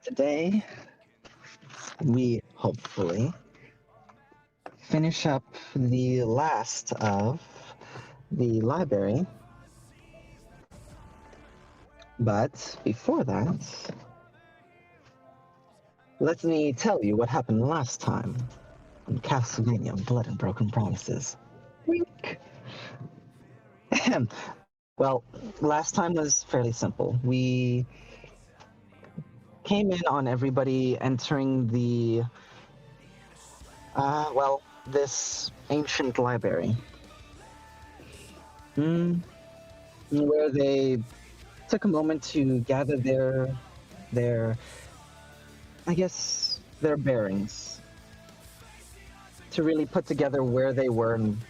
Today, we hopefully finish up the last of the library. But before that, let me tell you what happened last time in Castlevania Blood and Broken Promises. Wink! Well, last time was fairly simple. We came in on everybody entering this ancient library. Where they took a moment to gather their I guess their bearings to really put together where they were and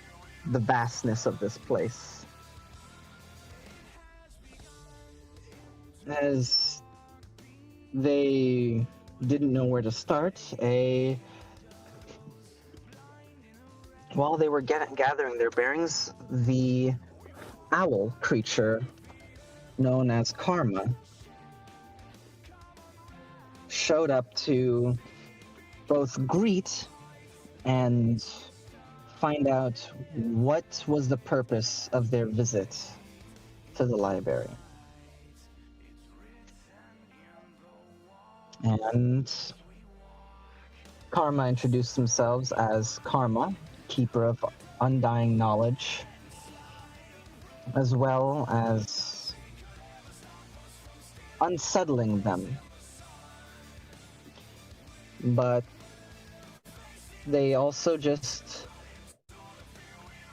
the vastness of this place. As they didn't know where to start, while they were gathering their bearings, the owl creature known as Karma showed up to both greet and find out what was the purpose of their visit to the library. And Karma introduced themselves as Karma, keeper of undying knowledge, as well as unsettling them. But they also just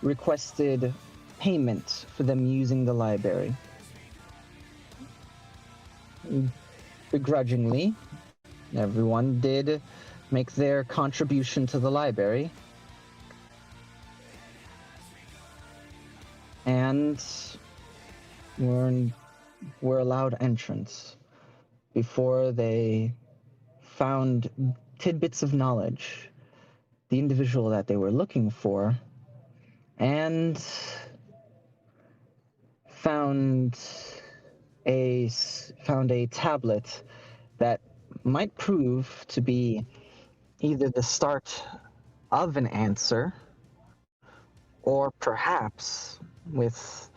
requested payment for them using the library. Begrudgingly, everyone did make their contribution to the library. And were allowed entrance before they found tidbits of knowledge, the individual that they were looking for, and found a tablet that might prove to be either the start of an answer, or perhaps, with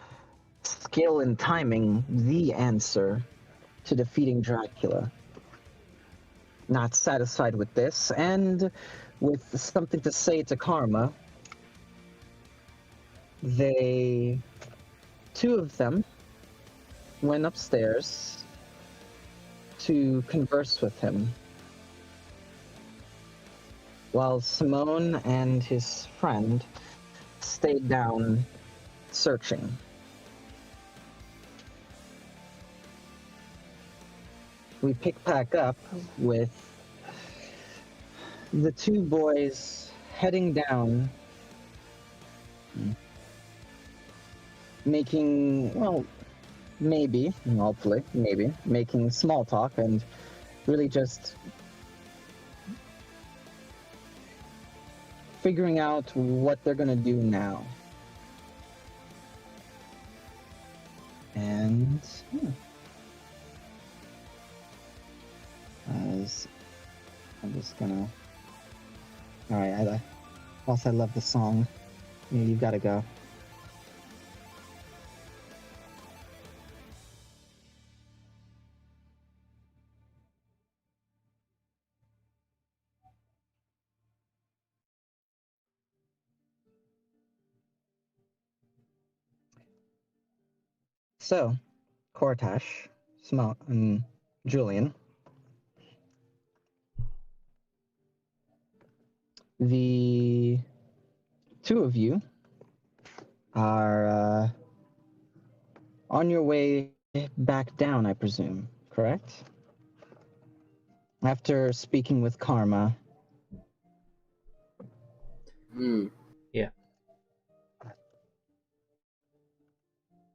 skill and timing, the answer to defeating Dracula. Not satisfied with this, and with something to say to Karma, two of them went upstairs to converse with him, while Simone and his friend stayed down searching. We pick back up with the two boys heading down, making, well, maybe, hopefully, maybe, making small talk and really just figuring out what they're gonna do now. And I'm just gonna. All right, whilst I love the song, you've got to go. So, Kortash, and Julian, the two of you are on your way back down, I presume, correct? After speaking with Karma. Yeah.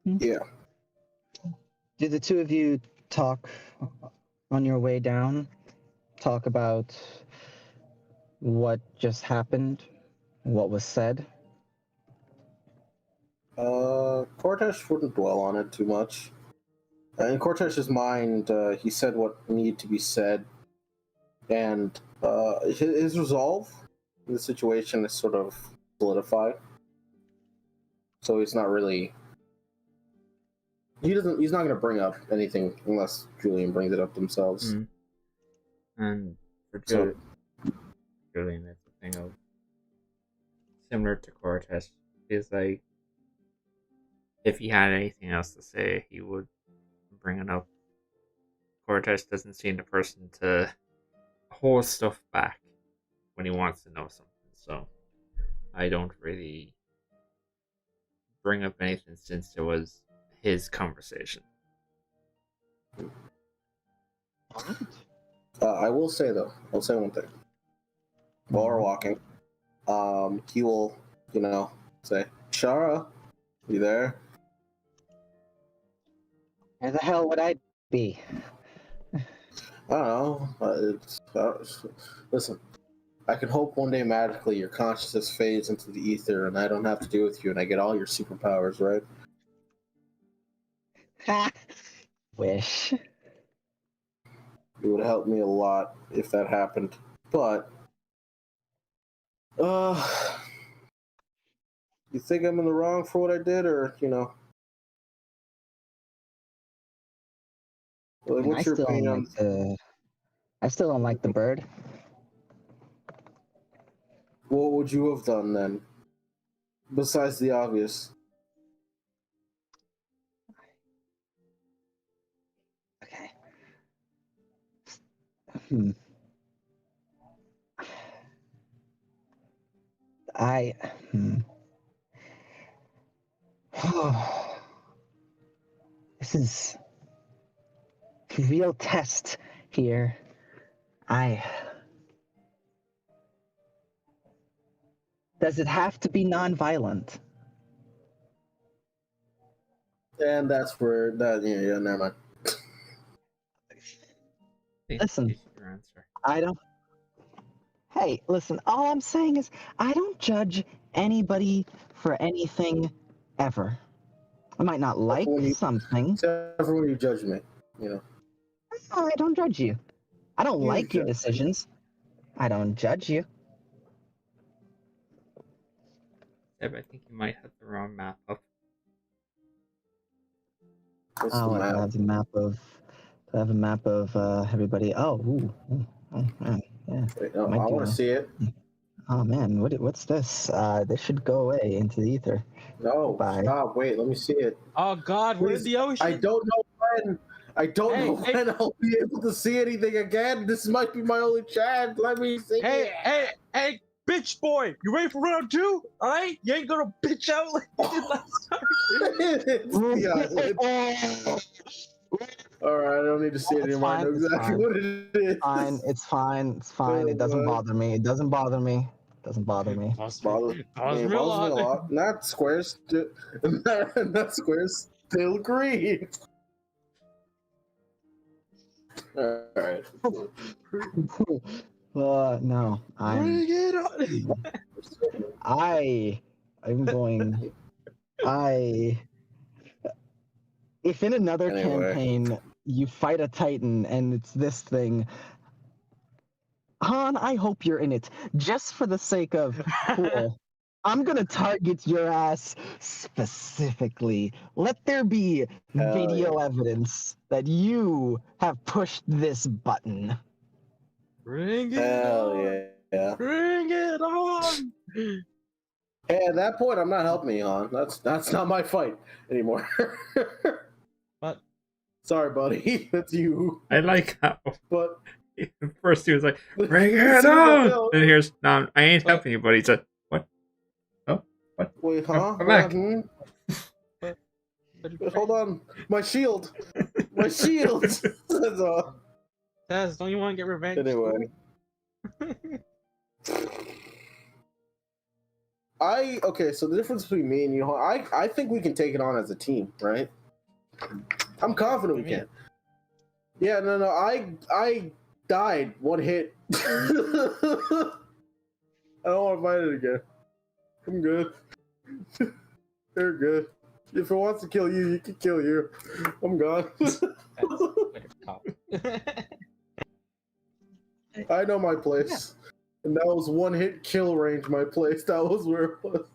Yeah. Did the two of you talk on your way down? Talk about what just happened? What was said? Cortesh wouldn't dwell on it too much. In Cortesh's mind, he said what needed to be said. and his resolve in the situation is sort of solidified. So he's not really. He's not going to bring up anything unless Julian brings it up themselves. And for So- Julian, it's a thing of similar to Cortez. Is like if he had anything else to say, he would bring it up. Cortez doesn't seem the person to hold stuff back when he wants to know something. So I don't really bring up anything since it was his conversation. I will say though, I'll say one thing. While we're walking, he will, say, "Shara, you there?" Where the hell would I be? I don't know. Listen, I can hope one day magically your consciousness fades into the ether and I don't have to deal with you and I get all your superpowers, right? Ha! Wish. It would help me a lot if that happened. But, you think I'm in the wrong for what I did, or, like, what's your opinion on... I still don't like the bird. What would you have done then? Besides the obvious. Okay. I. This is a real test here. Does it have to be non-violent? And that's where that, yeah, never mind. Listen, Your answer. I don't. Hey, listen, all I'm saying is I don't judge anybody for anything ever. I might not like something. Except for when you judge me, No, I don't judge you. I don't You like your judge me. decisions. I don't judge you. Seb, I think you might have the wrong map up. What's Oh, the I map? have a map of everybody. Oh, man, yeah. Wait, no, Might I do want to that. see it. Oh man, what's this? This should go away into the ether. No, Bye. stop. Wait, let me see it. Oh God, we're in the ocean. I don't know when. I don't know Hey, when I'll be able to see anything again. This might be my only chance. Let me see it. Hey, bitch boy, you ready for round two? All right, you ain't gonna bitch out like you did last time. It's the island. All right, I don't need to see it It's anymore. I know fine, it's exactly fine. what it is. Fine, it's fine, it's fine. It doesn't bother me. It doesn't bother me. It doesn't bother me. Bothers me a lot. Not squares. Not squares. Still agree. All right. No, Bring it on. I'm going. If in another Anyway. campaign you fight a Titan and it's this thing, Han, I hope you're in it just for the sake of cool. I'm gonna target your ass specifically. Let there be video evidence that you have pushed this button. Bring it Hell on. yeah. Bring it on. Hey, at that point, I'm not helping you on. That's not my fight anymore. What? Sorry, buddy. That's you. I like how But first he was like, "Bring it on," and here's, "No, I ain't helping you," but he said, "What? Oh, what? wait, huh? Come back." Wait, hold on. My shield. My shield. That's all. Taz, don't you want to get revenge? Anyway. Okay, so the difference between me and you, I think we can take it on as a team, right? I'm confident we can. Yeah, no, I died one hit. I don't want to fight it again. I'm good. You're good. If it wants to kill you, you can kill you. I'm gone. I know my place. And that was one hit kill range, my place. That was where it was.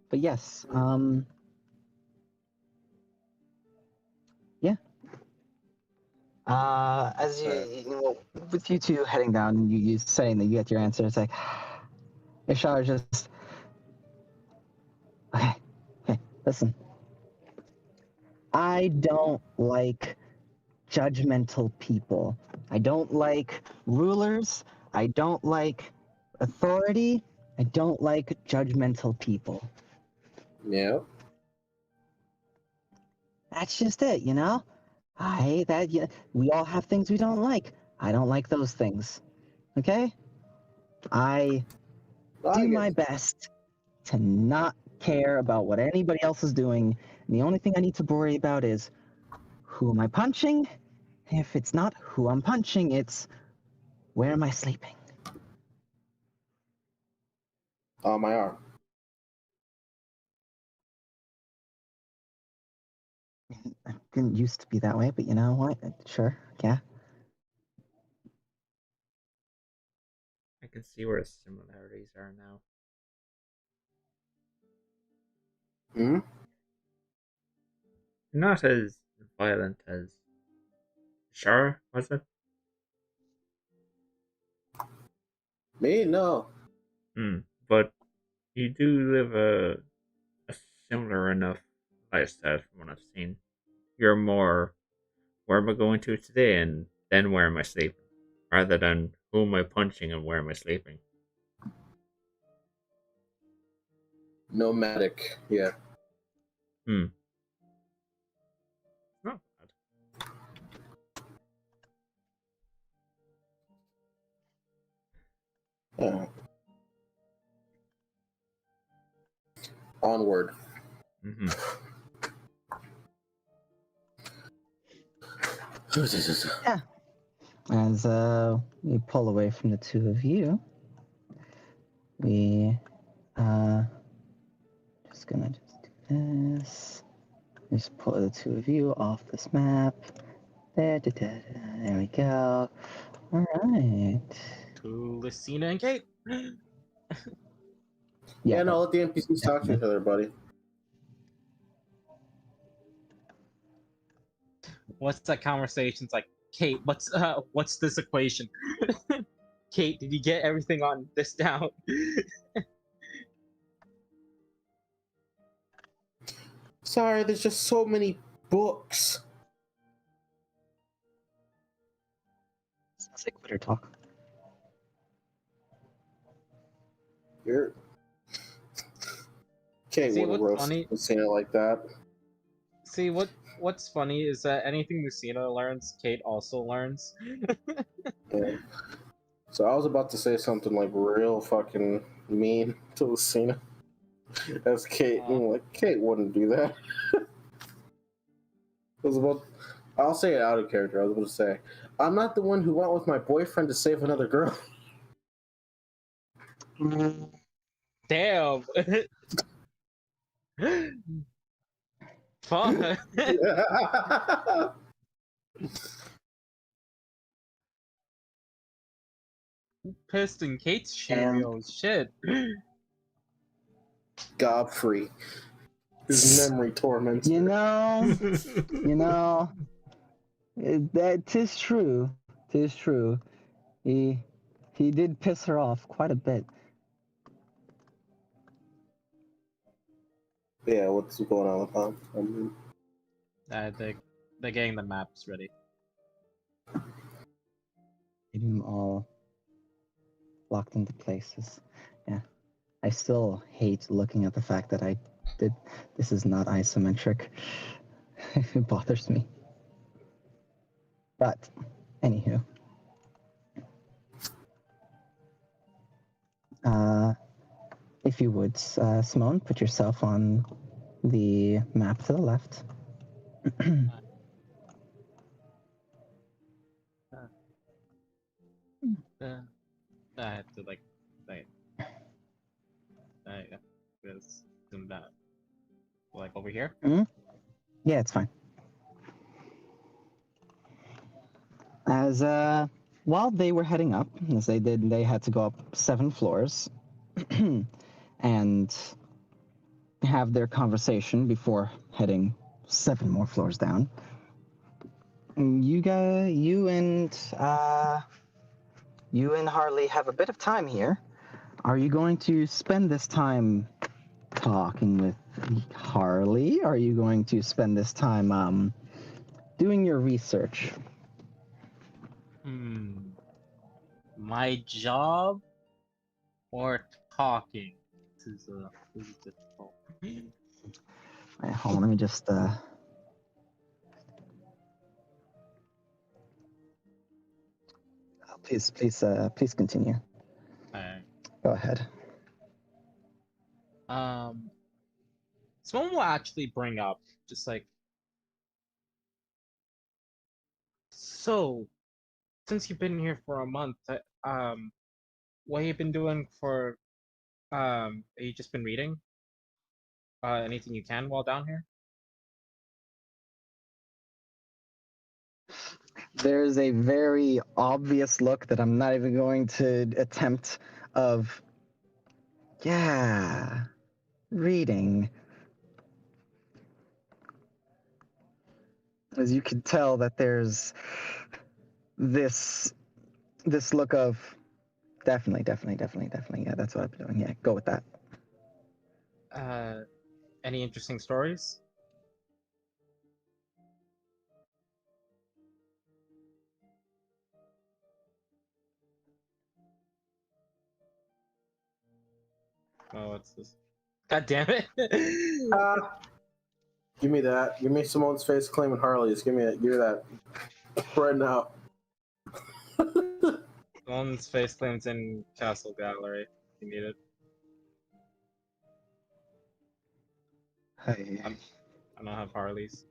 But yes, yeah. As you know, with you two heading down and you saying that you get your answer, it's like Ishar just okay. Okay, listen. I don't like judgmental people. I don't like rulers. I don't like authority. I don't like judgmental people. Yeah. That's just it, you know? I hate that. Yeah, we all have things we don't like. I don't like those things. Okay? I I do get my it. best to not care about what anybody else is doing. And the only thing I need to worry about is who am I punching? If it's not who I'm punching, it's where am I sleeping? On my arm. It didn't used to be that way, but you know what? Sure, yeah. I can see where the similarities are now. Hmm? Not as violent as Shara, was it? Me? No. But you do live a similar enough lifestyle from what I've seen. You're more, where am I going to today and then where am I sleeping? Rather than who am I punching and where am I sleeping? Nomadic. Yeah. Not bad. Yeah. Onward. Mm-hmm. Yeah. As we pull away from the two of you, we just gonna just do this. Just pull the two of you off this map. There we go. All right. To Lucina and Kate. Yeah, Yeah, no, let the NPCs talk to definitely. each other, buddy. What's that conversation's like? Kate, what's this equation? Kate, did you get everything on this down? Sorry, there's just so many books. Sounds like quitter talk. You're Kate See, would have what's roasted funny? seen it like that. See, what's funny is that anything Lucina learns, Kate also learns. Yeah. So I was about to say something like real fucking mean to Lucina. That's Kate. And like, Kate wouldn't do that. I was about I'll say it out of character. I was about to say, I'm not the one who went with my boyfriend to save another girl. Damn. Fuck. Pissed in Kate's Cheerios. Shit. Godfrey. His memory torments. You know, that tis true. Tis true. He did piss her off quite a bit. Yeah, what's going on with him? They're getting the maps ready. Get them all locked into places. Yeah. I still hate looking at the fact that I did. This is not isometric. It bothers me. But, anywho. If you would, Simone, put yourself on the map to the left. I have to just zoom that over here. Yeah, it's fine. as while they were heading up, as they had to go up 7 floors and have their conversation before heading 7 more floors down. You and Harley have a bit of time here. Are you going to spend this time talking with Harley? Are you going to spend this time doing your research? My job or talking? This is difficult. Wait, hold on, let me just please continue. Alright. Go ahead. Someone will actually bring up just like, so since you've been here for a month, what you been doing for have you just been reading? Anything you can while down here? There's a very obvious look that I'm not even going to attempt of, yeah, reading. As you can tell that there's this look of definitely, yeah, that's what I've been doing. Yeah, go with that. Any interesting stories? Oh, what's this? God damn it! Give me that. Give me Simone's face claiming Harley's. Give me that right now. One's face claims in Castle Gallery. If you need it. Hey. I don't have Harley's.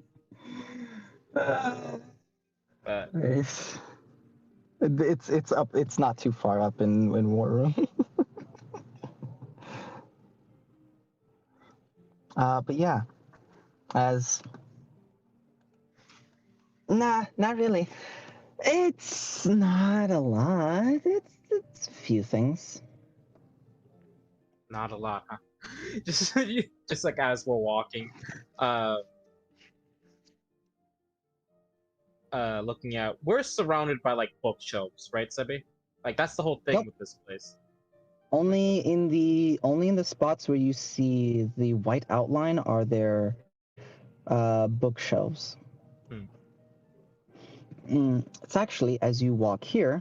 But But it's up. It's not too far up in War Room. But yeah, as not really. It's not a lot. It's a few things. not a lot, huh? just like as we're walking, looking at, we're surrounded by like bookshelves, right, Sebi? Like that's the whole thing Yep. with this place. Only in the spots where you see the white outline are there bookshelves. It's actually, as you walk here,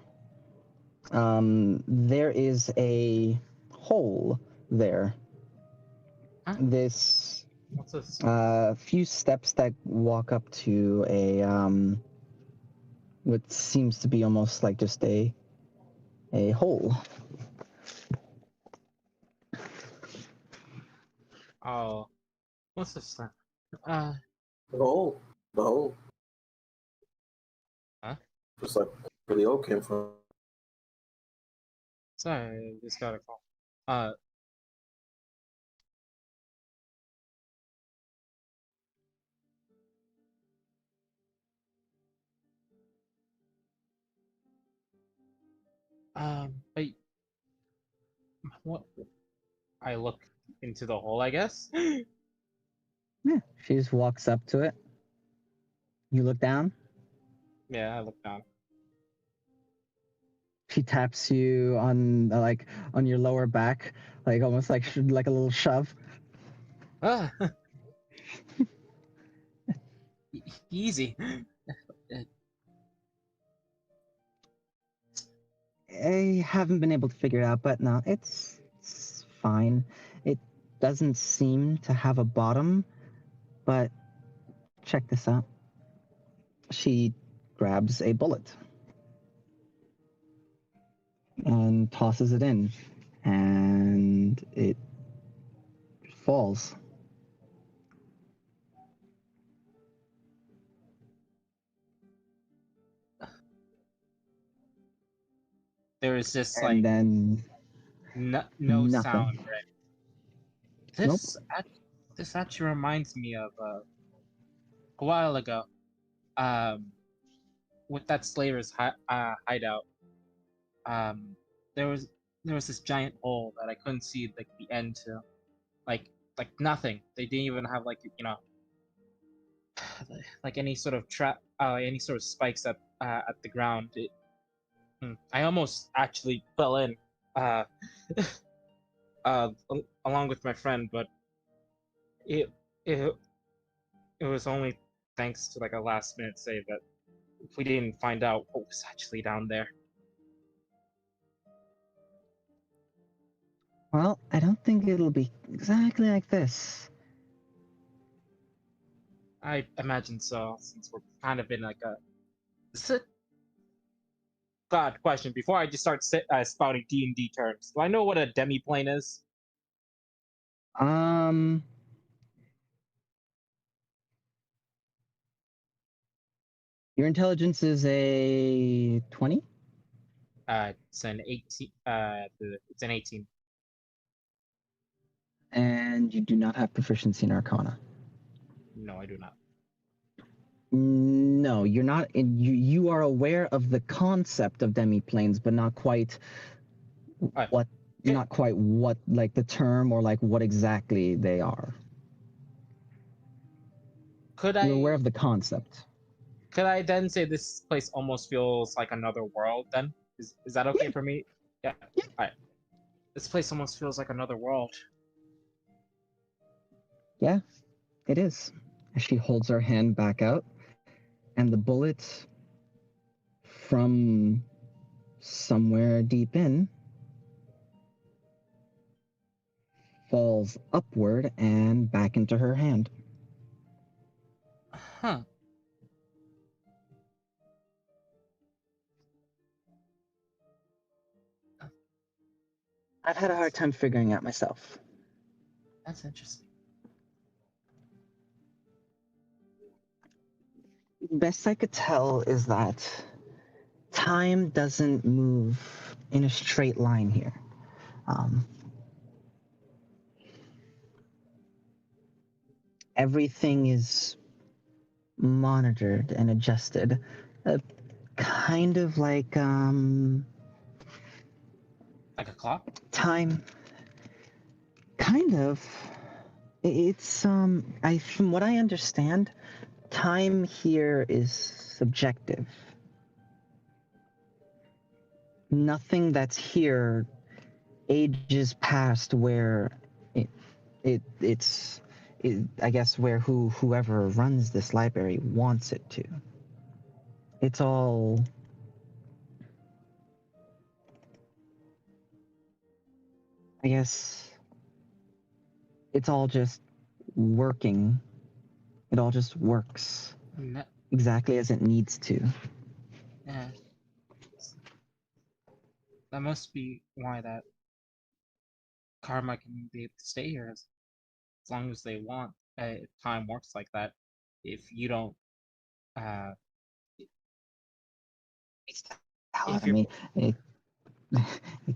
there is a hole there. Huh? This What's this? few steps that walk up to a what seems to be almost like just a hole. Oh, what's this then? The hole. Huh? Just like where the oak came from. Sorry, I just got a call. But what? I look into the hole, I guess. Yeah, she just walks up to it. You look down. Yeah, I look down. She taps you on like on your lower back, like almost like a little shove. Ah, easy. I haven't been able to figure it out, but no, it's fine. It doesn't seem to have a bottom, but check this out. She grabs a bullet and tosses it in, and it falls. There is just And like then no nothing. sound, right? Nope. This actually reminds me of a while ago. Um, with that Slayer's hideout, um, there was there was this giant hole that I couldn't see like the end to, like nothing. They didn't even have like like any sort of trap, any sort of spikes at the ground. I almost actually fell in, uh, along with my friend, but it it it was only thanks to like a last minute save that we didn't find out what was actually down there. Well, I don't think it'll be exactly like this. I imagine so, since we're kind of in like a. Is it? God, question. Before I just start spouting D&D terms, do I know what a demiplane is? Um, your intelligence is a 20? It's an 18. It's an 18. And you do not have proficiency in Arcana. No, I do not. No, you're not. You are aware of the concept of demiplanes, but not quite what, okay. not quite what, like the term or like what exactly they are. Could You're I aware of the concept. could I then say this place almost feels like another world? Then is that okay for me? Yeah. Yeah. All right. This place almost feels like another world. Yeah, it is. As she holds her hand back out, and the bullet from somewhere deep in falls upward and back into her hand. Huh. I've had a hard time figuring out myself. That's interesting. Best I could tell is that time doesn't move in a straight line here. Everything is monitored and adjusted, kind of like Like a clock? time. Kind of. It's from what I understand, time here is subjective. Nothing that's here ages past where it's I guess where whoever runs this library wants it to. It's all I guess it's all just working. It all just works exactly as it needs to. Yeah. That must be why that karma can be able to stay here as long as they want. Time works like that. If you don't, uh, if I you're, mean, it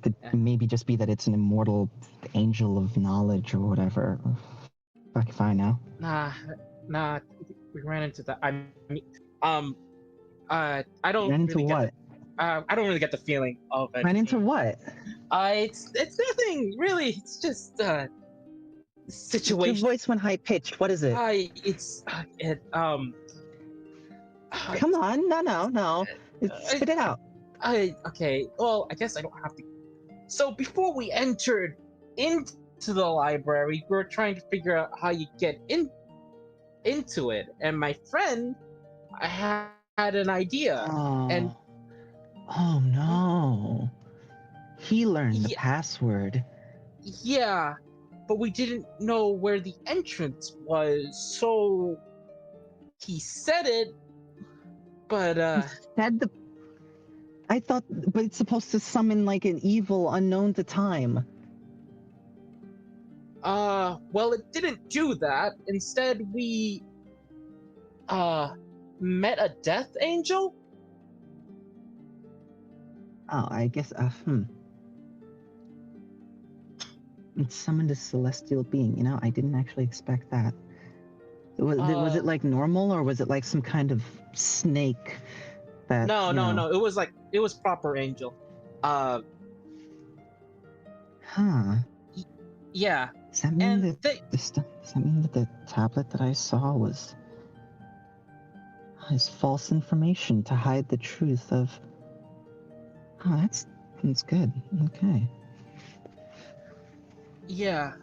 could eh, maybe just be that it's an immortal angel of knowledge or whatever. Fuck if I know. nah, we ran into that. I mean, I don't Ran into really get what? I don't really get the feeling of it. Ran into what? It's nothing really. It's just Your situation. voice went high pitched. What is it? It's it Come on, no. Spit it out. Okay. Well, I guess I don't have to. So before we entered into the library, we were trying to figure out how you get into it, and my friend, I had an idea, and Oh no. He learned the yeah, password. yeah, but we didn't know where the entrance was, so he said it, but Said the I thought but it's supposed to summon like an evil unknown to time. well, it didn't do that. Instead, we met a death angel. Oh, I guess It summoned a celestial being. You know, I didn't actually expect that. Was it like normal, or was it like some kind of snake that. No, you no, know, no. It was proper angel. Uh, Huh. yeah. Does that mean And that does that mean that the tablet that I saw is false information to hide the truth of? Oh, that's good. Okay. yeah.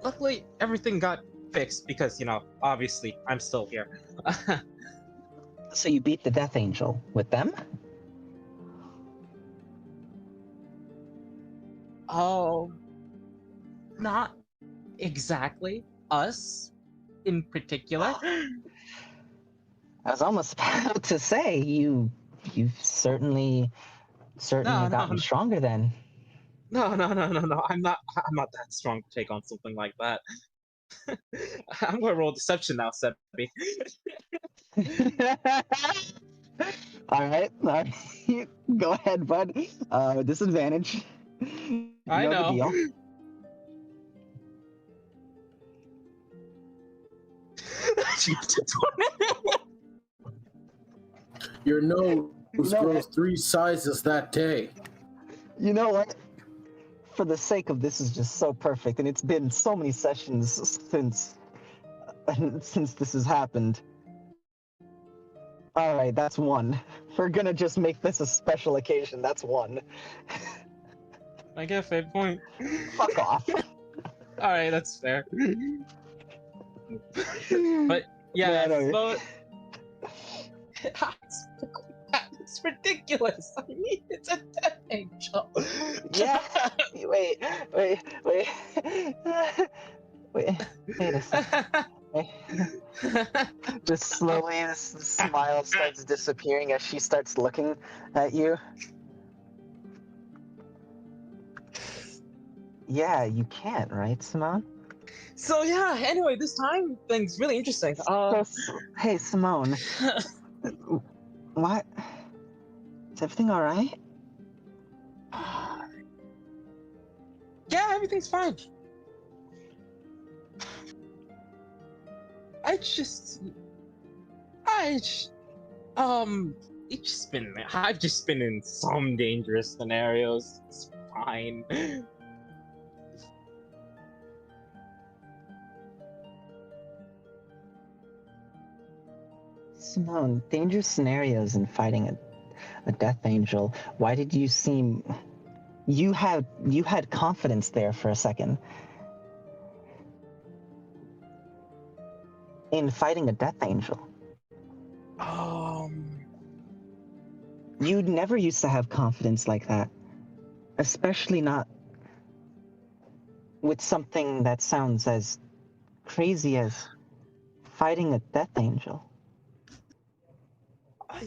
Luckily, everything got fixed because obviously, I'm still here. So you beat the Death Angel with them? Oh, not exactly us in particular. I was almost about to say you've certainly No, no, gotten stronger then. no, no, no, no, no. I'm not that strong to take on something like that. I'm gonna roll deception now, Seppi. All right. Go ahead, bud. Disadvantage. You I know the know. deal. Your nose You know grows what? 3 sizes that day. You know what? For the sake of this is just so perfect, and it's been so many sessions since this has happened. All right, that's one. We're gonna just make this a special occasion. That's one. I get fair point. Fuck off. All right, that's fair. But yeah, No. so it's ridiculous. I mean, it's a death angel. Yeah. Wait. Wait a second. Wait. Just slowly, this smile starts disappearing as she starts looking at you. Yeah, you can't, right, Simone? So yeah. Anyway, this time thing's really interesting. Hey, Simone, what? Is everything all right? Yeah, everything's fine. I just, I've just been in some dangerous scenarios. It's fine. Simone, dangerous scenarios in fighting a death angel. Why did you seem? You had confidence there for a second. In fighting a death angel. You never used to have confidence like that. Especially not with something that sounds as crazy as fighting a death angel. I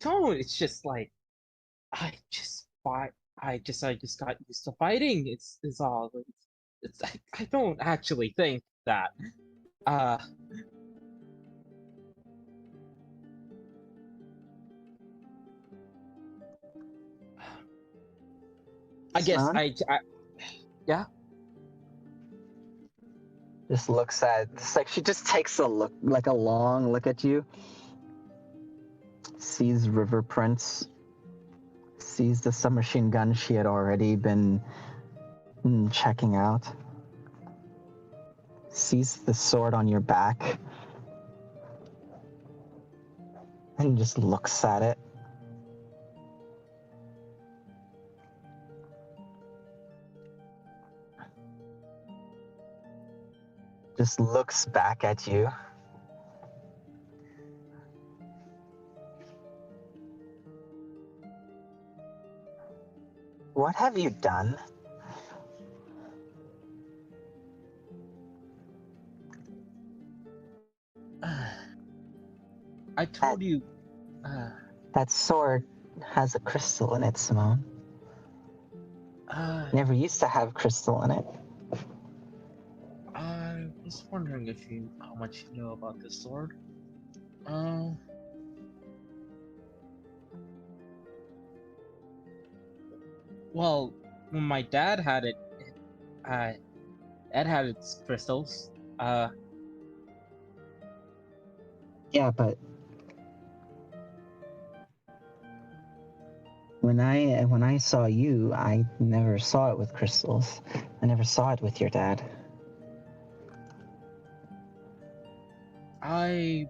don't. It's just like I just fight. I just got used to fighting. It's all. I don't actually think that. Uh, I guess Simone yeah. just looks at. It's like she just takes a look, like a long look at you. Sees river prints. Sees the submachine gun she had already been checking out. Sees the sword on your back. And just looks at it. Just looks back at you. What have you done? I told you. That sword has a crystal in it, Simone. Never used to have crystal in it. I was wondering how much you know about this sword. Well, when my dad had it, it had its crystals. Yeah, but When I saw you, I never saw it with crystals. I never saw it with your dad. I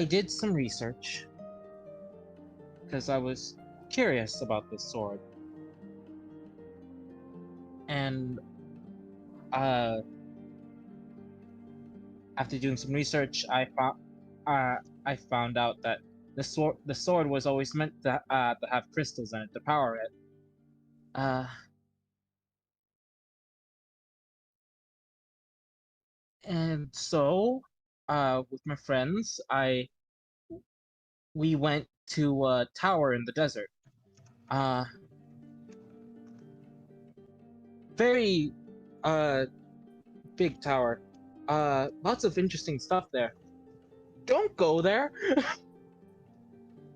did some research because I was curious about this sword, and after doing some research, I found out that the sword was always meant to have crystals in it to power it. And so, with my friends, we went to a tower in the desert. Very big tower. Lots of interesting stuff there. Don't go there.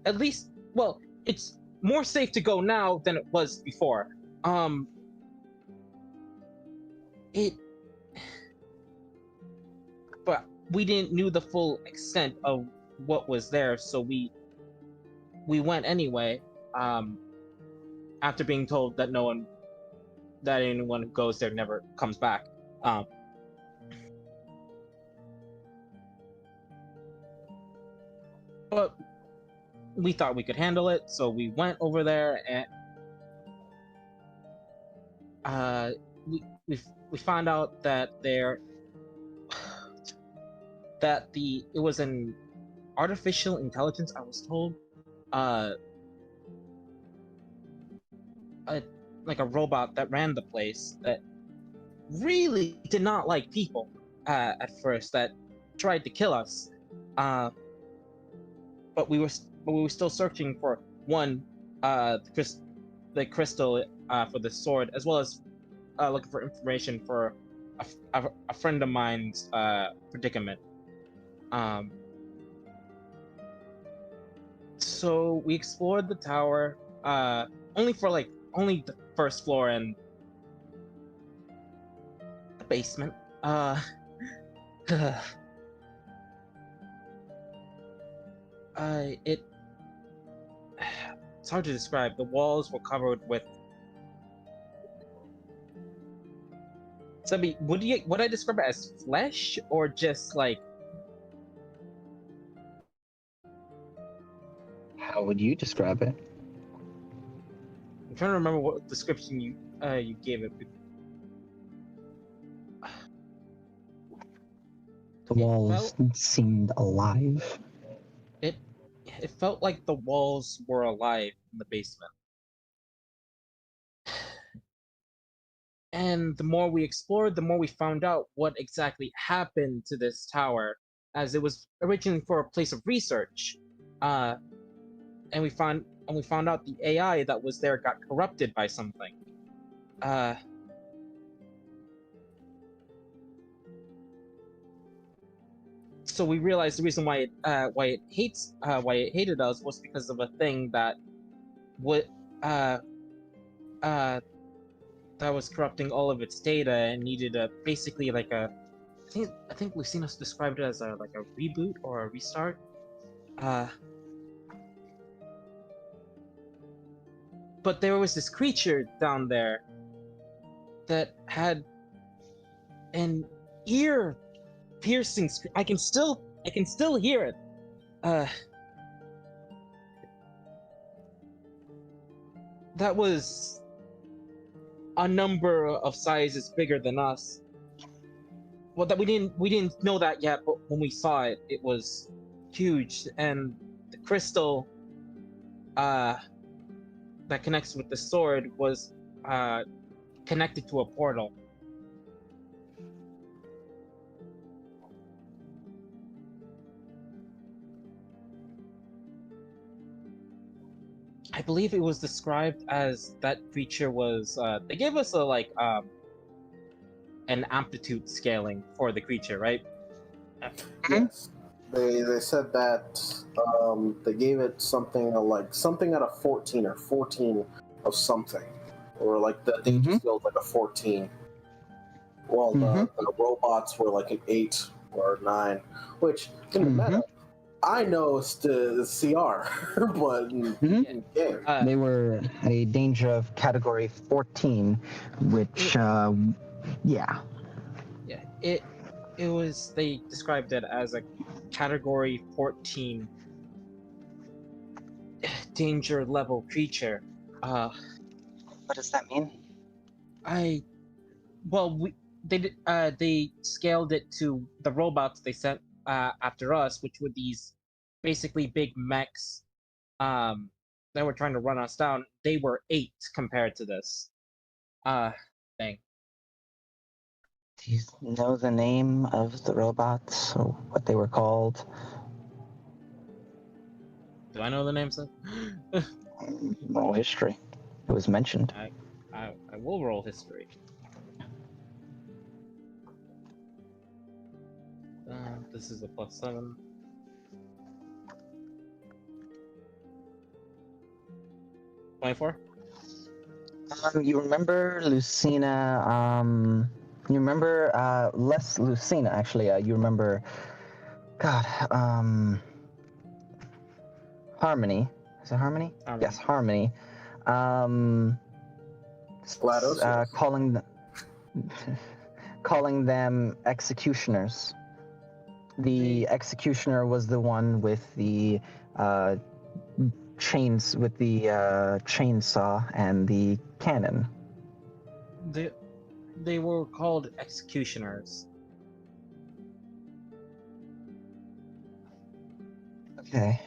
At least, well, it's more safe to go now than it was before. But we didn't knew the full extent of what was there, so we went anyway. After being told that anyone who goes there never comes back. But we thought we could handle it, so we went over there, and we found out that it was an artificial intelligence, I was told, like a robot that ran the place that really did not like people at first, that tried to kill us. But we were still searching for the crystal for the sword, as well as looking for information for a friend of mine's predicament. So we explored the tower, only the first floor and the basement. It's hard to describe. The walls were covered with. Sabi, would I describe it as flesh or just like? How would you describe it? I'm trying to remember what description you gave it. The walls seemed alive. It felt like the walls were alive in the basement. And the more we explored, the more we found out what exactly happened to this tower, as it was originally for a place of research. And we found out the AI that was there got corrupted by something. So we realized the reason why it hated us was because of a thing that that was corrupting all of its data and needed basically like a. I think Lucina's described it as a reboot or a restart. But there was this creature down there that had an ear-piercing scream. I can still hear it. That was a number of sizes bigger than us. Well, that we didn't know that yet, but when we saw it, it was huge, and the crystal that connects with the sword was connected to a portal. I believe it was described as that creature was. They gave us an amplitude scaling for the creature, right? Yes. They said that they gave it something out of 14 or 14 of something, or like the danger skill like a 14. Well, the robots were like an 8 or 9, which in the meta, I know it's the CR, but yeah. They were a danger of category 14, which, yeah. Yeah, it was, they described it as a category 14 danger level creature. What does that mean? I well we they scaled it to the robots they sent after us, which were these basically big mechs that were trying to run us down. They were 8 compared to this. Thing. Do you know the name of the robots or what they were called? Do I know the names of? Roll history. It was mentioned. I will roll history. This is a +7. +24. You remember Lucina? You remember less Lucina actually. You remember, God, Harmony. Is it Harmony? Harmony. Yes, Harmony. GLaDOS, yes. calling them executioners. The executioner was the one with the chainsaw and the cannon. They were called executioners. Okay.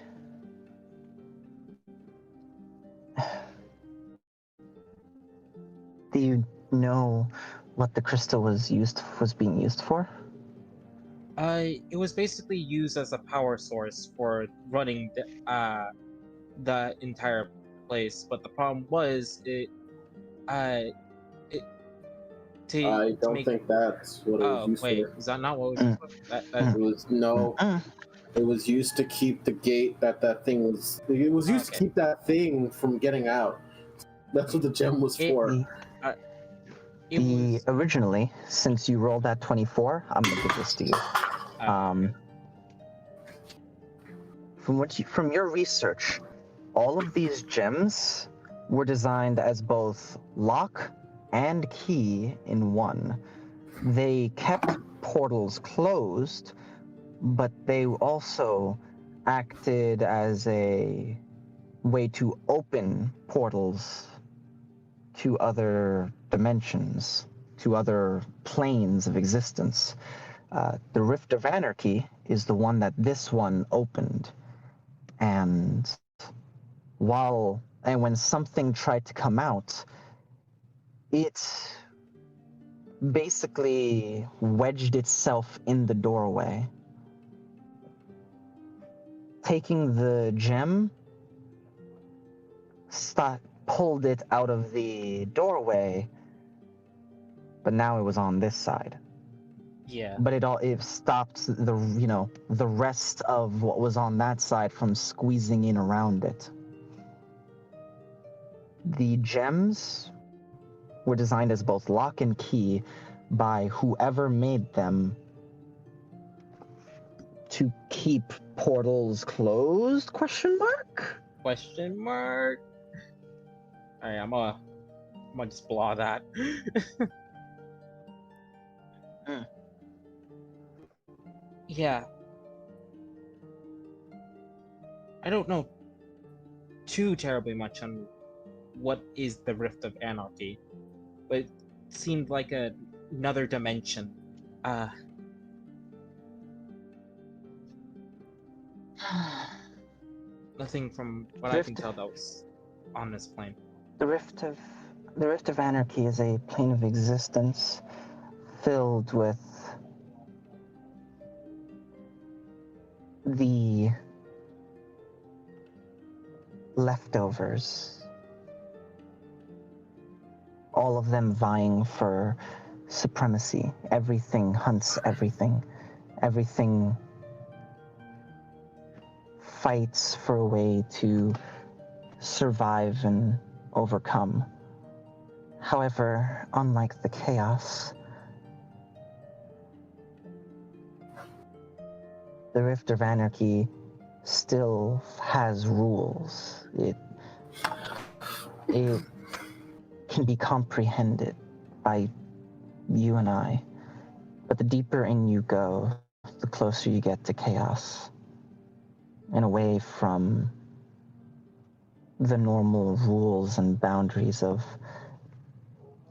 Do you know what the crystal was being used for? It was basically used as a power source for running the entire place, but the problem was I don't think that's what it was used wait, for. is that not what it was used for? It was no. It was used to keep the gate that thing was. It was used to keep that thing from getting out. That's what the gem was for. Originally, since you rolled that 24, I'm gonna give this to you. From your research, all of these gems were designed as both lock and key in one. They kept portals closed, but they also acted as a way to open portals to other dimensions, to other planes of existence. The Rift of Anarchy is the one that this one opened. And when something tried to come out, it basically wedged itself in the doorway. Taking the gem, pulled it out of the doorway, but now it was on this side. Yeah. But it stopped the rest of what was on that side from squeezing in around it. The gems were designed as both lock and key by whoever made them to keep portals closed? Question mark? Alright, I'm gonna just blah that. Yeah. I don't know too terribly much on what is the Rift of Anarchy, but it seemed like another dimension. Nothing from what I can tell that was on this plane. The Rift of Anarchy is a plane of existence filled with the leftovers. All of them vying for supremacy. Everything hunts everything. Everything fights for a way to survive and overcome. However, unlike the chaos, the Rift of Anarchy still has rules. It can be comprehended by you and I, but the deeper in you go, the closer you get to chaos and away from the normal rules and boundaries of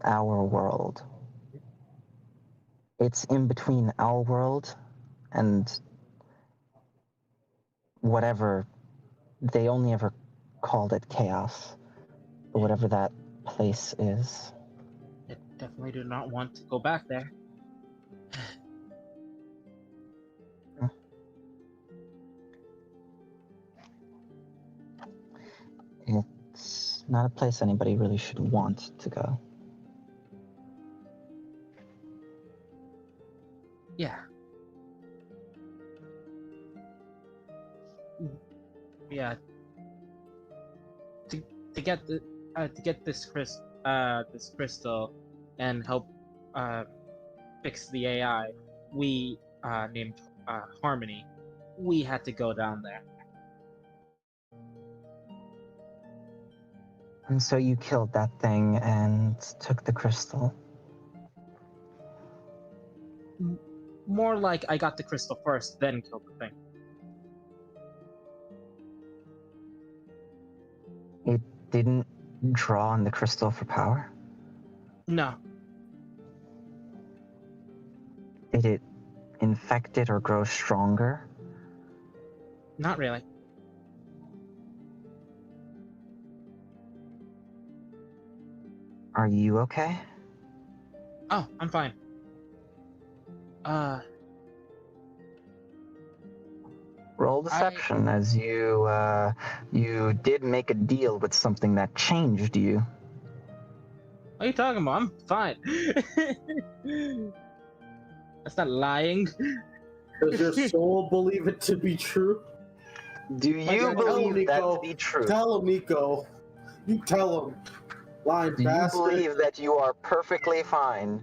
our world. It's in between our world and whatever, they only ever called it chaos, but whatever that place is. I definitely do not want to go back there. It's not a place anybody really should want to go. Yeah. Yeah. To get this crystal and help fix the AI, we named Harmony. We had to go down there. And so you killed that thing and took the crystal. More like I got the crystal first, then killed the thing. It didn't draw on the crystal for power? No. Did it infect it or grow stronger? Not really. Are you okay? Oh, I'm fine. Roll deception, as you did make a deal with something that changed you. What are you talking about? I'm fine. That's not lying. Does your soul believe it to be true? Do you Yeah, believe that to be true? Tell him, Nico. You tell him. Lying Do you bastard. believe that you are perfectly fine?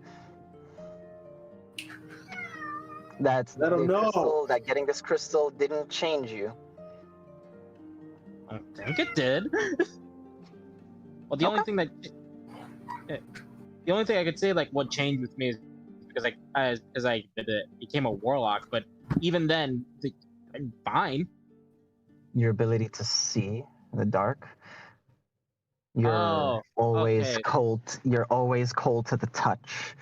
That Let him know. crystal, that getting this crystal didn't change you? I think it did. Well, the only thing that the only thing I could say like what changed with me is because I became a warlock, but even then, I'm fine. Your ability to see in the dark. You're Oh, always okay. cold. You're always cold to the touch.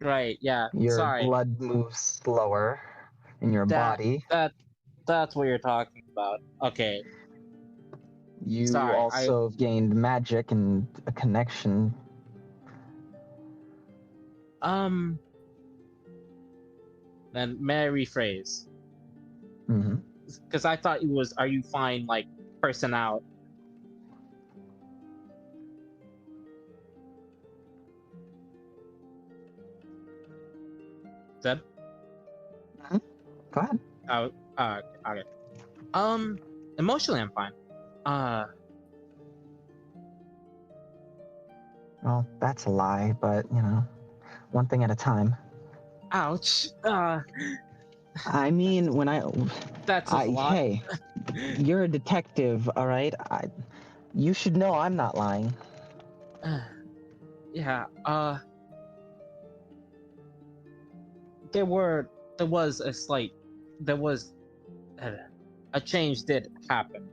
Right, yeah. Your Sorry. blood moves slower in your body. That's what you're talking about. Okay. You Sorry, also gained magic and a connection. Then may I rephrase? Mm-hmm. Because I thought it was, are you fine, like, person out? Zeb? Mm-hmm. Go ahead. Okay. Emotionally I'm fine. Well, that's a lie, but, you know, one thing at a time. Ouch. I mean, when That's a lot. hey, you're a detective, all right? You should know I'm not lying. Yeah, there was a slight, there was a change did happen,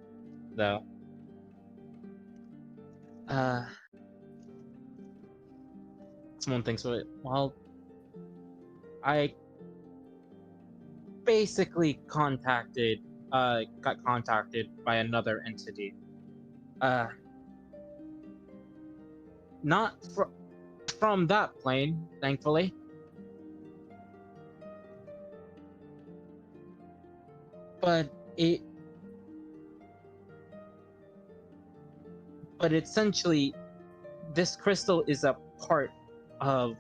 though. Someone thinks of it. Well, I basically got contacted by another entity. Not from that plane, thankfully. But essentially, this crystal is a part of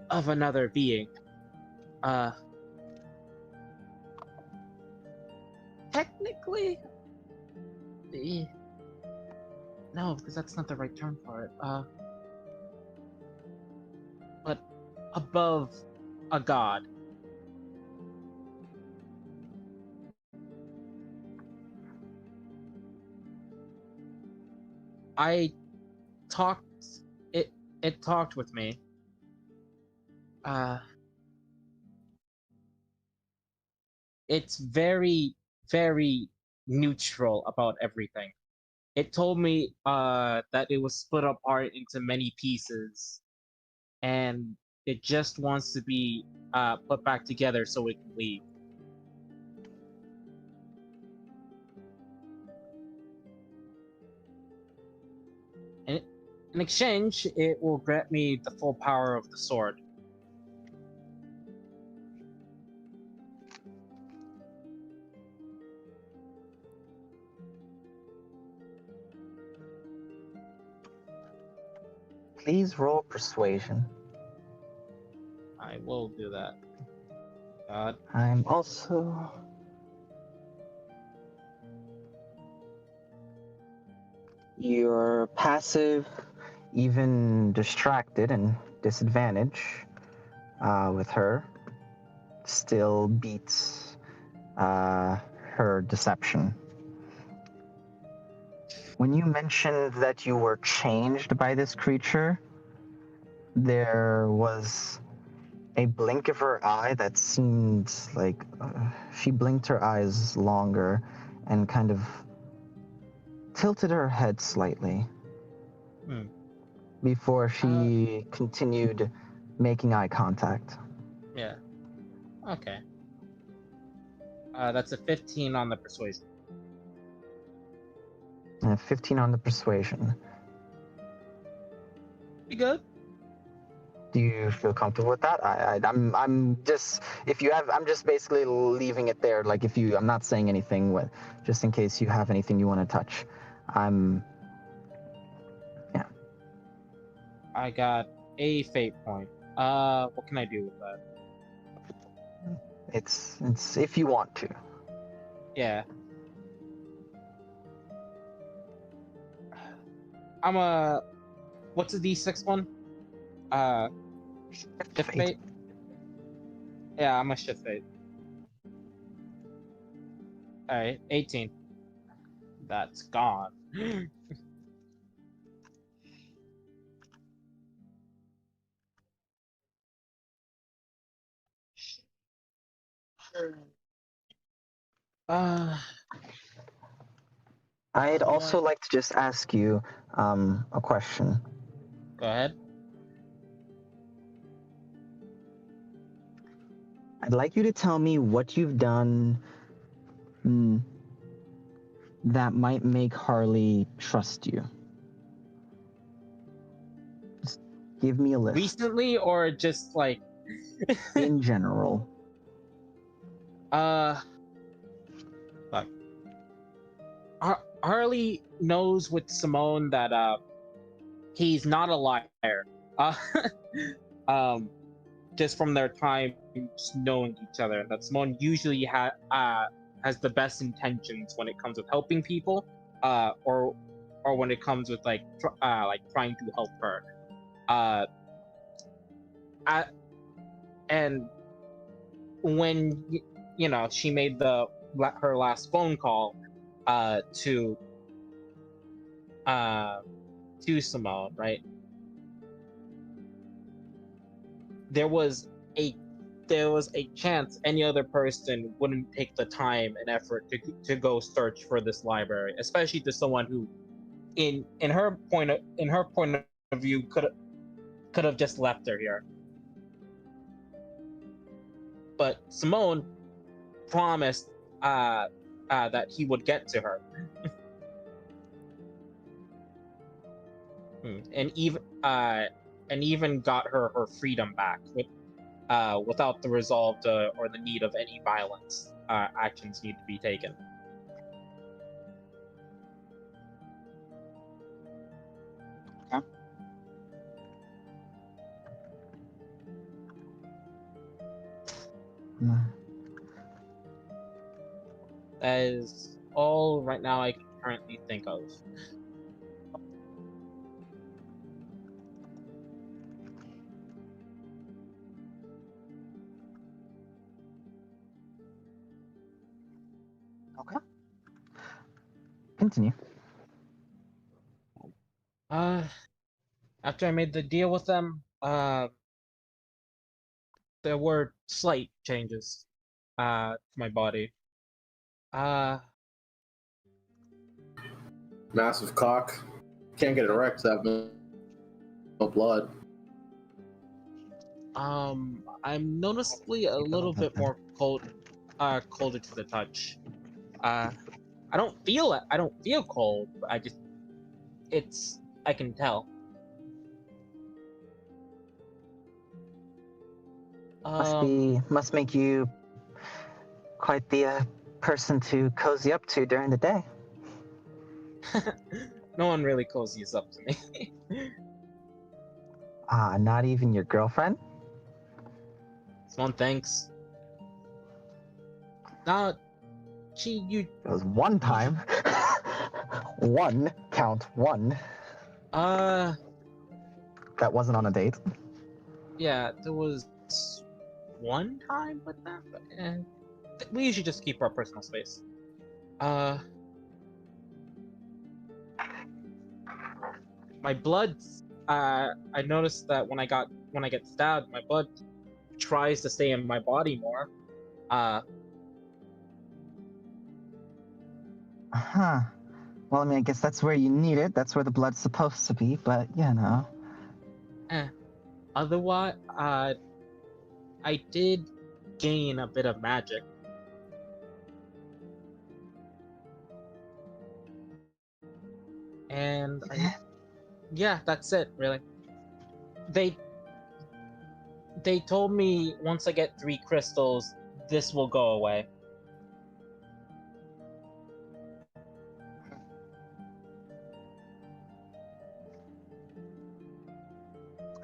another being. Technically, no, because that's not the right term for it. But above a god. I talked it it talked with me. Uh it's very, very neutral about everything. It told me that it was split apart into many pieces and it just wants to be put back together so it can leave. And in exchange, it will grant me the full power of the sword. Please roll persuasion. I will do that. God. I'm also. You're passive, even distracted and disadvantaged with her, still beats her deception. When you mentioned that you were changed by this creature, there was a blink of her eye that seemed like she blinked her eyes longer and kind of tilted her head slightly before she continued making eye contact. Yeah. Okay. That's a 15 on the persuasion. 15 on the persuasion. Be good. Do you feel comfortable with that? I'm just, if you have, I'm just basically leaving it there. Like if you, I'm not saying anything with, just in case you have anything you want to touch. Yeah. I got a fate point. What can I do with that? It's if you want to. Yeah. I'm a. What's a D6 one? Shift fate. Yeah, I'm a shift fate. All right, 18. That's gone. uh, I'd also what? like to just ask you a question. Go ahead. I'd like you to tell me what you've done that might make Harley trust you. Just give me a list. Recently, or just like in general? Look. Harley knows with Simone that he's not a liar. Uh, just from their time just knowing each other, that Simone usually has the best intentions when it comes with helping people, or when it comes with like trying to help her. And when she made her last phone call to Simone, right? There was a chance any other person wouldn't take the time and effort to go search for this library, especially to someone who, in her point of view, could have just left her here. But Simone promised that he would get to her, and even got her freedom back without the resolve or the need of any violence actions need to be taken. Okay. That is all right now I can currently think of. Okay. Continue. Uh, after I made the deal with them, there were slight changes, to my body. Uh, Massive cock. Can't get erect. That no blood. I'm noticeably a little bit more colder to the touch. Uh, I don't feel it. I don't feel cold. But I can tell. Must make you quite the person to cozy up to during the day. No one really cozies up to me. Not even your girlfriend? Someone thanks. Now, you. It was one time. One, count one. Uh, That wasn't on a date. yeah, there was one time with them, but we usually just keep our personal space. My blood. I noticed that when I get stabbed, my blood tries to stay in my body more. Huh. Well, I mean, I guess that's where you need it. That's where the blood's supposed to be, but, you know. Otherwise, I did gain a bit of magic. And yeah, that's it, really. They told me once I get 3 crystals, this will go away.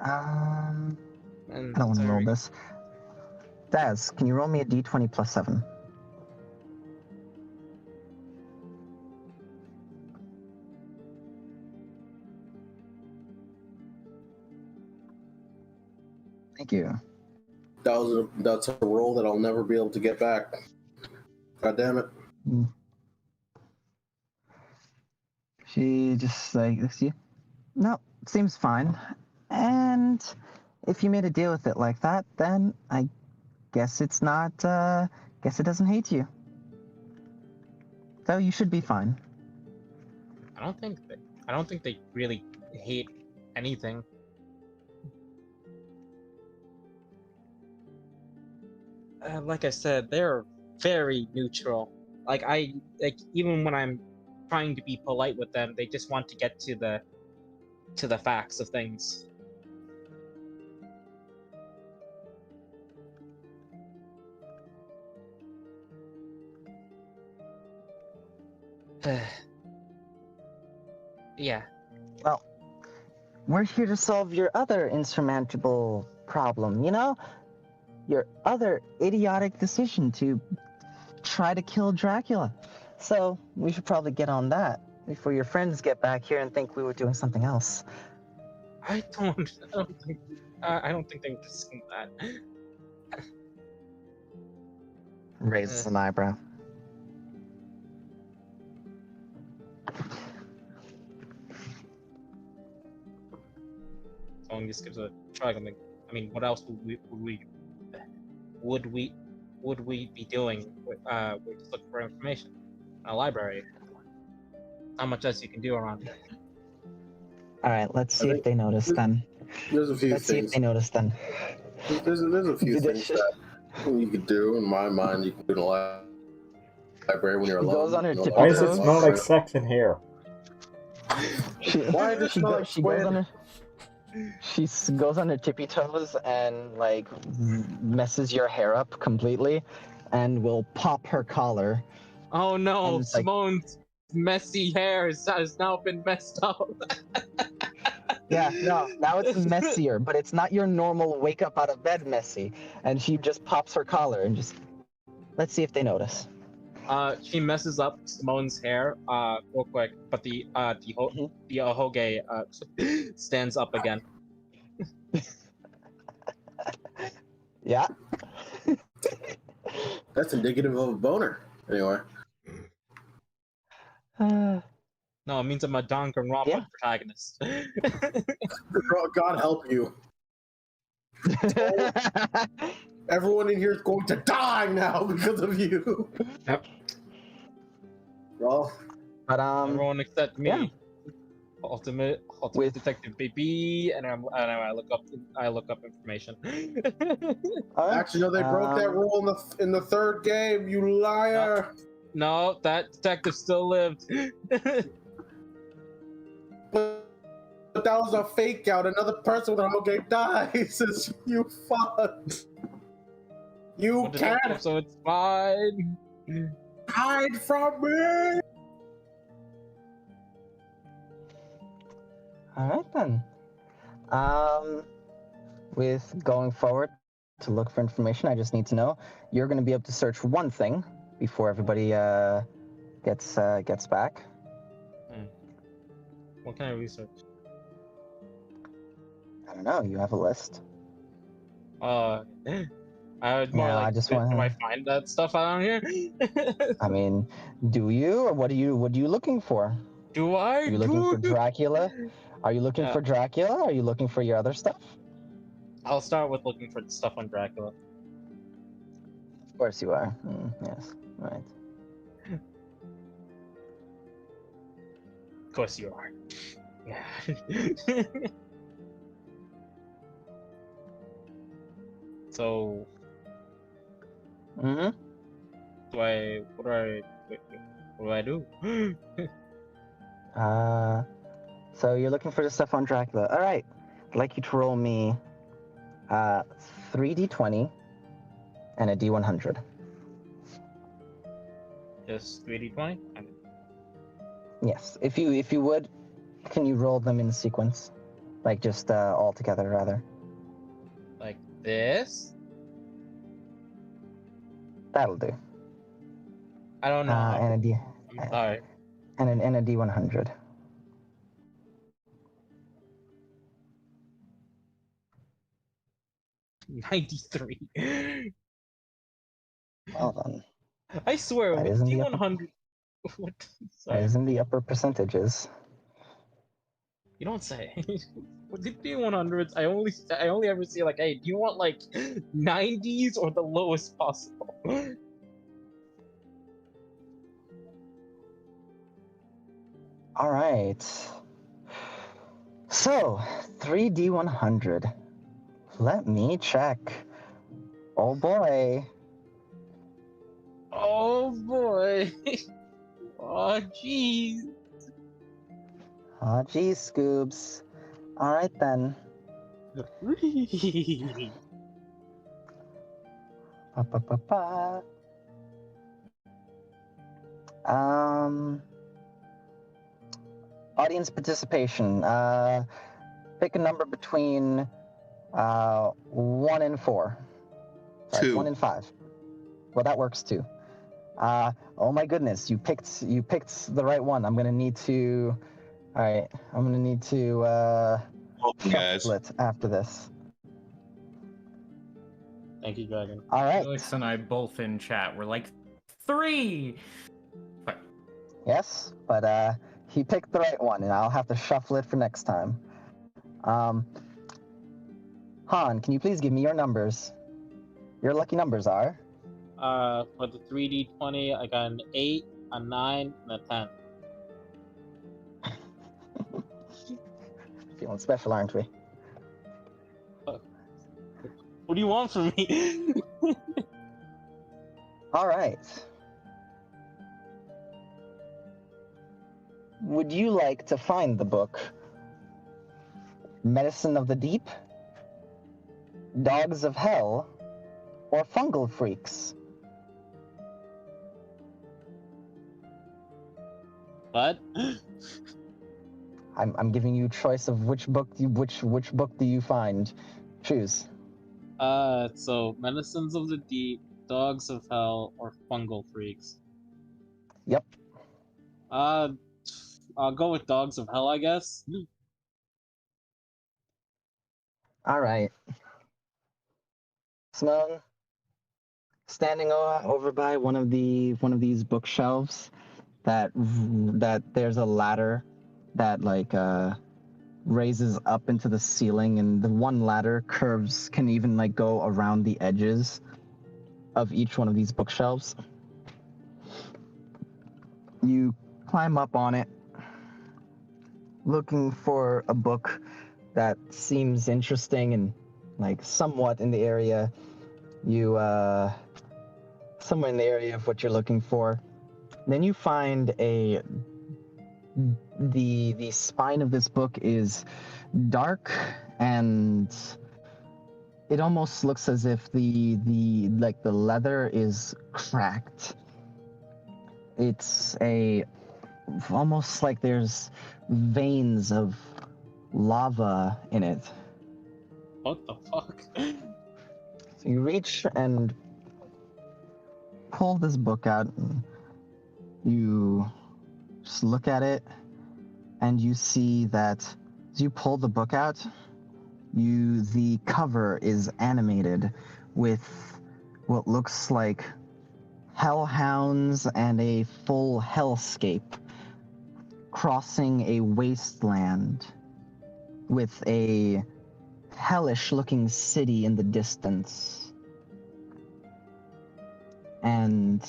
I And don't want to roll sorry. this. Daz, can you roll me a d20 plus 7? Thank you. That's a roll that I'll never be able to get back. God damn it. She just like looks at you. No, seems fine. And if you made a deal with it like that, then I guess it's not. Guess it doesn't hate you. So you should be fine. I don't think they really hate anything. Like I said, they're very neutral. Like even when I'm trying to be polite with them, they just want to get to the facts of things. Yeah. Well, we're here to solve your other insurmountable problem, you know? Your other idiotic decision to try to kill Dracula. So we should probably get on that before your friends get back here and think we were doing something else. I don't think they would assume that. Raises an eyebrow. Someone just gives a shrug. I mean, what else would we be doing? We're just looking for information. A library. Not much else you can do around here. All right, let's see if they notice then. There's a few Let's see if things. they notice then. There's a few things that you could do. In my mind, you can do in a library when you're alone. Goes on her tippy Why does it toes. smell like sex in here? Why does it smell like squid? She goes on her tippy toes and like messes your hair up completely, and will pop her collar. Oh no, And it's like- Simone's messy hair has now been messed up. Yeah, no, now it's messier, but it's not your normal wake up out of bed messy. And she just pops her collar and just, let's see if they notice. She messes up Simone's hair, real quick, but the Ahoge stands up again. Yeah. That's indicative of a boner. Anyway. No, No, it means I'm a Danganronpa Yeah. protagonist. God help you. Everyone in here is going to die now because of you. Yep. Well, But Everyone except me. yeah. Ultimate With- detective baby, and I look up information. all right, actually, no, they broke that rule in the third game. You liar! No, that detective still lived. But that was a fake out. Another person with a whole game dies. You fucked. You I'm a detective, can't so it's fine. hide from me. All right then. With going forward to look for information, I just need to know you're going to be able to search one thing before everybody gets back. What can I research? I don't know. You have a list. I would more Yeah, like, I just do want. I find that stuff out here? I mean, do you? Or what are you looking for? Do I? Are you looking for Dracula? Are you looking Yeah. for Dracula? Are you looking for your other stuff? I'll start with looking for the stuff on Dracula. Of course you are. Yes. Right. Of course you are. Yeah. So, Mm-hmm. what do I do? So you're looking for the stuff on Dracula. All right. I'd like you to roll me 3d20 and a d100. Just 3d20? Yes. If you would, can you roll them in sequence? Like just all together, rather. Like this? That'll do. I don't know how. And a d I'm sorry. and a d100. 93. Well then, I swear, that with is in the upper, D100. What? that Sorry. is in the upper percentages. You don't say. With the D100s, I only ever see like, hey, do you want like 90s or the lowest possible? All right. So 3d100. Let me check. Oh boy. Oh boy. Oh jeez. Oh geez, Scoobs. All right then. Ba-ba-ba-ba. Audience participation. Pick a number between 1 and 4. Sorry, 2. 1 and 5. Well, that works too. Oh my goodness, you picked the right one. I'm gonna need to. All right, I'm gonna need to Guys. shuffle it after this. Thank you, Dragon. All right. Felix and I both in chat were like 3. Yes, but he picked the right one, and I'll have to shuffle it for next time. Han, can you please give me your numbers? Your lucky numbers are. For the 3d20, I got an 8, a 9, and a 10. Feeling special, aren't we? What do you want from me? All right. Would you like to find the book Medicine of the Deep, Dogs of Hell, or Fungal Freaks? What? I'm giving you choice of which book do you find? Choose. So Medicines of the Deep, Dogs of Hell, or Fungal Freaks. Yep. I'll go with Dogs of Hell, I guess. All right. Standing over by one of these bookshelves, that there's a ladder that raises up into the ceiling, and the one ladder can even go around the edges of each one of these bookshelves. You climb up on it, looking for a book that seems interesting and somewhat in the area somewhere in the area of what you're looking for. Then you find the spine of this book is dark, and it almost looks as if the leather is cracked. It's almost like there's veins of lava in it. What the fuck? So you reach and pull this book out, and you just look at it, and you see that as you pull the book out, the cover is animated with what looks like hellhounds and a full hellscape crossing a wasteland with a hellish-looking city in the distance. And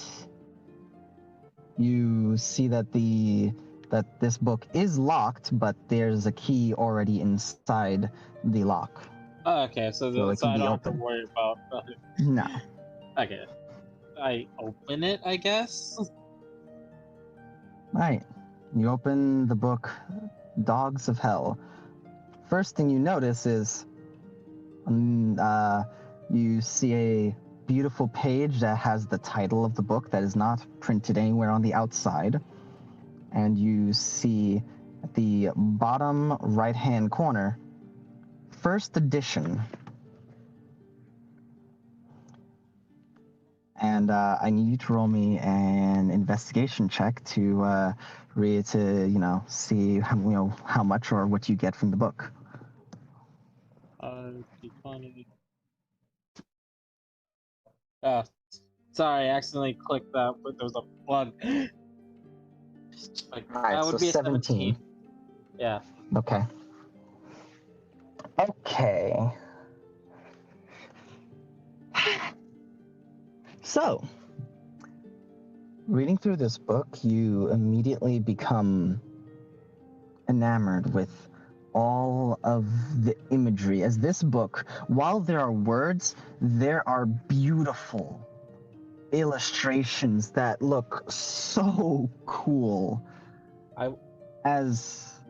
you see that this book is locked, but there's a key already inside the lock. Oh, okay, so it so can I be don't have to open. worry about. No. Okay, I open it, I guess. Right. You open the book, Dogs of Hell. First thing you notice is you see a beautiful page that has the title of the book that is not printed anywhere on the outside. And you see at the bottom right-hand corner, first edition. And I need you to roll me an investigation check to see how much or what you get from the book. D20. Sorry, I accidentally clicked that, but there was a bug. Alright, that so would be a 17. Yeah. Okay. Okay. So, reading through this book, you immediately become enamored with all of the imagery. As this book, while there are words, there are beautiful illustrations that look so cool. This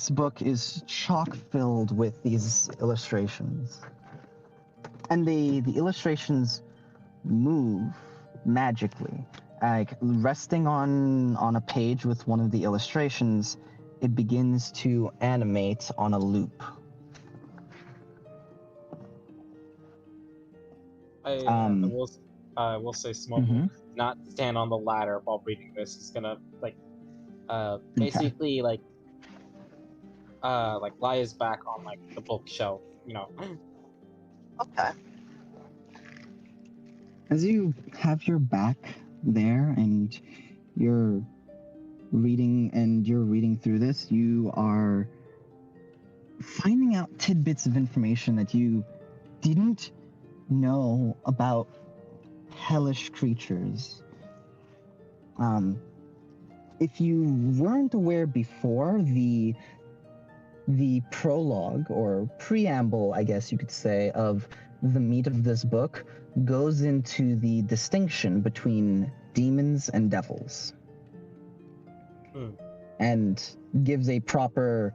book is chock filled with these illustrations. And the illustrations move magically. Resting on a page with one of the illustrations, it begins to animate on a loop. I will say Smoke will not stand on the ladder while reading this. He's gonna basically lie his back on the bookshelf, Okay. As you have your back there and you're reading through this, you are finding out tidbits of information that you didn't know about hellish creatures. If you weren't aware before, the prologue or preamble, I guess you could say, of the meat of this book goes into the distinction between demons and devils. And gives a proper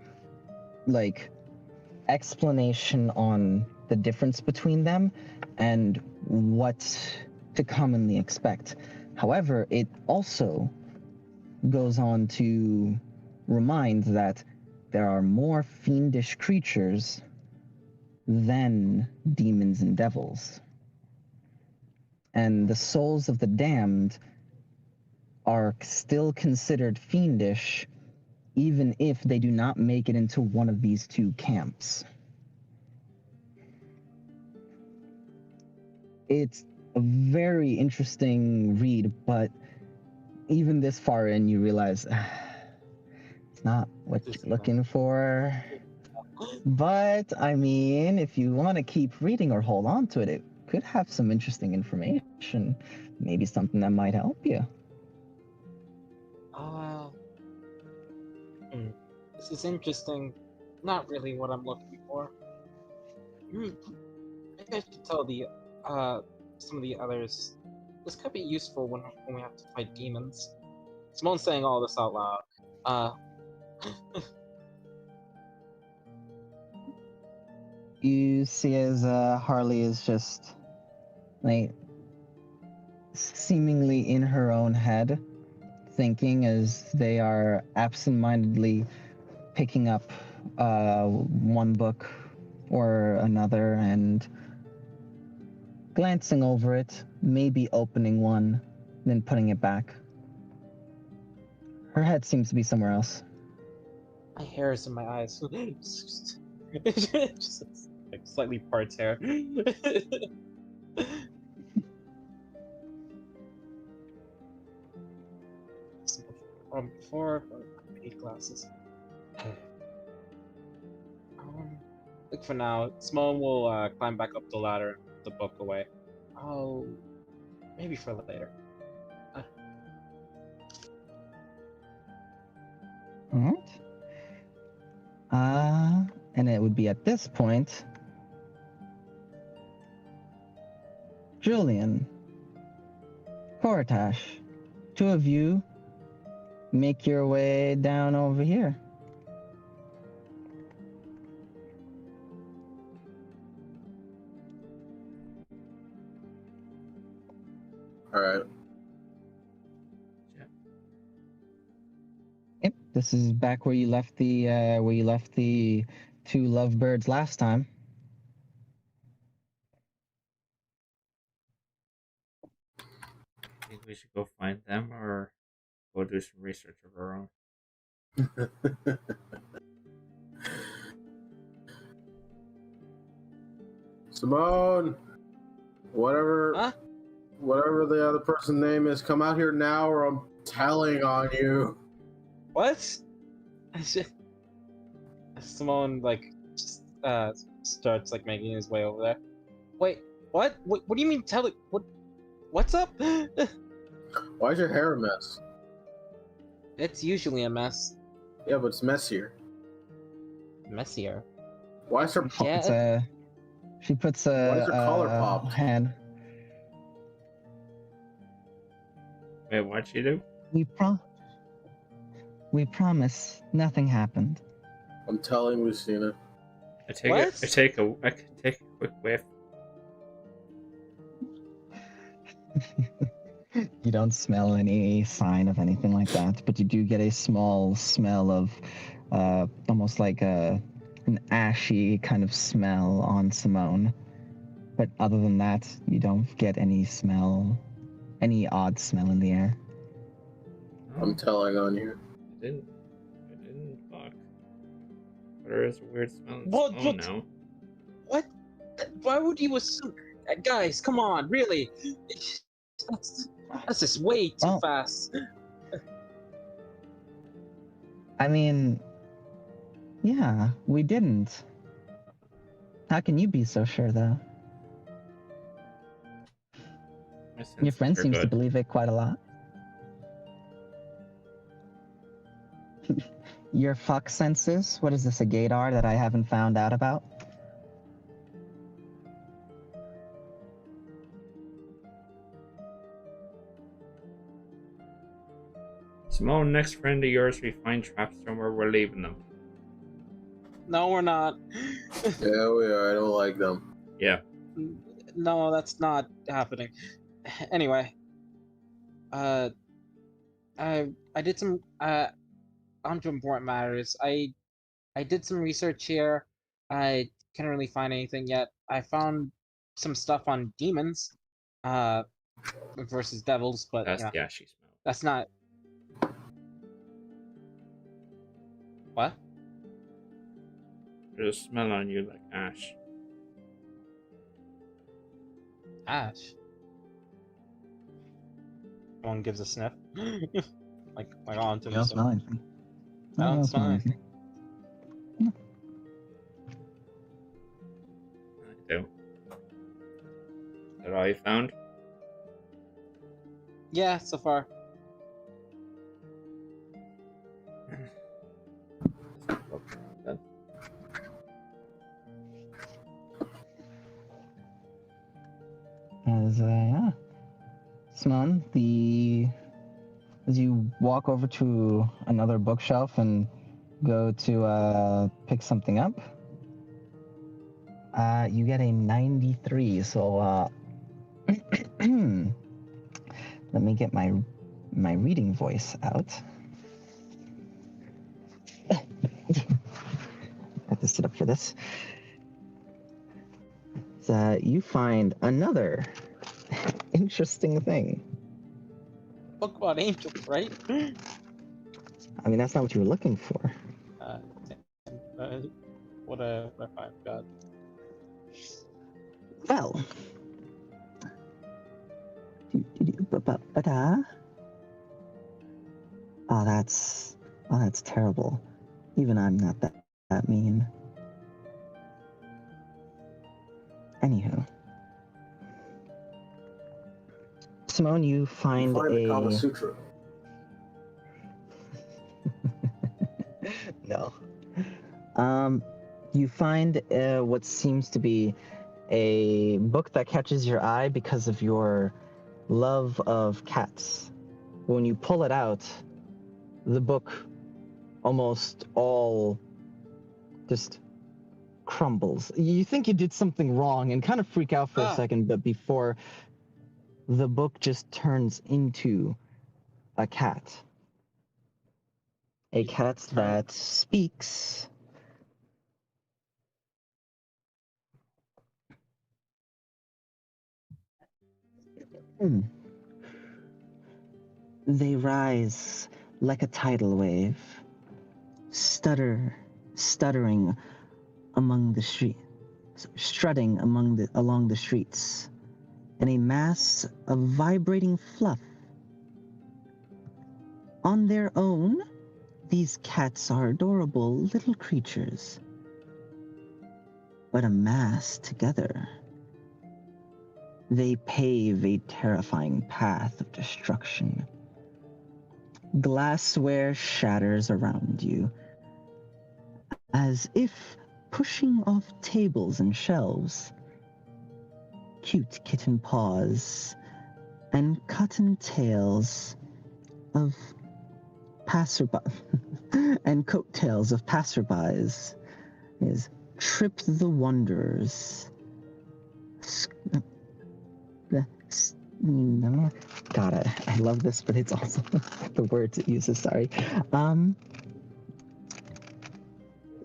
explanation on the difference between them and what to commonly expect. However, it also goes on to remind that there are more fiendish creatures than demons and devils. And the souls of the damned are still considered fiendish even if they do not make it into one of these two camps. It's a very interesting read, but even this far in, you realize it's not what This you're looking for. But I mean, if you want to keep reading or hold on to it, it could have some interesting information. Maybe something that might help you. Uh, this is interesting. Not really what I'm looking for. Maybe I should tell the some of the others. This could be useful when we have to fight demons. Simone's saying all this out loud. You see as Harley is just like seemingly in her own head, thinking as they are absentmindedly picking up one book or another and glancing over it, maybe opening one, then putting it back. Her head seems to be somewhere else. My hair is in my eyes. Just like slightly parts hair. Before, I need glasses. Like for now, Simone will climb back up the ladder and put the book away. Oh, maybe for later. Alright. And it would be at this point, Julian, Kortash, two of you make your way down over here. All right. Yep, this is back where you left the two lovebirds last time. Think we should go find them or go do some research of our own? Simone, whatever the other person's name is, come out here now or I'm telling on you. What? Simone starts like making his way over there. Wait, what? What do you mean tell it? What's up? Why is your hair a mess? It's usually a mess. Yeah, but it's messier. Messier. Why is her Yeah. She puts Why is her collar a popped? hand. Wait, what'd she do? We promise nothing happened. I'm telling Lucina. I take a quick whiff. You don't smell any sign of anything like that, but you do get a small smell of almost like an ashy kind of smell on Simone. But other than that, you don't get any odd smell in the air. I'm telling on you. I didn't fuck. But there is a weird smell in What- Simone what- now. What? Why would you assume? Guys, come on, really? That's just way too fast. I mean, yeah, we didn't. How can you be so sure, though? Your friend seems to believe it quite a lot. Your fuck senses? What is this, a gaydar that I haven't found out about? Simone, next friend of yours, we find traps somewhere, we're leaving them. No, we're not. Yeah, we are. I don't like them. Yeah. No, that's not happening. Anyway, I did some onto important matters. I did some research here. I can't really find anything yet. I found some stuff on demons, versus devils, but That's yeah, the ashy smell. that's not. What? There's a smell on you like ash. Ash. One gives a sniff. like on to You don't smell anything. I No, you don't smell anything. I do. Is that all you found? Yeah, so far. Then. Simone, as you walk over to another bookshelf and go to pick something up, you get a 93. So let me get my reading voice out. I have to sit up for this. You find another interesting thing. Book about angels, right? I mean, that's not what you were looking for. uh, what a five god. Well, oh, that's terrible. Even I'm not that mean. Anywho, Simone, you find the Kama a Sutra. no. You find what seems to be a book that catches your eye because of your love of cats. When you pull it out, the book almost all just crumbles. You think you did something wrong and kind of freak out for a second, but before the book just turns into a cat. A cat that speaks. They rise like a tidal wave, stuttering among the street, strutting along the streets, in a mass of vibrating fluff. On their own, these cats are adorable little creatures, but amassed together, they pave a terrifying path of destruction. Glassware shatters around you, as if pushing off tables and shelves. Cute kitten paws and cottontails of passerby and coattails of passerbys is trip the wanderers. God, I love this, but it's also the words it uses, sorry.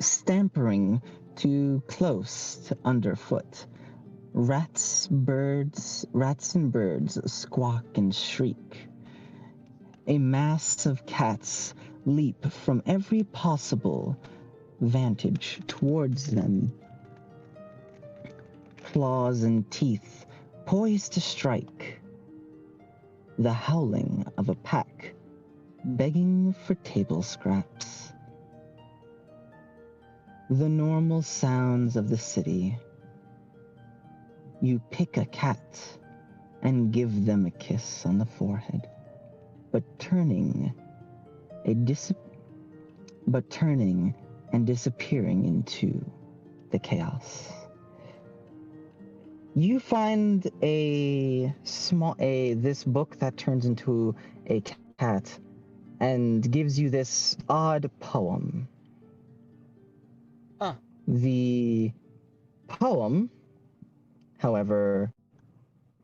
Stampering too close to underfoot. Rats and birds squawk and shriek. A mass of cats leap from every possible vantage towards them. Claws and teeth poised to strike. The howling of a pack begging for table scraps. The normal sounds of the city. You pick a cat and give them a kiss on the forehead, but turning and disappearing into the chaos. You find this book that turns into a cat and gives you this odd poem. The poem, however,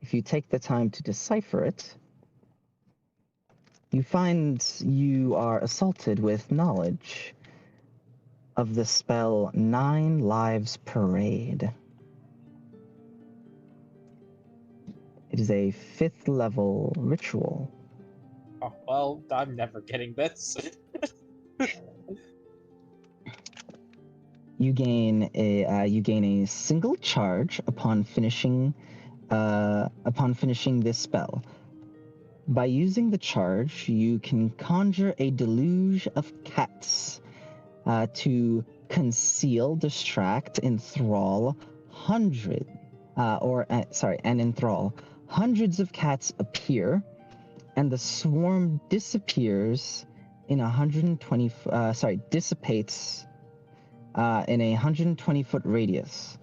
if you take the time to decipher it, you find you are assaulted with knowledge of the spell 9 Lives Parade. It is a 5th level ritual. Oh, well, I'm never getting this. You gain a single charge upon finishing this spell. By using the charge, you can conjure a deluge of cats to conceal, distract, enthrall and enthrall. Hundreds of cats appear, and the swarm disappears in dissipates in a 120-foot radius.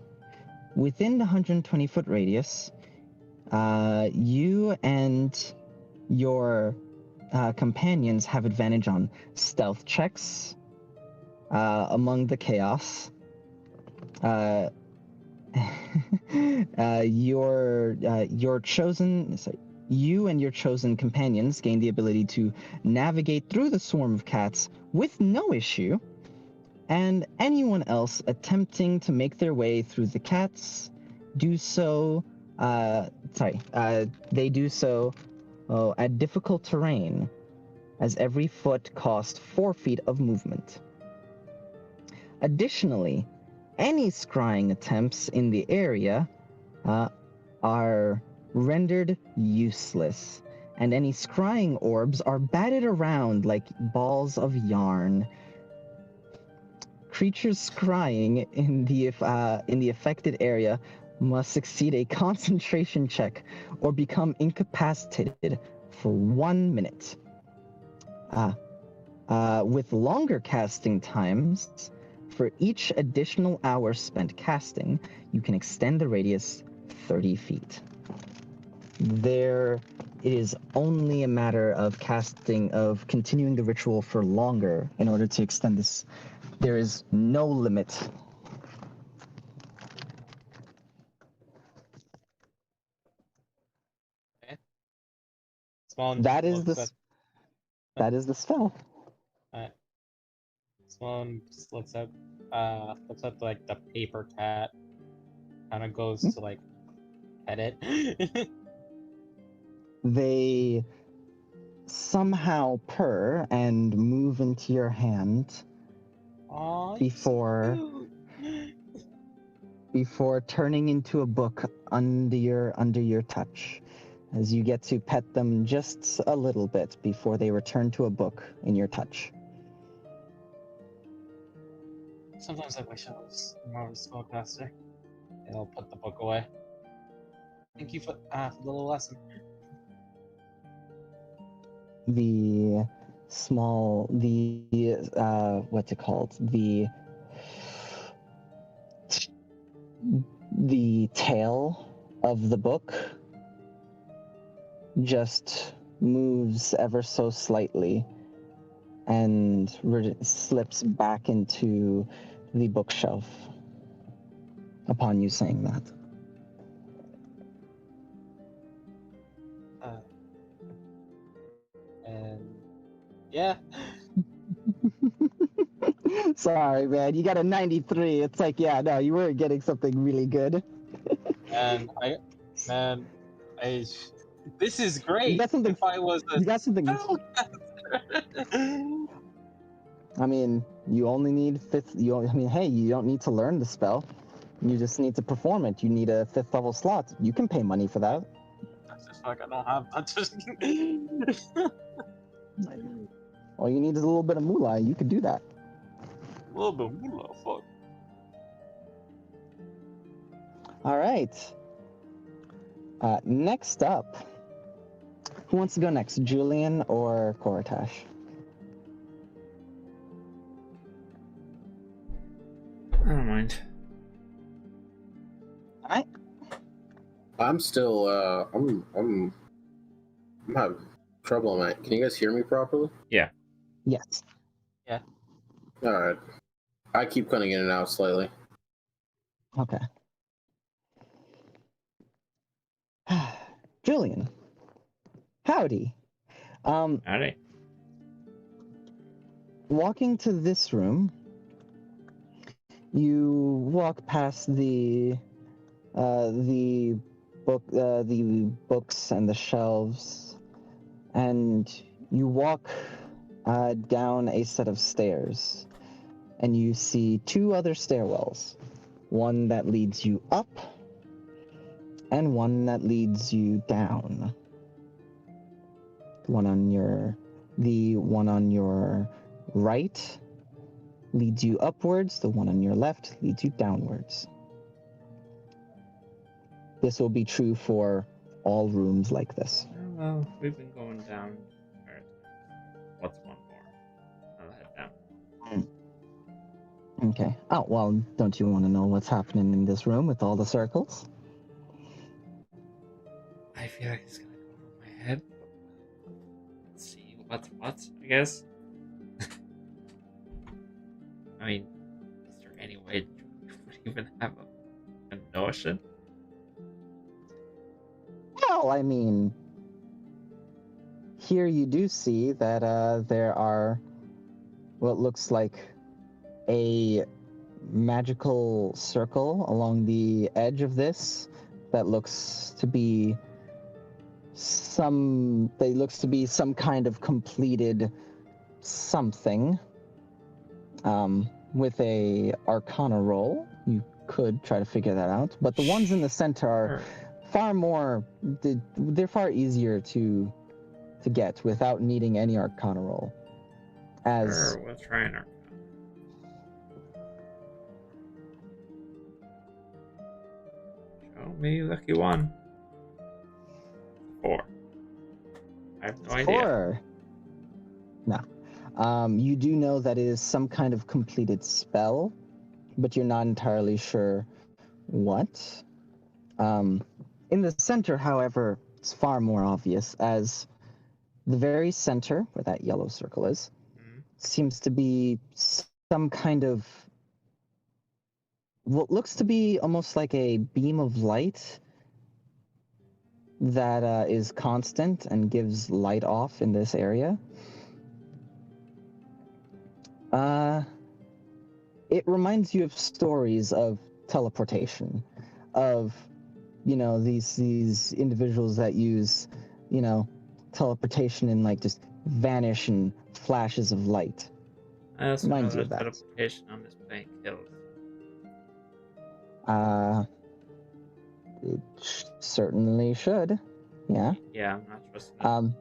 Within the 120-foot radius, you and your companions have advantage on stealth checks among the chaos. You and your chosen companions gain the ability to navigate through the swarm of cats with no issue, and anyone else attempting to make their way through the cats do so. They do so at difficult terrain, as every foot costs 4 feet of movement. Additionally, any scrying attempts in the area are rendered useless, and any scrying orbs are batted around like balls of yarn. Creatures scrying in the affected area must succeed a concentration check or become incapacitated for 1 minute. With longer casting times, for each additional hour spent casting, you can extend the radius 30 feet. It is only a matter of continuing the ritual for longer in order to extend this. There is no limit. Okay. Small That is looks that is the spell. at Sloan just looks at like the paper cat, kind of goes to like pet it. They somehow purr and move into your hand Aw, before turning into a book under your touch, as you get to pet them just a little bit before they return to a book in your touch. Sometimes I wish I was more of a spellcaster. And I'll put the book away. Thank you for the little lesson. The small, what's it called? The tail of the book just moves ever so slightly and slips back into the bookshelf upon you saying that. And yeah. Sorry, man. You got a 93. It's like, yeah, no, you weren't getting something really good. And this is great. You got something. If I was a You got something. spellcaster. I mean, you only need fifth. Hey, you don't need to learn the spell. You just need to perform it. You need a 5th level slot. You can pay money for that. That's just like I don't have. That's just. All you need is a little bit of moolah. You could do that. A little bit moolah, fuck. All right. Next up, who wants to go next, Julian or Koratash? I don't mind. All right. I'm still I'm having trouble on that. Can you guys hear me properly? Yeah. Yes. All right. I keep cutting in and out slightly. Okay. Julian. Howdy. Alright. Walking to this room, you walk past the books and the shelves, and you walk down a set of stairs, and you see 2 other stairwells, one that leads you up and one that leads you down. The one on your right leads you upwards. The one on your left leads you downwards. This will be true for all rooms like this. Well, we've been going down. What's one more? I'll head down. Okay. Oh, well, don't you want to know what's happening in this room with all the circles? I feel like it's gonna go over my head. Let's see what's what, I guess. I mean, is there any way you would even have a notion? Well, I mean, here you do see that there are what looks like a magical circle along the edge of this that looks to be some kind of completed something. With a Arcana roll, you could try to figure that out. But the ones in the center are far more. They're far easier to get without needing any Arcana roll. Sure, we'll try an Arcana. Show me lucky one. 4. I have no idea. 4. No. You do know that it is some kind of completed spell, but you're not entirely sure what. In the center, however, it's far more obvious, as the very center, where that yellow circle is, seems to be some kind of what looks to be almost like a beam of light that is constant and gives light off in this area. It reminds you of stories of teleportation, of, these individuals that use, teleportation and like just vanish in flashes of light. I also know Reminds you that of that. teleportation on this plane kills. It certainly should. Yeah. Yeah, I'm not trusting it.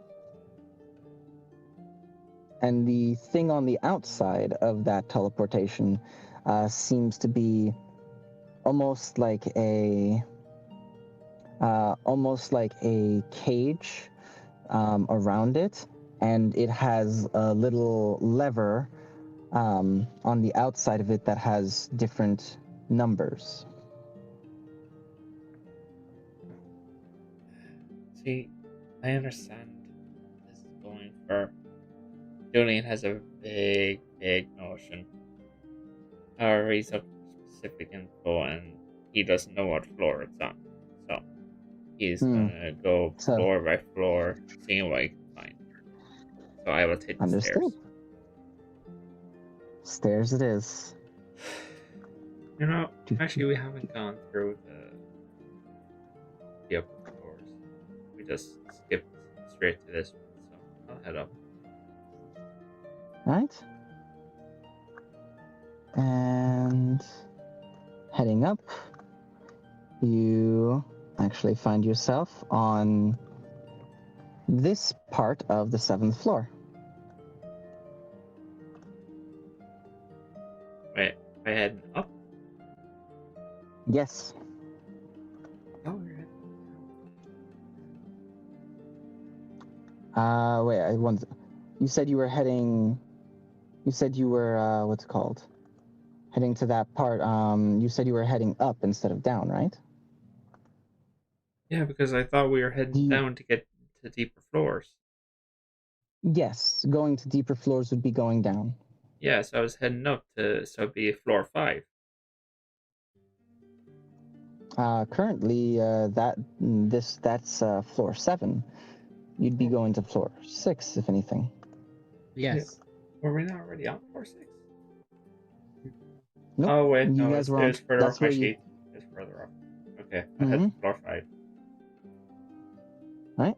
And the thing on the outside of that teleportation seems to be almost like a cage around it, and it has a little lever on the outside of it that has different numbers. See, I understand this is going for. Julian has a big notion. However, he's up for specific info and he doesn't know what floor it's on. So, he's gonna go floor by floor, seeing what he can find. So, I will take the Understood. stairs. Stairs it is. Actually, we haven't gone through the upper floors. We just skipped straight to this one, so I'll head up. Right. And heading up, you actually find yourself on this part of the 7th floor. Wait, I heading up? Yes. Oh, we're heading Wait, you said you were heading, what's it called? Heading to that part, you said you were heading up instead of down, right? Yeah, because I thought we were heading down to get to deeper floors. Yes, going to deeper floors would be going down. Yeah, so I was heading up so it'd be floor 5. Currently, that's floor 7. You'd be going to floor 6, if anything. Yes. Were we not already on floor 6? Nope. Oh, wait, You no, guys were it's further that's off my where you- sheet. It's further up. Okay, I head to floor 5. Right.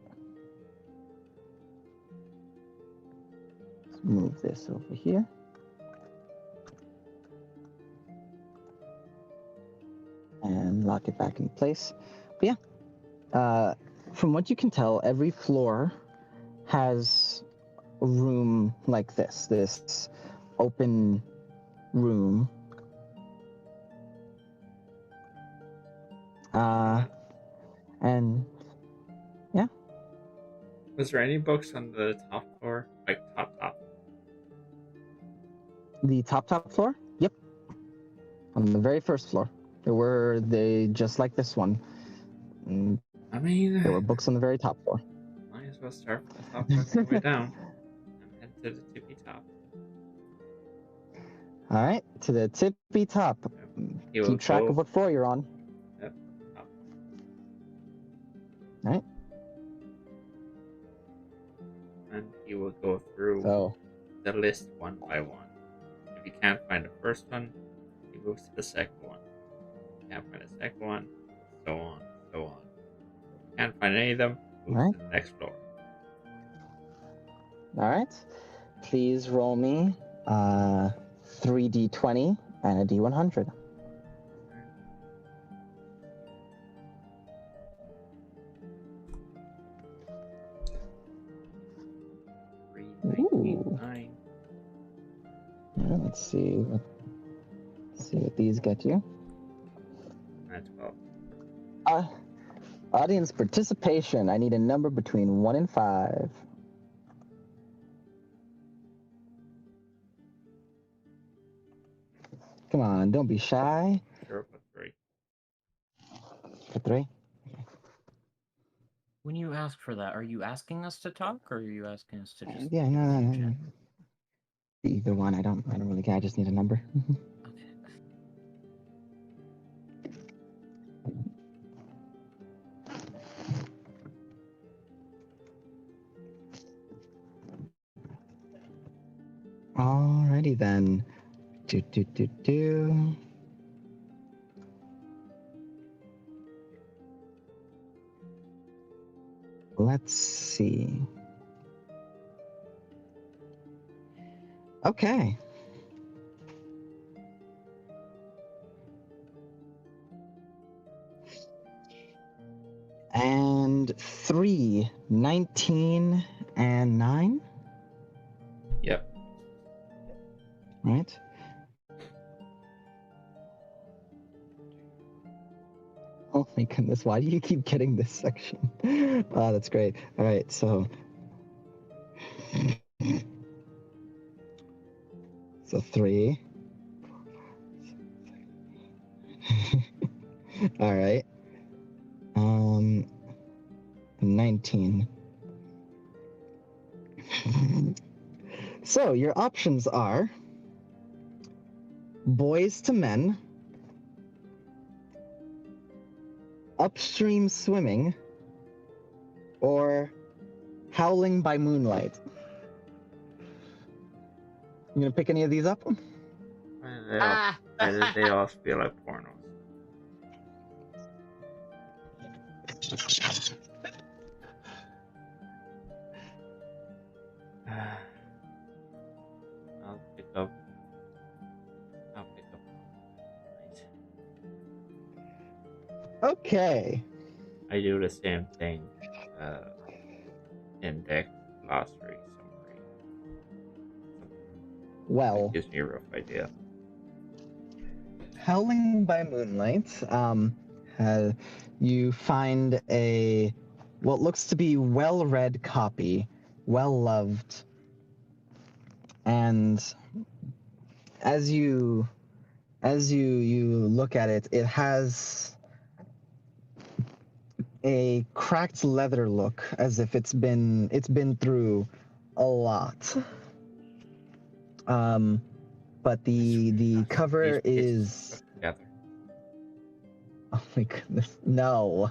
Let's move this over here. And lock it back in place. But yeah, from what you can tell, every floor has a room like this open room. And yeah. Was there any books on the top floor? Like top? The top floor? Yep. On the very first floor. They just like this one. And I mean, there were books on the very top floor. might as well start from the top and work my way down. I'm headed to the tippy top. All right, to the tippy top. He will Keep track go- of what floor you're on. Yep, top. All right. And he will go through So, the list one by one. If he can't find the first one, he moves to the second one. If he can't find the second one, so on, so on. If he can't find any of them, moves Right. to the next floor. all right. Please roll me 3d20 and a d100. Ooh. 9. Yeah, let's see what these get you. And 12. Audience participation. I need a number between 1 and 5. Come on, don't be shy. Sure, but 3. For 3. When you ask for that, are you asking us to talk, or are you asking us to just? Yeah, no. Either one. I don't really care. I just need a number. Okay. Alrighty then. Let's see. Okay. And 3, 19, and 9. Yep. Right. Oh my goodness, why do you keep getting this section? Oh, that's great. All right, so 3. All right. 19. So your options are Boys to Men, Upstream Swimming, or Howling by Moonlight. You gonna pick any of these up? Why do they all feel like pornos? I'll pick up. Okay. I do the same thing. Index, glossary, summary. Well, That gives me a rough idea. Howling by Moonlight, you find a what looks to be well-read copy, well-loved, and as you look at it, it has a cracked leather look, as if it's been through a lot. But the cover These pieces is. stuck together. Oh my goodness, no.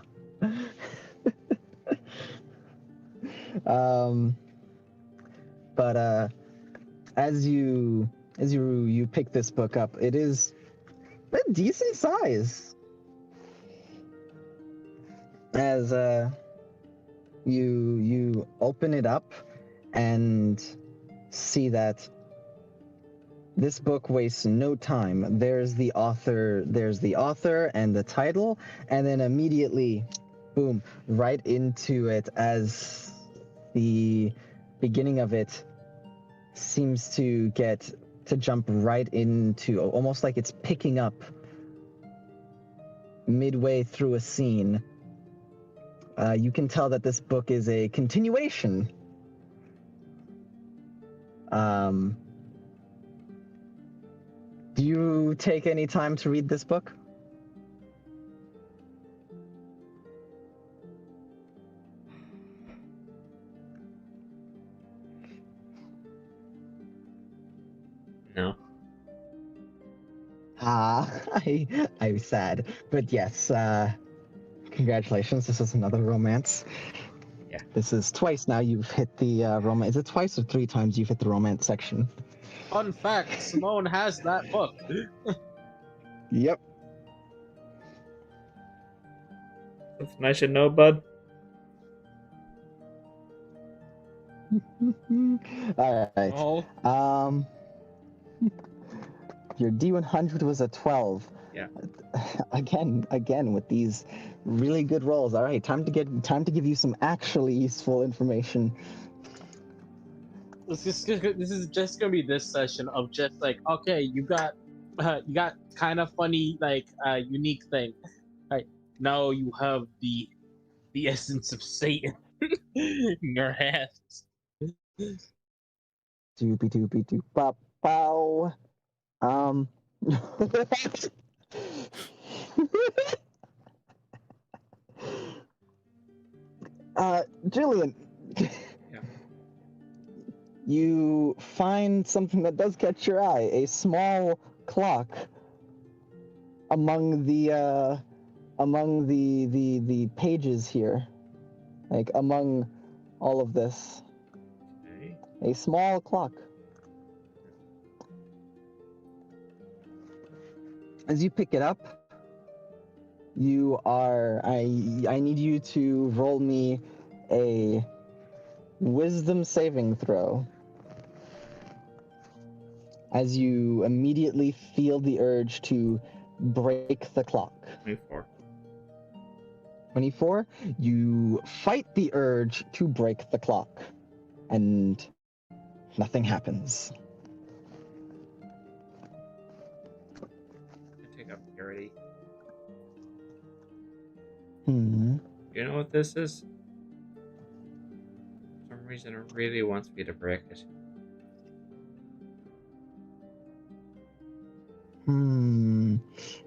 But as you pick this book up, it is a decent size. As you open it up and see that this book wastes no time. There's the author and the title, and then immediately, boom, right into it as the beginning of it seems to jump right into almost like it's picking up midway through a scene. You can tell that this book is a continuation. Do you take any time to read this book? No. I'm sad, but yes. Congratulations. This is another romance. Yeah. This is twice now you've hit the romance. Is it twice or 3 times you've hit the romance section? Fun fact: Simone has that book. Yep. Something I should know, bud. All right. Oh, Your D100 was a 12. Yeah. Again with these really good rolls. All right, time to give you some actually useful information. this is just gonna be this session of just like, okay, you got kind of funny, like unique thing. Right now you have the essence of Satan in your hands. Doopy doopy doop bop bow. Jillian. Yeah. You find something that does catch your eye, a small clock among the pages here, like among all of this, Okay. a small clock. As you pick it up, I need you to roll me a wisdom saving throw. As you immediately feel the urge to break the clock. 24. 24, you fight the urge to break the clock, and nothing happens. I take up purity. Hmm. You know what this is? For some reason, it really wants me to break it.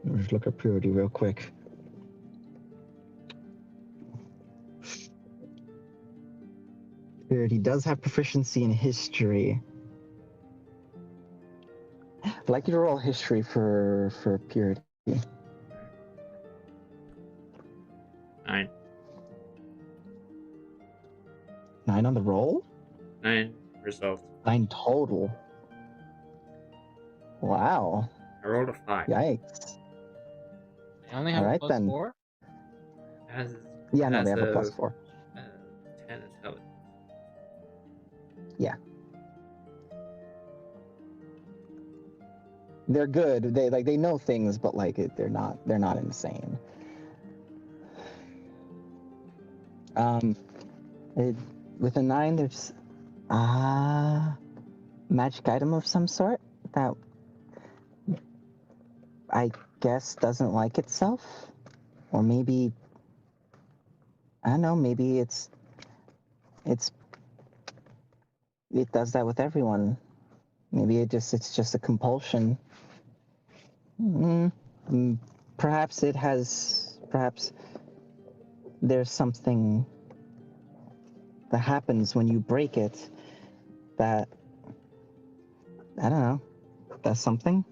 Let's look at purity real quick. Purity does have proficiency in history. I'd like you to roll history for purity. 9. 9 on the roll? 9 result. 9 total. Wow. I rolled a 5. Yikes. I only have All right, a then. +4. Yeah, no, they have a +4. 10 intelligence. Yeah. They're good. They know things, but they're not insane. With a 9, there's magic item of some sort that I guess doesn't like itself, or maybe I don't know. Maybe it does that with everyone. Maybe it's just a compulsion. Perhaps there's something that happens when you break it that, I don't know, does something.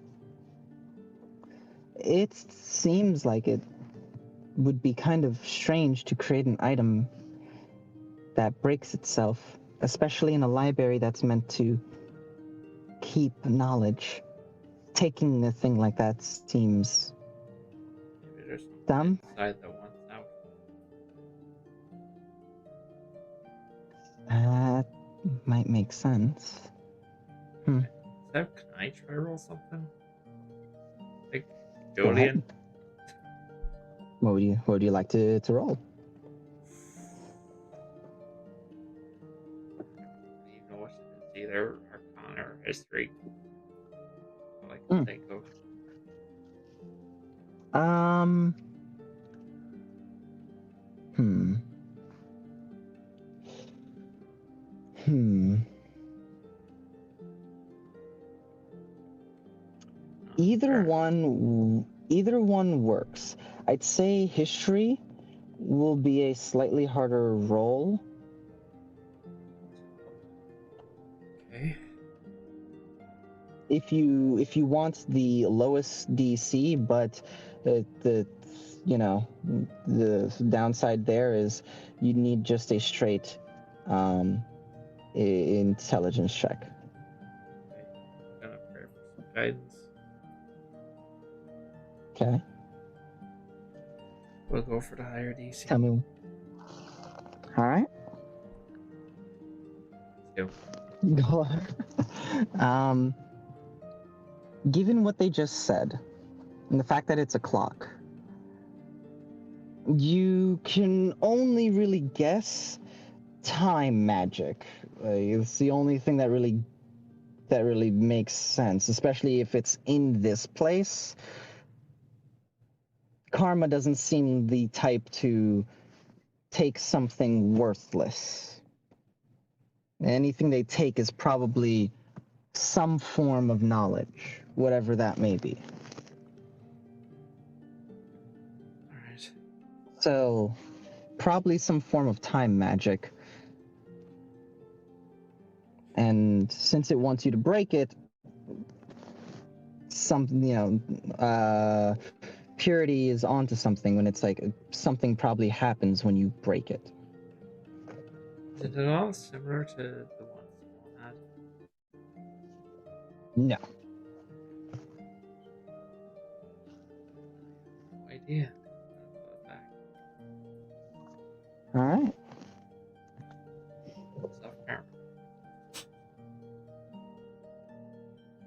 It seems like it would be kind of strange to create an item that breaks itself, especially in a library that's meant to keep knowledge. Taking a thing like that seems Maybe there's something dumb. inside that wants out. That might make sense. Can I try roll something? Like Go ahead. Julian? What would you like to roll? there's 3. I like Mm. to think of. Hmm. Hmm. Either one works. I'd say history will be a slightly harder roll. Okay. If you want the lowest DC, but the downside there is you need just a straight intelligence check. Okay. Gonna pray for some guidance. Okay. We'll go for the higher DC. Tell me. All right. Let's Go on. Given what they just said, and the fact that it's a clock, you can only really guess time magic. It's the only thing that really makes sense, especially if it's in this place. Karma doesn't seem the type to take something worthless. Anything they take is probably some form of knowledge, whatever that may be. Alright. So, probably some form of time magic. And since it wants you to break it, purity is onto something when it's like something probably happens when you break it. Is it at all similar to the ones Simone had? No. No idea. I'm gonna put it back. All right. Self-karma.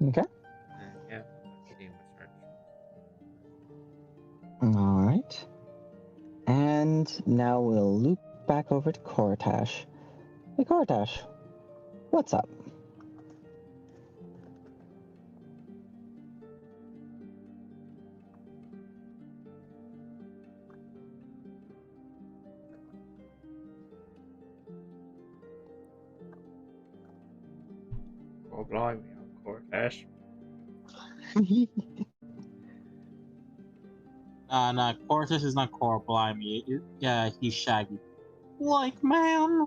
Okay. And yeah, let's see my search. All right. And now we'll loop back over to Koratash. Hey, Koratash, what's up? Oh, blimey, of course, Ash. Nah, Cortex is not Cora Blimey. Yeah, he's Shaggy. Like, man,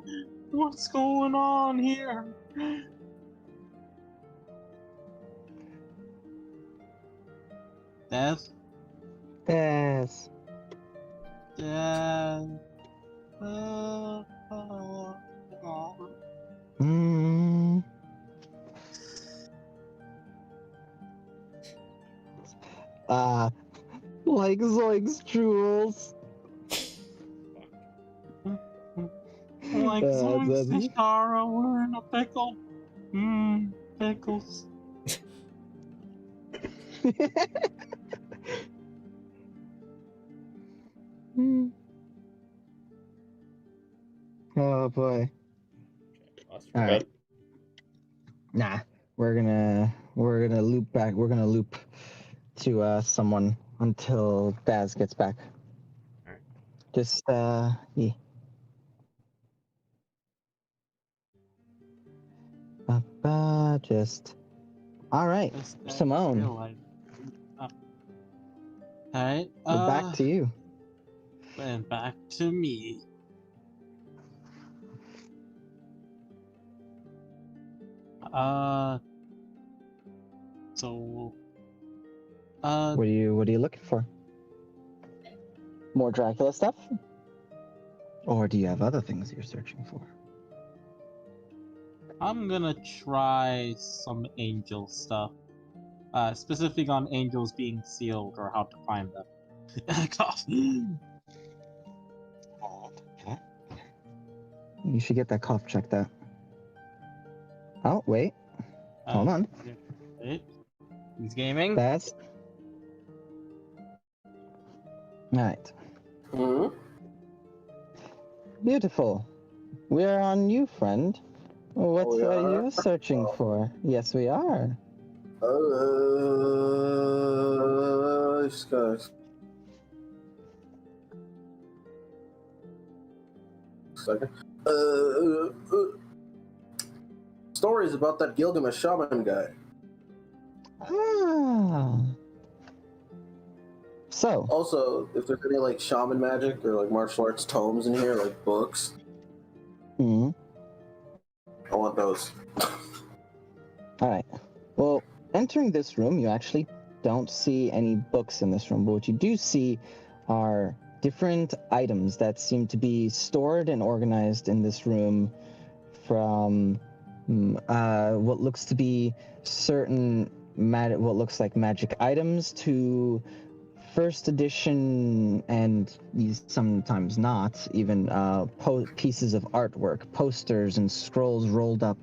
what's going on here? Death? Yes. Death. Mm. Like Zoids Jules. Like Zoinks that's- Ishara, we're in a pickle. Pickles. Oh boy. Lost All your right. bet. Nah, we're gonna loop back. We're gonna loop to someone until Baz gets back. All right. Just yeah. Just all right, Simone. Alright, We're back to you. and back to me. So, What are you looking for? More Dracula stuff? Or do you have other things you're searching for? I'm gonna try some angel stuff. Specific on angels being sealed or how to find them. Cough. Okay. You should get that cough checked out. Oh, wait. Hold on. Wait. He's gaming. That's... Alright. Hmm? Beautiful. We're on you, friend. What we are are? you searching Oh. for? Yes, we are. Just gotta second. Stories about that Gilgamesh shaman guy. Ah. So, Also, if there's any like shaman magic or like martial arts tomes in here, like books, hmm. I want those. All right. Well, entering this room, you actually don't see any books in this room, but what you do see are different items that seem to be stored and organized in this room from what looks to be certain what looks like magic items to first edition and these sometimes not even pieces of artwork, posters and scrolls rolled up.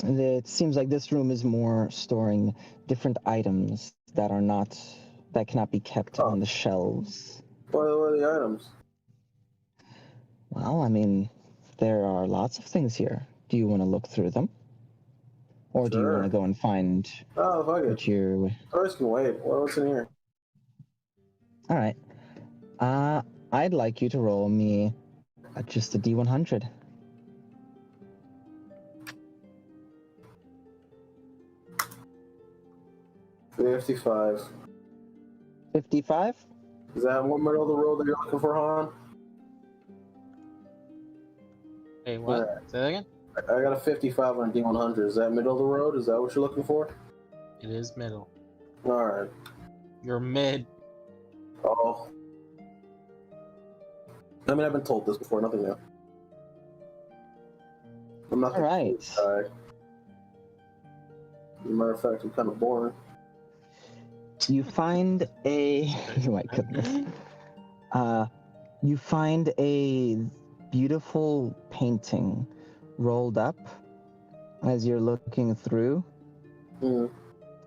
It seems like this room is more storing different items that are not that cannot be kept Oh. on the shelves. What are the items? Well, I mean, there are lots of things here. Do you want to look through them? Or do you want to Sure. go and find Oh, fuck it. what you're... Stories can wait. What's in here? All right. I'd like you to roll me just a D100. $55. 55? Is that one middle of the road that you're looking for, Han? Hey, what? Yeah. Say that again? I got a 55 on a D100. Is that middle of the road? Is that what you're looking for? It is middle. Alright. You're mid. Oh. I mean, I've been told this before, nothing new. I'm not the Alright. guy. As a matter of fact, I'm kind of boring. You find a... my goodness. You find a beautiful painting rolled up as you're looking through. Mm.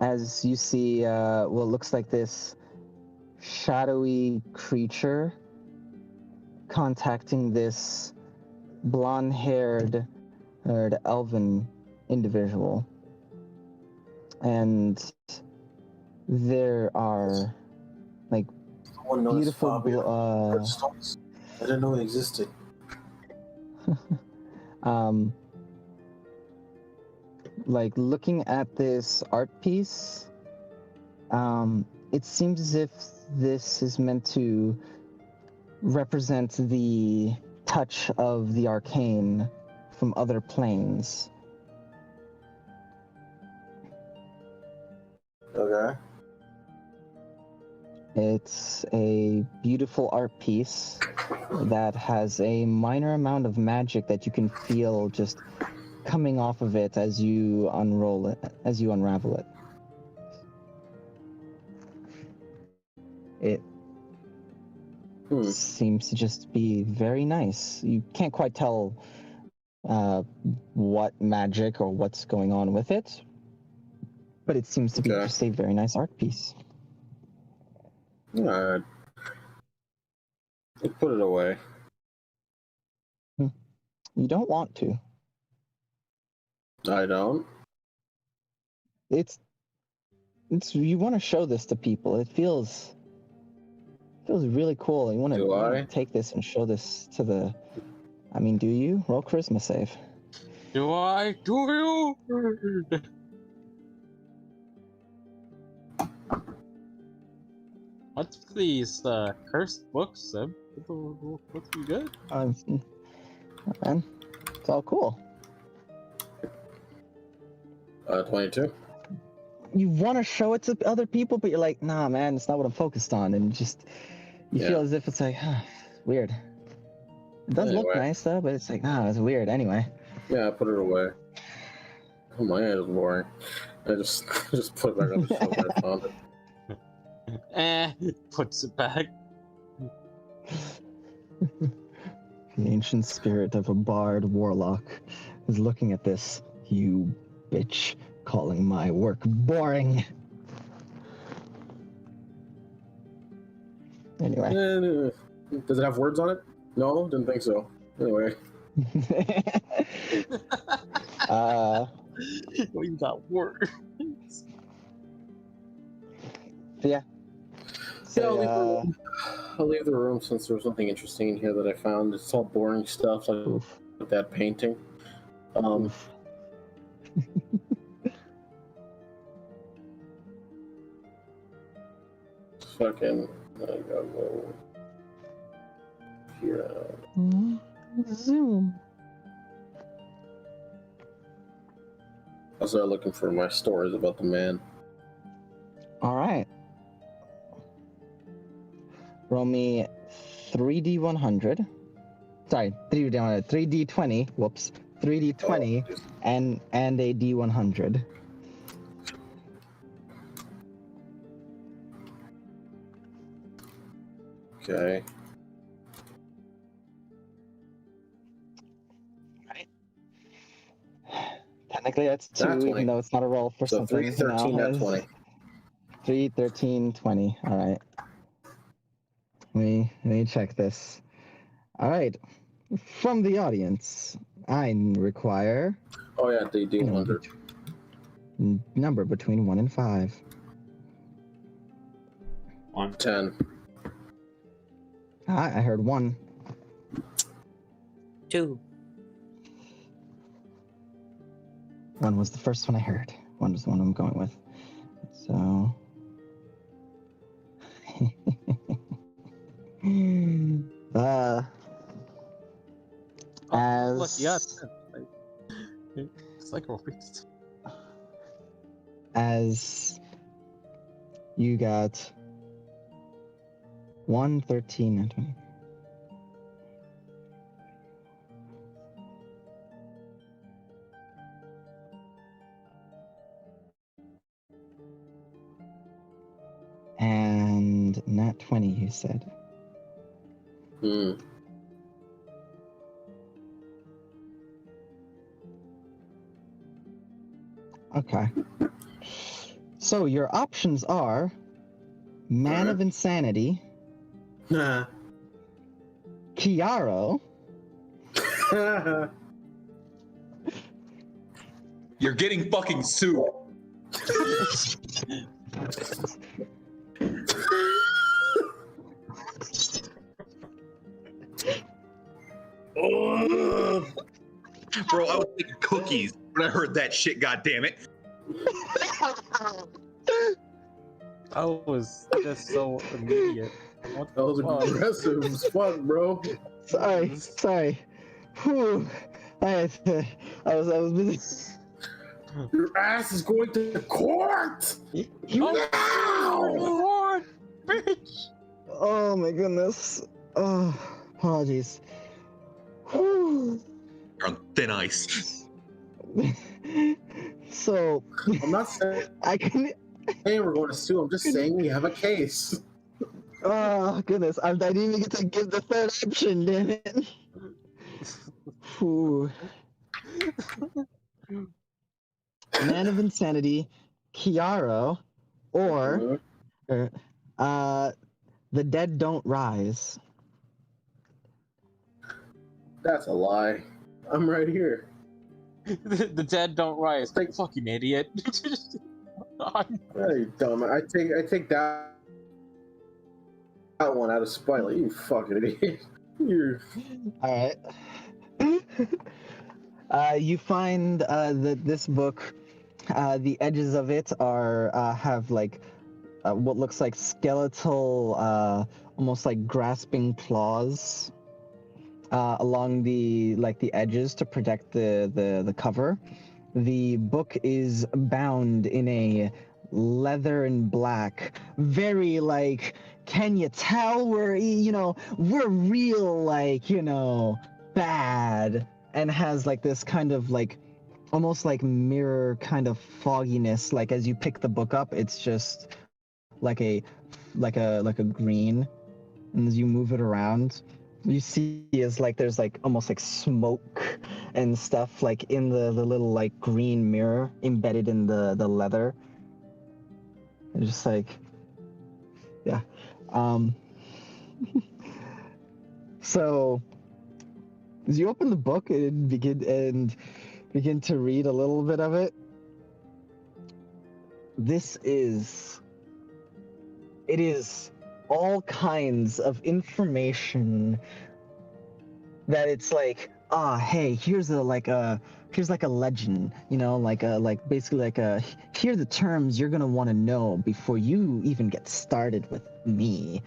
As you see what looks like this shadowy creature contacting this blonde-haired elven individual. And there are like One known as beautiful Fabio. I didn't know it existed. like looking at this art piece, it seems as if this is meant to represent the touch of the arcane from other planes. Okay. It's a beautiful art piece that has a minor amount of magic that you can feel just coming off of it as you unroll it, as you unravel it. It seems to just be very nice. You can't quite tell what magic or what's going on with it, but it seems to be Okay. just a very nice art piece. Alright. Put it away. You don't want to. I don't. It's you want to show this to people. It feels really cool. You want Do I? to take this and show this to the... I mean, do you? Roll charisma save. Do I? Do you? What's these cursed books, Seb? What's you good? Man, it's all cool. 22. You want to show it to other people, but you're like, nah, man, it's not what I'm focused on, and just you feel as if it's like, weird. It does look nice though, but it's like, nah, it's weird anyway. Yeah, I put it away. Oh, my hand is boring. I just put it back on the shelf when I found it. Puts it back. The ancient spirit of a bard warlock is looking at this. You bitch, calling my work boring. Anyway. Does it have words on it? No, didn't think so. Anyway, We got words. yeah. yeah, I'll So, leave, I'll leave the room since there was something interesting in here that I found. It's all boring stuff like oof, that painting. oof. Fucking, I gotta go here. Zoom. I'll start looking for my stories about the man. All right. Roll me 3d100. Sorry, 3d100. 3d20. Whoops. 3d20 Oh, and a d100. okay. Technically, that's 2, Nat 20. even though it's not a roll for So something. 3, 13, nat 20. 3, 13, 20. All right. Let me check this. All right. From the audience, I require Oh yeah, the D100. number between 1 and 5. 1. 10. I heard 1. 2. 1 was the first one I heard. 1 was the one I'm going with. So. Look, yeah, it's like always. As you got 1, 13, and 20. And nat 20, you said. Hmm. Okay. So your options are Man of Insanity, Nah. Chiaro, You're getting fucking sued. Bro, I was making cookies when I heard that shit, goddammit. I was just so immediate. What That was the fuck? aggressive as fuck, bro. Sorry. Whew. I was busy. Your ass is going to court! Oh, Lord, bitch! Oh my goodness. Oh, apologies. Whew. You're on thin ice. So I'm not saying I can. we're going to sue. I'm just saying we have a case. Oh goodness, I didn't even get to give the third option. Damn it. Whew. Man of Insanity, Chiaro, or The Dead Don't Rise. That's a lie. I'm right here. The dead don't rise. Take- Fucking idiot. Hey, dumb. I take that one out of spite. Like, you fucking idiot. You're... All right. You find that this book, the edges of it are have like what looks like skeletal, almost like grasping claws along the edges to protect the cover. The book is bound in a leather and black, very like, can you tell we're real, like, bad, and has like this kind of like almost like mirror kind of fogginess. Like as you pick the book up, it's just like a green, and as you move it around, you see is like there's like almost like smoke and stuff like in the little like green mirror embedded in the leather. And just like, yeah. So As you open the book and begin to read a little bit of it, it is all kinds of information that it's like, hey, here's like a legend, here are the terms you're gonna want to know before you even get started with me,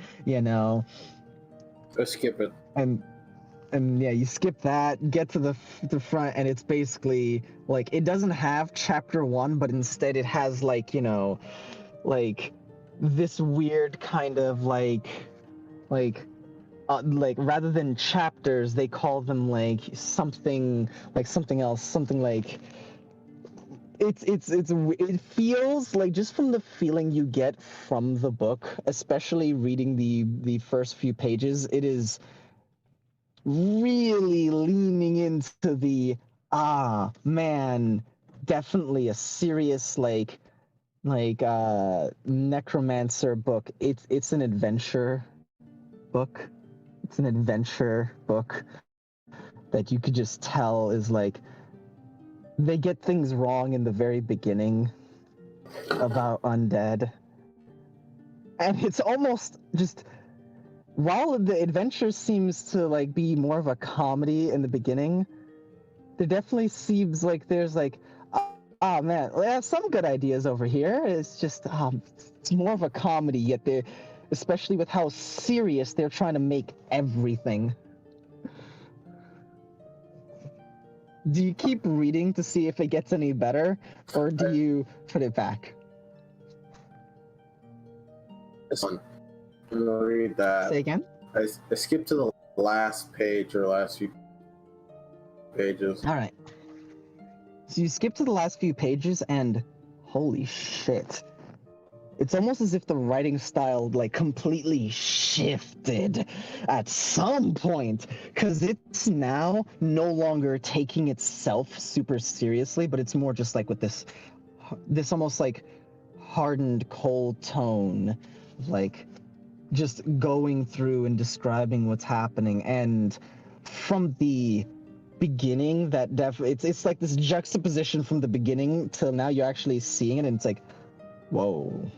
Let's skip it. and yeah, you skip that, get to the front, and it's basically like it doesn't have chapter 1, but instead it has like this weird kind of like rather than chapters, they call them like something else, something like it feels like, just from the feeling you get from the book, especially reading the first few pages, it is really leaning into the man, definitely a serious necromancer book. It's an adventure book. It's an adventure book that you could just tell is like they get things wrong in the very beginning about undead. And it's almost just, while the adventure seems to like be more of a comedy in the beginning, there definitely seems like there's like, oh man, we have some good ideas over here. It's just it's more of a comedy, yet they're, especially with how serious they're trying to make everything. Do you keep reading to see if it gets any better, or do you put it back? This one. I'm gonna read that. Say again? I skipped to the last page or last few pages. All right. So you skip to the last few pages, and holy shit. It's almost as if the writing style like completely shifted at some point, because it's now no longer taking itself super seriously, but it's more just like with this almost like hardened, cold tone, like just going through and describing what's happening. And from the beginning, that it's like this juxtaposition from the beginning till now. You're actually seeing it, and it's like, whoa.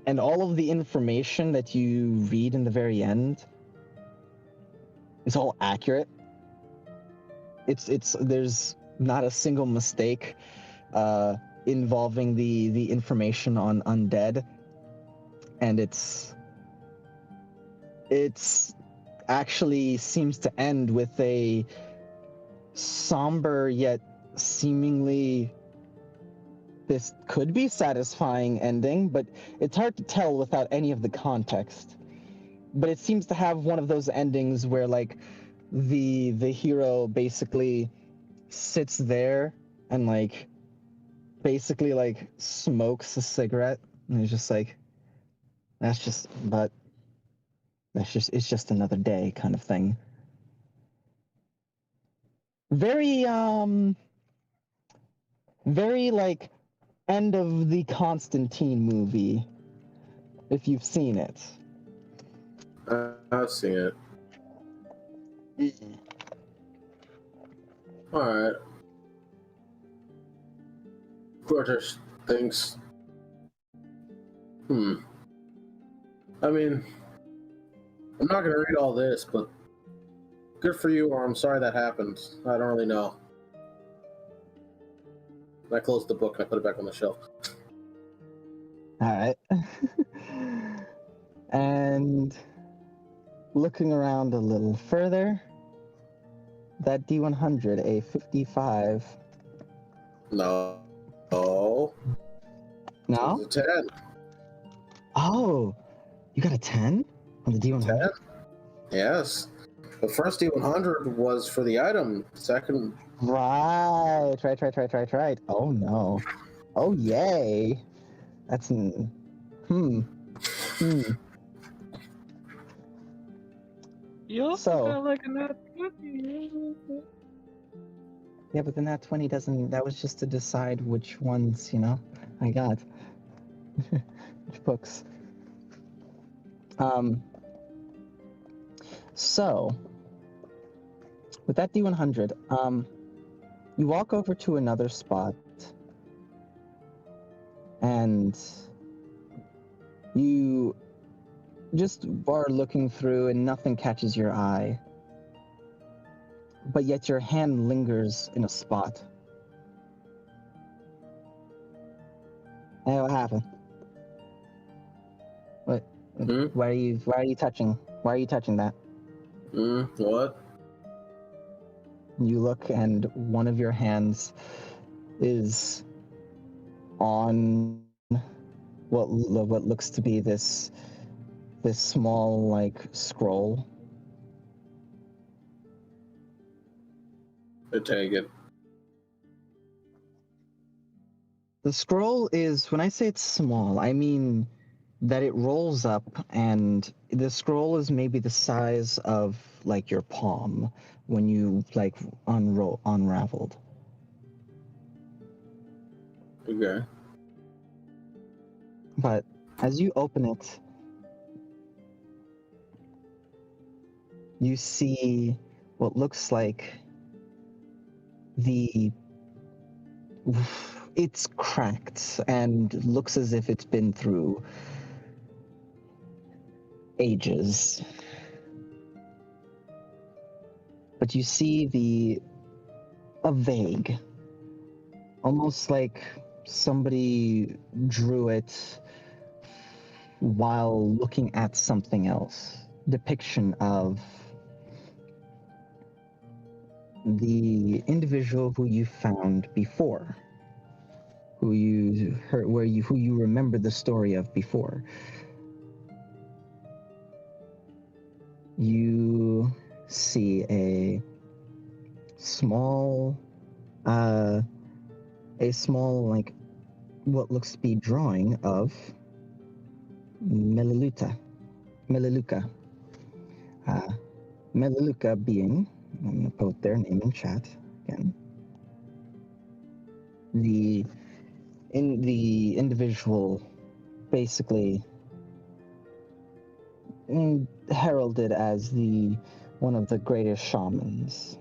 And all of the information that you read in the very end is all accurate. It's there's not a single mistake involving the information on undead, and it's actually seems to end with a somber yet seemingly, this could be satisfying ending, but it's hard to tell without any of the context. But it seems to have one of those endings where like the hero basically sits there and like basically like smokes a cigarette, and he's just like, it's just another day kind of thing. Very very like end of the Constantine movie, if you've seen it. I've seen it. Alright. Gorgeous thinks. I mean, I'm not gonna read all this, but good for you, or I'm sorry that happened. I don't really know. I closed the book and I put it back on the shelf. All right. And looking around a little further, that D100, a 55. No. No. No? It's a 10. Oh, you got a 10 on the D100? 10? Yes. The first D100 was for the item. Second. Right. Oh no. Oh yay. That's You also So- got like a nat 20. Yeah, but the nat 20 doesn't. That was just to decide which ones, I got. Which books. So, with that D100, you walk over to another spot, and you just are looking through, and nothing catches your eye. But yet your hand lingers in a spot. Hey, what happened? What? Hmm? Why are you touching? Why are you touching that? What? You look, and one of your hands is on what looks to be this small like scroll. I take it. The scroll is, when I say it's small, I mean that it rolls up, and the scroll is maybe the size of like your palm when you like unraveled. Okay. But as you open it, you see what looks like it's cracked and looks as if it's been through ages. But you see a vague, almost like somebody drew it while looking at something else, depiction of the individual who you found before, who you heard, who you remember the story of before. You see a small like what looks to be drawing of Melaleuca. Melaleuca being, I'm going to put their name in chat again, the individual basically heralded as one of the greatest shamans.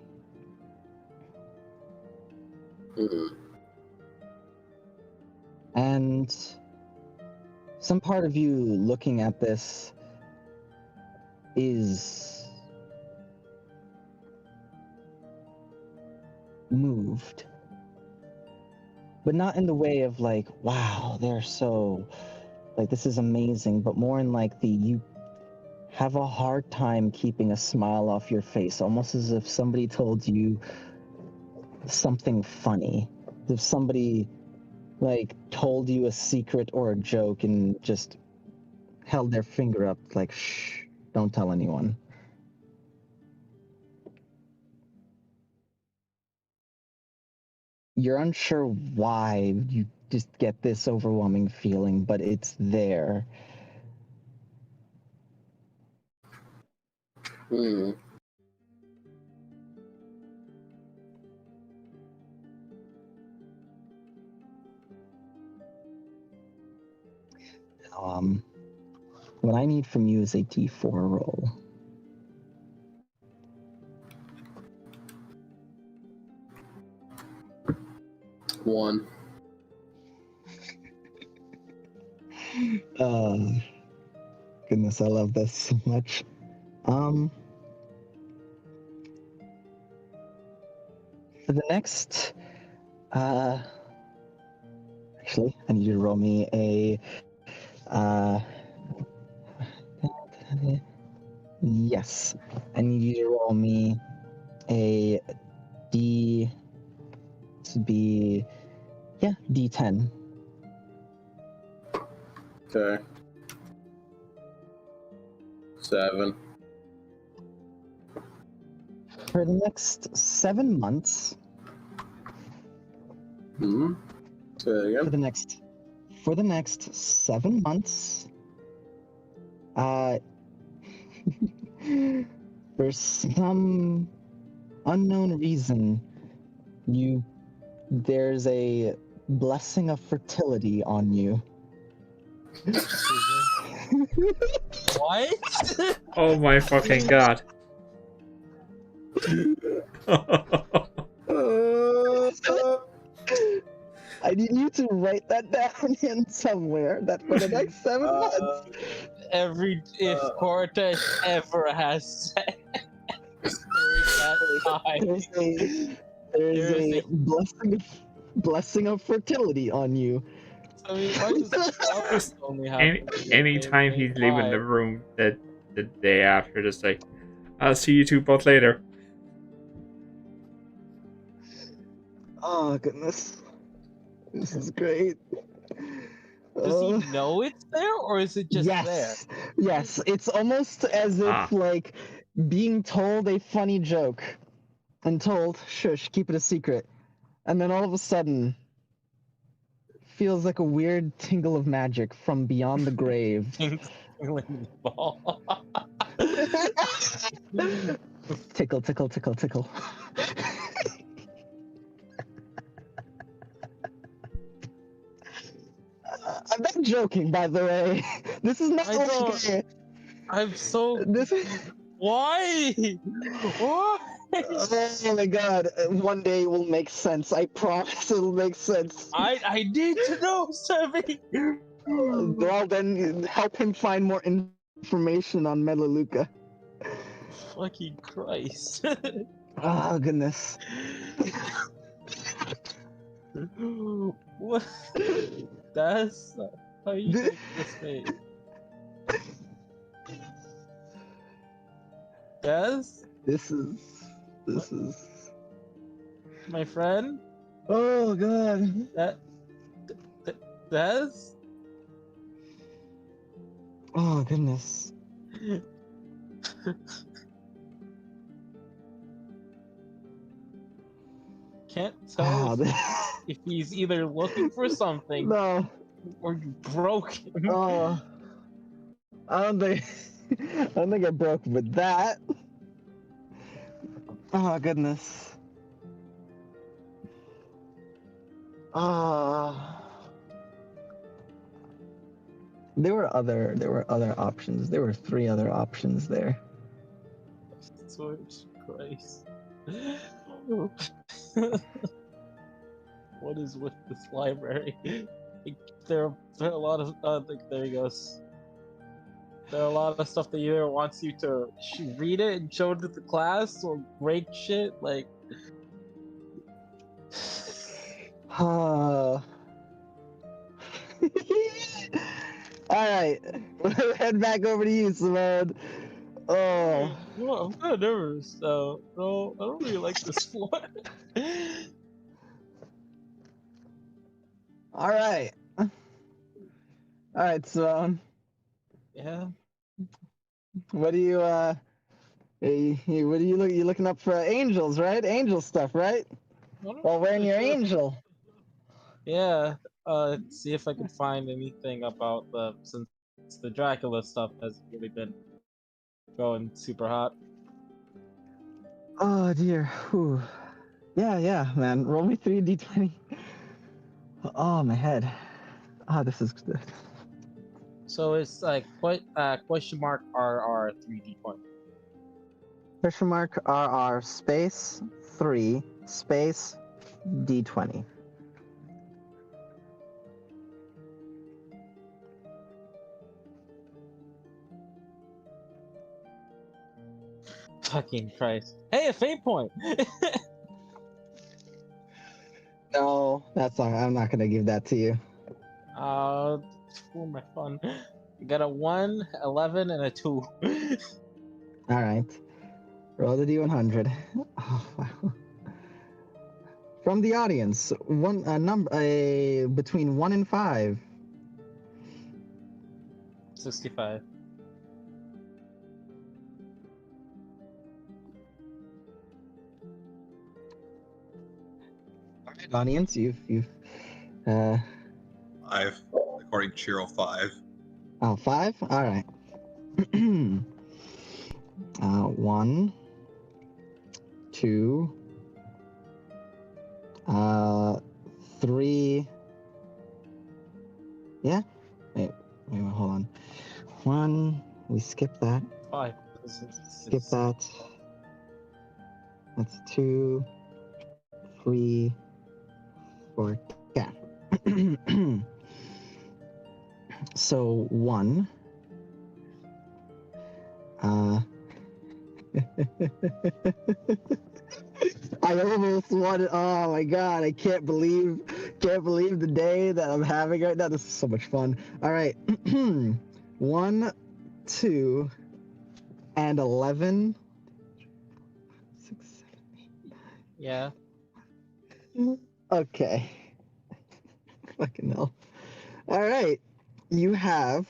And some part of you looking at this is moved, but not in the way of like, wow, they're so, like, this is amazing, but more in like you have a hard time keeping a smile off your face, almost as if somebody told you something funny, if somebody like told you a secret or a joke and just held their finger up like, shh, don't tell anyone. You're unsure why you just get this overwhelming feeling, but it's there. What I need from you is a D4 roll. One. Goodness, I love this so much. For the next, actually, I need you to roll me a, yes, I need you to roll me a D, to be, yeah, D10. Okay. 7. For the next 7 months, Say that for again. the next 7 months, for some unknown reason, there's a blessing of fertility on you. What? Oh my fucking god. I need you to write that down in somewhere that for the next 7 months. If Cortex ever has sex during that time, There's There is a blessing of fertility on you. I mean, why does flowers Just only happen anytime in he's leaving the 5? room the day after, just like, I'll see you two both later. Oh goodness, this is great. Does he know it's there, or is it just there? Yes. It's almost as if Ah. like being told a funny joke and told, "Shush, keep it a secret," and then all of a sudden feels like a weird tingle of magic from beyond the grave. Tingling ball. Tickle, tickle, tickle, tickle. I'm not joking, by the way. This is not I like don't- I'm so. this. Why? Why? Oh my god! One day it will make sense. I promise it'll make sense. I need to know, Sammy. Well, then help him find more information on Melaleuca. Fucking Christ. Oh goodness. What? That's how you make this face. Yes, This is. my friend. Oh god. That's. Oh goodness. Can't tell Ah, if he's either looking for something no. or you broke him. Oh. I don't think. I don't think I broke with that. Oh goodness. Ah. There were other options. There were 3 other options there. George Christ. What is with this library? There are a lot of there he goes. There are a lot of stuff that either wants you to read it and show it to the class or break shit. Like, All right, head back over to you, Simone. Oh, well, I'm kind of nervous. So, no, I don't really like this floor. all right, Simone. Yeah. What do you what are you you looking up for angels, right? Angel stuff, right? While wearing your angel. Yeah. See if I can find anything about since the Dracula stuff hasn't really been going super hot. Oh dear. Whew. Yeah, man. Roll me 3d20. Oh, my head. Oh, this is good. So it's like question mark RR 3D point. Question mark RR space 3 space D20. Fucking Christ. Hey, a fate point! No, that's not. I'm not gonna give that to you. For my fun. You got a 1, 11, and a 2. All right. Roll the D100. Oh, wow. From the audience, one number between 1 and 5. 65. All right, audience, you've 5, according to Cheryl, 5. 5. All right. 1, 2, 3. Yeah. Wait, hold on. 1. We skip that. 5. Skip that. That's 2, 3, 4. Yeah. So 1. I almost wanted. Oh my god! I can't believe the day that I'm having right now. This is so much fun. All right, 1, 2, and 11. 6, Yeah. 7. Okay. Fucking hell. All right, you have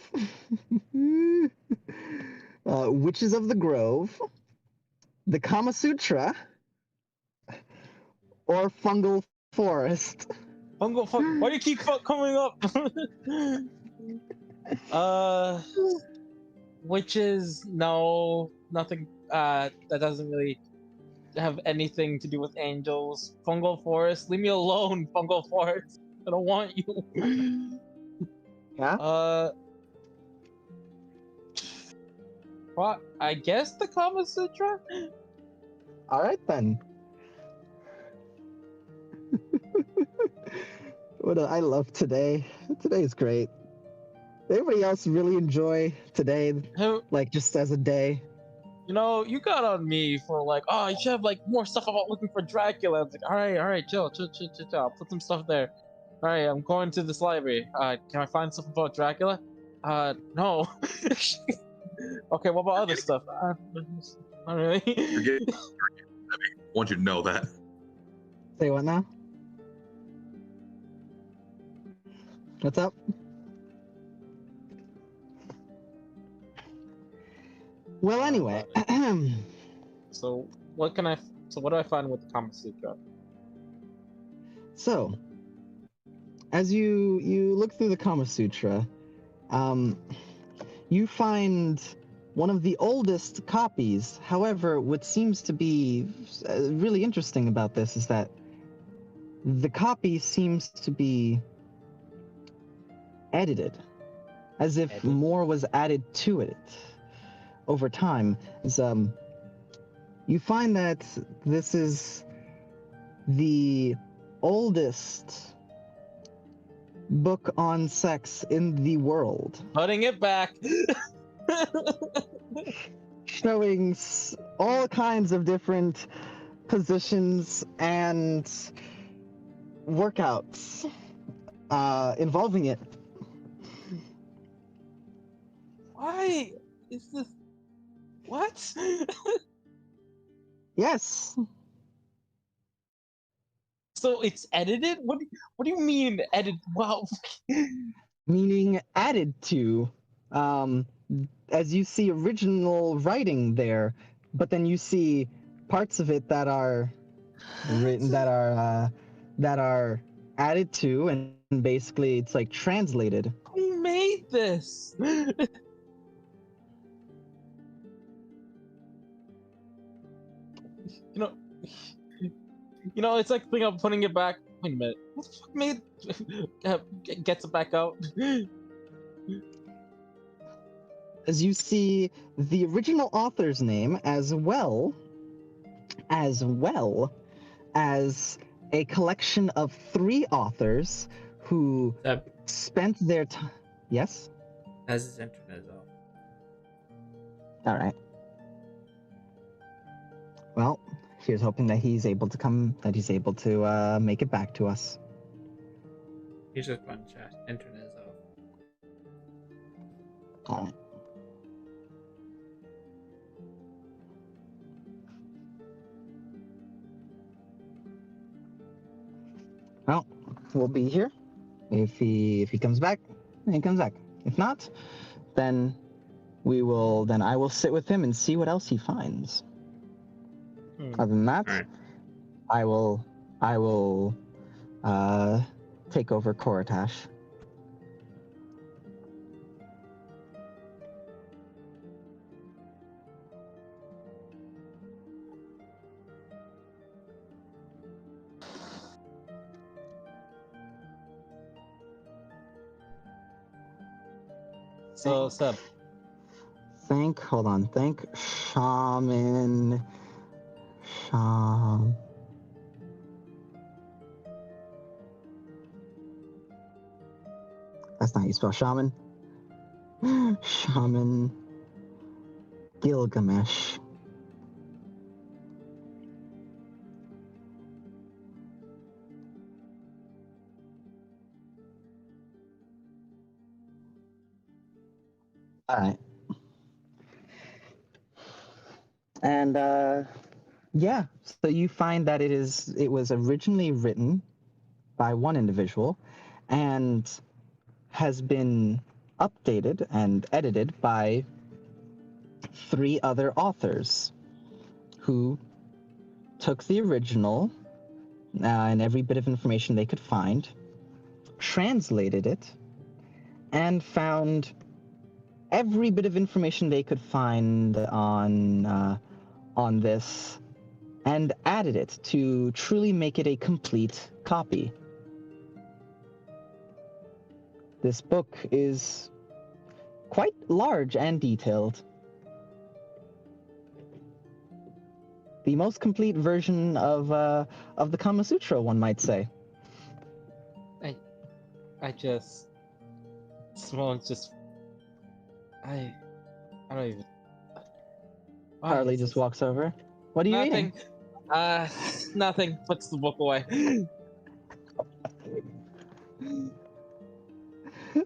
Witches of the Grove, the Kama Sutra, or Fungal Forest. Fungal fuck. Why do you keep coming up? uh, witches? No, nothing. That doesn't really have anything to do with angels. Fungal forest? Leave me alone, fungal forest. I don't want you. Yeah. What? I guess the Kama Sutra. All right then. I love today. Today's great. Anybody else really enjoy today, Who- like just as a day? You know, you got on me for like, oh, you should have like more stuff about looking for Dracula. I was like, all right, chill. I'll put some stuff there. All right, I'm going to this library. Can I find stuff about Dracula? No. Okay, what about other stuff? Not really. You're getting, I want you to know that. Say what now? What's up? Well, anyway. So what can I? So what do I find with the Kama Sutra? So, as you look through the Kama Sutra, you find one of the oldest copies. However, what seems to be really interesting about this is that the copy seems to be edited, as if Edited? more was added to it over time. As, you find that this is the oldest book on sex in the world, Putting it back. showing all kinds of different positions and workouts involving it. Why is this? What? Yes, So it's edited? What do you mean edited? Wow. meaning added to. As you see original writing there, but then you see parts of it that are written that are added to, and basically it's like translated. Who made this? You know, it's like thinking of putting it back. Wait a minute. What the fuck made gets it back out? As you see the original author's name, as well as a collection of 3 authors who That spent their time. Yes. as his internet is off. All right. Well, here's hoping that he's able to make it back to us. He's just one chat. Internet is off. All right. Well, we'll be here. If he comes back, then he comes back. If not, then I will sit with him and see what else he finds. Other than that, Alright. I will take over Koratash. So Thank Shaman Sham. That's not how you spell shaman. Shaman Gilgamesh. All right. And yeah, so you find that it was originally written by one individual and has been updated and edited by 3 other authors who took the original and every bit of information they could find, translated it, and found every bit of information they could find on this, and added it to truly make it a complete copy. This book is quite large and detailed. The most complete version of the Kama Sutra, one might say. I just. Simone's just. I don't even. Why Harley is just this- walks over. What are you Nothing. eating? Nothing. Puts the book away.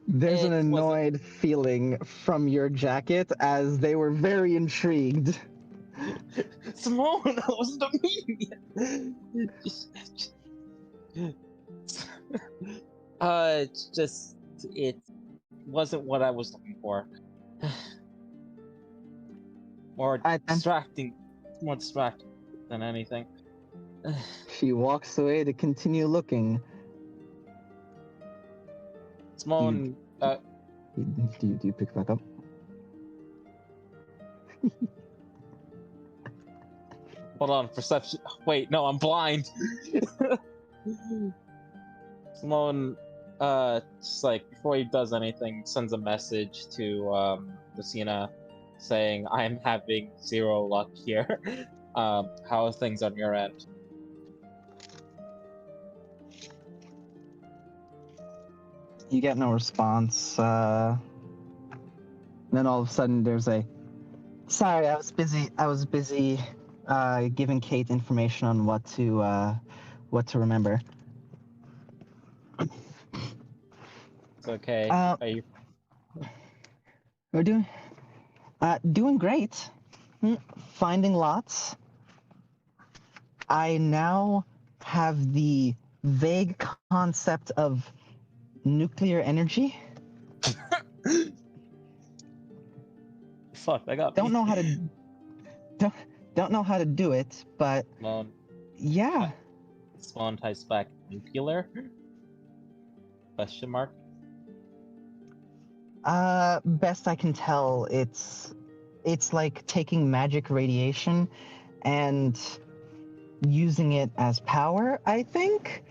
There's an It wasn't- annoyed feeling from your jacket as they were very intrigued. Simone, that wasn't me. It's just it wasn't what I was looking for. More distracting than anything. She walks away to continue looking. Simone, Do you pick it back up? hold on, perception. Wait, no, I'm blind. Simone, just like before he does anything, sends a message to Lucina saying, "I'm having 0 luck here. How are things on your end?" You get no response. Then all of a sudden, there's a. Sorry, I was busy giving Kate information on what to remember. It's okay. Are you? We're doing great. Finding lots. I now have the vague concept of nuclear energy. Fuck, I got. Don't know how to do it, but Simone, yeah. Simone types back nuclear? Question mark. Best I can tell, it's like taking magic radiation and using it as power, I think.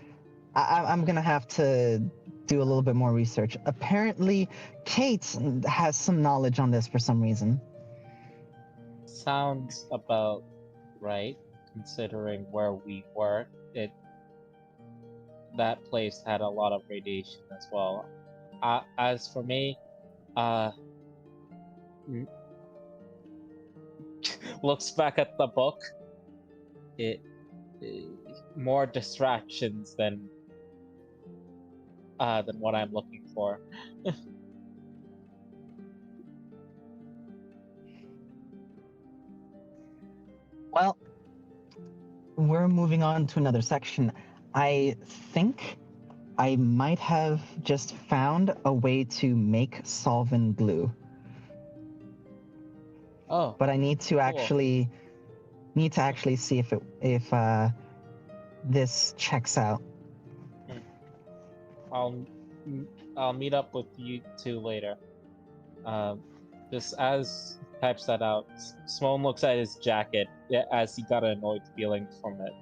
I'm gonna have to do a little bit more research. Apparently, Kate has some knowledge on this for some reason. Sounds about right, considering where we were. That place had a lot of radiation as well. As for me, looks back at the book. It more distractions than what I'm looking for. Well, we're moving on to another section. I think I might have just found a way to make solvent glue. Oh, But I need to actually see if this checks out. I'll meet up with you two later. Just as he types that out, Simone looks at his jacket as he got an annoyed feeling from it.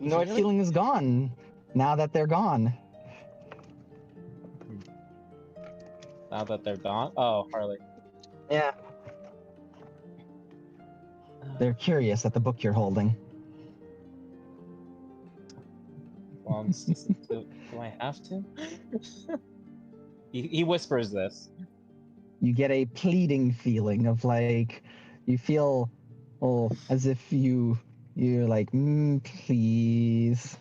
Annoyed feeling is gone now that they're gone. Now that they're gone? Oh, Harley. Yeah. They're curious at the book you're holding. Do I have to? He whispers this. You get a pleading feeling of like you feel as if you're like please.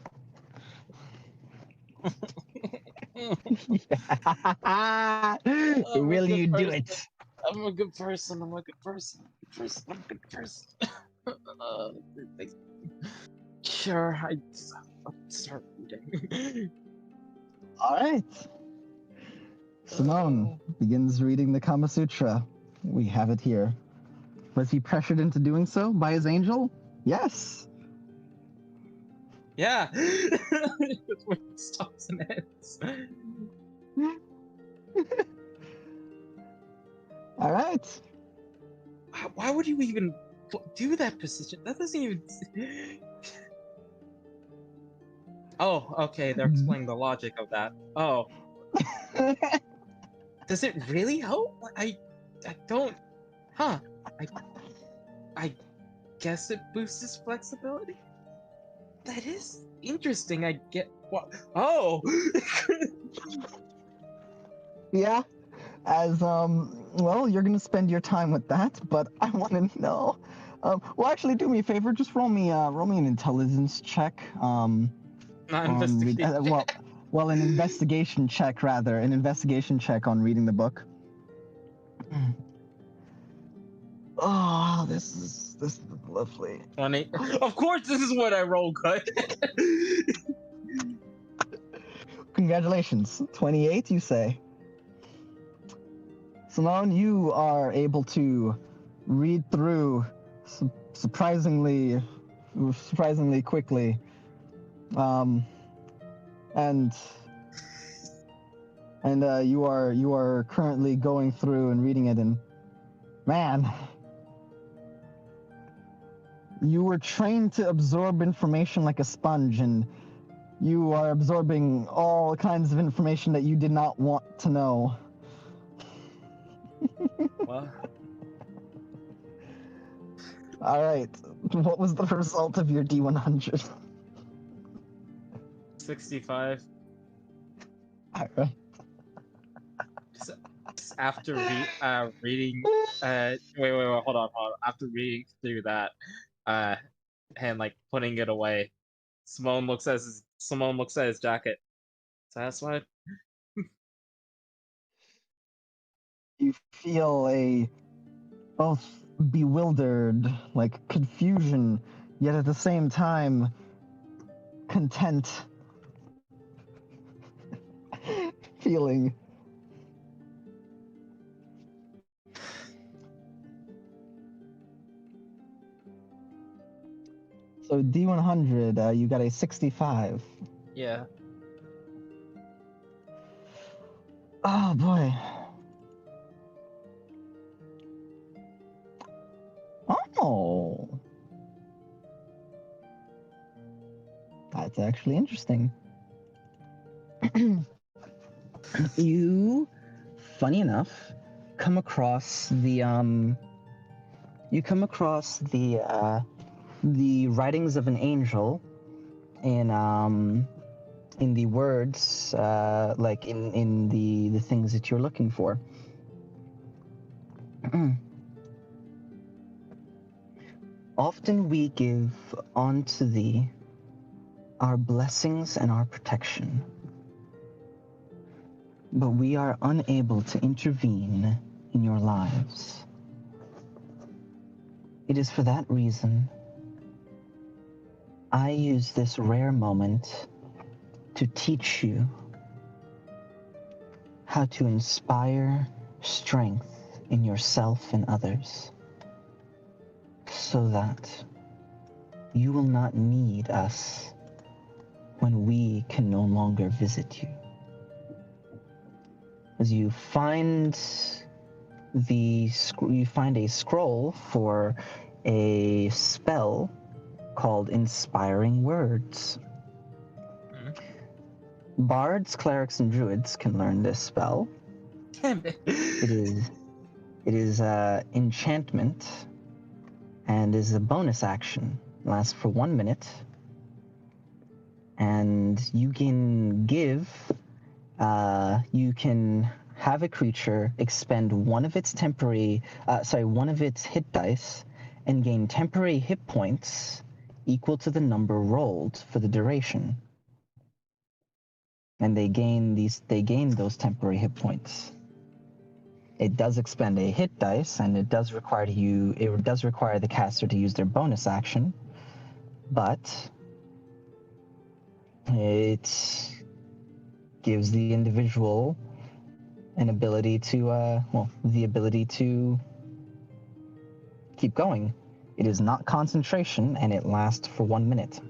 Will you do it? I'm a good person. I'm a good person. I'm a good person. Sure, I'll start reading. All right. Simone begins reading the Kama Sutra. We have it here. Was he pressured into doing so by his angel? Yes. Yeah. That's where it stops and ends. All right. Why would you even do that position? That doesn't even. Oh, okay. They're explaining the logic of that. Oh, does it really help? I don't. Huh? I guess it boosts his flexibility. That is interesting. I get what. Oh. Yeah. As well, you're gonna spend your time with that, but I want to know. Well, actually, do me a favor. Just roll me an intelligence check. Not investigation. An investigation check rather. An investigation check on reading the book. Oh, this is lovely. 20. Of course, this is what I roll good. Congratulations. 28, you say. Simone, you are able to read through surprisingly quickly. And you are currently going through and reading it, and man, you were trained to absorb information like a sponge, and you are absorbing all kinds of information that you did not want to know. What? All right. What was the result of your D100? 65. All right. Just after reading, wait, hold on. After reading through that, and like putting it away, Simone looks at his jacket. Satisfied? You feel a both bewildered, like confusion, yet at the same time content feeling. So D100, you got a 65. Yeah. Oh boy. Oh. That's actually interesting. You, funny enough, come across the writings of an angel in the words, like in the things that you're looking for. Often we give unto thee our blessings and our protection, but we are unable to intervene in your lives. It is for that reason I use this rare moment to teach you how to inspire strength in yourself and others, so that you will not need us when we can no longer visit you. As you find a scroll for a spell called Inspiring Words. Bards, clerics, and druids can learn this spell. Damn it. It is enchantment and is a bonus action. Lasts for 1 minute, and you can you can have a creature expend one of its hit dice, and gain temporary hit points equal to the number rolled for the duration. And they gain those temporary hit points. It does expend a hit dice, and it does require the caster to use their bonus action, but it gives the individual the ability to keep going. It is not concentration, and it lasts for 1 minute.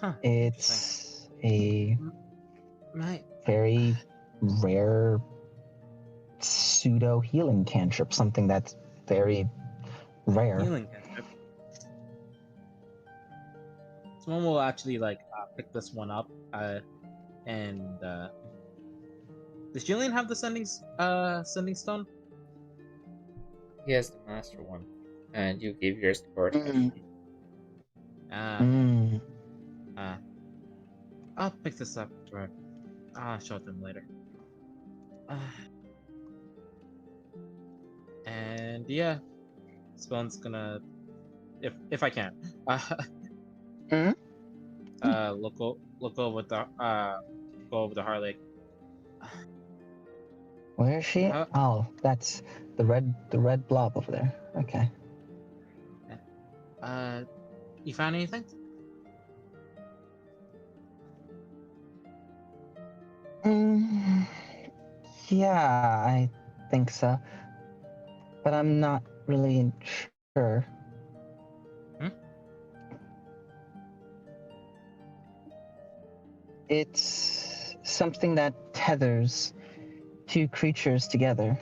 Huh. It's a My very rare pseudo healing cantrip, something that's very rare. healing cantrip. Someone will actually pick this one up. And does Julian have the sending stone? He has the master one, and you gave yours to Cortez. I'll pick this up for him. I'll show it to him later. And yeah, Spawn's gonna, if I can, look over the go over the Harley. Where is she? Oh, that's the red blob over there. Okay. You found anything? Yeah, I think so, but I'm not really sure. It's something that tethers two creatures together.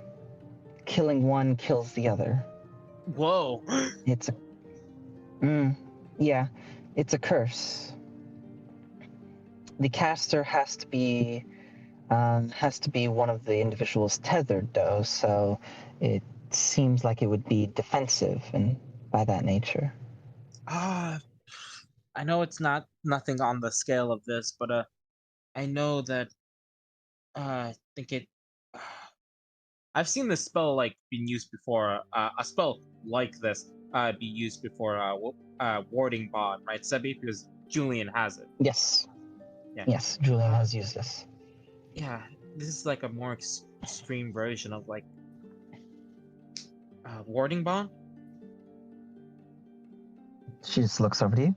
Killing one kills the other. Whoa! It's a it's a curse. The caster has to be one of the individuals tethered, though, so it seems like it would be defensive and by that nature. I know it's nothing on the scale of this, but I know that I think it. I've seen this spell being used before. A spell like this be used before. Warding bond, right, Sebi? Because Julian has it. Yes. Yeah. Yes, Julian has used this. Yeah, this is a more extreme version of warding bond. She just looks over to you.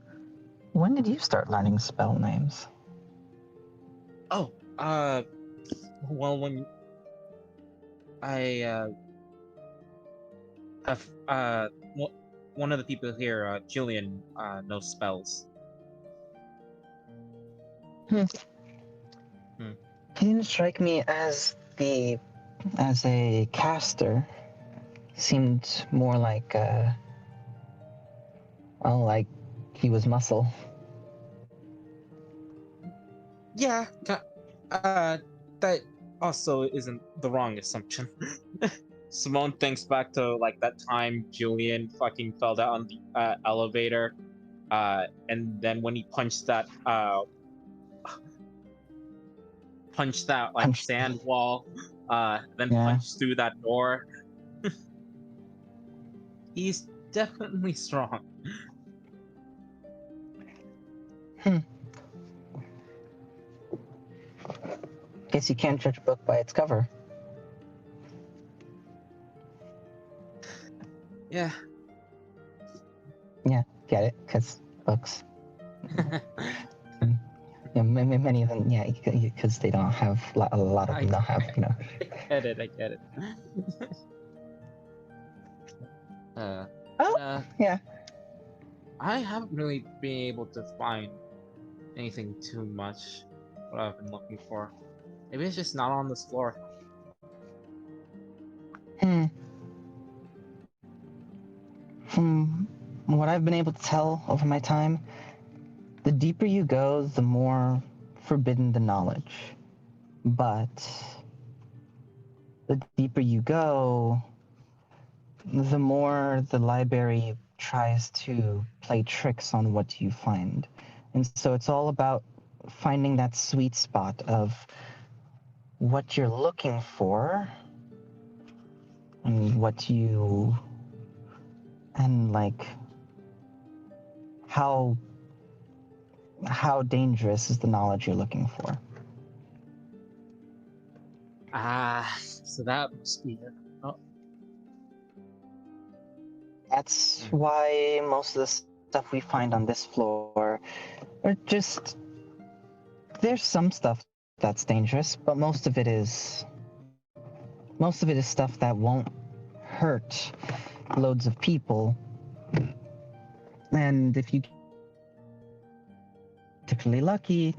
When did you start learning spell names? Oh, well, when I have one of the people here, Julian, knows spells. He didn't strike me as a caster. Seemed more like he was muscle. Yeah, that also isn't the wrong assumption. Simone thinks back to that time Julian fucking fell down on the elevator, and then when he punched that sand wall, then punched through that door. He's definitely strong. Guess you can't judge a book by its cover. Yeah. Yeah, get it? Because books. Many of them, because they don't have a lot of them don't have, I get it. Yeah. I haven't really been able to find anything too much what I've been looking for. Maybe it's just not on this floor. From what I've been able to tell over my time, the deeper you go, the more forbidden the knowledge. But the deeper you go, the more the library tries to play tricks on what you find. And so it's all about finding that sweet spot of what you're looking for and like how dangerous is the knowledge you're looking for. So that must be it. Oh, That's why most of the stuff we find on this floor are just. There's some stuff that's dangerous, but most of it is stuff that won't hurt loads of people. And if you get particularly lucky,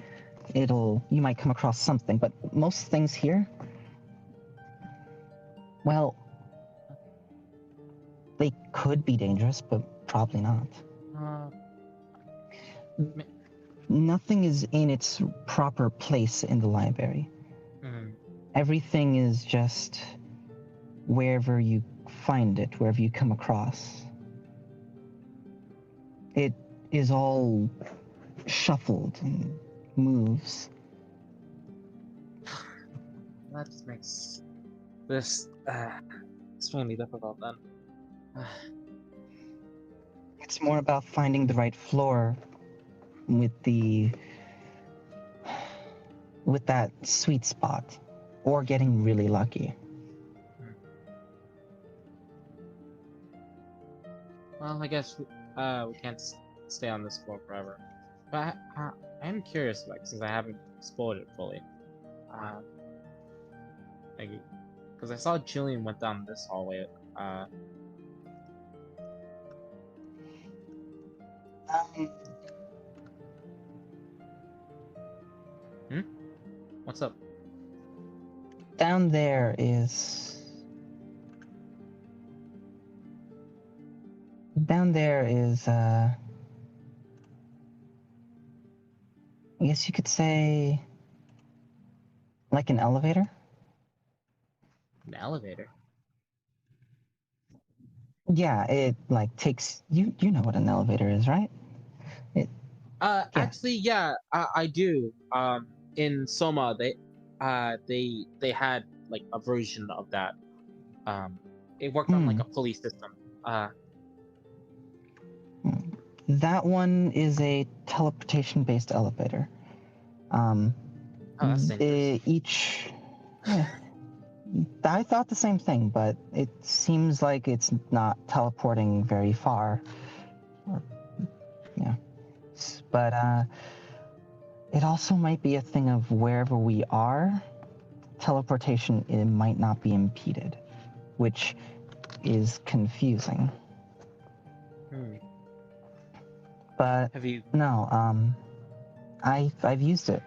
you might come across something. But most things here, well, they could be dangerous, but probably not. uh, Nothing is in its proper place in the library. mm, Everything is just wherever you find it, wherever you come across. It is all shuffled and moves. that just makes this extremely difficult then. It's more about finding the right floor with that sweet spot, or getting really lucky. Well, I guess we can't stay on this floor forever. But I am curious, like, since I haven't explored it fully. Because I saw Julian went down this hallway. What's up? Down there is. I guess you could say, like an elevator. An elevator? Yeah, it like takes you. You know what an elevator is, right? Actually, yeah, I do. In Soma, they had like a version of that. It worked on like a pulley system. That one is a teleportation-based elevator. Oh, that's dangerous. Yeah, I thought the same thing, but it seems like it's not teleporting very far. Yeah, but it also might be a thing of wherever we are, teleportation it might not be impeded, which is confusing. But Have you? no, I've used it.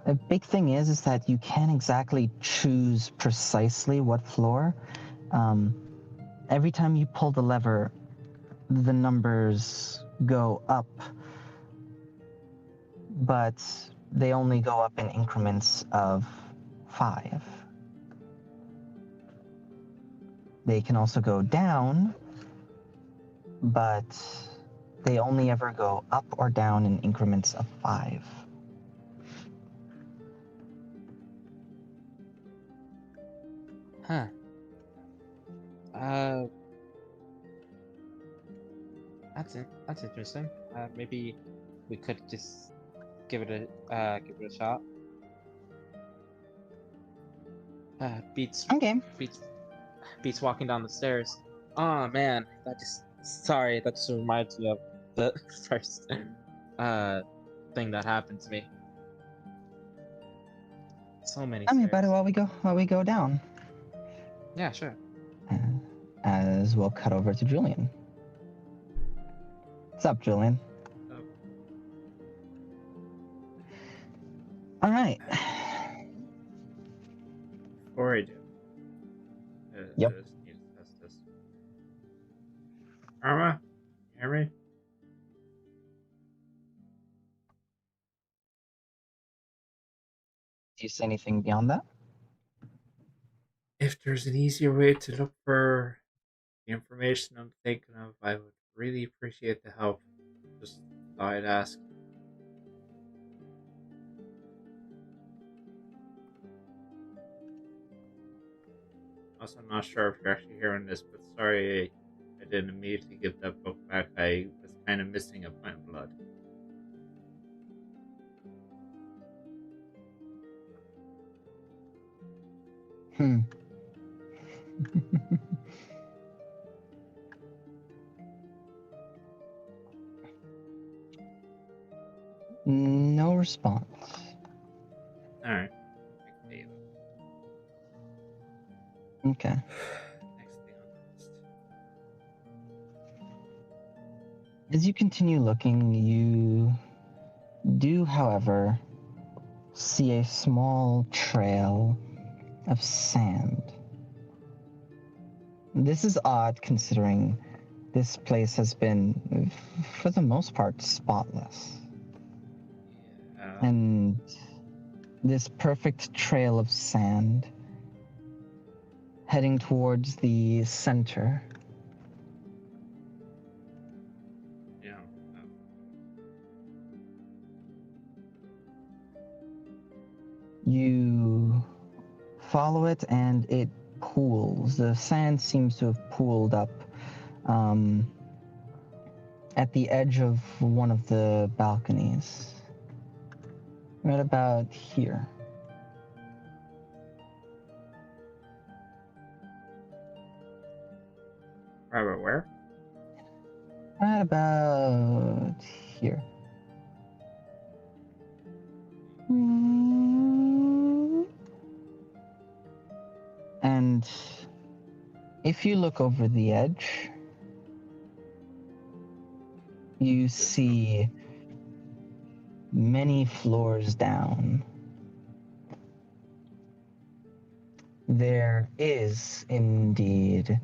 A big thing is that you can't exactly choose precisely what floor. Every time you pull the lever, the numbers go up, but they only go up in increments of 5. They can also go down, but they only ever go up or down in increments of 5. Huh. That's interesting. Maybe we could just give it a shot. Beats Okay. beats walking down the stairs. Oh man, that just reminds me of the first thing that happened to me. So many Tell me stairs. about it while we go down. Yeah, sure. As we'll cut over to Julian. What's up, Julian? All right. Before I do, Yep. I just need to test this. Irma, you hear me? Do you say anything beyond that? If there's an easier way to look for the information I'm thinking of, I would really appreciate the help. Just thought I'd ask. Also, I'm not sure if you're actually hearing this, but sorry I didn't immediately give that book back. I was kind of missing a pint of blood. Hmm. No response. Alright. I can pay you. Okay. Next thing on the list. As you continue looking, you do, however, see a small trail of sand. This is odd considering this place has been, for the most part, spotless. Yeah. And this perfect trail of sand heading towards the center. Yeah. You follow it and it pools. The sand seems to have pooled up at the edge of one of the balconies. Right about here. Robert, where? Right about here. And if you look over the edge, you see many floors down. There is indeed,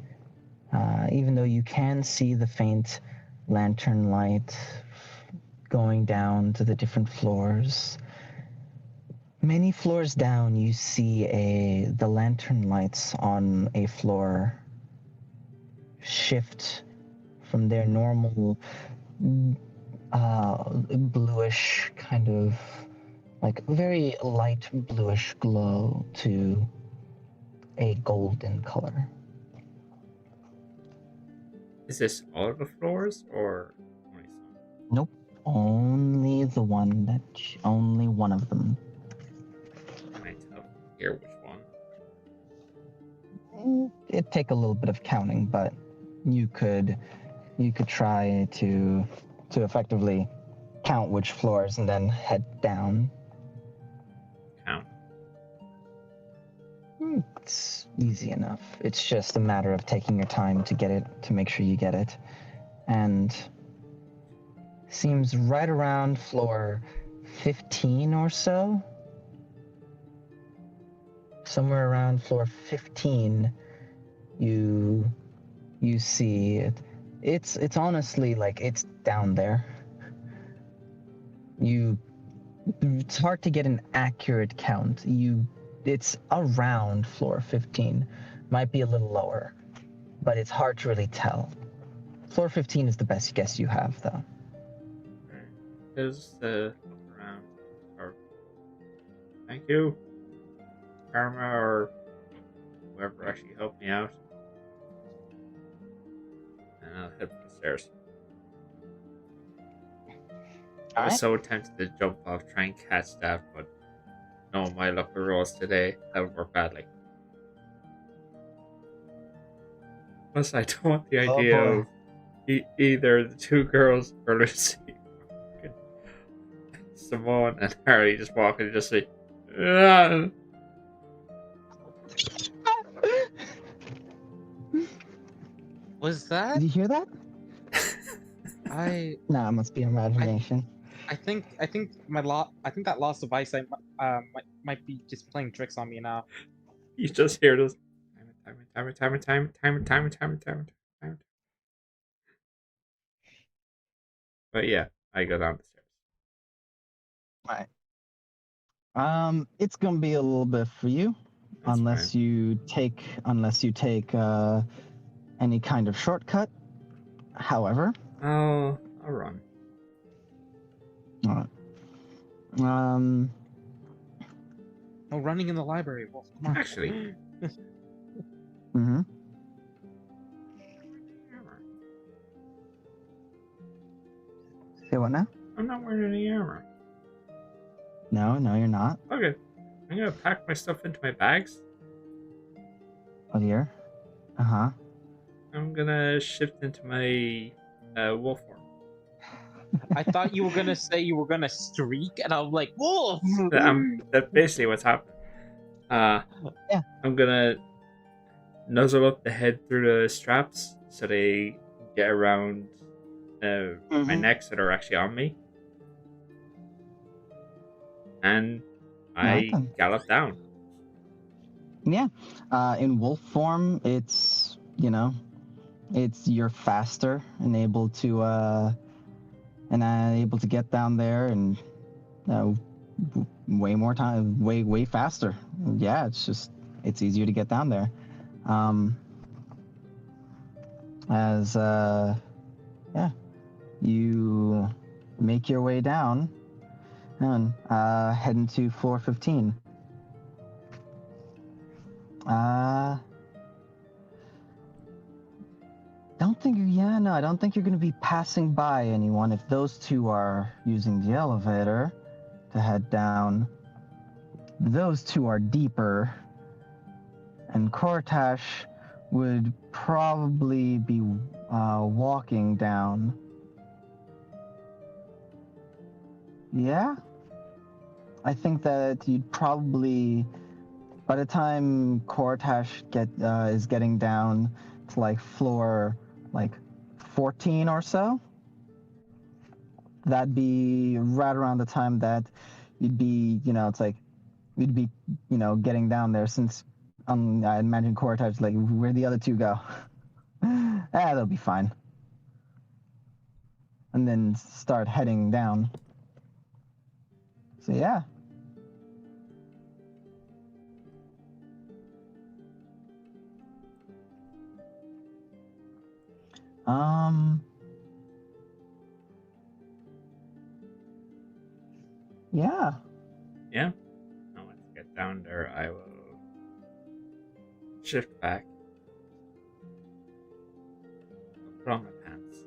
even though you can see the faint lantern light going down to the different floors, many floors down you see the lantern lights on a floor shift from their normal bluish kind of like very light bluish glow to a golden color. Is this all of the floors or only some? Nope, only only one of them. Can I tell from here which one? It'd take a little bit of counting, but you could try to effectively count which floors and then head down. Count. It's easy enough. It's just a matter of taking your time to get it, to make sure you get it. And seems right around floor 15 or so. Somewhere around floor 15, you see it. It's honestly like it's down there. It's hard to get an accurate count. It's around floor 15. Might be a little lower, but it's hard to really tell. Floor 15 is the best guess you have, though. Alright. Just look around. Or thank you, Karma, or whoever actually helped me out. And I'll head for the stairs. I was so tempted to jump off, try and catch that, but no, my luck with rolls today, that would work badly. Plus, I don't want the idea of either the two girls or Lucy, Simone, and Harry just walking and just say, "Ah." Was that? Did you hear that? I Nah, it must be imagination. I think I think that loss of eyesight might be just playing tricks on me now. You just hear this. Time. But yeah, I go down the stairs. Right. It's gonna be a little bit for you. That's unless fine. you take any kind of shortcut. However, I'll run. alright. Um, Oh, running in the library. Well, come on. Actually, mhm. Say what now? I'm not wearing any armor. No, you're not. Okay, I'm gonna pack my stuff into my bags. Oh dear. Uh-huh. I'm gonna shift into my wolf form. I thought you were gonna say you were gonna streak, and I'm like, wolf. That's basically what's happening. Yeah. I'm gonna nuzzle up the head through the straps so they get around my Mhm. necks that are actually on me, and Alright I then. gallop down. Yeah. In wolf form, it's, it's you're faster and able to get down there and way more time, way faster. Yeah, it's easier to get down there. As yeah, you make your way down and head into floor 15. I don't think you're going to be passing by anyone if those two are using the elevator to head down. Those two are deeper, and Kortash would probably be walking down. Yeah? I think that you'd probably, by the time Kortash is getting down to like floor 14 or so, that'd be right around the time that you'd be, we'd be, getting down there since I imagine Kortash like, where'd the other two go? They'll be fine. And then start heading down. So yeah. Yeah. Yeah. Now let's get down there. I will shift back. I'll put on my pants.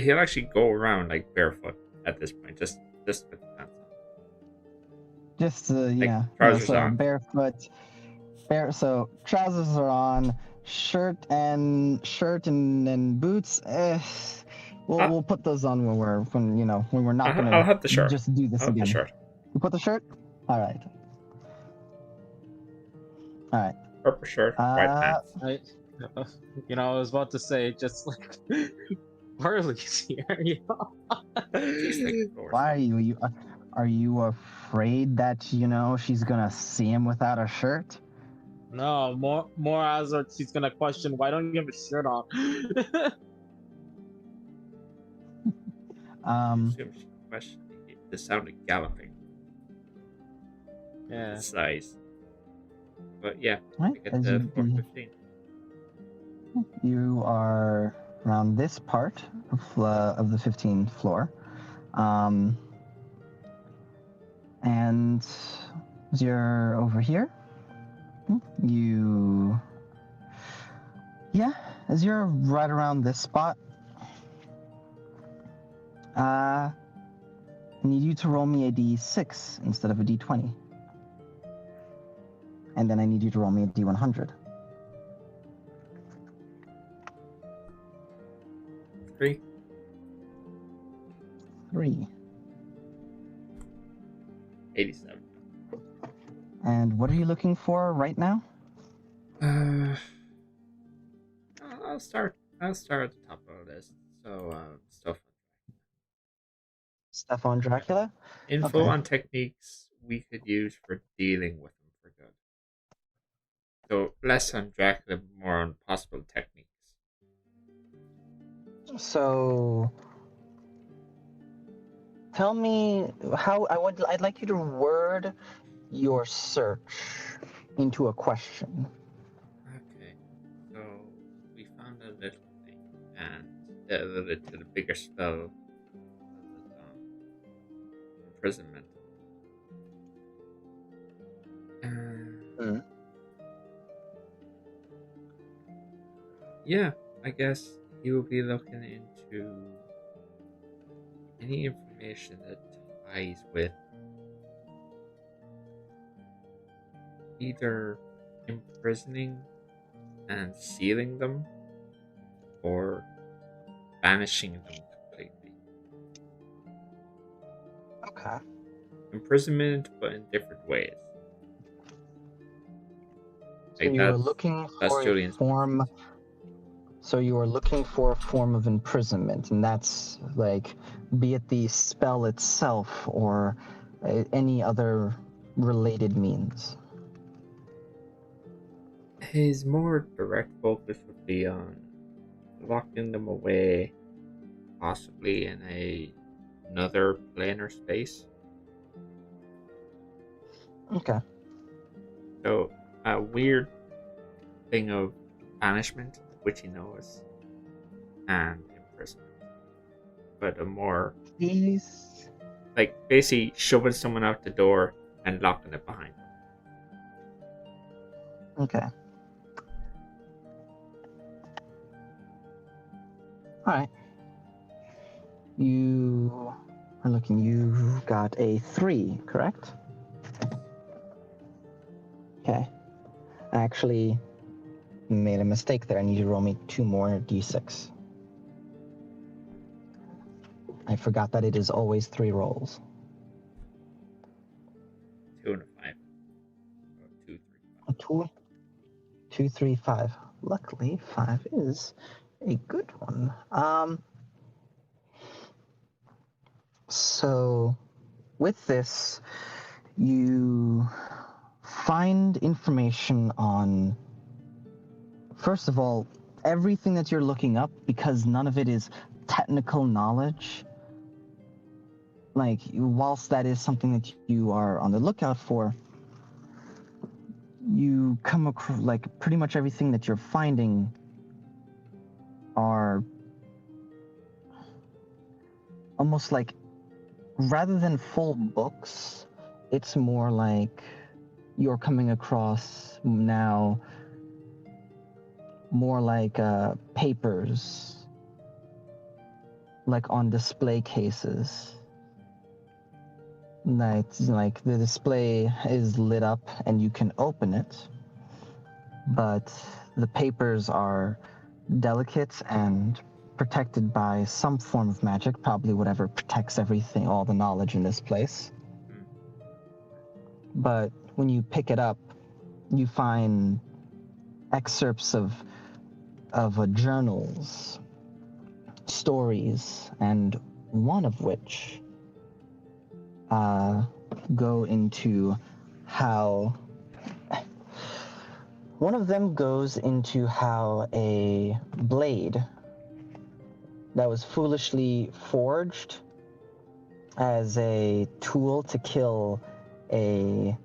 He'll actually go around like barefoot at this point. Just put the pants on. Just Like yeah. trousers So on. barefoot. So trousers are on, shirt and boots. We'll put those on when we're not I'll gonna have the shirt. just do this I'll have the again. shirt. You put the shirt. All right. Purple shirt, white pants. I was about to say, just like Harley's here, Jeez, like, Lord. Why are you afraid that she's gonna see him without a shirt? No, more as she's gonna question, why don't you have a shirt on? Assume she questioned the sound of galloping. Yeah. The size. But yeah, Right, we get as to you'd floor be- 15. You are around this part of the 15th floor. And as you're over here, as you're right around this spot, I need you to roll me a d6 instead of a d20. And then I need you to roll me a d100. 3. 3. 87. And what are you looking for right now? I'll start at the top of the list. So Stuff on Dracula? info Okay. on techniques we could use for dealing with them for good. So less on Dracula, more on possible techniques. So tell me I'd like you to word your search into a question. Okay, so we found a little thing, and that alluded to the bigger spell that was imprisonment. Mm. Yeah, I guess he will be looking into any information that ties with either imprisoning and sealing them or banishing them completely. Okay. Imprisonment, but in different ways. So Like you were looking that's for a Julian's form. preference. So you are looking for a form of imprisonment, and that's like, be it the spell itself or any other related means. His more direct focus would be on locking them away, possibly in another plane or space. Okay. So a weird thing of banishment, which he knows, and imprisonment, but a more These. like basically shoving someone out the door and locking it behind them. Okay. All right. You are looking. You got a 3, correct? Okay. I actually made a mistake there. I need you to roll me 2 more d6. I forgot that it is always 3 rolls. 2 and a 5. Or 2, 3, 5. A 2, 2, 3, 5. Luckily, 5 is a good one. So with this, you find information on, first of all, everything that you're looking up, because none of it is technical knowledge. Like, whilst that is something that you are on the lookout for, you come across, like, pretty much everything that you're finding are almost like, rather than full books, it's more like you're coming across now more like papers, like on display cases. Like the display is lit up and you can open it, but the papers are delicate and protected by some form of magic, probably whatever protects everything, all the knowledge in this place. But when you pick it up, you find excerpts of journals, stories, and one of which go into how one of them goes into how a blade that was foolishly forged as a tool to kill a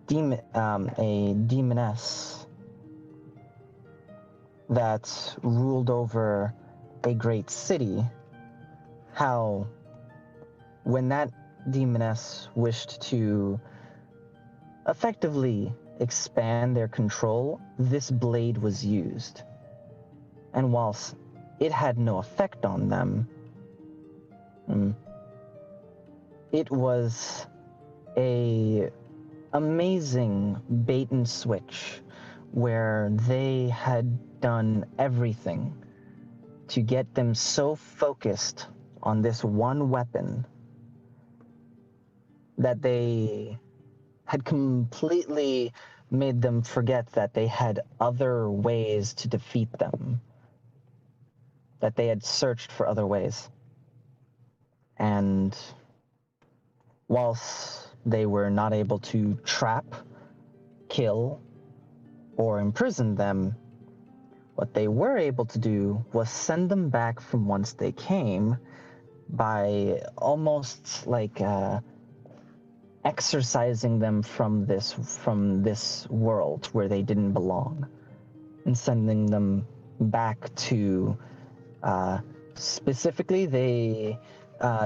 demoness that ruled over a great city, how when that demoness wished to effectively expand their control, this blade was used. And whilst it had no effect on them, it was a amazing bait and switch where they had done everything to get them so focused on this one weapon that they had completely made them forget that they had other ways to defeat them, that they had searched for other ways. And whilst they were not able to trap, kill, or imprison them, what they were able to do was send them back from whence they came by almost like exorcising them from this world where they didn't belong, and sending them back to specifically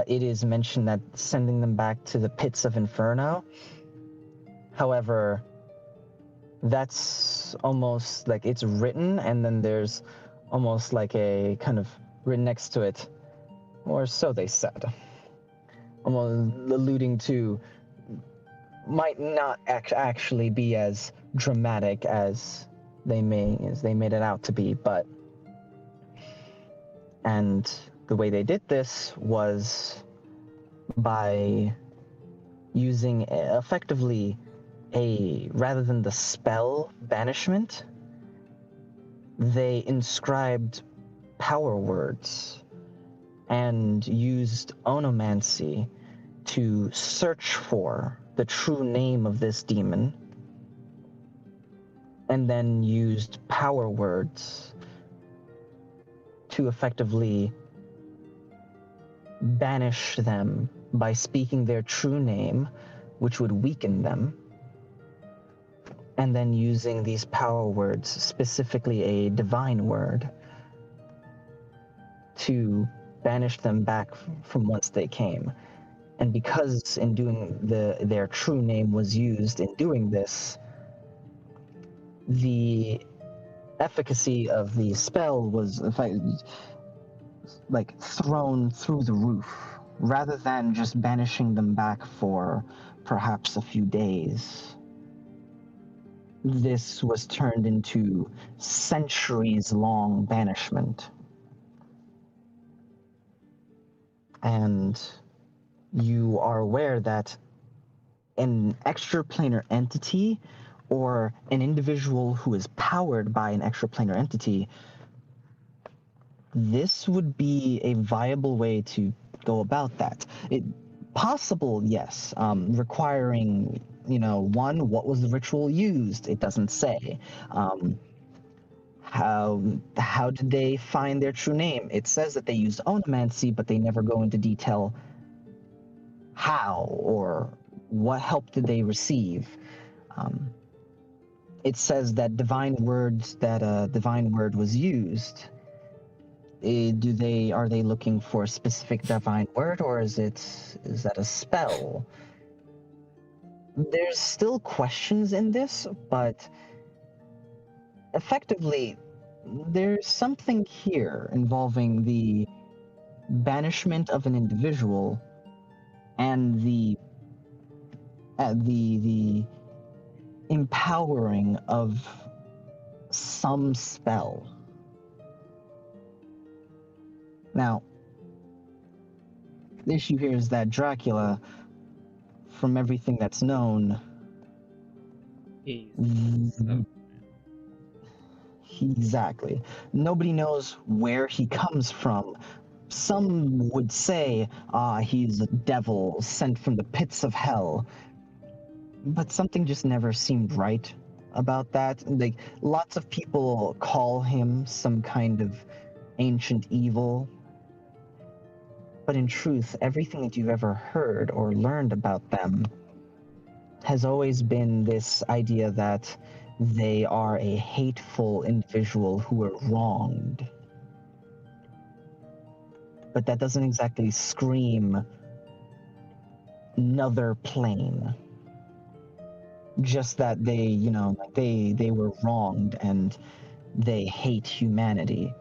it is mentioned that sending them back to the pits of Inferno. However, that's almost like it's written, and then there's almost like a kind of written next to it, or so they said, almost alluding to might not actually be as dramatic as they made it out to be, but and the way they did this was by using effectively rather than the spell banishment, they inscribed power words and used onomancy to search for the true name of this demon, and then used power words to effectively banish them by speaking their true name, which would weaken them, and then using these power words, specifically a divine word, to banish them back from whence they came. And because in doing their true name was used in doing this, the efficacy of the spell was in fact like thrown through the roof, rather than just banishing them back for perhaps a few days. This was turned into centuries-long banishment. And you are aware that an extraplanar entity or an individual who is powered by an extraplanar entity, this would be a viable way to go about that. Possible, yes, requiring, one, what was the ritual used? It doesn't say. How did they find their true name? It says that they used onomancy, but they never go into detail how or what help did they receive. It says that divine word was used. Are they looking for a specific divine word, or is that a spell? There's still questions in this, but effectively, there's something here involving the banishment of an individual and the empowering of some spell. Now, the issue here is that Dracula, from everything that's known, exactly. Nobody knows where he comes from. Some would say, he's a devil sent from the pits of hell. But something just never seemed right about that. Like, lots of people call him some kind of ancient evil. But in truth, everything that you've ever heard or learned about them has always been this idea that they are a hateful individual who were wronged. But that doesn't exactly scream another plane. Just that they were wronged and they hate humanity.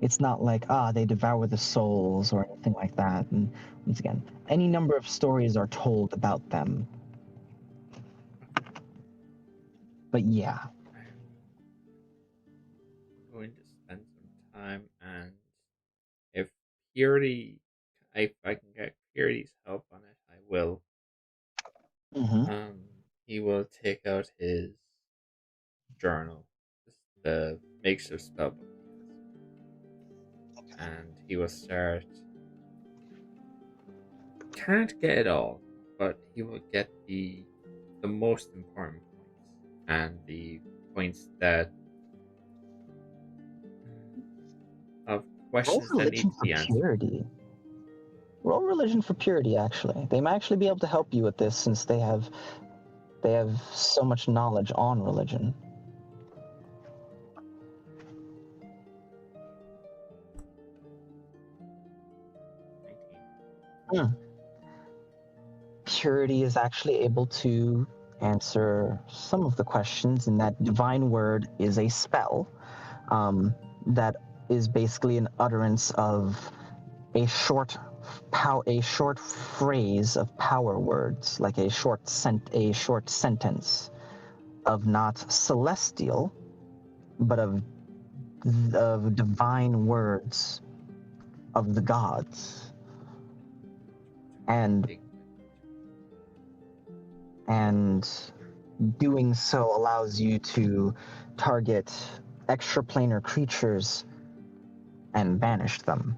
It's not like, they devour the souls or anything like that. And once again, any number of stories are told about them. But yeah. I'm going to spend some time, and if if I can get Purity's help on it, I will. Mm-hmm. He will take out his journal, the makeshift spellbook, and he will start. Can't get it all, but he will get the most important points and the points that of Roll questions that need religion to for be answered. purity. Roll religion for purity. Actually, they might actually be able to help you with this since they have so much knowledge on religion. Purity is actually able to answer some of the questions, and that divine word is a spell that is basically an utterance of a short phrase of power words, like a short sentence of not celestial, but of divine words of the gods, and doing so allows you to target extraplanar creatures and banish them.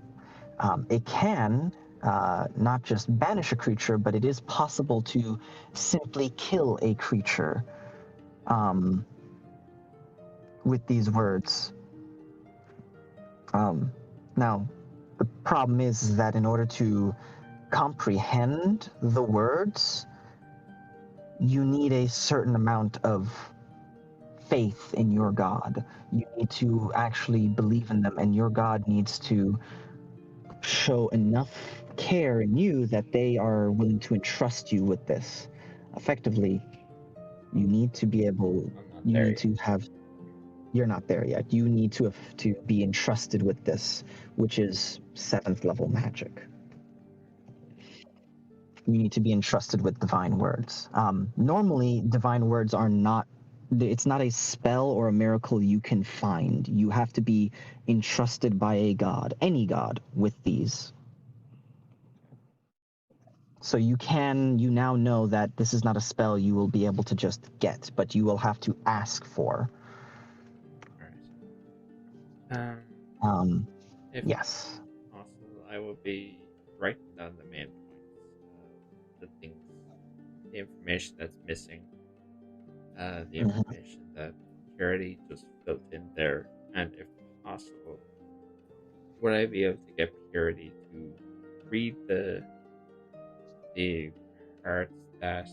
It can not just banish a creature, but it is possible to simply kill a creature with these words. Now, the problem is that in order to comprehend the words, you need a certain amount of faith in your God. You need to actually believe in them, and your God needs to show enough care in you that they are willing to entrust you with this. Effectively, you need to be able, you need to have, you're not there yet. You need to be entrusted with this, which is 7th level magic. You need to be entrusted with divine words. Normally, divine words are not, it's not a spell or a miracle you can find. You have to be entrusted by a god, any god, with these. So you now know that this is not a spell you will be able to just get, but you will have to ask for. If yes. possible, I will be writing down the main points, the things, the information that's missing, the information that Purity just filled in there, and if possible, would I be able to get Purity to read the parts that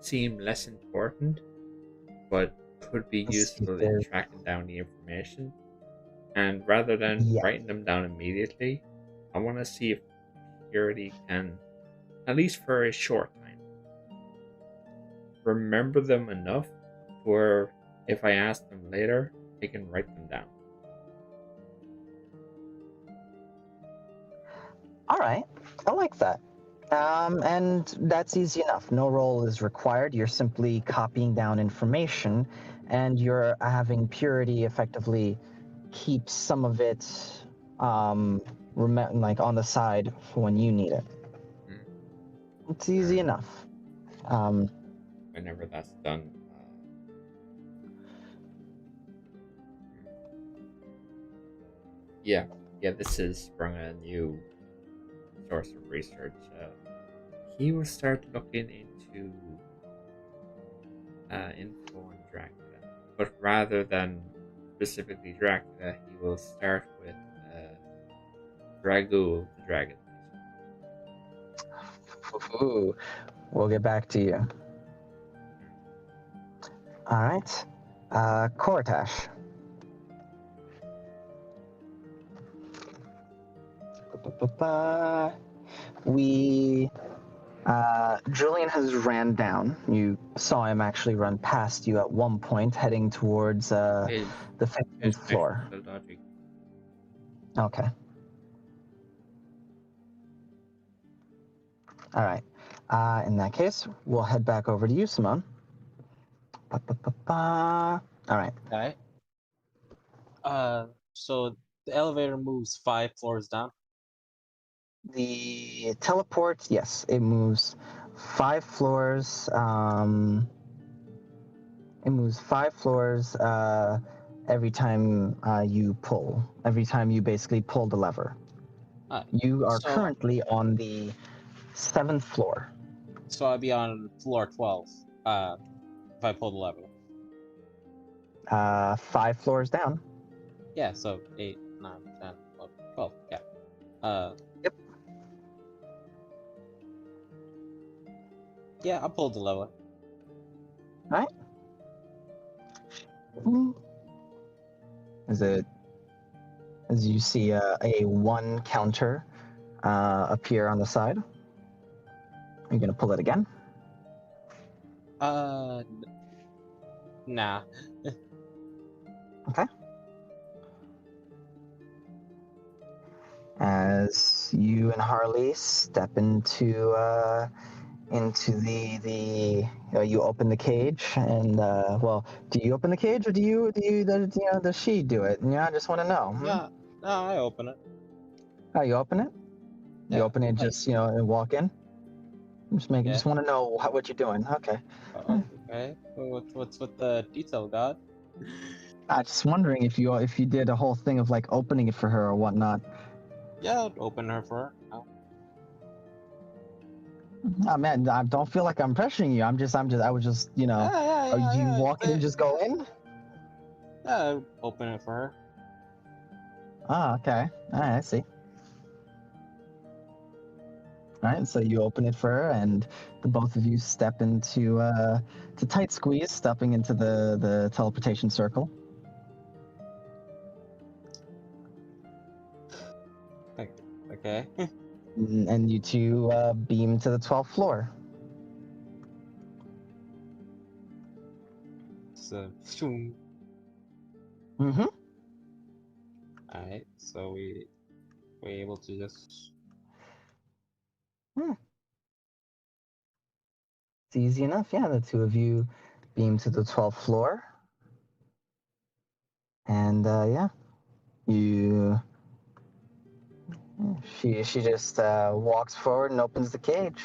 seem less important, but could be useful in tracking down the information? And rather than writing them down immediately, I want to see if Purity can, at least for a short time, remember them enough where if I ask them later, I can write them down. All right, I like that. And that's easy enough. No roll is required. You're simply copying down information, and you're having Purity effectively keep some of it, like on the side for when you need it. It's easy enough. Whenever that's done. Yeah, this is sprung a new source of research. He will start looking into info on Dracula, but rather than specifically Dracula, he will start with Dragul, the dragon. Ooh, we'll get back to you. All right, Kortash. Julian has ran down. You saw him actually run past you at one point, heading towards the 15th floor. Okay. All right. In that case, we'll head back over to you, Simone. All right. Okay. So the elevator moves 5 floors down. The teleport, yes, it moves 5 floors. It moves 5 floors every time you pull. Every time you basically pull the lever. You are currently on the 7th floor. So I'd be on floor 12 if I pull the lever. 5 floors down. Yeah, so 8, 9, 10, 11, 12. Yeah. Yep. Yeah, I'll pull the lever. Right? Is it as you see a one counter appear on the side? Are you gonna pull it again? Nah. Okay. As you and Harley step into you open the cage and well, do you open the cage or does she do it? Yeah, I just want to know. No, I open it. Oh, you open it? You Yeah, open it like, just and walk in. yeah. Just want to know what you're doing. Okay. Okay. What's with the detail, God? I just wondering if you did a whole thing of like opening it for her or whatnot. Yeah, I'll open her for her. Oh, Oh man, I don't feel like I'm pressuring you. I was just yeah. you walk in and just go in? Yeah, I'll open it for her. Ah, okay. All right, I see. All right, so you open it for her, and the both of you step into it's a tight squeeze, stepping into the teleportation circle, Okay. and you two beam to the 12th floor. So, shoom. Mm-hmm. Alright, so we're able to just. It's easy enough. Yeah, the two of you beam to the 12th floor, and yeah, you. She just walks forward and opens the cage.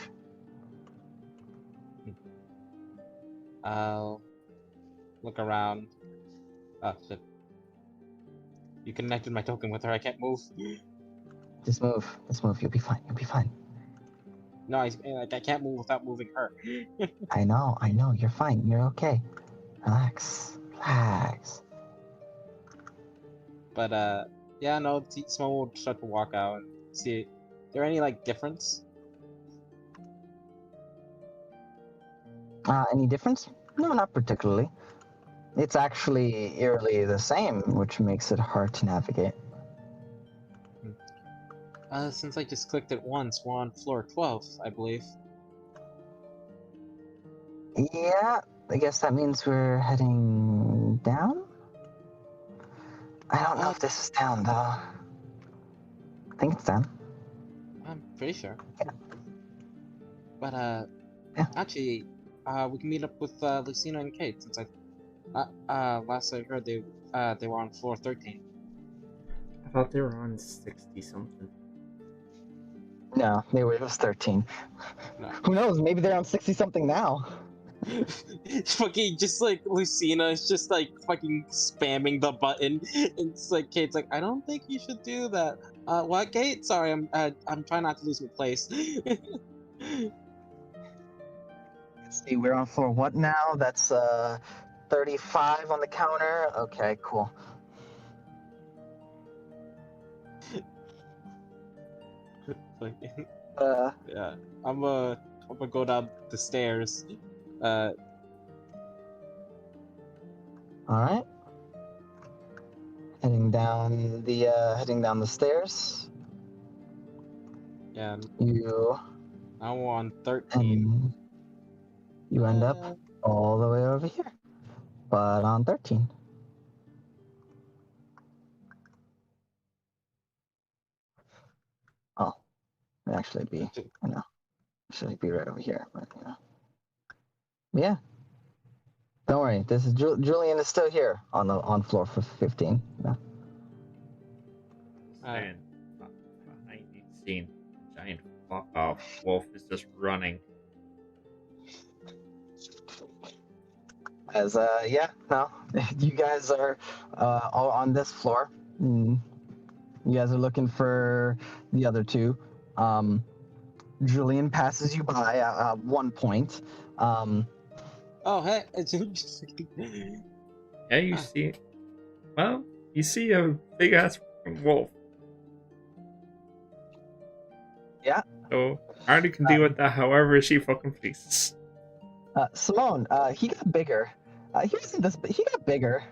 I'll look around. Oh shit! You connected my token with her. I can't move. Just move. Just move. You'll be fine. You'll be fine. No, I can't move without moving her. I know. You're fine. You're okay. Relax. Relax. But yeah, no. Smo will start to walk out and see. There any like difference? Any difference? No, not particularly. It's actually eerily the same, which makes it hard to navigate. Since I just clicked it once, we're on floor 12, I believe. Yeah, I guess that means we're heading down? I don't know if this is down, though. I think it's down. I'm pretty sure. Yeah. But Yeah. actually, we can meet up with Lucina and Kate since last I heard they were on floor 13. I thought they were on 60 something. No, it was 13. No. Who knows? Maybe they're on 60-something now. Fucking just like Lucina is just like fucking spamming the button. It's like Kate's like, I don't think you should do that. What, Kate? Sorry, I'm trying not to lose my place. Let's see, we're on floor what now? That's 35 on the counter. Okay, cool. Like, Uh, yeah, I'm gonna go down the stairs. all right. Heading down the stairs. Yeah, You now we're on 13. and you end up all the way over here, but on 13. Oh, it'd actually be, should be right over here, but yeah. Don't worry, this is Julian is still here on floor for 15. Yeah. Saying, behind the scene, giant fuck off wolf is just running. As yeah, no, you guys are all on this floor. You guys are looking for the other two. Julian passes you by at one point. Oh, hey. Yeah, you see. Well, you see a big ass wolf. Yeah. So Harley can deal with that however she fucking pleases. Simone, he got bigger. He wasn't this, but he got bigger.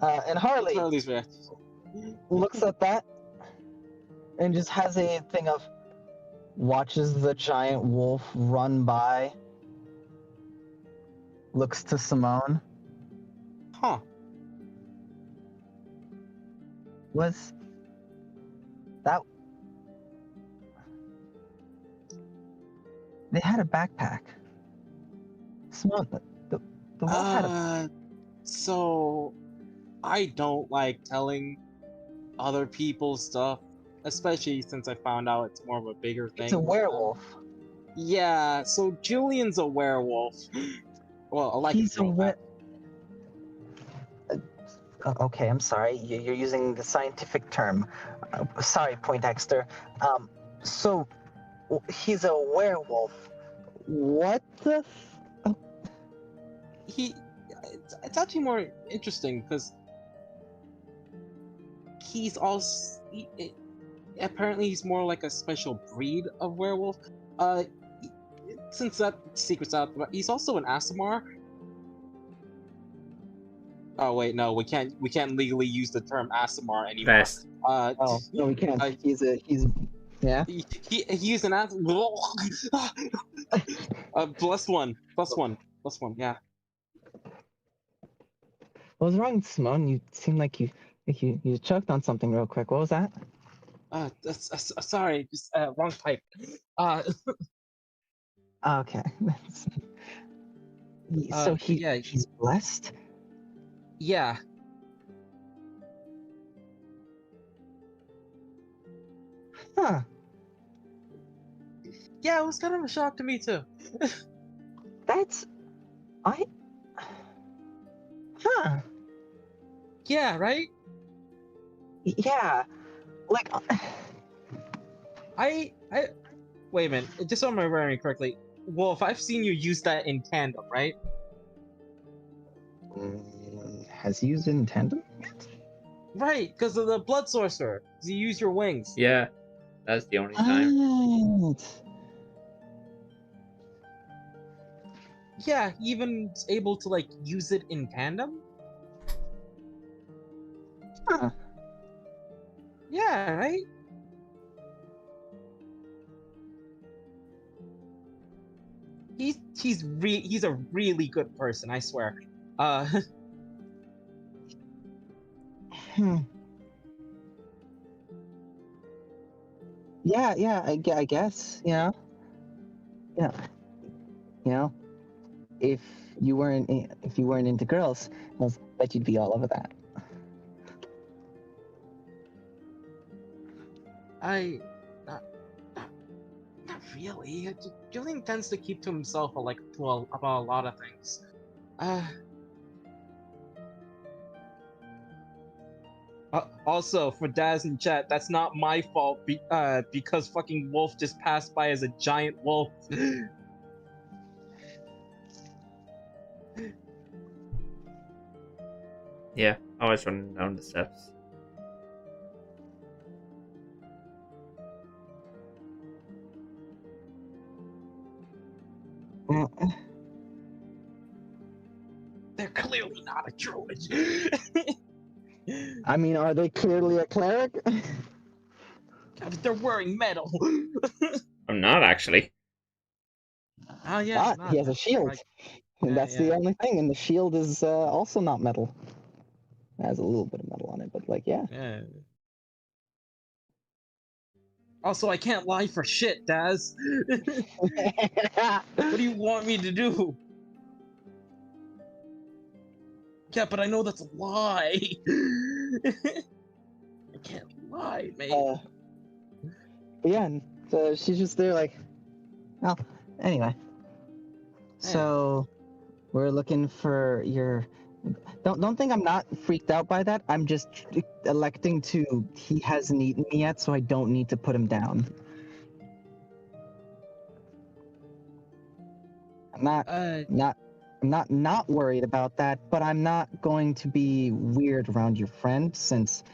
And Harley Charlie's reaction. looks at that and just has a thing of watches the giant wolf run by, looks to Simone. Huh. Was that they had a backpack? Simone, the wolf had a So I don't like telling other people stuff, especially since I found out it's more of a bigger thing. it's a werewolf. Yeah, so Julian's a werewolf. Well, I like He's a okay, I'm sorry. You're using the scientific term. Sorry, Poindexter. So he's a werewolf. What the? It's actually more interesting because he's also apparently he's more like a special breed of werewolf. Since that secret's out, but he's also an Asimar. Oh wait, no, we can't legally use the term Asimar anymore. Best. Oh no, we can't. He's yeah. He's an Asimar. Plus one. Yeah. What was wrong, Simone? You seem like you choked on something real quick. What was that? Sorry, just wrong pipe. Okay. So he's blessed. Yeah. Huh. Yeah, it was kind of a shock to me too. That's Huh. Yeah, right? Yeah. Like I wait a minute, just so I'm remembering correctly. Wolf, I've seen you use that in tandem, right? has he used it in tandem? Right, because of the blood sorcerer. You use your wings. Yeah, that's the only time. Right. Yeah, he even is able to like use it in tandem. Huh. Yeah, right. He's a really good person, I swear. Hmm. Yeah, I guess, yeah. You know, if you weren't into girls, I bet you'd be all over that. Not really. Julian tends to keep to himself about a lot of things. Also, for Daz in chat, that's not my fault because fucking Wolf just passed by as a giant wolf. Yeah, always running down the steps. Well, They're clearly not a druid. I mean, are they clearly a cleric? They're wearing metal. I'm not actually. Oh yeah, He has a shield. Like, And that's the yeah. only thing. And the shield is also not metal. It has a little bit of metal on it, but like, yeah. Yeah. Also, I can't lie for shit, Daz. What do you want me to do? Yeah, but I know that's a lie. I can't lie, mate. Yeah, and so she's just there like, well, anyway. So we're looking for your. Don't think I'm not freaked out by that. I'm just electing to. He hasn't eaten me yet, so I don't need to put him down. I'm not worried about that, but I'm not going to be weird around your friend since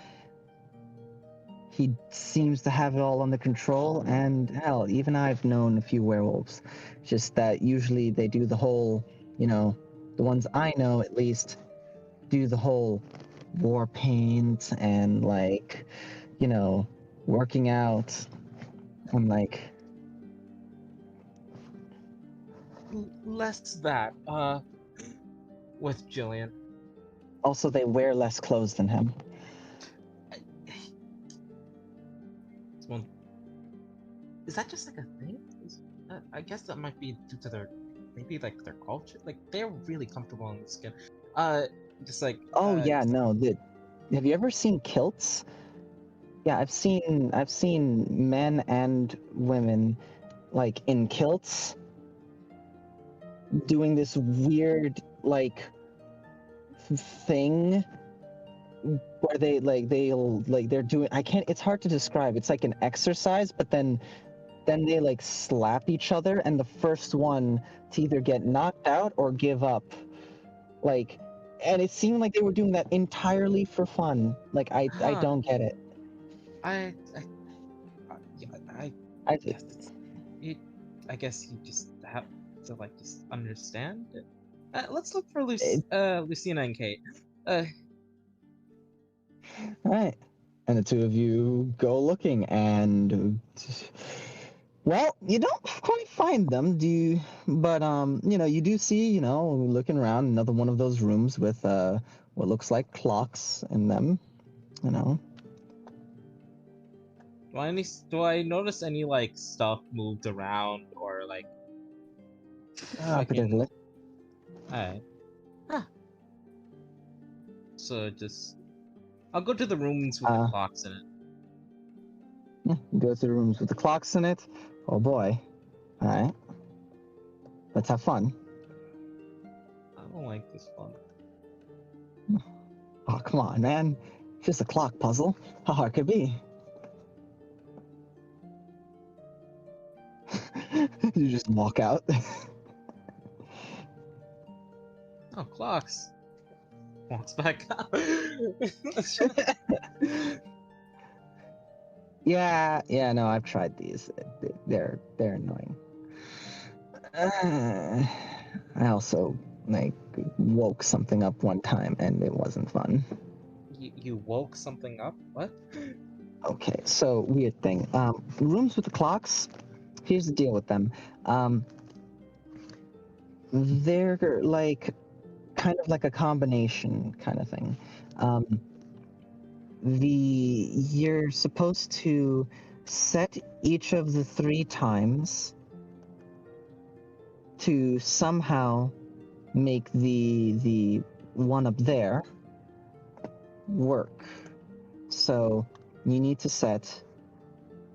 he seems to have it all under control. And hell, even I've known a few werewolves. Just that usually they do the whole, the ones I know at least, do the whole war paint and like, working out and like. Less that. With Jillian. Also, they wear less clothes than him. Well, is that just like a thing? I guess that might be due to maybe like their culture. Like they're really comfortable in the skin. Just like. Oh yeah, no. Have you ever seen kilts? Yeah, I've seen men and women like in kilts doing this weird like thing where they're doing, it's hard to describe. It's like an exercise, but then they like slap each other, and the first one to either get knocked out or give up. Like, and it seemed like they were doing that entirely for fun. Like I Huh. don't get it. I I guess I guess you just have to like just understand it. Let's look for Lucina and Kate. Right. And the two of you go looking, and well, you don't quite find them, do you? But you do see, looking around, another one of those rooms with what looks like clocks in them. Do I notice any like stuff moved around or like? Not particularly. Alright. Huh. So I'll go to the rooms with the clocks in it. Yeah, go to the rooms with the clocks in it. Oh boy. All right. Let's have fun. I don't like this fun. Oh, come on, man. Just a clock puzzle. How hard could it be? You just walk out. Oh, clocks. Walks back out. Yeah, no, I've tried these. They're annoying. I also woke something up one time and it wasn't fun. You woke something up? What? Okay, so weird thing. Rooms with the clocks. Here's the deal with them. They're like kind of like a combination kind of thing. You're supposed to set each of the 3 times to somehow make the one up there work. So you need to set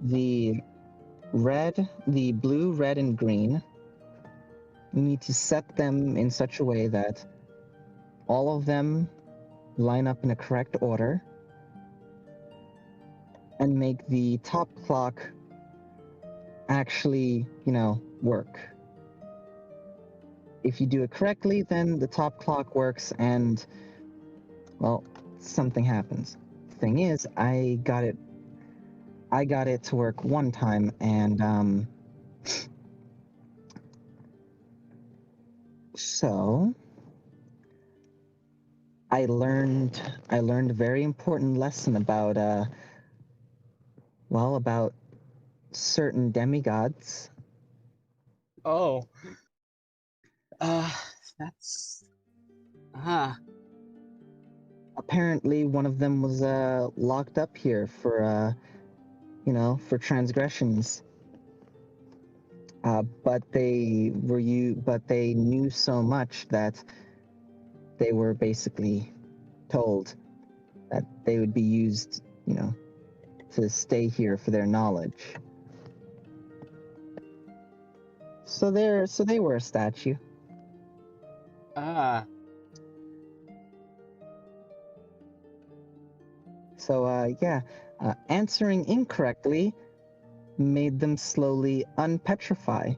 the blue, red, and green. You need to set them in such a way that all of them line up in a correct order and make the top clock actually, work. If you do it correctly, then the top clock works and, well, something happens. The thing is, I got it to work one time, and so I learned a very important lesson about about certain demigods. Oh. That's. Apparently, one of them was locked up here for for transgressions. But they knew so much that they were basically told that they would be used, to stay here for their knowledge. So they were a statue. So answering incorrectly made them slowly unpetrify.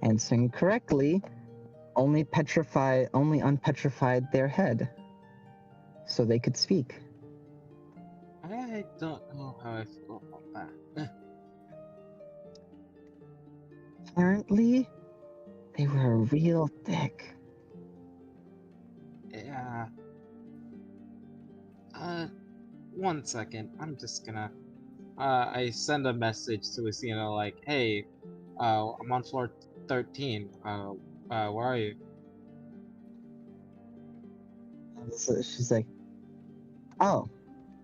Answering correctly only unpetrified their head, so they could speak. I don't know how I feel about that. Apparently, they were a real dick. Yeah. 1 second. I'm just gonna. I send a message to Lucina like, "Hey, I'm on floor 13. Where are you?" And so she's like, "Oh,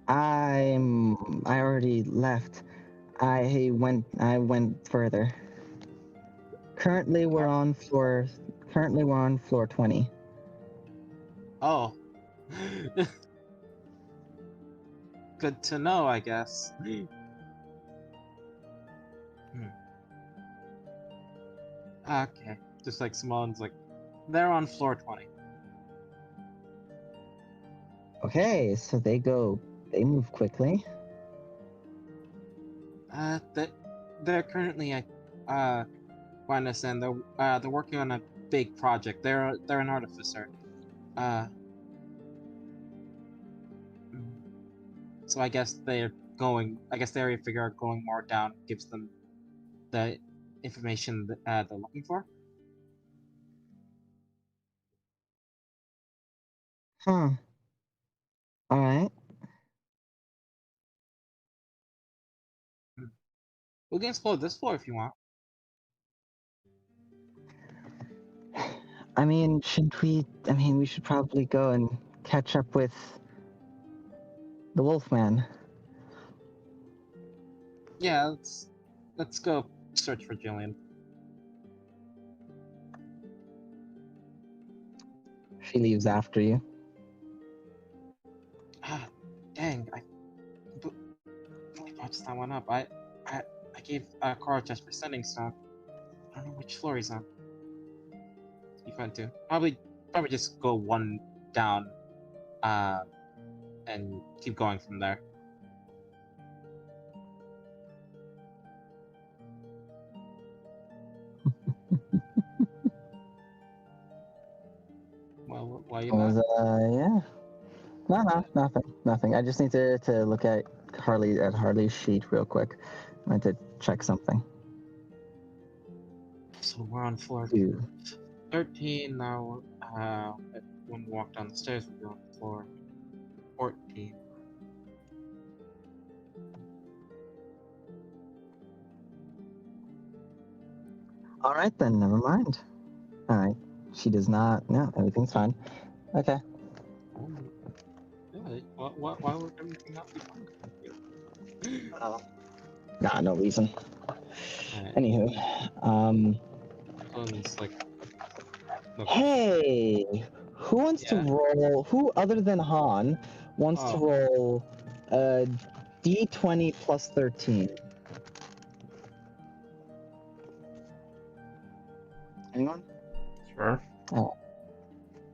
I already left. I went further. Currently, we're on floor. Currently, we're on floor 20." Oh. Good to know, I guess. Okay. Just like Simone's like, they're on floor 20. Okay, so they move quickly. They're currently I understand they're working on a big project. They're an artificer. Uh, mm, so I guess they're going. I guess they already figure out going more down gives them the information that they're looking for. Huh. All right. Mm. We can explore this floor if you want. I mean, should we? I mean, we should probably go and catch up with the Wolfman. Yeah, let's go search for Jillian. She leaves after you. Ah, dang! I completely botched that one up. I gave Carl just for sending stuff. I don't know which floor he's on. You can too. Probably just go one down, uh, and keep going from there. Well, why you laugh? Yeah. No, nothing. I just need to look at Harley's sheet real quick. I meant to check something. So we're on floor Dude. 13 now. When we walk down the stairs, we're on floor 14. All right then, never mind. All right. She does not. No, everything's fine. Okay. Yeah, why would everything not be fine with you? Nah, no reason. Alright, Anywho, Colin's like, look, hey, who wants to yeah. roll? Who other than Han wants to Oh, roll a D20 plus 13? Anyone? Sure. Oh,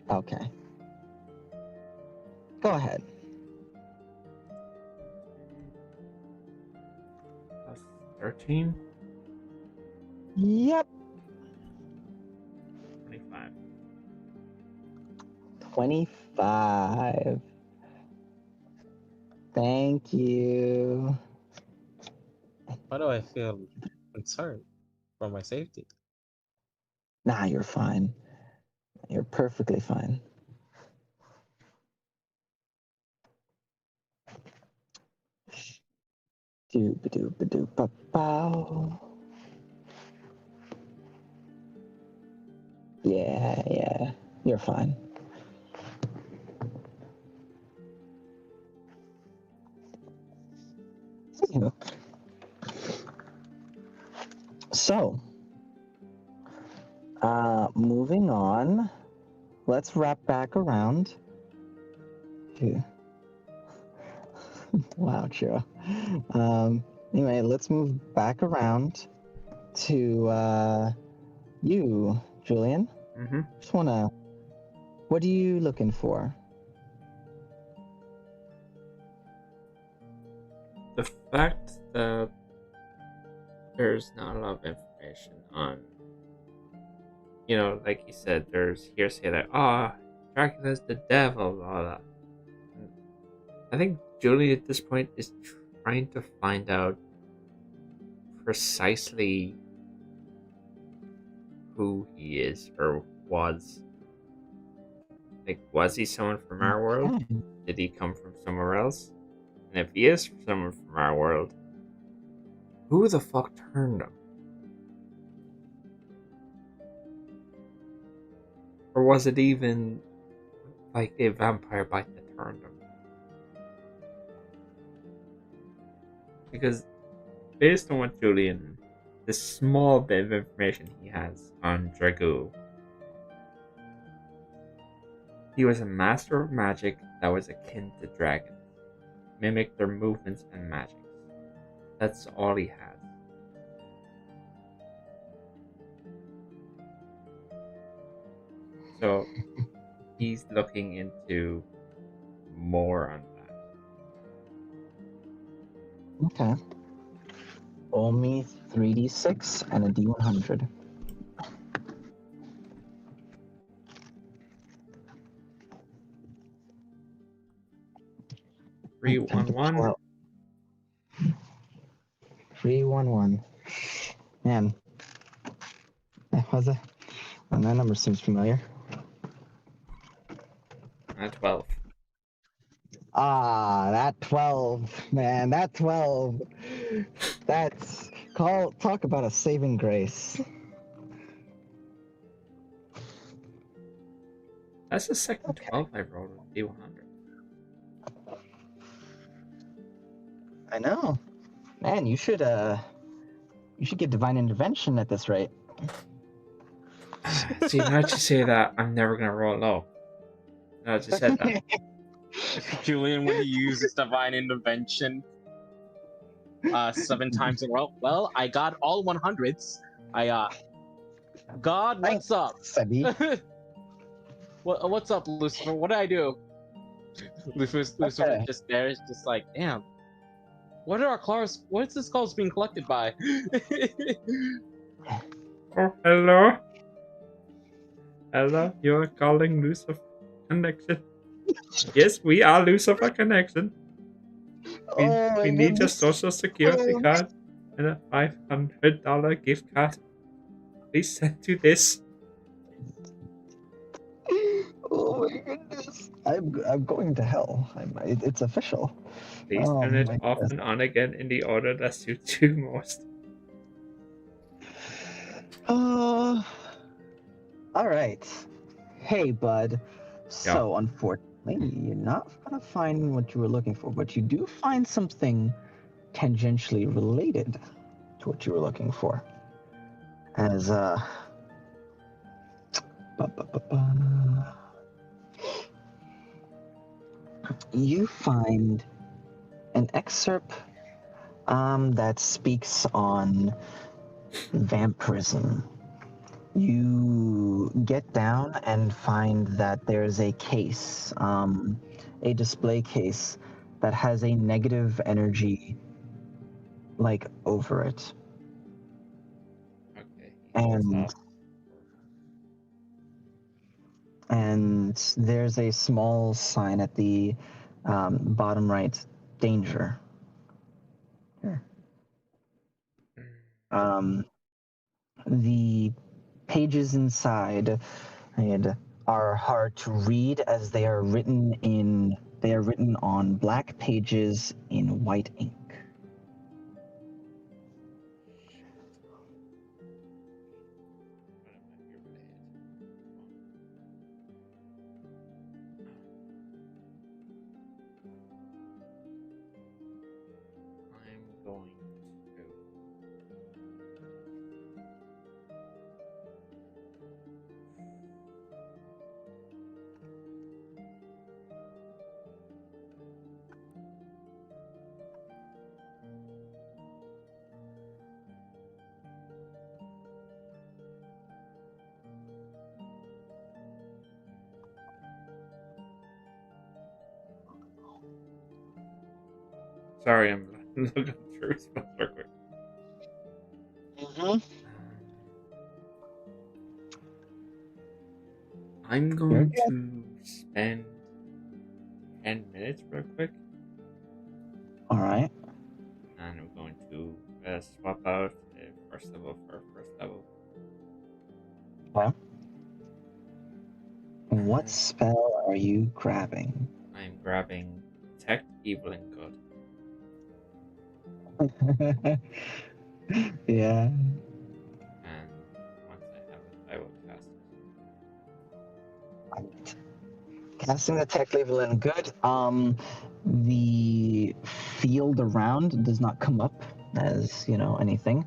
okay. Go ahead. Plus 13? Yep. 25. 25. Thank you. why do I feel concerned for my safety? Nah, you're fine. You're perfectly fine. Doop-a-doop-a-doop-a-bow. Yeah, you're fine. Anywho. So, moving on. Let's wrap back around to. Wow, Chiro. Anyway, let's move back around to you, Julian. Mm-hmm. Just wanna. What are you looking for? The fact that there's not a lot of information on, like you said, there's hearsay that, Dracula's the devil, blah, blah. I think Julie at this point is trying to find out precisely who he is or was. Like, was he someone from our world? Okay. Did he come from somewhere else? And if he is someone from our world, who the fuck turned him? Or was it even like a vampire bite that turned him? Because based on what Julian, the small bit of information he has on Dragoo, he was a master of magic that was akin to dragons, mimicked their movements and magics. That's all he had. So he's looking into more on that. Okay. Roll me 3d6 and a d100. Three Time one to pull one. out. 311. Man, that was a. Well, that number seems familiar. 12. Ah, that 12, man, that 12. That's talk about a saving grace. That's the second Okay. 12 I rolled with D100. I know. Man, you should get divine intervention at this rate. See, now that you say that, I'm never gonna roll low. No, I just said that. Julian, when he uses divine intervention 7 times in a row. Well, I got all 100s. God, what's up? Sebi. What's up, Lucifer? What did I do? Lucifer Okay. just there, just like, damn. What are our cars? What's this calls being collected by? Oh, hello. Hello, you're calling Lucifer Connection. Yes, we are Lucifer Connection. We, Oh my we need your goodness. social security Oh. card and a $500 gift card. Please send to this. Oh my goodness. I'm going to hell. It's official. Please Oh turn it my off goodness. and on again in the order that suits you most. All right. Hey, bud. So, unfortunately, you're not gonna find what you were looking for, but you do find something tangentially related to what you were looking for. As you find an excerpt that speaks on vampirism. You get down and find that there's a case, a display case that has a negative energy like over it. Okay. And there's a small sign at the bottom right, danger. Here. The pages inside are hard to read as they are written on black pages in white ink. I'm going to. Sorry, I'm looking through spells real quick. I'm going to spend 10 minutes real quick swap out a first level for a first level. Well, what Uh, spell are you grabbing? I'm grabbing Detect Evil and Good. Yeah. And once I have it, I will cast it. Casting the tech level in good. The field around does not come up as anything.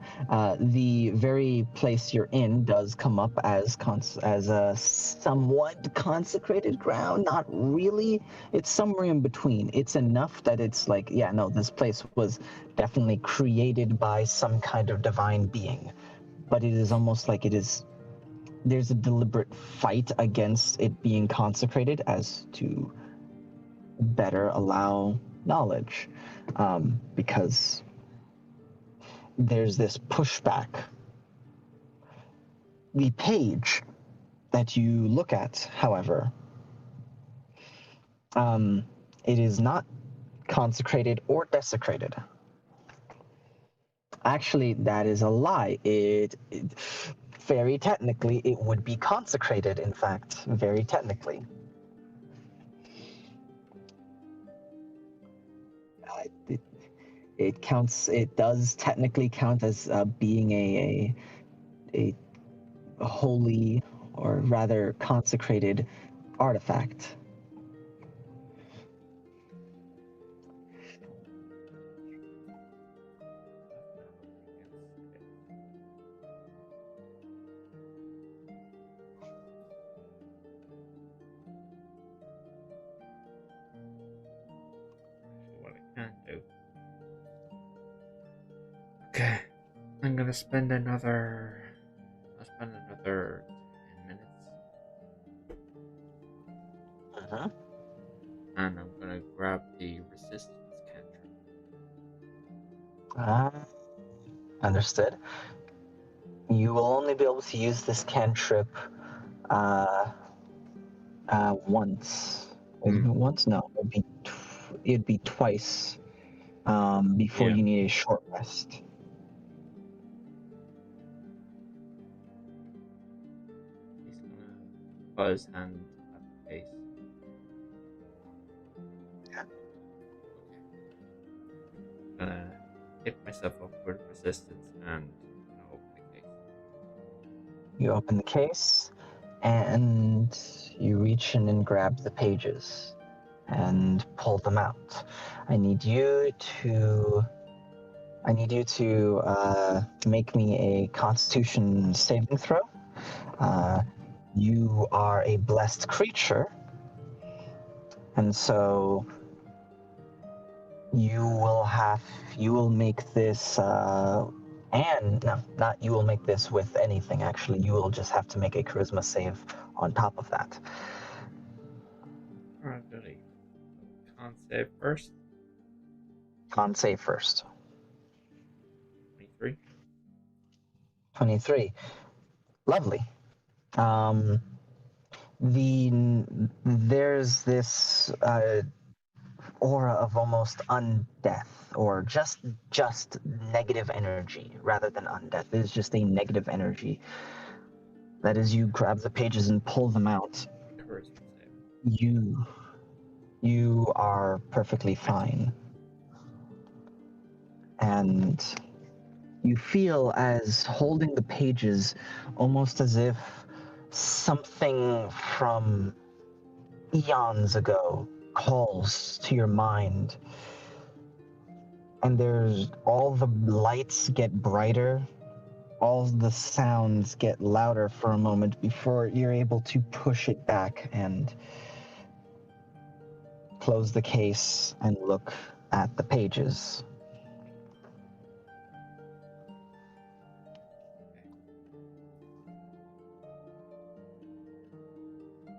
The very place you're in does come up as as a somewhat consecrated ground. Not really. It's somewhere in between. It's enough that it's like, yeah, no, this place was definitely created by some kind of divine being, but it is almost like there's a deliberate fight against it being consecrated as to better allow knowledge, because there's this pushback. The page that you look at, however, it is not consecrated or desecrated. Actually, that is a lie. It very technically, it would be consecrated, in fact, very technically. It, it counts. It does technically count as being a holy, or rather consecrated, artifact. Actually, what I can do. Okay, I'm gonna spend another. I'll spend another 10 minutes, Uh-huh. and I'm gonna grab the resistance cantrip. Understood. You will only be able to use this cantrip once. Isn't it once? No, it'd be twice before Yeah. you need a short rest. He's gonna put his hand at the case. Okay. Gonna hit myself up with resistance and gonna open the case. You open the case, and you reach in and grab the pages and pull them out. I need you to make me a Constitution saving throw. You are a blessed creature, and so you will make this. And no, not you will make this with anything. Actually, you will just have to make a charisma save on top of that. Alright, goody. Can't save first. Con save first. 23. 23. Lovely. There's this aura of almost undeath, or just negative energy rather than undeath. It is just a negative energy. That as you grab the pages and pull them out, Charisma save. you are perfectly fine. And you feel, as holding the pages, almost as if something from eons ago calls to your mind. And there's all the lights get brighter, all the sounds get louder for a moment before you're able to push it back and close the case and look at the pages.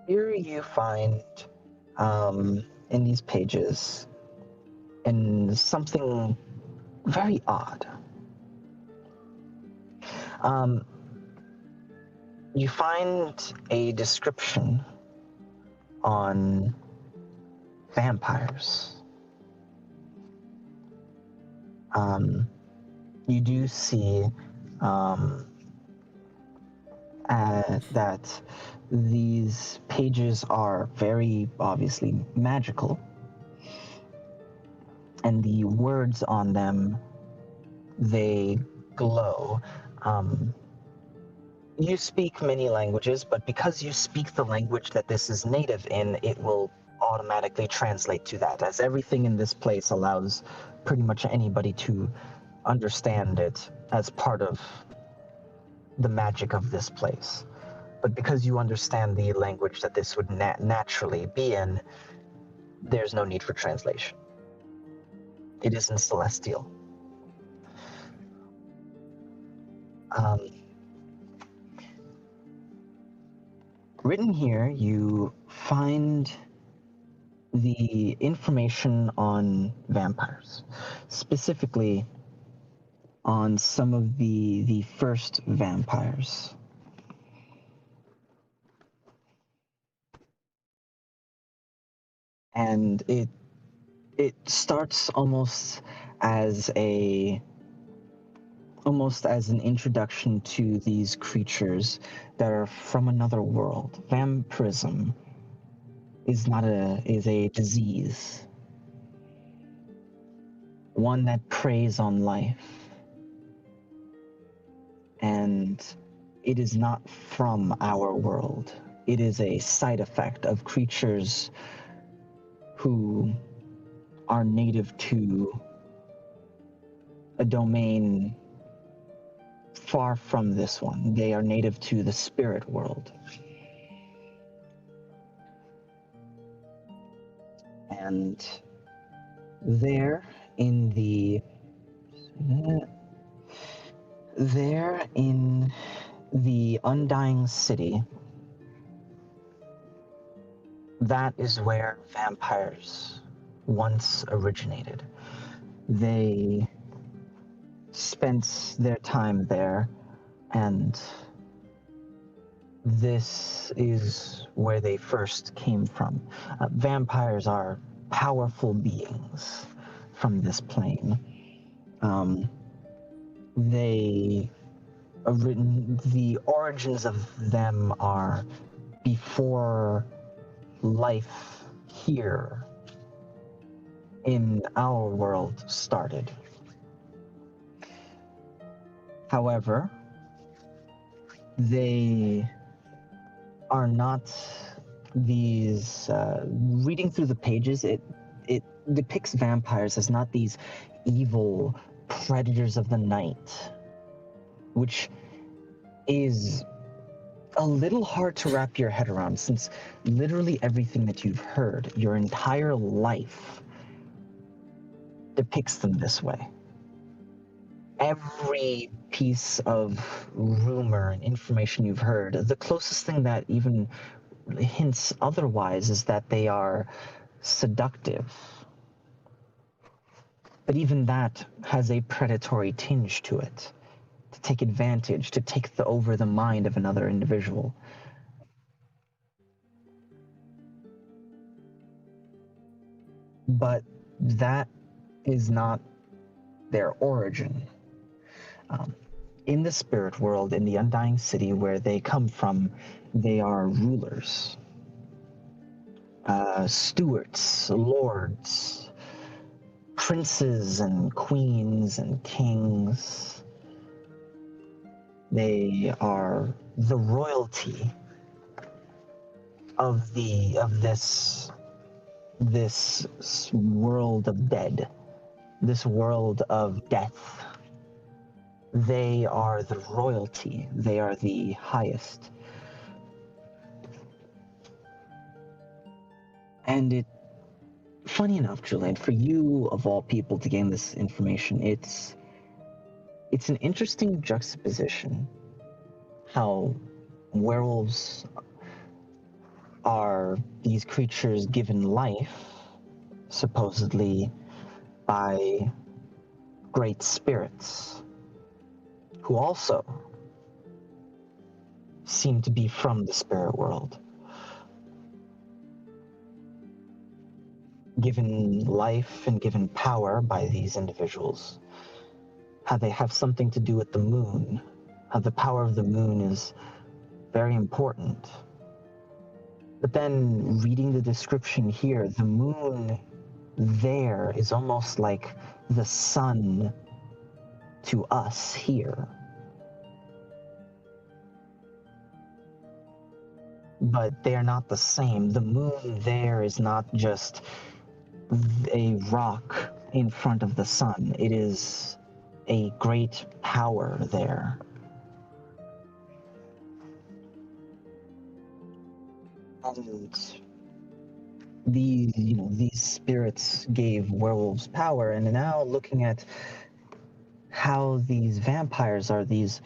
Here you find, in these pages, in something very odd. You find a description on vampires. you do see that these pages are very obviously magical, and the words on them, they glow. You speak many languages, but because you speak the language that this is native in, it will automatically translate to that, as everything in this place allows pretty much anybody to understand it as part of the magic of this place. But because you understand the language that this would naturally be in, there's no need for translation. It is in Celestial. Written here, you find the information on vampires, specifically on some of the first vampires. And it starts almost as an introduction to these creatures that are from another world. Vampirism is a disease, one that preys on life, and it is not from our world. It is a side effect of creatures who are native to a domain far from this one. They are native to the spirit world. And there in the Undying City, that is where vampires once originated. They spent their time there, and this is where they first came from. Vampires are powerful beings from this plane. The origins of them are before life here in our world started. However, they are not these. Reading through the pages, it depicts vampires as not these evil predators of the night, which is a little hard to wrap your head around, since literally everything that you've heard your entire life depicts them this way. Every piece of rumor and information you've heard, the closest thing that even hints otherwise is that they are seductive. But even that has a predatory tinge to it, to take advantage, to take over the mind of another individual. But that is not their origin. In the spirit world, in the Undying City where they come from, they are rulers, stewards, lords, princes and queens and kings. They are the royalty of this world of dead, this world of death. They are the royalty. They are the highest. And funny enough, Julian, for you of all people to gain this information, it's an interesting juxtaposition how werewolves are these creatures given life, supposedly, by great spirits, who also seem to be from the spirit world. Given life and given power by these individuals how they have something to do with the moon, how the power of the moon is very important. But then reading the description here, the moon there is almost like the sun to us here. But they are not the same. The moon there is not just a rock in front of the sun. It is a great power there. And these spirits gave werewolves power, and now looking at how these vampires are these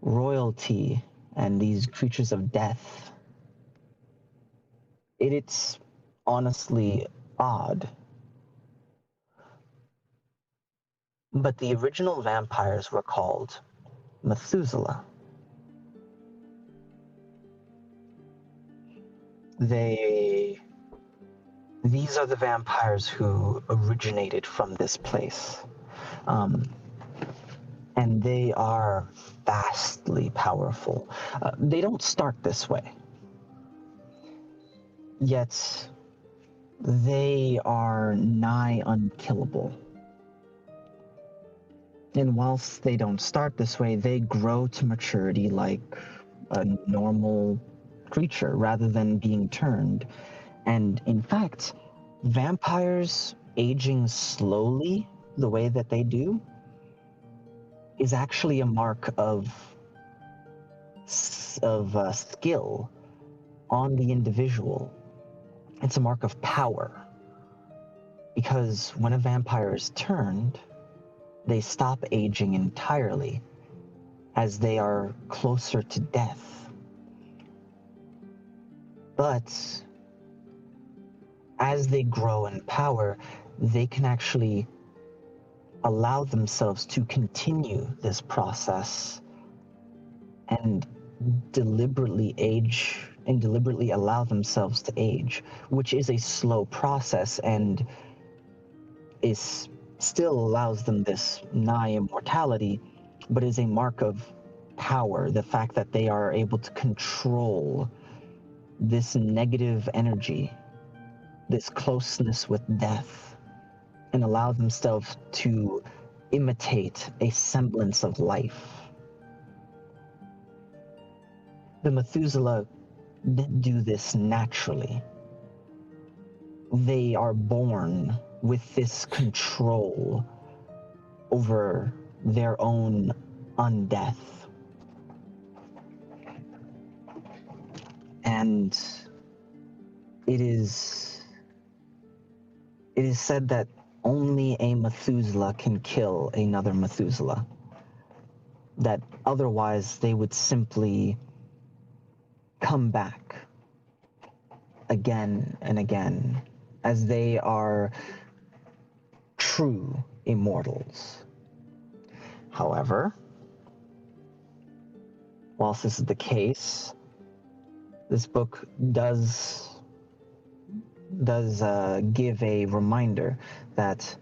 royalty and these creatures of death, it's honestly odd. But the original vampires were called Methuselah. These are the vampires who originated from this place. And they are vastly powerful. They don't start this way. Yet, they are nigh unkillable. And whilst they don't start this way, they grow to maturity like a normal creature rather than being turned. And in fact, vampires aging slowly the way that they do is actually a mark of skill on the individual. It's a mark of power. Because when a vampire is turned, they stop aging entirely as they are closer to death. But as they grow in power, they can actually allow themselves to continue this process and deliberately age and deliberately allow themselves to age, which is a slow process and is still allows them this nigh immortality, but is a mark of power, the fact that they are able to control this negative energy, this closeness with death, and allow themselves to imitate a semblance of life. The Methuselah didn't do this naturally. They are born with this control over their own undeath. And it is said that only a Methuselah can kill another Methuselah. That otherwise they would simply come back again and again, as they are true immortals. However, whilst this is the case, this book does give a reminder that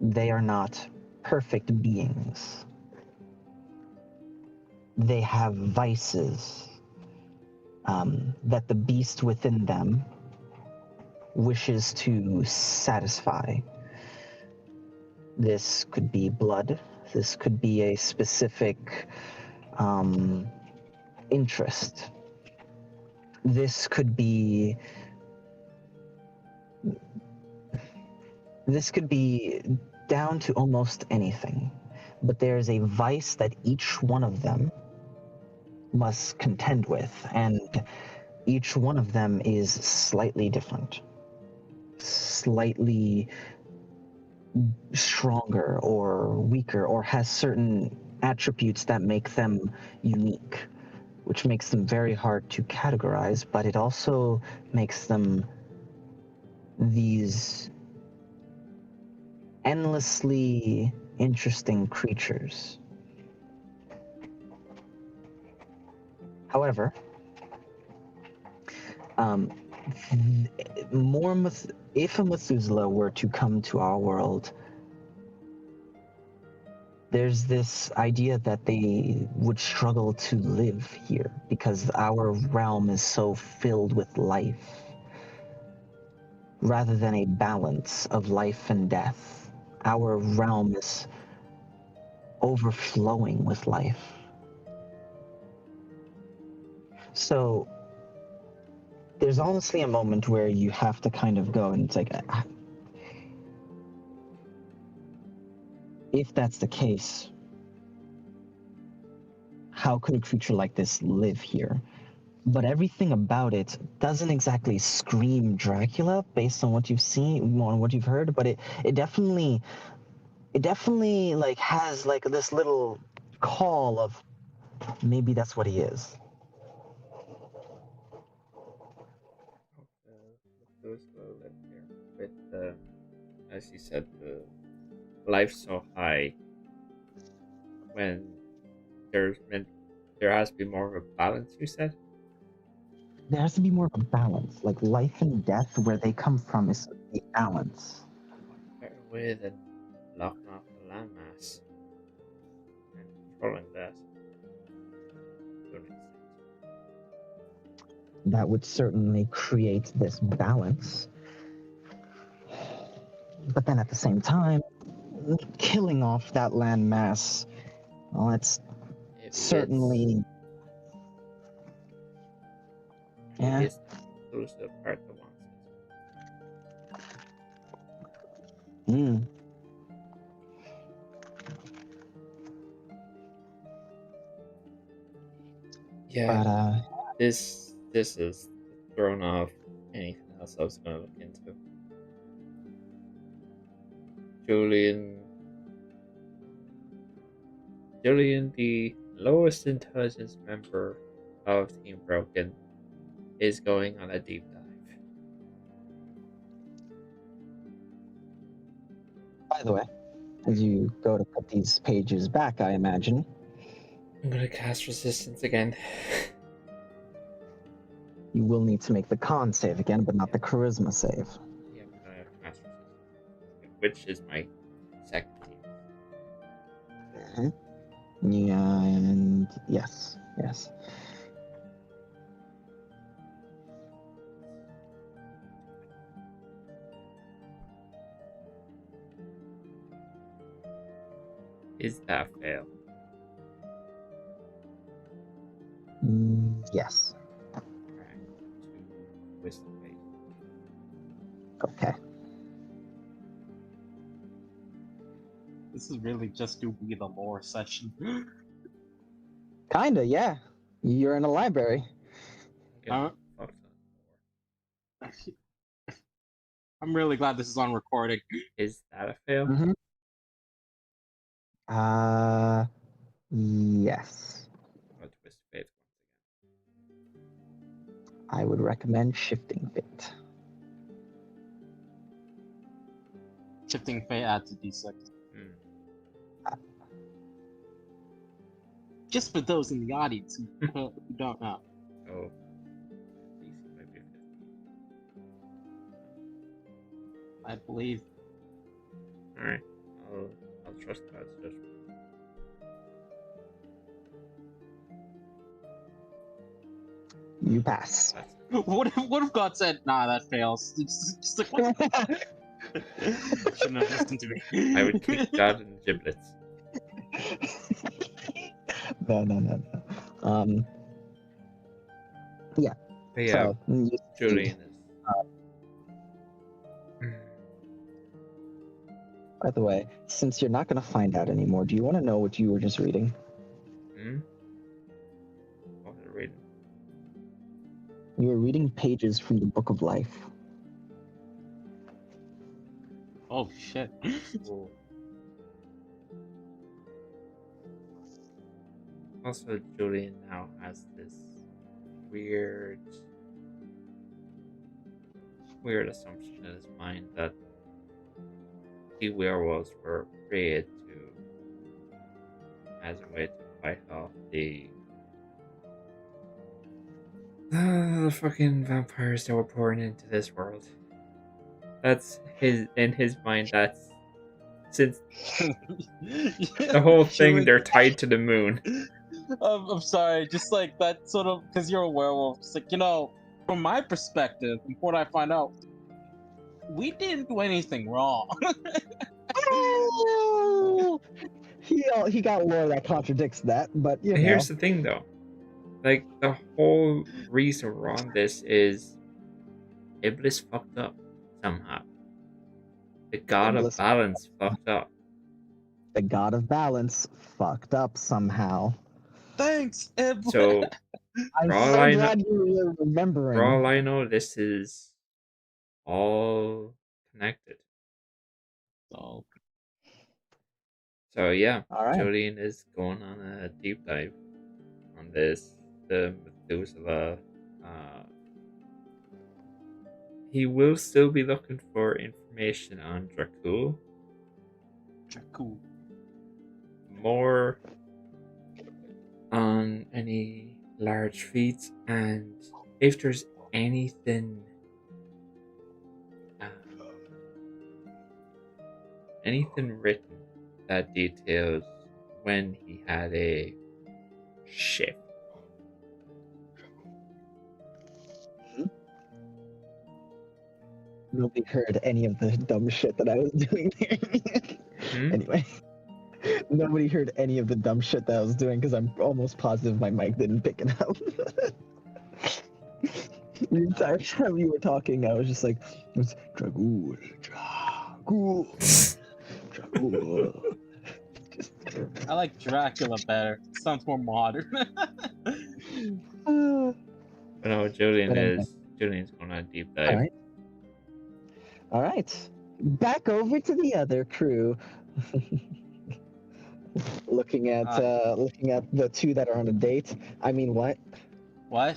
they are not perfect beings. They have vices that the beast within them wishes to satisfy. This could be blood. This could be a specific interest. This could be down to almost anything. But there's a vice that each one of them must contend with, and each one of them is slightly different, slightly stronger or weaker, or has certain attributes that make them unique, which makes them very hard to categorize, but it also makes them these endlessly interesting creatures. However, if a Methuselah were to come to our world, there's this idea that they would struggle to live here because our realm is so filled with life rather than a balance of life and death. Our realm is overflowing with life. So there's honestly a moment where you have to kind of go and it's like, if that's the case, how could a creature like this live here? But everything about it doesn't exactly scream Dracula based on what you've seen, on what you've heard, but it definitely like has like this little call of maybe that's what he is. Those will live here with as you said, the life so high when there has to be more of a balance. You said There has to be more of a balance, like life and death, where they come from is a balance. what better way than locking off the landmass and controlling that to an extent. That would certainly create this balance. But then at the same time, killing off that landmass, well, it's Maybe certainly. maybe Yeah. it's the inclusive part that wants it. Mm. Yeah, But this is thrown off anything else I was gonna look into. Julian, the lowest intelligence member of Team Broken, is going on a deep dive. by the way, as you go to put these pages back, I imagine I'm gonna cast resistance again. you will need to make the con save again, but not the charisma save. Yeah, I'm gonna cast resistance, which is my second team. Yeah, and yes. Is that fail? Yes. Alright, to twist the fate. Okay. This is really just to be the lore session. Kinda, yeah. You're in a library. Get Uh, fucked on I'm really glad this is on recording. Is that a fail? Mm-hmm. Yes. I'll twist fate once I would recommend shifting fate. Shifting fate adds a d6. again. Just for those in the audience who don't know. Oh, DC might be 15. I believe. Alright, I'll trust God's judgment. You pass. That's What if God said, nah, that fails? Just like, shouldn't have listened to me. I would kick God in the giblets. No. Yeah. But yeah, So, you Julian is. by the way, since you're not going to find out anymore, do you want to know what you were just reading? What was I reading? You were reading pages from the Book of Life. Oh shit. Cool. Also, Julian now has this weird assumption in his mind that the werewolves were created as a way to fight off the fucking vampires that were pouring into this world. That's in his mind. since the whole thing they're tied to the moon. I'm sorry, just like that sort of because you're a werewolf. It's like, from my perspective, from what I find out, we didn't do anything wrong. Oh! He got lore that contradicts that, but you know. Here's the thing, though. Like, the whole reason we're on this is Iblis fucked up somehow. The god of Iblis- balance fucked up. The god of balance fucked up somehow. Thanks, Eb. So, I'm For all so I know- glad you were remembering. for all I know, this is all connected. So, So, yeah, All right. Julian is going on a deep dive on this, the Methuselah. He will still be looking for information on Dracul. cool. More on any large feats, and if there's anything written that details when he had a shift. Nobody heard any of the dumb shit that I was doing there. Anyway, nobody heard any of the dumb shit that I was doing because I'm almost positive my mic didn't pick it up. The entire time you were talking, I was just like, it's Dragul, Dragul. I like Dracula better. Sounds more modern. But no, Julian's going on a deep dive. All right. Back over to the other crew. looking at the two that are on a date. I mean, what? What?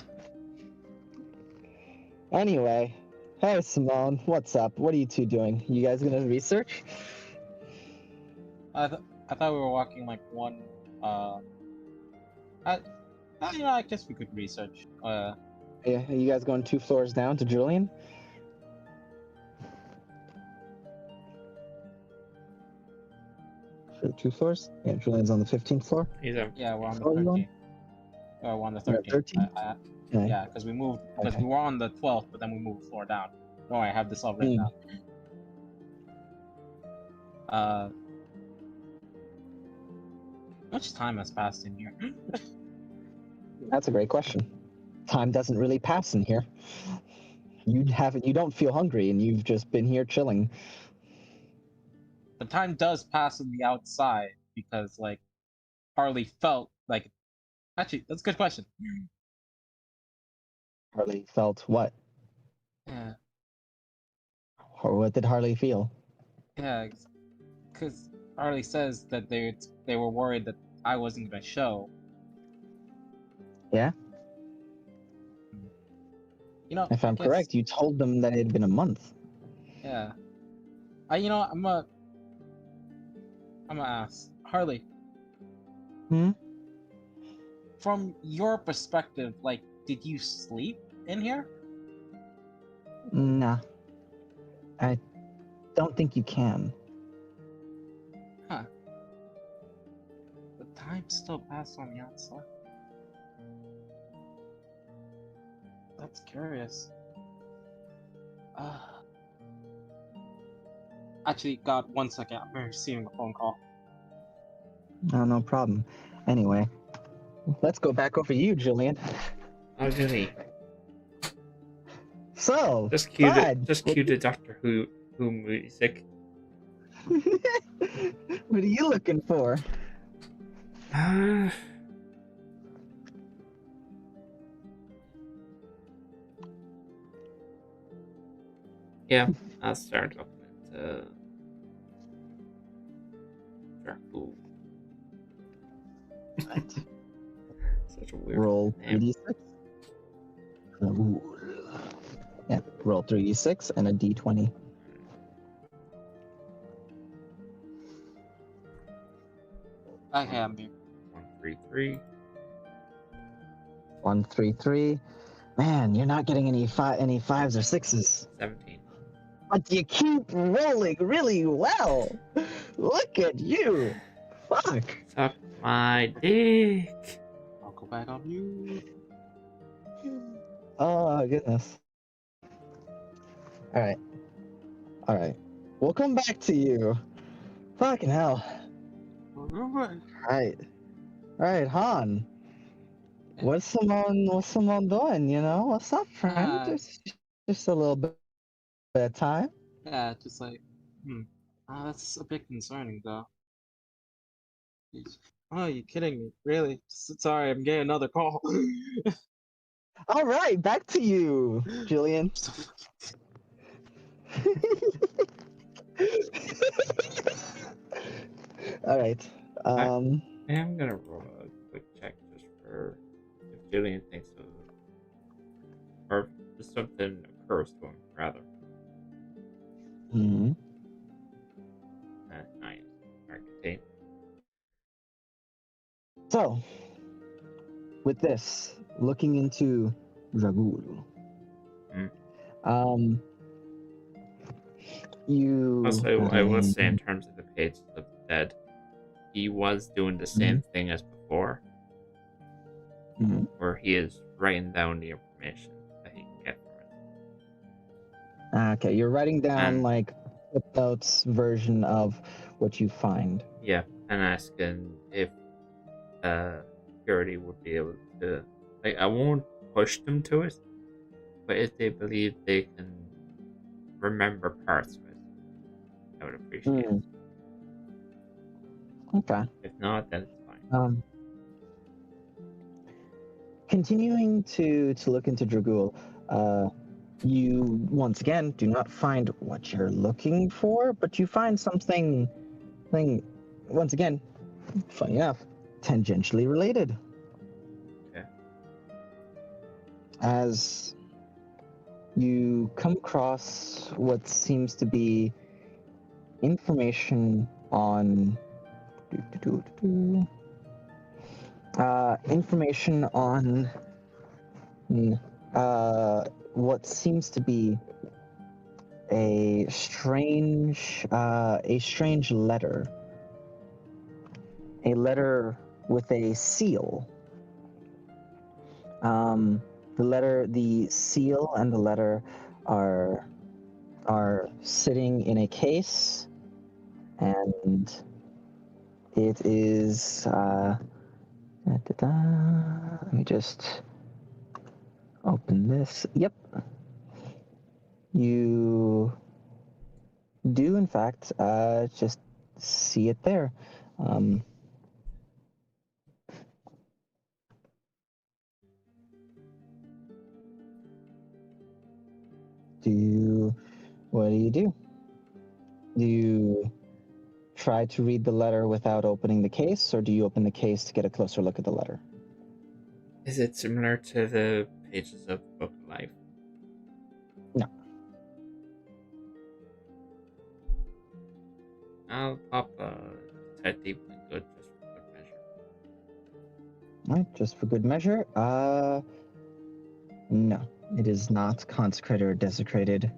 Anyway, hey Simone, what's up? What are you two doing? You guys gonna research? I thought we were walking like one. I guess we could research. Yeah, are you guys going 2 floors down to Julian? For 2 floors? Yeah, Julian's on the 15th floor. He's on. Yeah, we're on the Oh, you 13th. We're on the You're at 13th. 13th? Okay. Yeah, because we moved. Because Okay. we were on the 12th, but then we moved a floor down. No, I have this all written down. How much time has passed in here? That's a great question. Time doesn't really pass in here. You don't feel hungry, and you've just been here chilling. The time does pass on the outside because, like, Harley felt like. Actually, that's a good question. Harley felt what? Yeah, Or what did Harley feel? yeah, because Harley says that they were worried that I wasn't gonna show. Yeah? If I'm I guess- correct, you told them that it had been a month. Yeah. I'm gonna ask Harley. Hmm? From your perspective, like, did you sleep in here? Nah. I don't think you can. Huh. The time still passed on the outside. That's curious. Actually, God, 1 second. I'm receiving a phone call. No problem. Anyway, let's go back over you, Julian. Oh, Julie. So, Just cue Bud, the Doctor Who music. what are you looking for? Yeah, I'll start looking at Dracul. Right. Such a weird Roll name. 3d6. Ooh. Yeah, roll 3d6 and a d20. Okay, I'm here. 133. 133. Man, you're not getting any fives or sixes. 17. But you keep rolling really well. Look at you! Fuck! Suck my dick. I'll go back on you. Oh, goodness. Alright. Alright. We'll come back to you. Fucking hell. Alright. Alright, Han. What's Simone doing, you know? What's up, friend? Just a little bit of time. Yeah, just like, that's a bit concerning, though. Oh, you kidding me? Really? Sorry, I'm getting another call. Alright, back to you, Julian. Alright. I am gonna roll a quick check just for if Julian thinks of or if something occurs to him, rather. Mhm. Nice. Alright, continue. So, with this, looking into Dragul, you. Also, I will say in terms of the pages of the dead, he was doing the same thing as before, where he is writing down the information that he can get from it. Okay, you're writing down And- like footnotes version of what you find. Yeah, and asking if Purity would be able to. Like, I won't push them to it, but if they believe they can remember parts of it, I would appreciate it. Okay. If not, then it's fine. Continuing to look into Dragul, you once again do not find what you're looking for, but you find something once again, funny enough, tangentially related. Okay. As you come across what seems to be information on information on what seems to be a strange letter. A letter with a seal. The seal and the letter are sitting in a case, and it is. Let me just open this. Yep. You do, in fact, just see it there. What do you do? Do you try to read the letter without opening the case, or do you open the case to get a closer look at the letter? Is it similar to the pages of the Book of Life? No. I'll pop a detective and good just for good measure. Alright, just for good measure. No. It is not consecrated or desecrated.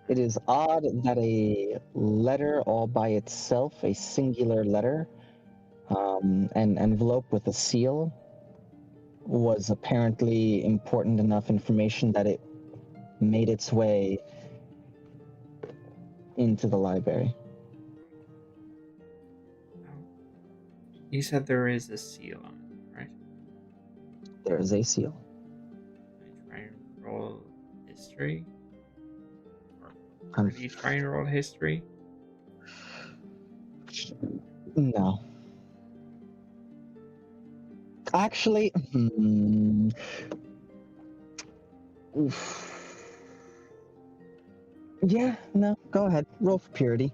It is odd that a letter all by itself, a singular letter, an envelope with a seal, was apparently important enough information that it made its way into the library. You said there is a seal on it, right? There is a seal. I try and roll history? Um, Or do you try and roll history? No. Actually, oof. Yeah, no, go ahead. Roll for purity.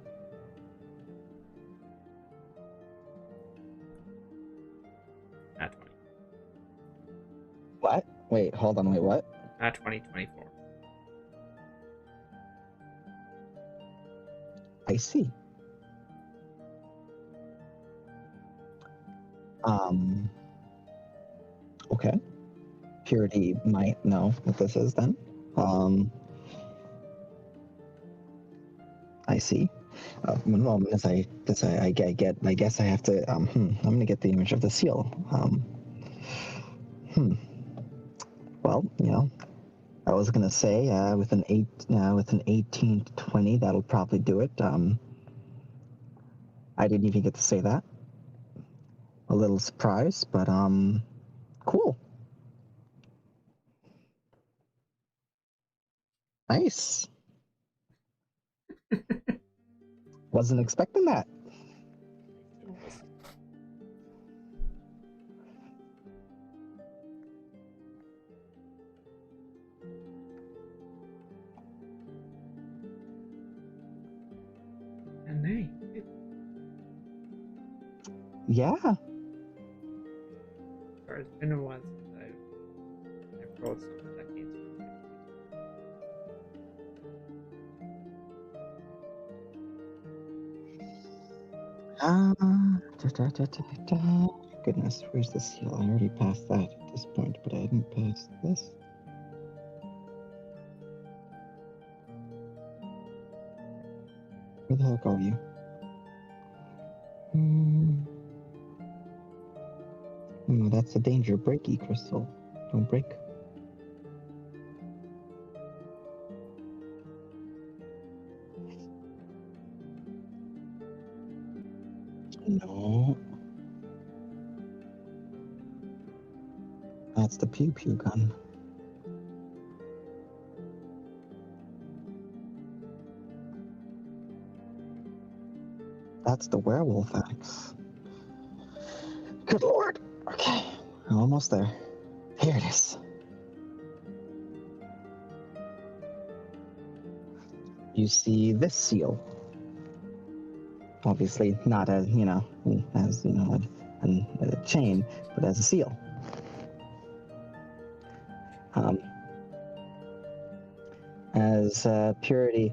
Not 20. What? Wait, hold on, wait, what? Not 20, 24. I see. Okay. Purity might know what this is then. I see. One moment, as I guess I have to. I'm gonna get the image of the seal. Well, I was gonna say with an 18 to 20, that'll probably do it. I didn't even get to say that. A little surprised, but cool. Nice. Wasn't expecting that. And hey, Yeah. sorry, it's been a while since I've rolled something that came through. Goodness, where's the seal? I already passed that at this point, but I didn't pass this. Where the heck are you? That's a danger breaky crystal. Don't break. No. That's the pew pew gun. That's the werewolf axe. Good lord. Okay, I'm almost there. Here it is. You see this seal. Obviously not as, a chain, but as a seal. As Purity.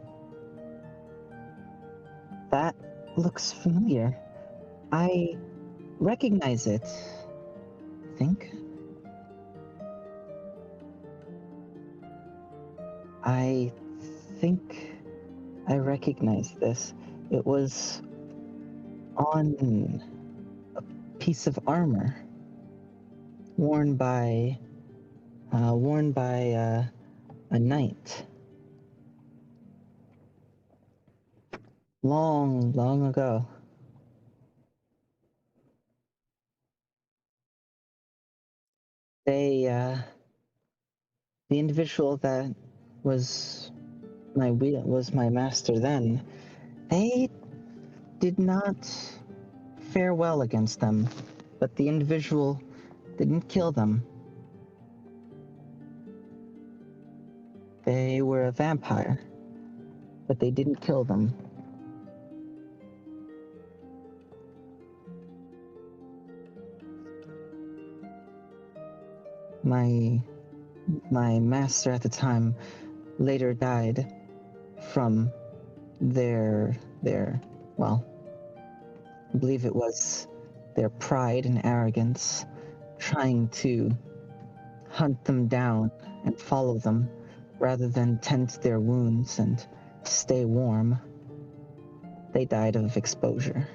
That looks familiar. I recognize it. I think. I think I recognize this. It was on a piece of armor worn by a knight long, long ago. They, the individual that was my master then, they did not fare well against them, but the individual didn't kill them. They were a vampire, but they didn't kill them. My master at the time later died from their well, I believe it was their pride and arrogance trying to hunt them down and follow them rather than tend to their wounds and stay warm. They died of exposure.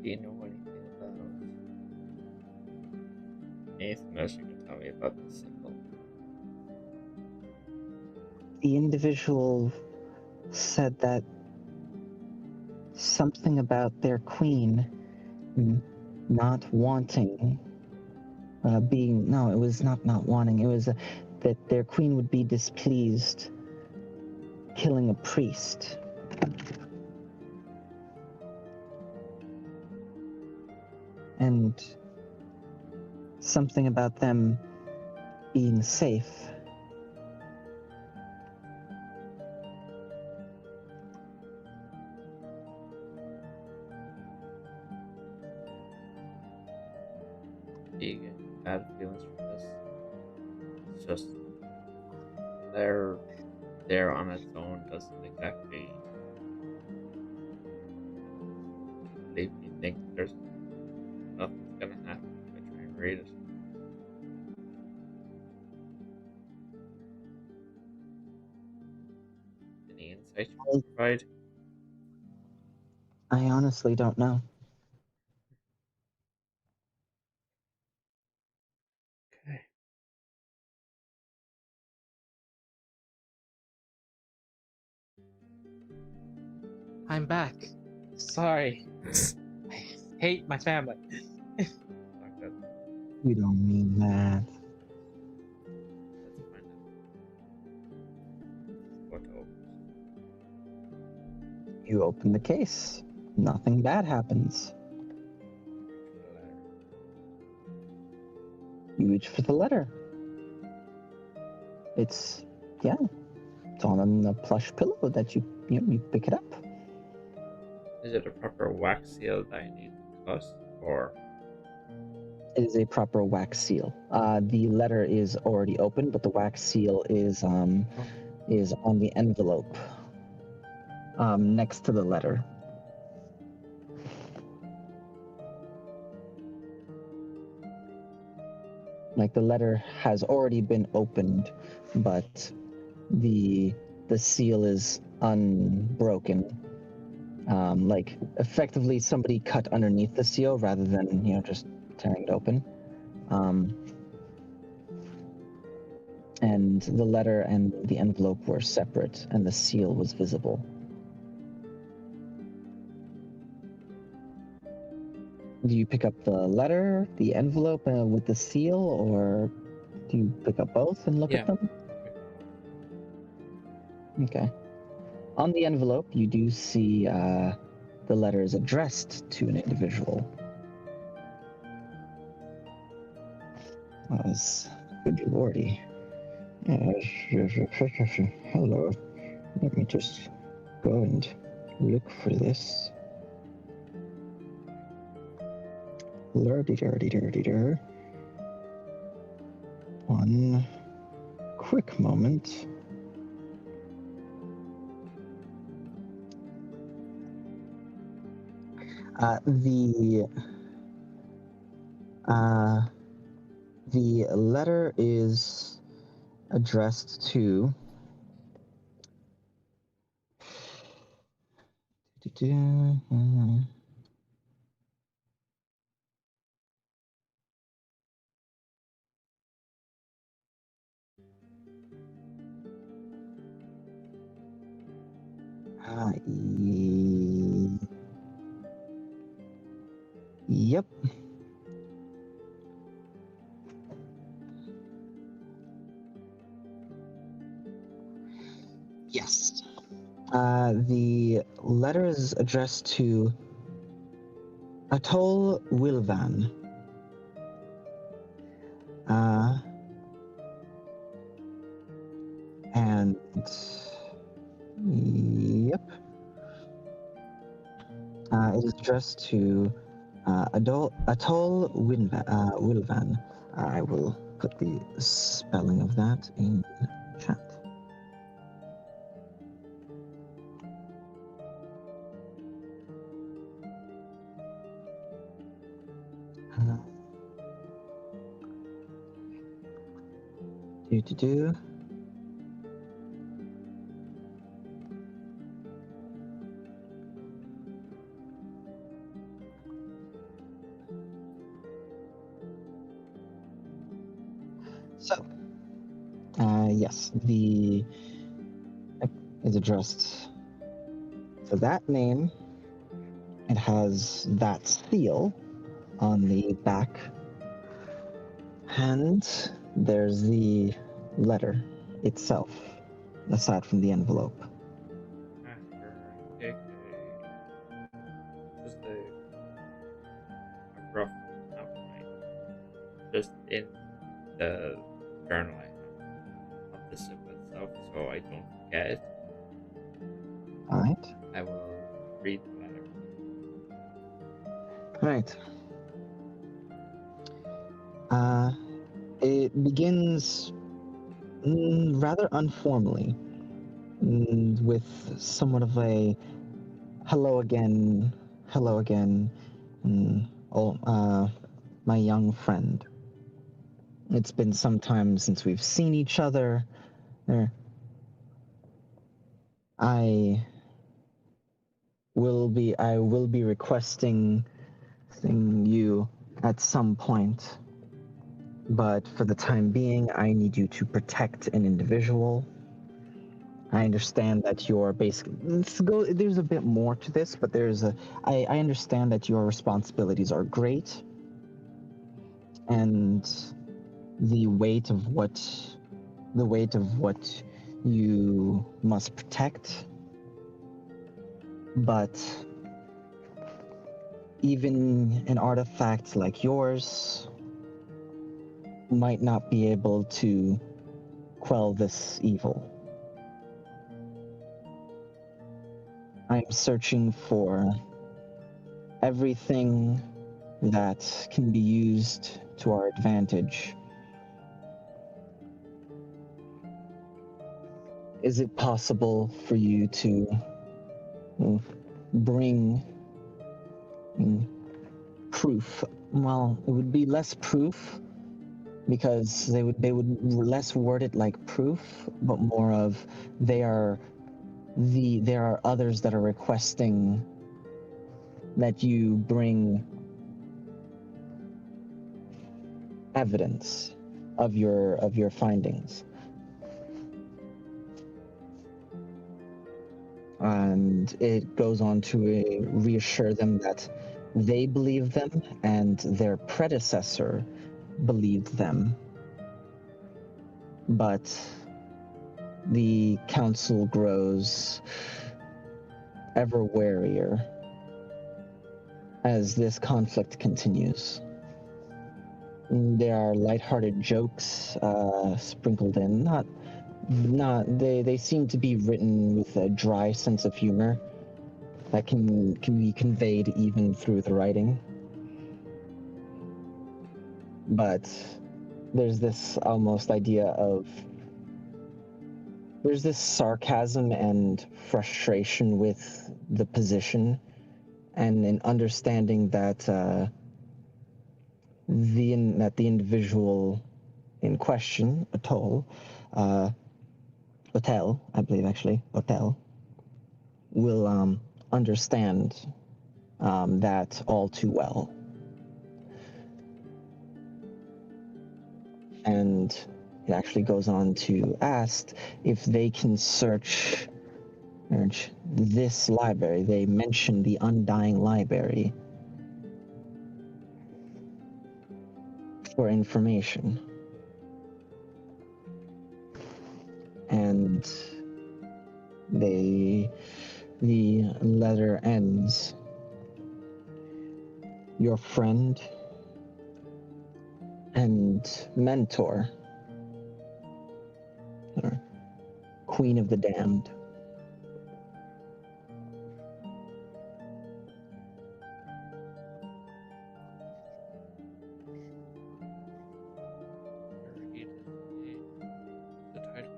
Do you know anything about anything else you can tell me about the symbol? The individual said that something about their queen not wanting it was not wanting, it was that their queen would be displeased killing a priest. And something about them being safe. Do you get bad feelings from this? It's just they're there on its own doesn't exactly leave me think there's nothing's gonna happen if I try and read it. Any insight you can provide? I honestly don't know. Okay. I'm back. Sorry. I hate my family. Like that. You don't mean that. Let's find out what opens. You open the case. Nothing bad happens. Reach for the letter. You reach for the letter. It's on a plush pillow that you pick it up. Is it a proper wax seal that I need to cut, or It is a proper wax seal. The letter is already open, but the wax seal is on the envelope next to the letter. Like the letter has already been opened, but the seal is unbroken. Like effectively somebody cut underneath the seal rather than just tearing it open. And the letter and the envelope were separate, and the seal was visible. Do you pick up the letter, the envelope with the seal, or do you pick up both and look Yeah. at them? Okay. On the envelope, you do see the letter is addressed to an individual. As good lordy. Hello. Let me just go and look for this. Lurdy-durdy-durdy-dur. One quick moment. The letter is addressed to yep. Yes. The letter is addressed to Atoll Wilvan. And yep. It is addressed to Atoll Wilvan. I will put the spelling of that in chat. Do. So, yes, the is addressed to that name. It has that seal on the back, and there's the letter itself, aside from the envelope. After I take just a rough outline, just in the journal I have of the symbol itself, so I don't forget it. All right. I will read the letter. All right. It begins rather informally, with somewhat of a hello again, my young friend. it's been some time since we've seen each other. I will be requesting you at some point, but for the time being, I need you to protect an individual. I understand that you're basically. There's a bit more to this, but I understand that your responsibilities are great, and the weight of what you must protect. But even an artifact like yours might not be able to quell this evil. I am searching for everything that can be used to our advantage. Is it possible for you to bring proof? Well, it would be less proof because they would less word it like proof, but more of there are others that are requesting that you bring evidence of your findings. And it goes on to reassure them that they believe them and their predecessor believed them. But the council grows ever warier as this conflict continues. There are lighthearted jokes sprinkled in. They seem to be written with a dry sense of humor that can be conveyed even through the writing. But there's this almost idea of there's this sarcasm and frustration with the position, and an understanding that the individual in question, Otel, I believe actually, Otel, will understand that all too well. And it actually goes on to ask if they can search this library. They mention the Undying library for information. And the letter ends. Your friend and mentor, or Queen of the Damned. Read the title.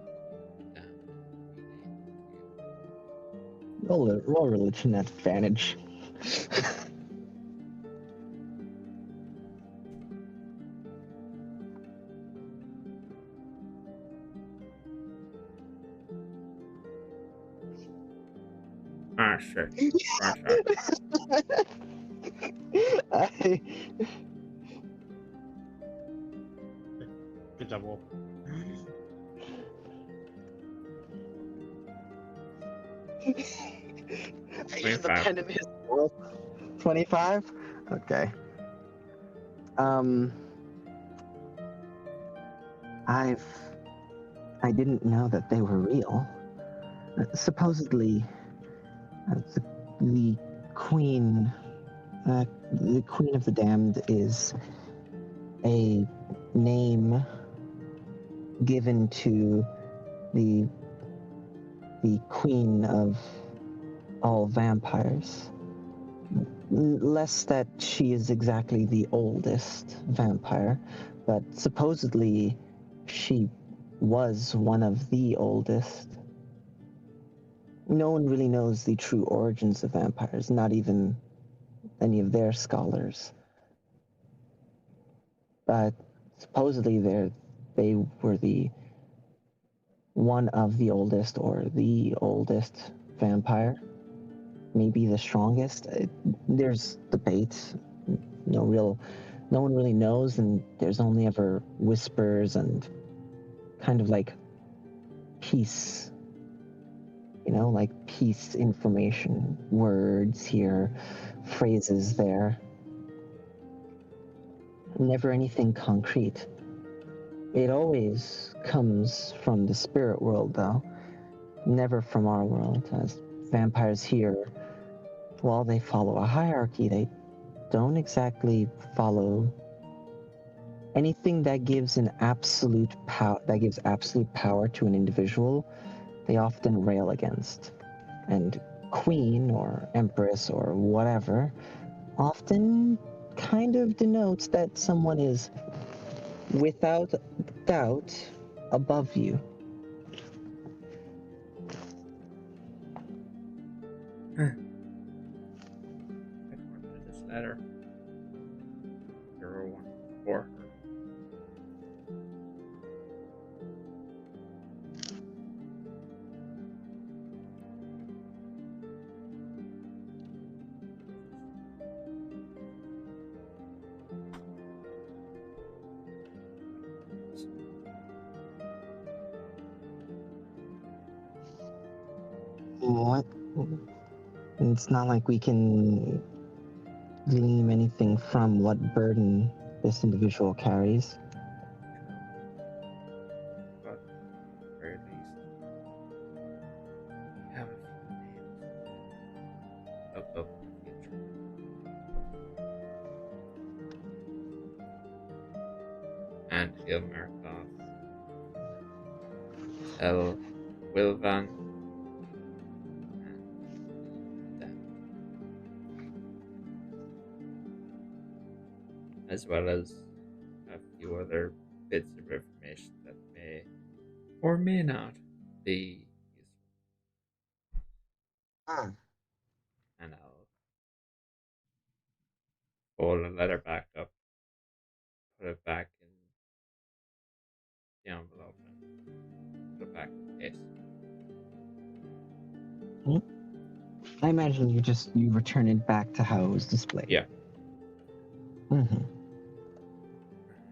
Damn. Roll religion at advantage. Ah, shit. Wrong shot. I, Good job, Wolf. I use the 25. pen in his world. 25? Okay. I didn't know that they were real. Supposedly, the queen, the Queen of the Damned is a name given to the queen of all vampires. Less that she is exactly the oldest vampire, but supposedly she was one of the oldest. No one really knows the true origins of vampires, not even any of their scholars. But supposedly they were the one of the oldest or the oldest vampire, maybe the strongest. There's debate. No one really knows, and there's only ever whispers and kind of like peace, like peace information, words here, phrases there. Never anything concrete. It always comes from the spirit world, though, never from our world, as vampires here, while they follow a hierarchy, they don't exactly follow anything that gives absolute power to an individual. They often rail against, and queen or empress or whatever often kind of denotes that someone is without doubt above you. According to this letter, 014. What? It's not like we can glean anything from what burden this individual carries. But at the very least, we have a few names to look up in the future. And he'll mark off El Wilvan and them, as well as a few other bits of information that may or may not be useful. And I'll fold the letter back up, put it back in the envelope, and put it back in the case. I imagine you return it back to how it was displayed. Yeah. Mm-hmm.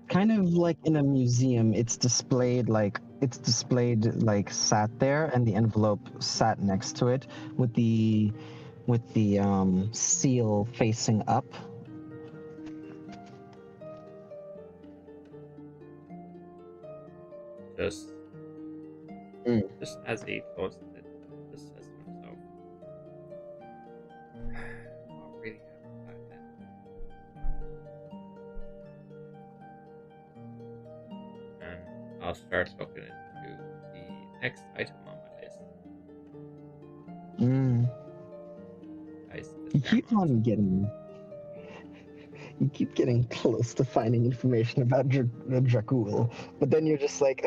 Kind of like in a museum, it's displayed like sat there, and the envelope sat next to it with the seal facing up. Just Mm. just as he closes it, just says to himself, what really happened back then? And I'll start looking into the next item on my list. Ice the Fairmont. You keep getting close to finding information about Dracul, but then you're just like,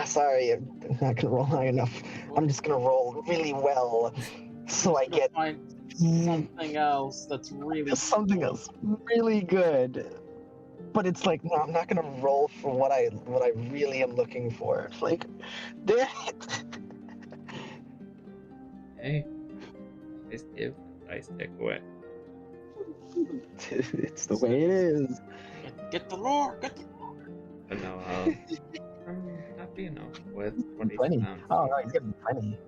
sorry, I'm not gonna roll high enough. I'm just gonna roll really well, so I get find something else that's really something else really good. But it's like, no, I'm not gonna roll for what I really am looking for. It's like, damn it. Hey, dice give and dice take away. It's the way it is. Get the lore. Get the But no, I'm happy enough with what he's 20. found. Oh, no, he's getting 20.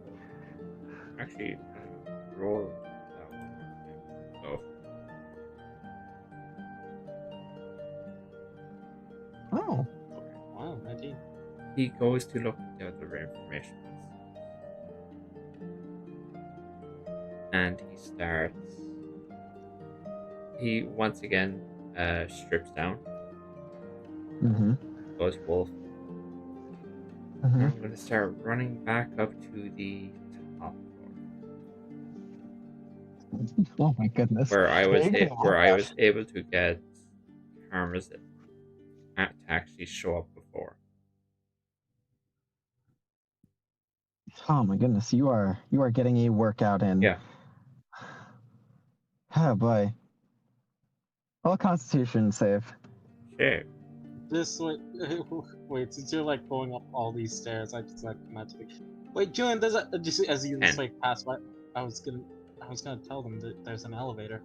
Actually, roll that one more time. So Oh. Wow, 19. he goes to look at the other information, and he once again strips down, Mm-hmm. goes wolf. Mm-hmm. I'm gonna start running back up to the top floor Oh my goodness. where I was You're gonna where have I that. was able to get cameras to actually show up before. Oh my goodness, you are getting a workout in. Yeah. Oh boy. Well, Constitution save. Sure. This way. Wait, since you're like going up all these stairs, I just like magically. Wait, Julian, there's a just as you just Ten. like pass by. I was gonna tell them that there's an elevator.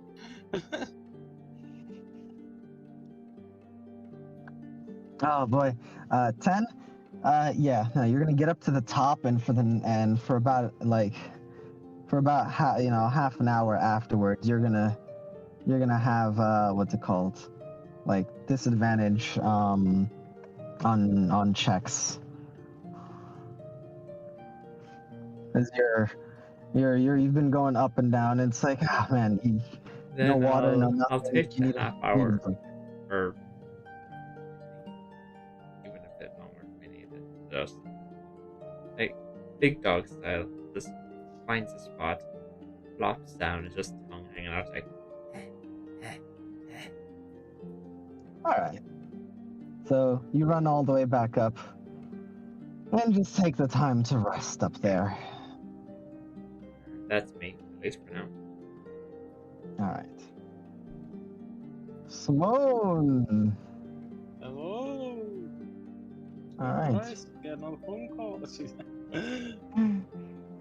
Oh boy, 10. Yeah, no, you're gonna get up to the top, and for about half an hour afterwards, you're gonna have what's it called, like disadvantage on checks, as you've been going up and down. And it's like, ah, man, no Then water, no I'll nothing. take You the need half you need hour, a drink. or even a bit longer if we need it. Just like big dog style, just finds a spot, flops down, and just tongue hanging out like. All right. So you run all the way back up, and just take the time to rest up there. That's me, at least for now. All right. Simone. Hello. All right. Nice. Get another phone call.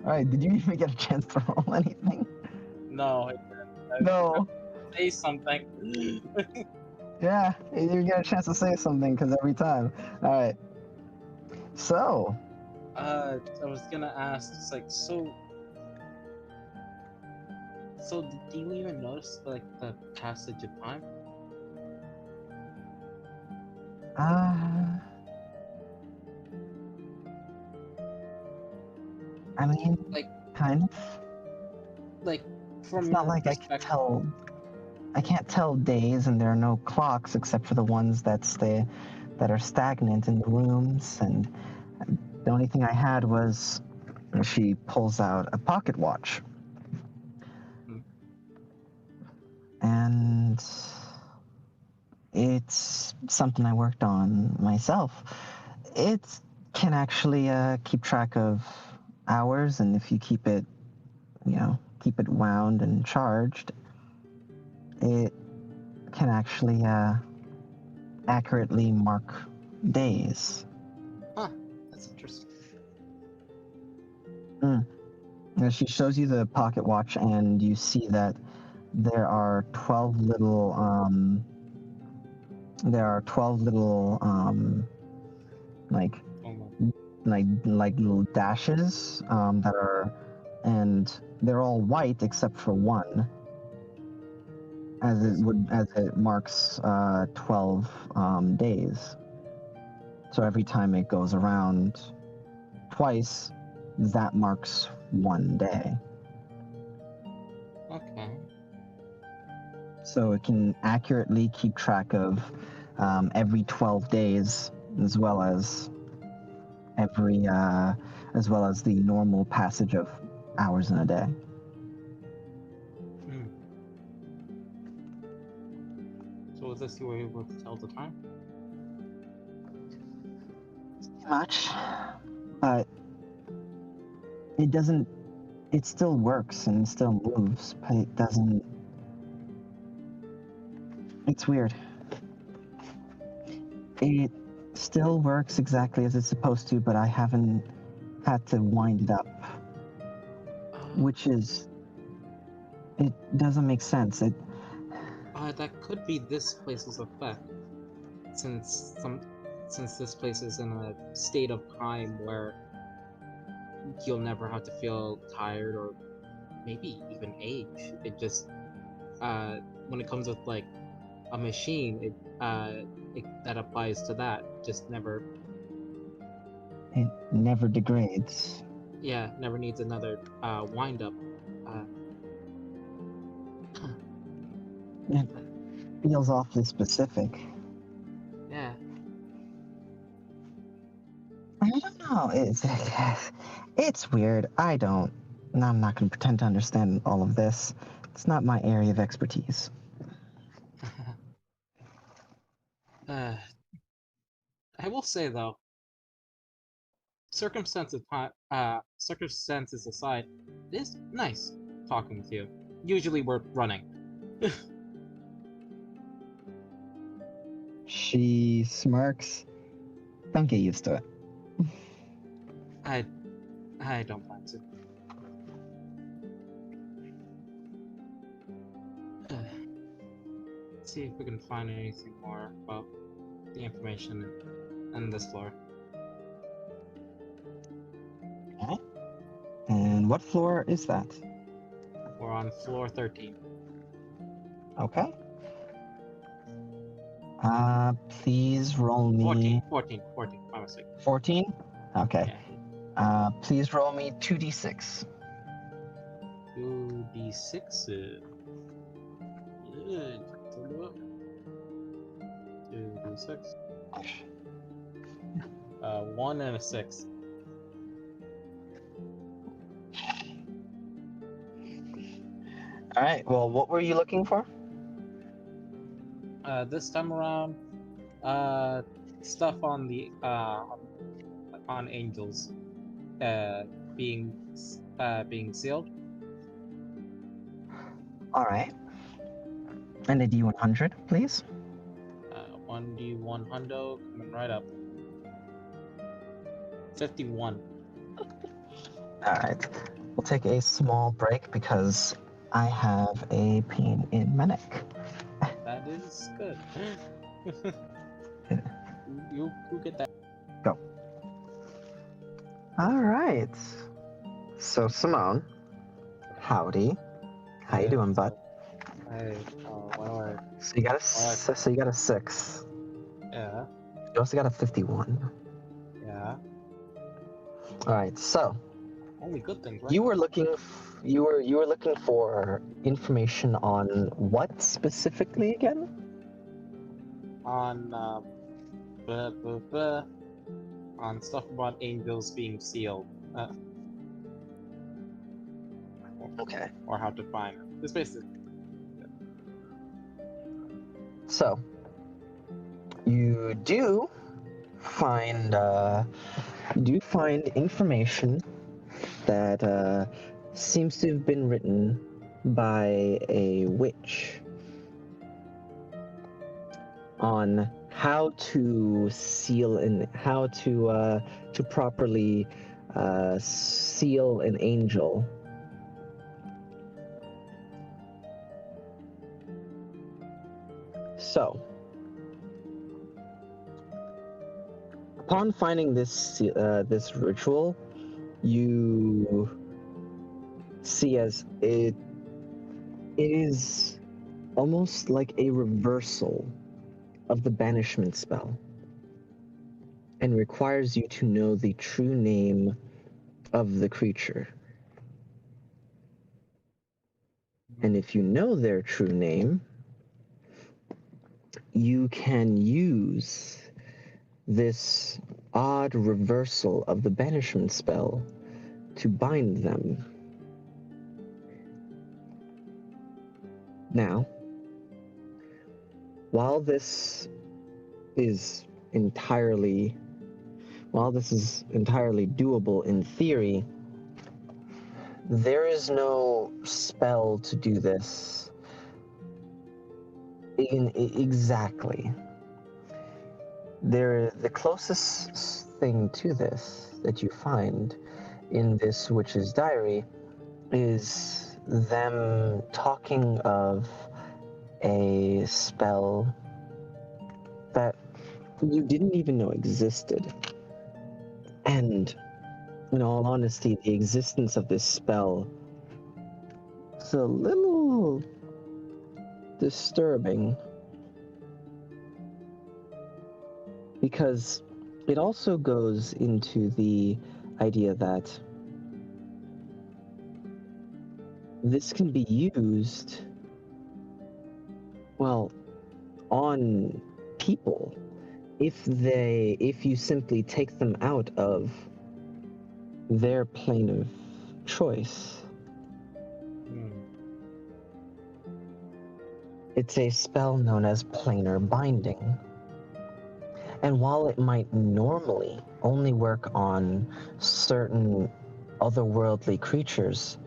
All right. Did you even get a chance to roll anything? No, I didn't. No. Say something. Yeah, you get a chance to say something because every time. All right. So, I was gonna ask, it's like, so did you even notice like the passage of time? I mean, Like, kind of. like from It's not your like perspective. I can't tell days, and there are no clocks except for the ones that are stagnant in the rooms. And the only thing I had was, she pulls out a pocket watch. Hmm. And it's something I worked on myself. It can actually keep track of hours, and if you keep it wound and charged, it can actually accurately mark days. Huh, that's interesting. And she shows you the pocket watch, and you see that there are 12 little like Oh, little dashes that are, and they're all white except for one, as it marks 12 days. So every time it goes around twice, that marks one day. okay. So it can accurately keep track of every 12 days, as well as the normal passage of hours in a day. Hmm. So with this, you were able to tell the time? Much, but it doesn't. It still works and still moves, but it doesn't. It's weird. It still works exactly as it's supposed to, but I haven't had to wind it up, which is. It doesn't make sense. That could be this place's effect, since this place is in a state of time where you'll never have to feel tired or maybe even age. It just when it comes with like a machine, that applies to that. Just never, It never degrades. yeah, never needs another wind up. It feels awfully specific. Yeah. I don't know. It's weird. I'm not going to pretend to understand all of this. It's not my area of expertise. I will say though, circumstances aside, it is nice talking with you. Usually we're running. She smirks. Don't get used to it. I don't plan to. Let's see if we can find anything more about the information in this floor. Okay. And what floor is that? We're on floor 13. Okay. Please roll me 14, my mistake. 14. Okay. Yeah. Please roll me 2d6. 2d6. Yeah, 2d6. 1 and a 6. All right. Well, what were you looking for? This time around, stuff on the on angels, being sealed. All right. And a d100, please. 1d100 coming right up. 51. All right. We'll take a small break because I have a pain in my neck. That is good. you get that. Go. All right. So Simone, howdy. How you doing, bud? Well, So you got a 6. yeah, You also got a 51. yeah. All right. So Only good things, right? you were looking for information on what specifically again? On blah, blah, blah, on stuff about angels being sealed. Okay. Or how to find them. It's basically. So you do find information that seems to have been written by a witch on how to seal and how to properly seal an angel. So, upon finding this ritual, you see as it is almost like a reversal of the banishment spell, and requires you to know the true name of the creature. And if you know their true name, you can use this odd reversal of the banishment spell to bind them. Now, while this is entirely doable in theory, there is no spell to do this exactly. The closest thing to this that you find in this witch's diary is them talking of a spell that you didn't even know existed. And in all honesty, the existence of this spell is a little disturbing, because it also goes into the idea that this can be used, well, on people if you simply take them out of their plane of choice. It's a spell known as planar binding. And while it might normally only work on certain otherworldly creatures,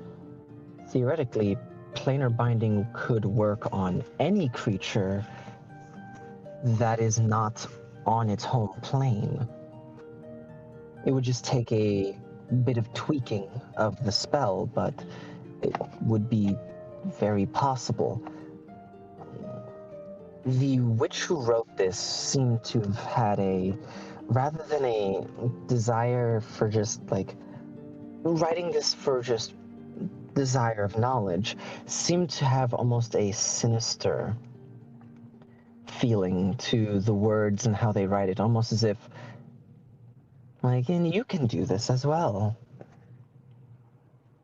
theoretically, planar binding could work on any creature that is not on its home plane. It would just take a bit of tweaking of the spell, but it would be very possible. The witch who wrote this seemed to have had rather than a desire for just like writing this for just desire of knowledge, seemed to have almost a sinister feeling to the words and how they write it, almost as if, like, and you can do this as well.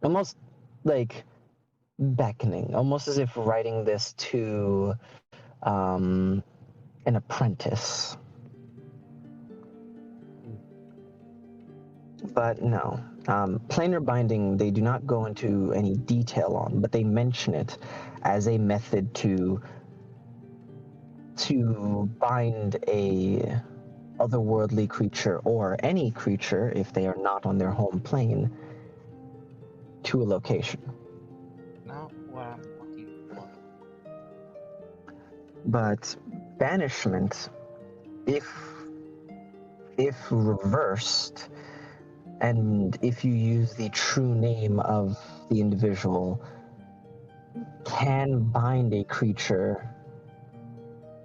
Almost like beckoning, almost as if writing this to an apprentice. But no, planar binding, they do not go into any detail on, but they mention it as a method to bind a otherworldly creature or any creature, if they are not on their home plane, to a location. Not what I'm looking for. But banishment, if reversed, and if you use the true name of the individual, can bind a creature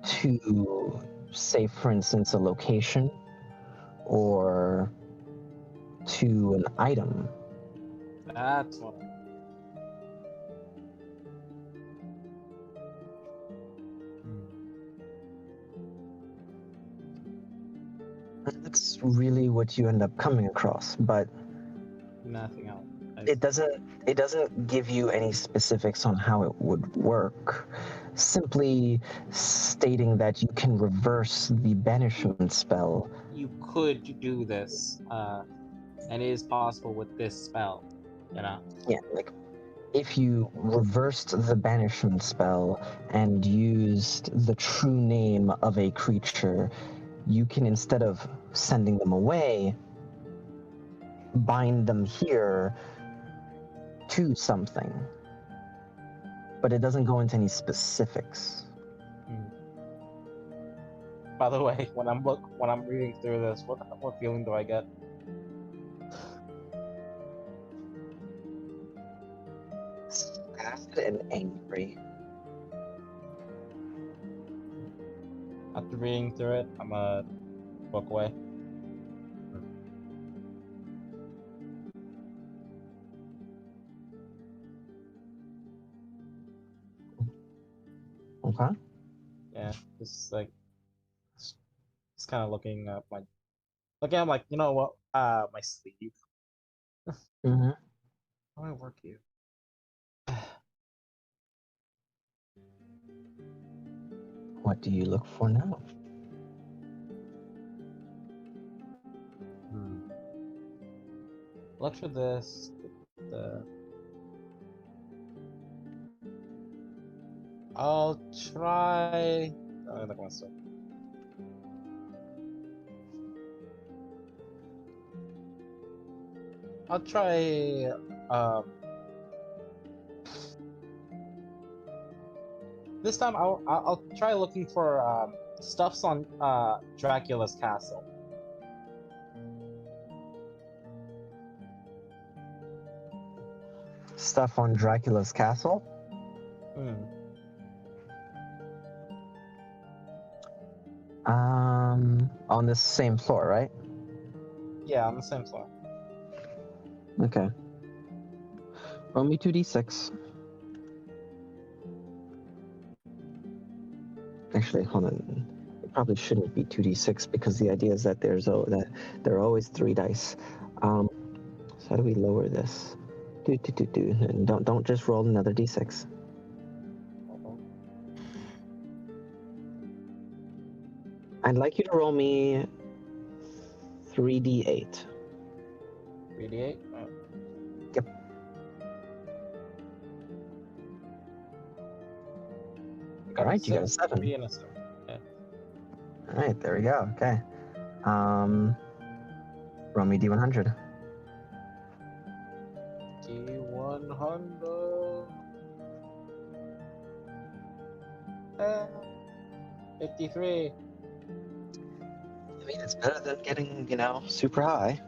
to, say, for instance, a location or to an item. That's what I'm... That's really what you end up coming across, but Nothing else. it doesn't give you any specifics on how it would work. Simply stating that you can reverse the banishment spell. You could do this, and it is possible with this spell, you know? Yeah, like if you reversed the banishment spell and used the true name of a creature, you can, instead of sending them away, bind them here to something. But it doesn't go into any specifics. By the way, when I'm reading through this, what feeling do I get? Sad and angry. After reading through it, I'm gonna book away. Okay. Yeah, just like just kind of looking at I'm like, you know what? My sleeve. Mm-hmm. How do I work you? What do you look for now? Look for this. The I'll try. Look one sec. I'll try. This time I'll try looking for stuffs on Dracula's castle. Stuff on Dracula's castle? On this same floor, right? Yeah, on the same floor. Okay. Roll me 2d6. Actually, hold on. It probably shouldn't be 2d6 because the idea is that there are always 3 dice. So how do we lower this? And don't just roll another d6. I'd like you to roll me 3d8. 3d8? Yep. Alright, you got a 7. 3 and a 7. Yeah. Alright, there we go. Okay. Roll me d100. D100. 53. I mean, it's better than getting, super high.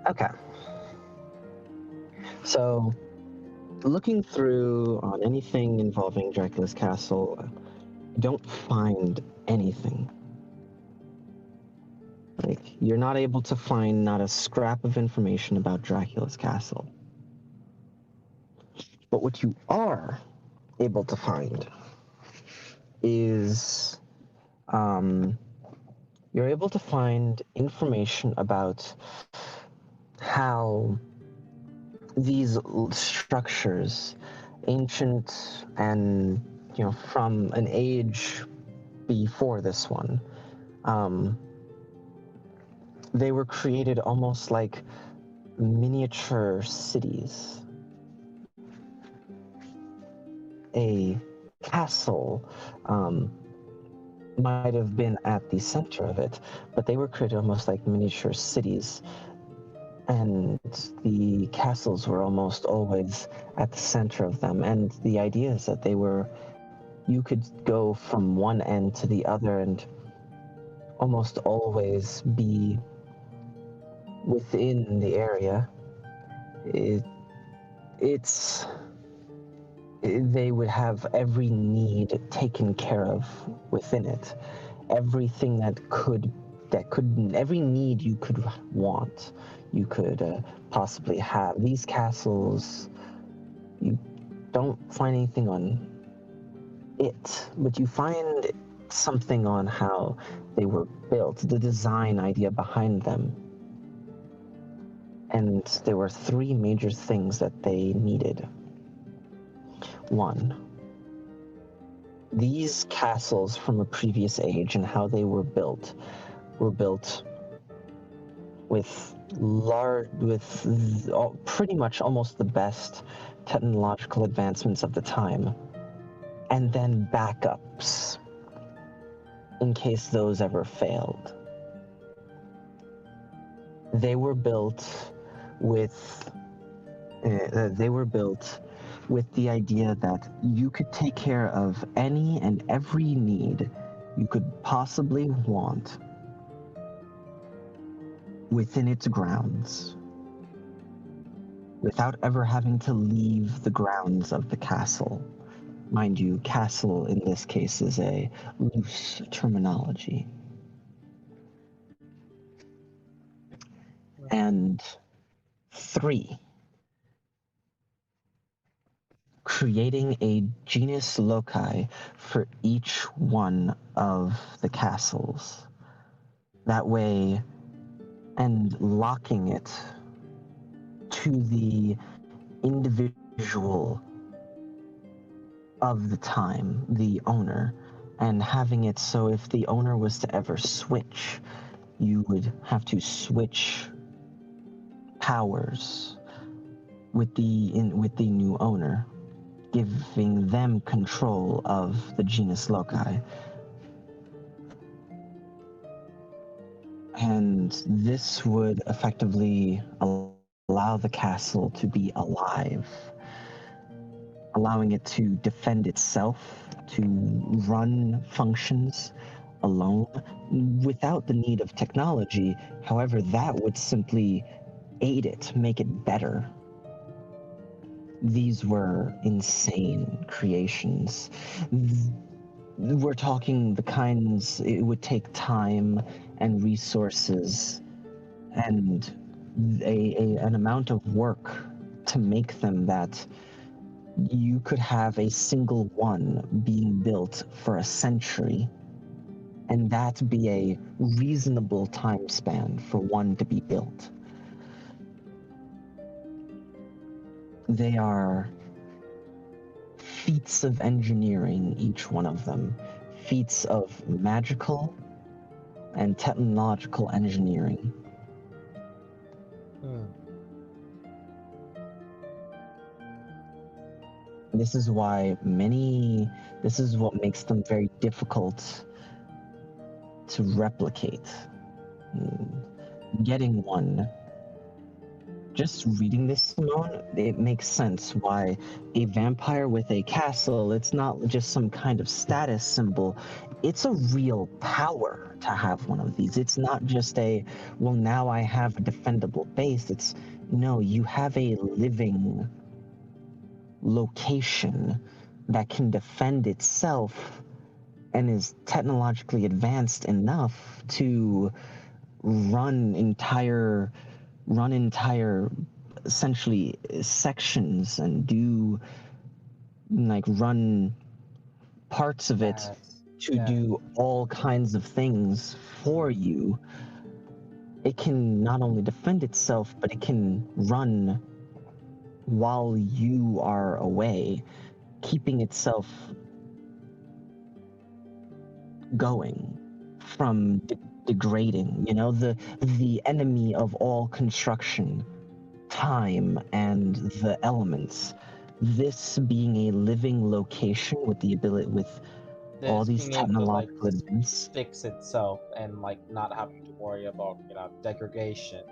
Okay. So, looking through on anything involving Dracula's castle, you don't find anything. Like, you're not able to find not a scrap of information about Dracula's castle. But what you are able to find is, you're able to find information about how these structures, ancient and, from an age before this one, they were created almost like miniature cities. A castle might have been at the center of it, but they were created almost like miniature cities. And the castles were almost always at the center of them. And the idea is that you could go from one end to the other and almost always be within the area. They would have every need taken care of within it. Everything every need you could want, you could possibly have. These castles, you don't find anything on it, but you find something on how they were built, the design idea behind them. And there were three major things that they needed. One, these castles from a previous age and how they were built with pretty much almost the best technological advancements of the time, and then backups in case those ever failed. They were built with the idea that you could take care of any and every need you could possibly want within its grounds, without ever having to leave the grounds of the castle. Mind you, castle in this case is a loose terminology. And 3, creating a genus loci for each one of the castles. That way, and locking it to the individual of the time, the owner, and having it so if the owner was to ever switch, you would have to switch powers with the new owner, giving them control of the genus loci. And this would effectively allow the castle to be alive, allowing it to defend itself, to run functions alone without the need of technology. However, that would simply aid it, make it better. These were insane creations. We're talking the kinds it would take time and resources and an amount of work to make them that you could have a single one being built for a century, and that be a reasonable time span for one to be built. They are feats of engineering, each one of them. Feats of magical and technological engineering. This is what makes them very difficult to replicate. Getting one just reading this, Simone, it makes sense why a vampire with a castle, it's not just some kind of status symbol. It's a real power to have one of these. It's not just a, well, now I have a defendable base. It's, no, you have a living location that can defend itself and is technologically advanced enough to run entire essentially sections and do like run parts of it to do all kinds of things for you. It can not only defend itself, but it can run while you are away, keeping itself going from degrading. You know, the enemy of all construction, time and the elements. This being a living location with the ability, with all these being able to like technological advances, fix itself and like not having to worry about degradation,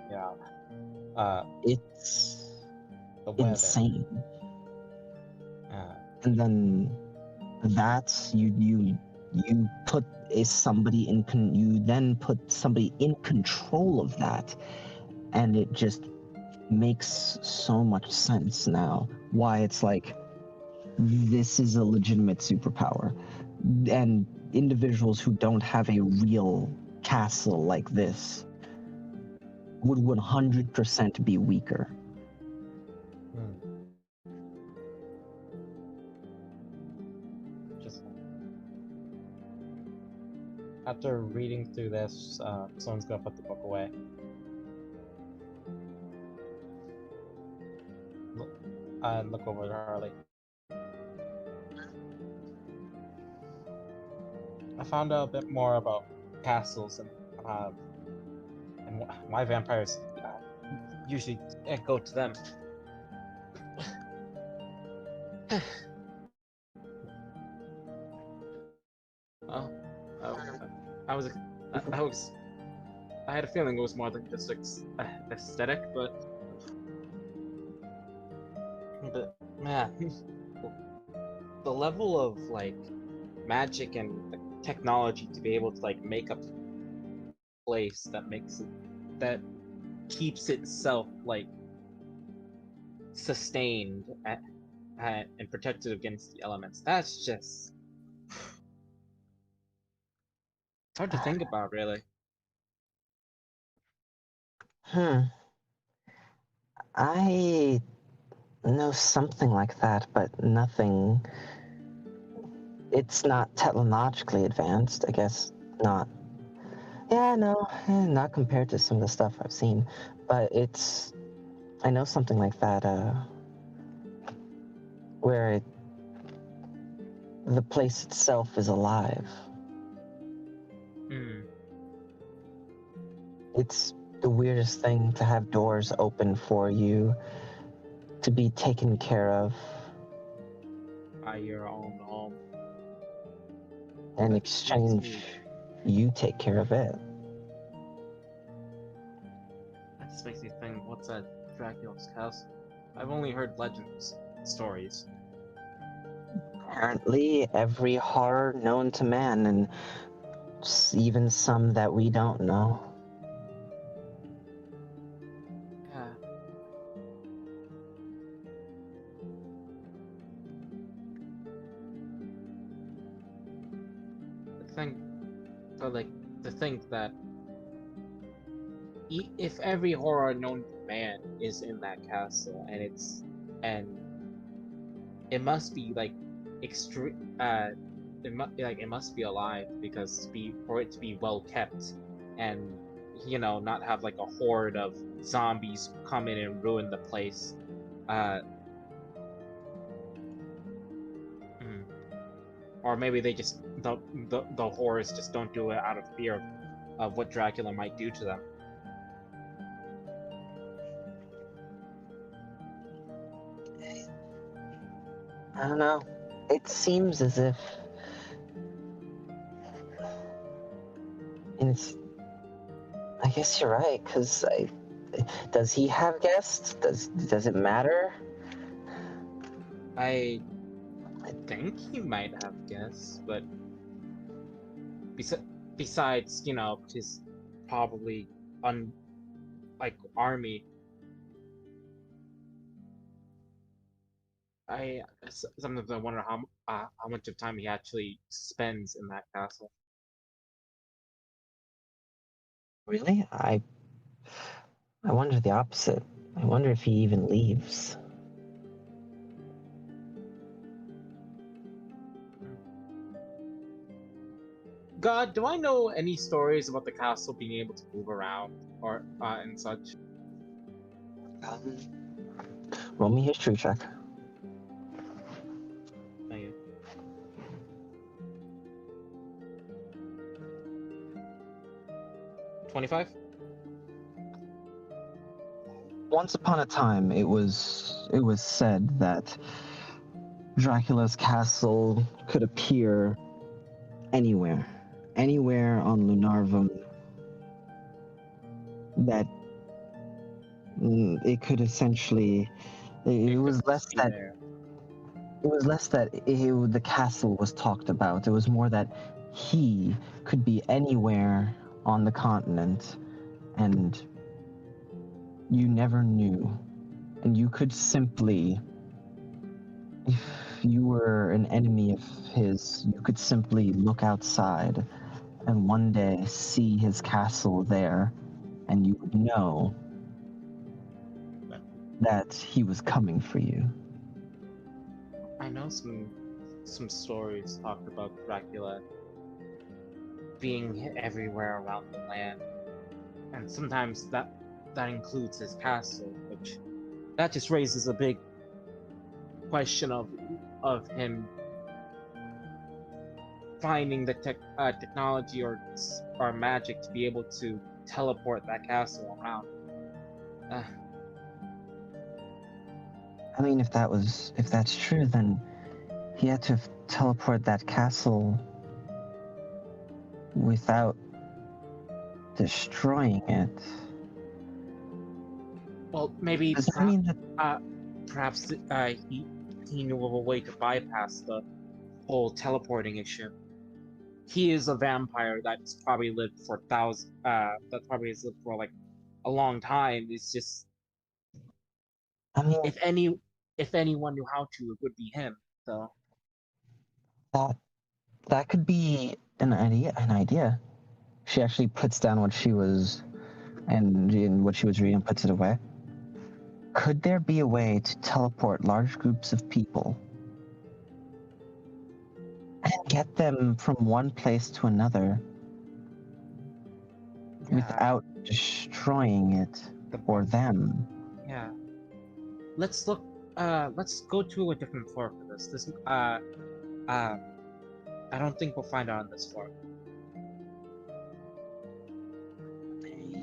it's the weather. insane. And then that's you put somebody in you then put somebody in control of that, and it just makes so much sense now why it's like this is a legitimate superpower, and individuals who don't have a real castle like this would 100% be weaker. Just after reading through this, someone's gonna put the book away. Look over to Harley. I found out a bit more about castles and why vampires usually go to them. Oh, I had a feeling it was more than just aesthetic, but man, the level of like magic and technology to be able to like make a place that keeps itself like sustained and protected against the elements. That's just it's hard to think about, really. I know something like that, but nothing. It's not technologically advanced, I guess. Not. Yeah, no, not compared to some of the stuff I've seen, but it's. I know something like that, where the place itself is alive. It's the weirdest thing to have doors open for you, to be taken care of. By your own home. In exchange, you take care of it. That just makes me think, what's that Dracula's castle? I've only heard legends, stories. Apparently, every horror known to man, and even some that we don't know. Yeah. To think that if every horror known to man is in that castle, and it must be like extreme, it must be alive, because for it to be well kept, and not have like a horde of zombies come in and ruin the place. Or maybe they just the horrors just don't do it out of fear of what Dracula might do to them. I don't know. It seems as if, and I guess you're right, because Does he have guests? Does it matter? I think he might have guests, but besides, his probably army. Sometimes I wonder how much of time he actually spends in that castle. Really? I wonder the opposite. I wonder if he even leaves. God, do I know any stories about the castle being able to move around or and such? Um, roll me a history check. Thank you. 25? Once upon a time, it was said that Dracula's castle could appear anywhere on Lunarvum. That it could essentially. It was less Be that there. it was less that the castle was talked about. It was more that he could be anywhere on the continent, and you never knew. And you could simply, if you were an enemy of his, you could simply look outside and one day see his castle there, and you would know that he was coming for you. I know some stories talked about Dracula being everywhere around the land, and sometimes that includes his castle, which that just raises a big question of him finding the technology or magic to be able to teleport that castle around. I mean, if that's true, then he had to teleport that castle without destroying it. Well, maybe Does that mean that perhaps he knew of a way to bypass the whole teleporting issue. He is a vampire that's probably lived for that probably has lived for like a long time. It's just I mean if anyone knew how to, it would be him. So that could be an idea. She actually puts down what she was reading, puts it away. Could there be a way to teleport large groups of people and get them from one place to another without destroying it or them? Yeah. Let's look. Let's go to a different floor for this. I don't think we'll find it on this floor.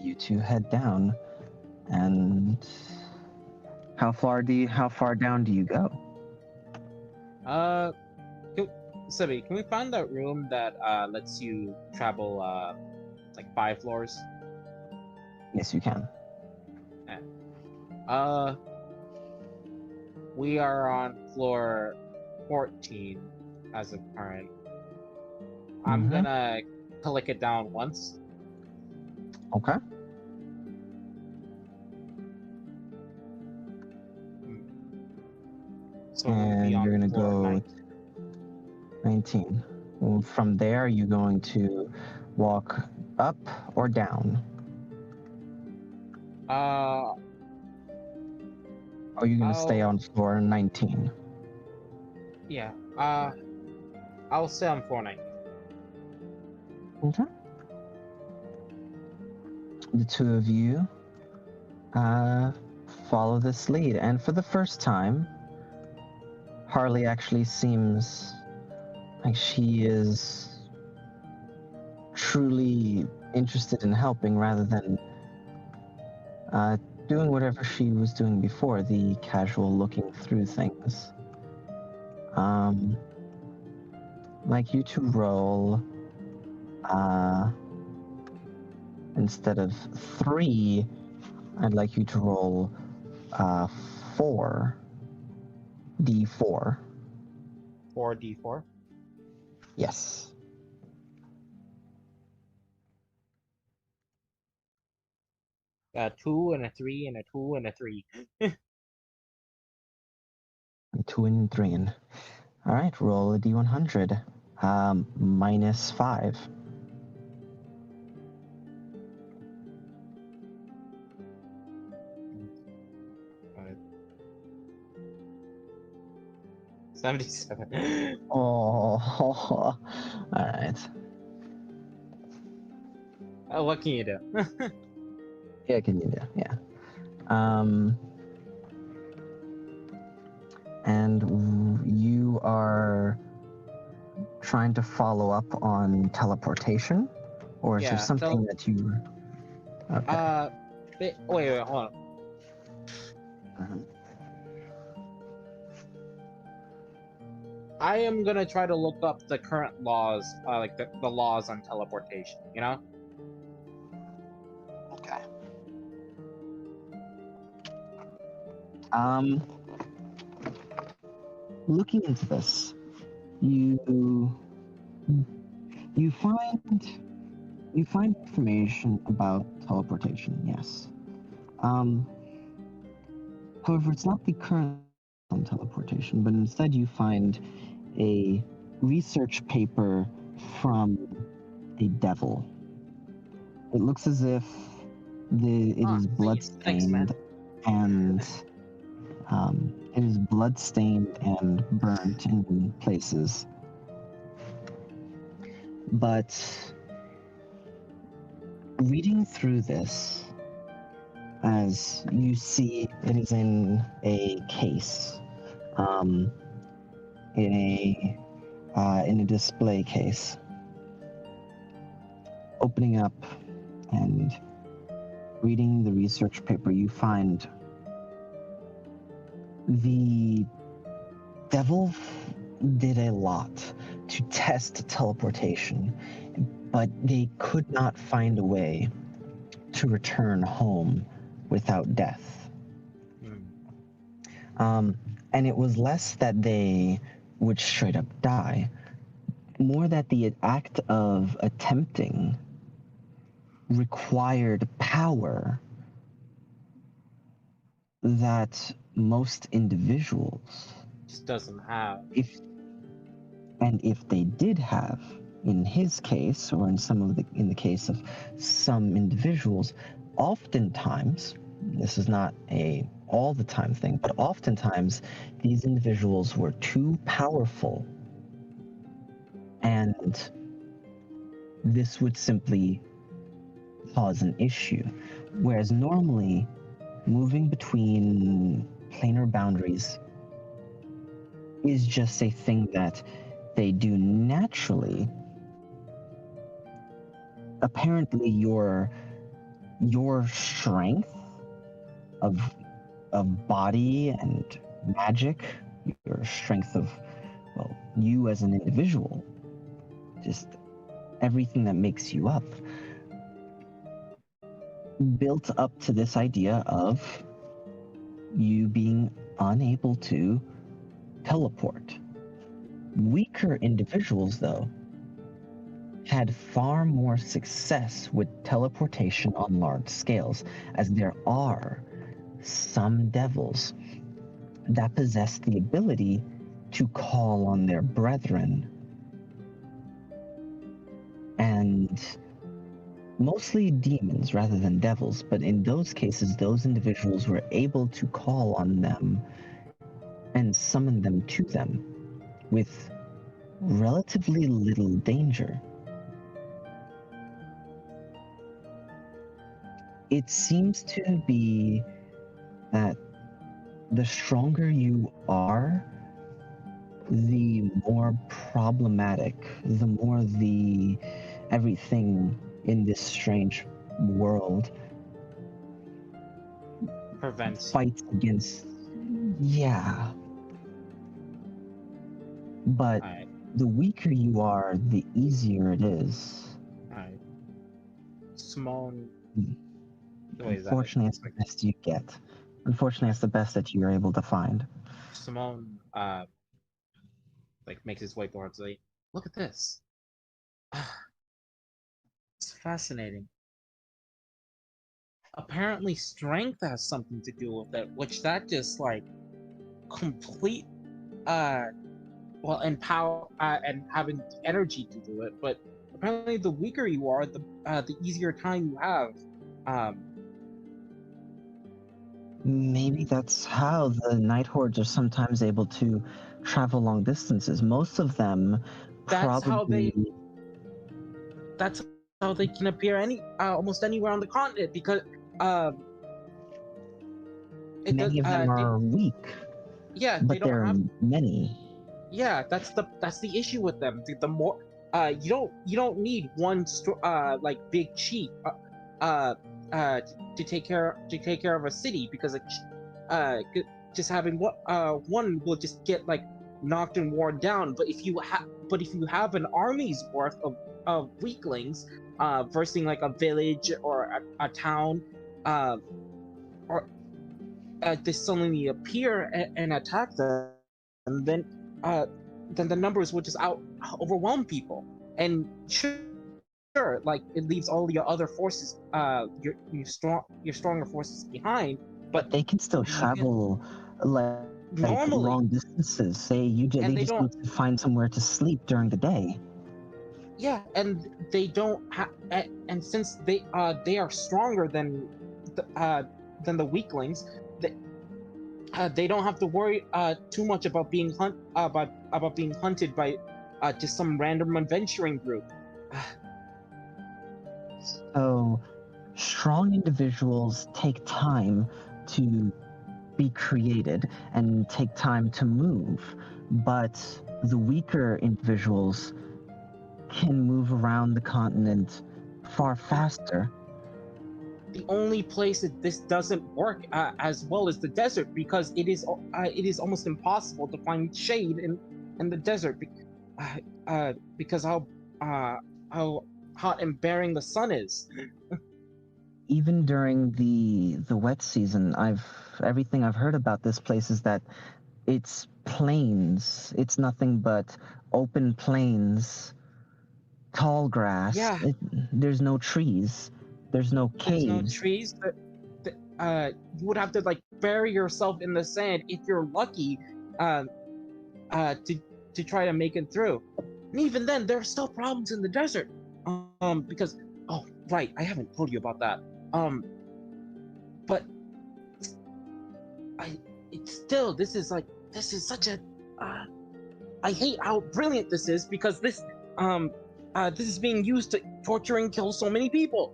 You two head down, and how far down do you go? Sibby, can we find that room that lets you travel like 5 floors? Yes, you can. We are on floor 14 as of current. I'm gonna click it down once. Okay. So And you're gonna go 19. Well, from there, you're going to walk up or down? Or are you gonna stay on floor 19? Yeah. I'll stay on floor 19. Okay. The two of you follow this lead, and for the first time, Harley actually seems like she is truly interested in helping rather than doing whatever she was doing before, the casual looking through things. Like you to roll instead of 3 I'd like you to roll 4d4. 4d4. Yes. A 2 and a 3 and a 2 and a 3. And 2 and 3. And all right, roll a d100. Minus 5. 77. Oh, all right. What can you do? Yeah, can you do? Yeah. And you are trying to follow up on teleportation, or is there Yeah, something that you? Okay. wait, hold on. Mhm. I am gonna try to look up the current laws, like the laws on teleportation, you know? Okay. Looking into this, you you find information about teleportation. Yes. Um. However, it's not the current on teleportation, but instead you find a research paper from a devil. It looks as if it is Thanks, man. bloodstained and it is bloodstained and burnt in places. But reading through this, as you see, it is in a case, um, in a display case. Opening up and reading the research paper, you find the devil did a lot to test teleportation, but they could not find a way to return home without death. And it was less that they would straight up die, more that the act of attempting required power that most individuals, Just doesn't have. if they did have, in his case, or in the case of some individuals, oftentimes, this is not a all the time thing, but oftentimes these individuals were too powerful, and this would simply cause an issue. Whereas normally, moving between planar boundaries is just a thing that they do naturally. Apparently, your strength of body and magic, your strength of, well, you as an individual, just everything that makes you up, built up to this idea of you being unable to teleport. Weaker individuals, though, had far more success with teleportation on large scales, as there are some devils that possess the ability to call on their brethren. And mostly demons rather than devils, but in those cases, those individuals were able to call on them and summon them to them with relatively little danger. It seems to be that the stronger you are, the more problematic, the more the everything in this strange world Prevents. fights against. Yeah. But Alright, the weaker you are, the easier it is. alright. Small. Wait, is that Unfortunately, it's the best you get. Unfortunately, it's the best that you're able to find. Simone like makes his way towards Lee. Look at this. It's fascinating. Apparently strength has something to do with it, which that just like complete uh well, and power and having the energy to do it, but apparently the weaker you are, the easier time you have. Um Maybe that's how the night hordes are sometimes able to travel long distances. Most of them that's how probably. that's how they can appear almost anywhere on the continent because um it does Many of them are weak, yeah, they but don't there are have many. yeah, that's the issue with them. The more you don't need one like big chief uh to take care of a city because just having one will just get like knocked and worn down. But if you have an army's worth of weaklings versing like a village or a town uh, or they suddenly appear and attack them, and uh, then the numbers will just overwhelm people. And sure, like it leaves all your other forces, your stronger forces behind. But But they can still even travel like normally, long distances. and They they just don't. need to find somewhere to sleep during the day. Yeah, and they don't have. And since they are stronger than the weaklings, they don't have to worry too much about about being hunted by just some random adventuring group. So strong individuals take time to be created and take time to move, but the weaker individuals can move around the continent far faster. The only place that this doesn't work as well is the desert because it is almost impossible to find shade in the desert because uh, how hot and bearing the sun is. Even during the wet season, I've everything I've heard about this place is that it's plains. It's nothing but open plains, tall grass. Yeah, There's no trees. There's no there's no caves. trees. You would have to like bury yourself in the sand if you're lucky, uh, to try to make it through. And even then, there are still problems in the desert. Because oh right, I haven't told you about that. But I it's still this is such a uh, I hate how brilliant this is because this is being used to torture and kill so many people.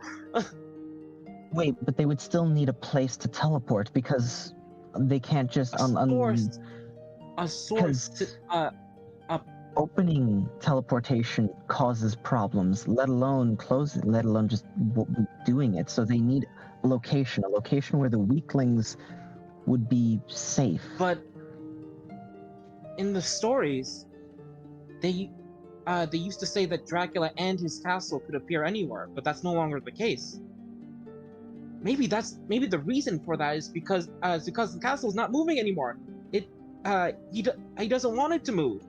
Wait, but they would still need a place to teleport because they can't just A source, a source to because uh, opening teleportation causes problems, let alone close it, let alone just doing it. So they need a location where the weaklings would be safe. but in the stories, they they used to say that Dracula and his castle could appear anywhere, but that's no longer the case. Maybe the reason for that is because the castle is not moving anymore. It he doesn't want it to move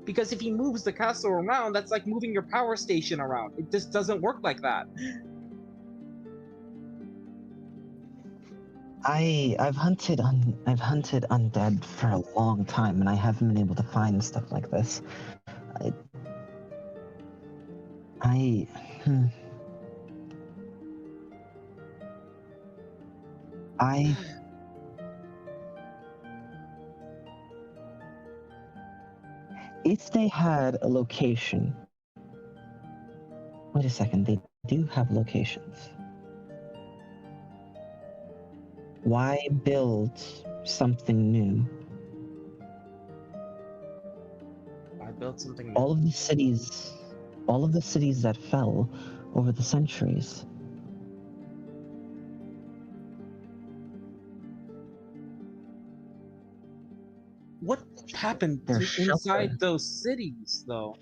because if he moves the castle around, that's like moving your power station around. It just doesn't work like that. I've hunted undead for a long time, and I haven't been able to find stuff like this. I, I hmm. I if they had a location. Wait a second, they do have locations. Why build something new? I built something new. All of the cities that fell over the centuries. What happened Their inside shelter. those cities, though?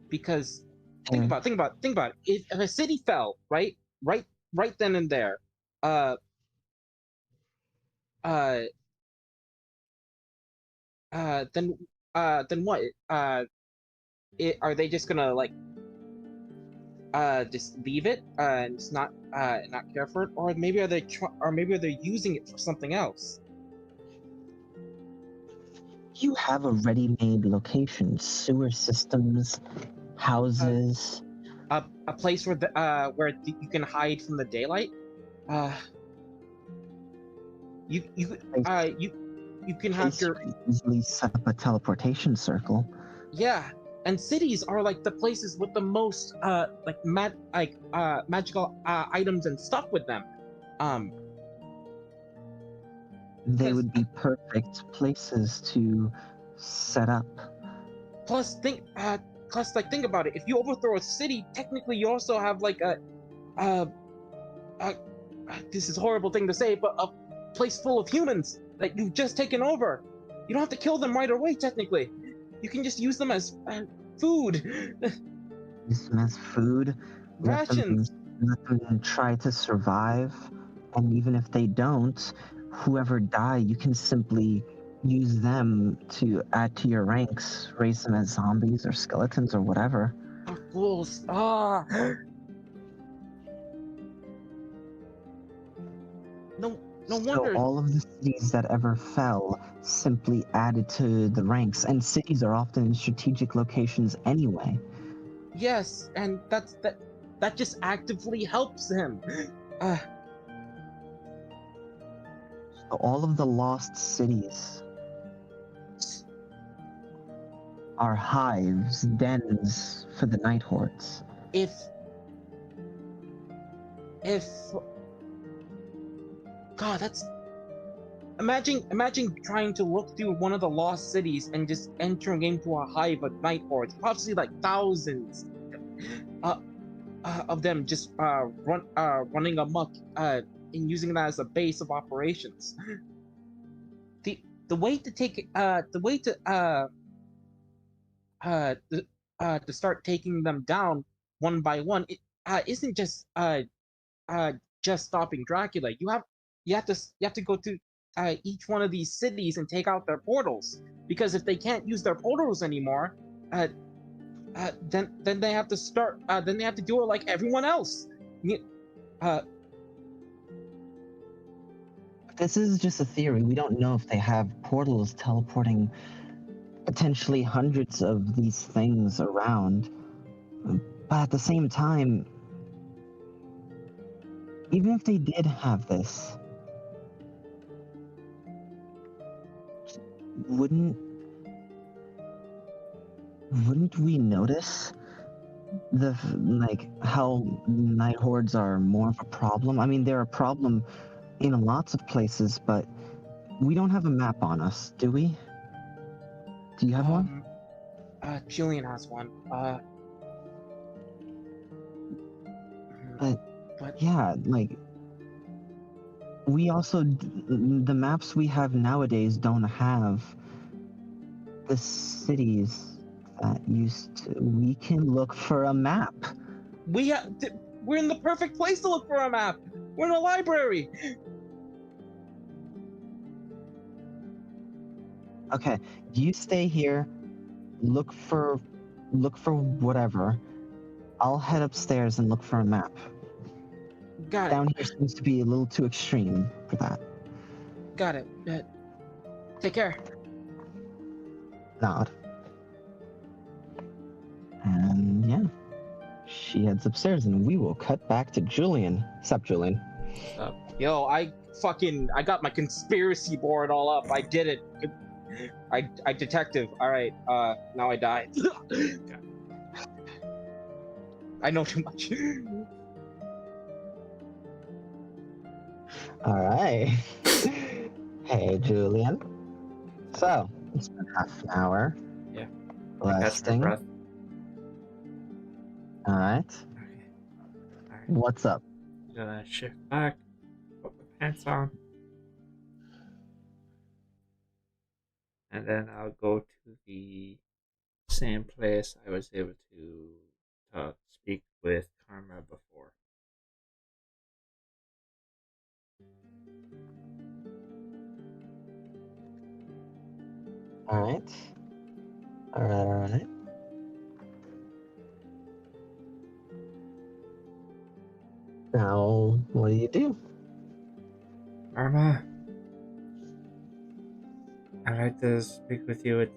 Because Their, think about it. If a city fell, right then and there, uh, uh, then then what? Are they just gonna like just leave it and just not care for it, or maybe are they using it for something else? You have a ready-made location, sewer systems, Uh, houses. a place where you can hide from the daylight. Uh, you Place, you you can have place you your could easily set up a teleportation circle. yeah. And cities are like the places with the most magical items and stuff with them. Um, They because would be perfect places to set up. plus think plus like think about it. If you overthrow a city, technically you also have like uh, uh this is a horrible thing to say, but a place full of humans that you've just taken over. You don't have to kill them right away. Technically, you can just use them as food, Use them as food. Let them rations. try to survive. And even if they don't, whoever die, you can simply use them to add to your ranks, raise them as zombies or skeletons or whatever. Ghouls. No, no So wonder. all of the cities that ever fell simply added to the ranks, and cities are often in strategic locations anyway. Yes, and that just actively helps him. Uh, So all of the lost cities are hives, dens for the night hordes. if if God, that's imagine trying to look through one of the lost cities and just entering into a hive of night hordes, possibly like thousands uh, of them just running amok and using that as a base of operations. The way to take the way to start taking them down one by one isn't uh, just stopping Dracula. You have to go to each one of these cities and take out their portals, because if they can't use their portals anymore, uh, then they have to start. Then they have to do it like everyone else. Uh, This is just a theory. We don't know if they have portals teleporting potentially hundreds of these things around. But at the same time, even if they did have this, wouldn't wouldn't we notice the like how night hordes are more of a problem? I mean, they're a problem in lots of places, but we don't have a map on us, do we? Do you have one? Julian has one. But But yeah, like we also the maps we have nowadays don't have the cities that used to. We can look for a map. we're in the perfect place to look for a map. We're in a library. Okay, you stay here, look for whatever. I'll head upstairs and look for a map. Got it. Down here seems to be a little too extreme for that. Got it. Take care. Nod. And yeah, she heads upstairs, and we will cut back to Julian. Sup, Julian? Yo, I got my conspiracy board all up. I did it. I detective. All right. Now I died. I know too much. All right. Hey, Julian. So, it's been half an hour. Yeah. I catch my Resting. breath. All right. Okay. Alright. What's up? Gonna shift back, put my pants on, and then I'll go to the same place I was able to speak with Karma before. Alright. Alright. Now, what do you do? Karma, I'd like to speak with you. It's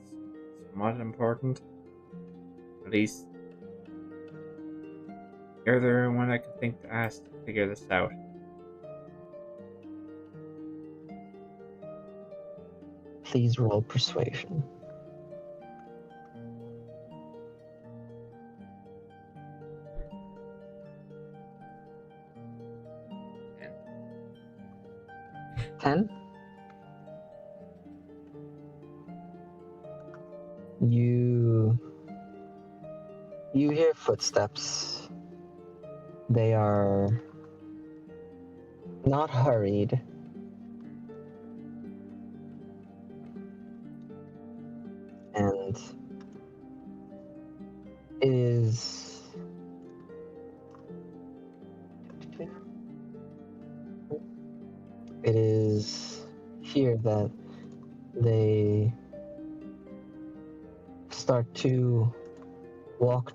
somewhat important. At least you're the only one I can think to ask to figure this out. Please roll persuasion. And 10. You hear footsteps. They are not hurried. And it is here that they start to walk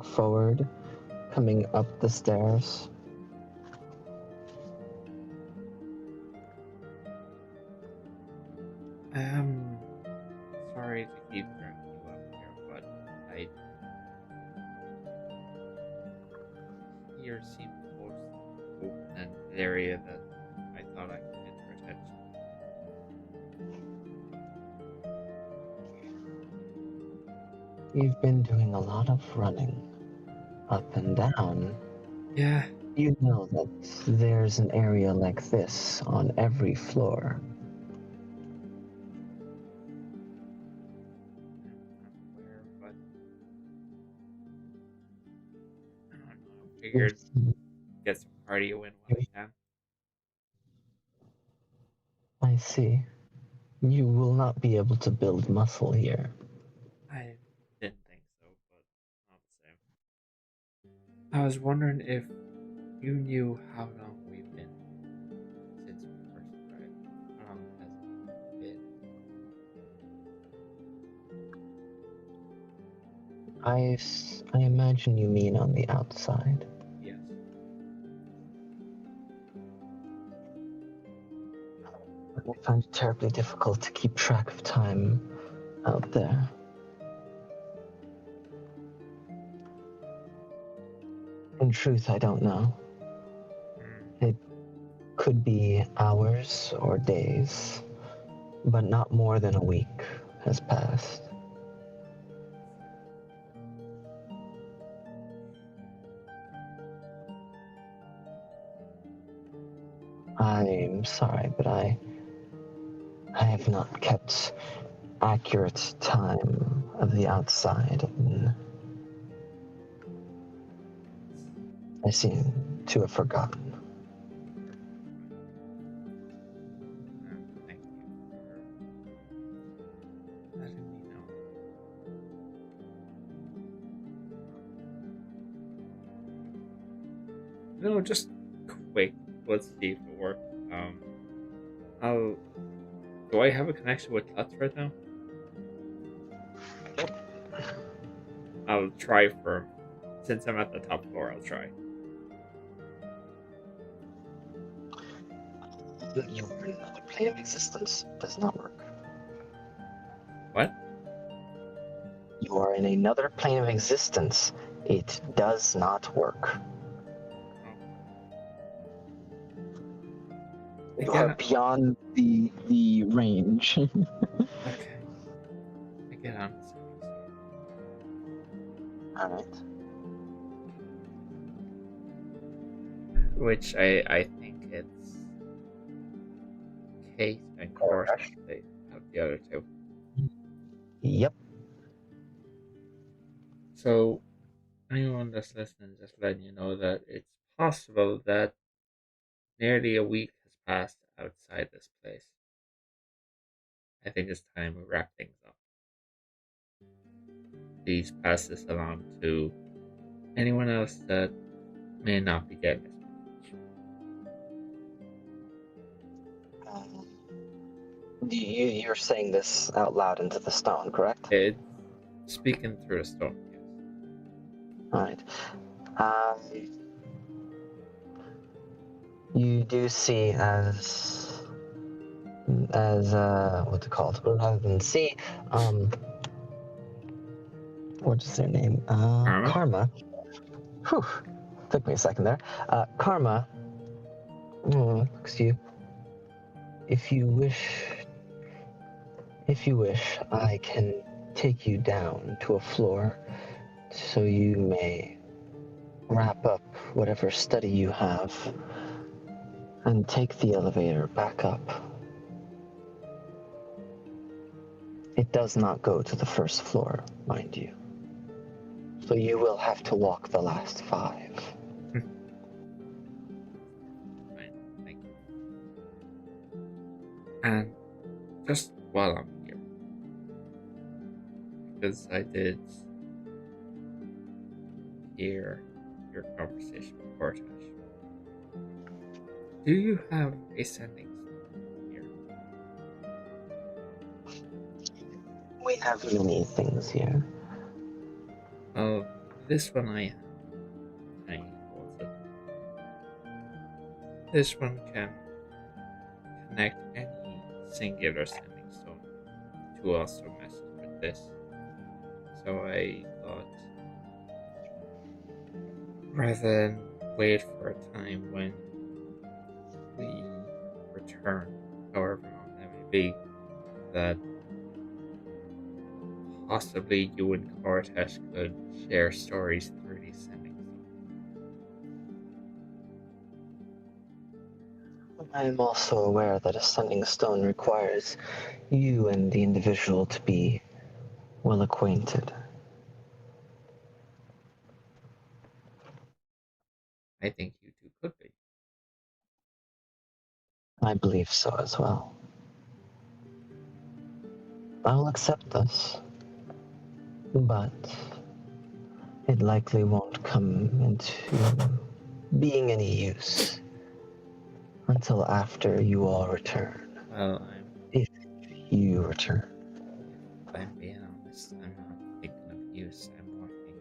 forward, coming up the stairs. sorry to keep dragging you up here, but I here seemed close to an area that I thought I could get your attention. You've been doing a lot of running up and down. Yeah, You know that there's an area like this on every floor. I'm aware, but I don't know. I figured get some cardio in while I can. I see. You will not be able to build muscle here. I didn't think so, but not the same. I was wondering if you knew how long we've been since we first arrived. How long has it been? I imagine you mean on the outside. Yes. I find it terribly difficult to keep track of time out there. In truth, I don't know. It could be hours or days, but not more than a week has passed. I'm sorry, but I have not kept accurate time of the outside, and I seem to have forgotten. Thank you for letting me know. No, just quick. Let's see if it works. I'll. Do I have a connection with Tuts right now? I'll try for. Since I'm at the top floor, I'll try. You're in another plane of existence. Does not work. What? You are in another plane of existence. It does not work. You are Again, beyond the range. okay. I get on. Alright. Which I think it's Kate and Course they have the other two. Yep. So anyone that's listening, just letting you know that it's possible that nearly a week has passed outside this place. I think it's time we wrap things up. Please pass this along to anyone else that may not be getting this. You're saying this out loud into the stone, correct? It's speaking through the stone, yes. Alright. You do see what's it called? Rather than see, what's their name? Karma. Whew. Took me a second there. Karma. Excuse. If you wish, I can take you down to a floor so you may wrap up whatever study you have and take the elevator back up. It does not go to the first floor, mind you. So you will have to walk the last 5. Fine, thank you. And just while I'm here, because I did hear your conversation with Cortesh, do you have a sending stone here? We have many things here. Oh, this one I have. I holds it. This one can connect any singular sending stone to also message with this. So I thought, rather than wait for a time when we return, however long that may be, that possibly you and Cortesh could share stories through these sending stones. I am also aware that a sending stone requires you and the individual to be well acquainted. I think you two could be. I believe so as well. I will accept this, but it likely won't come into being any use until after you all return. Well, If you return. if I'm being honest, I'm not thinking of use. I'm more thinking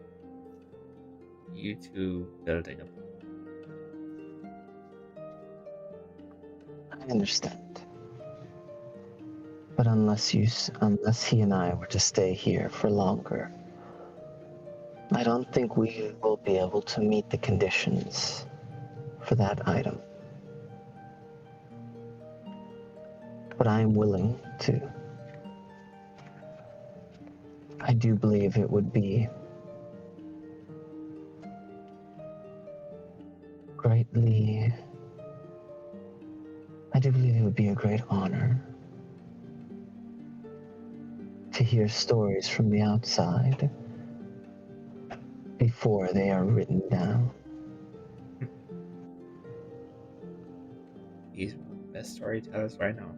you two building a bond. I understand. But unless he and I were to stay here for longer, I don't think we will be able to meet the conditions for that item. But I am willing to. I do believe it would be I do believe it would be a great honor to hear stories from the outside before they are written down. He's one of the best storytellers right now.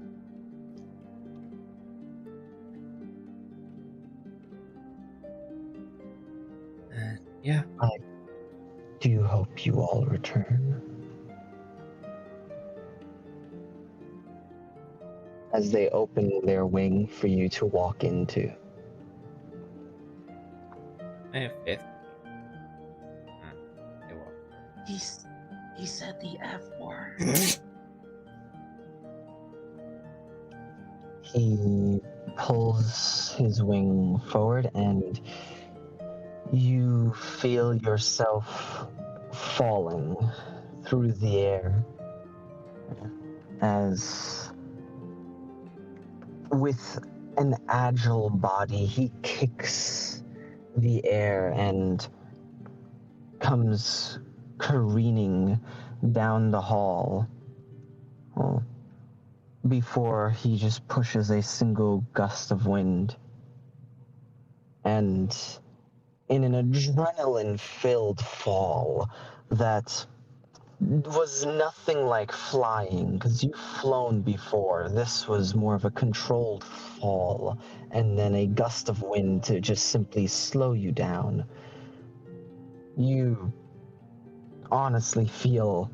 And yeah, I do hope you all return. As they open their wing for you to walk into. I have faith. They walk He said the F word. He pulls his wing forward and you feel yourself falling through the air as with an agile body he kicks the air and comes careening down the hall before he just pushes a single gust of wind. And in an adrenaline-filled fall that was nothing like flying, because you've flown before. This was more of a controlled fall, and then a gust of wind to just simply slow you down. You honestly feel,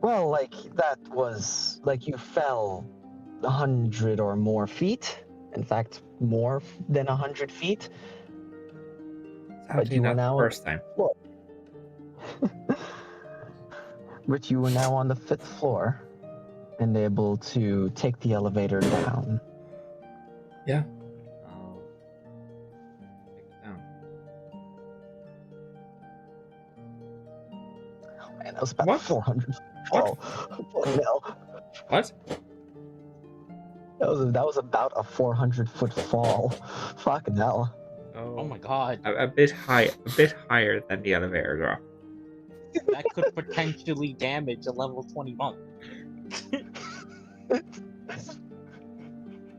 well, like that was, like you fell 100 or more feet. In fact, more than 100 feet. But Sadly, you are not the now first time. But you are now on the 5th floor and able to take the elevator down. Yeah. I'll take it down. Man, that was about What? 400 What? fall. Fucking hell. What? That was about a 400-foot fall. Fucking hell. Oh my god. A bit higher than the elevator drop. That could potentially damage a level 20 monk.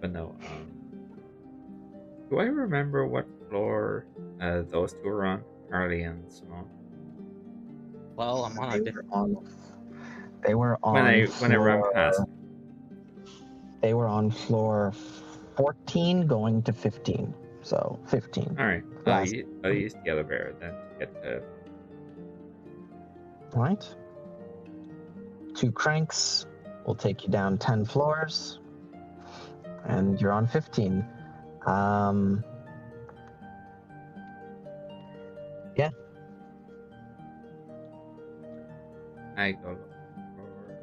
But no. Do I remember what floor those two were on? Harley and Simone. Well, I'm on a different one. They were on When I ran past. They were on floor 14 going to 15. So 15. All right. I'll use the elevator then to get to. Right. 2 cranks will take you down 10 floors. And you're on 15. Yeah. I go look for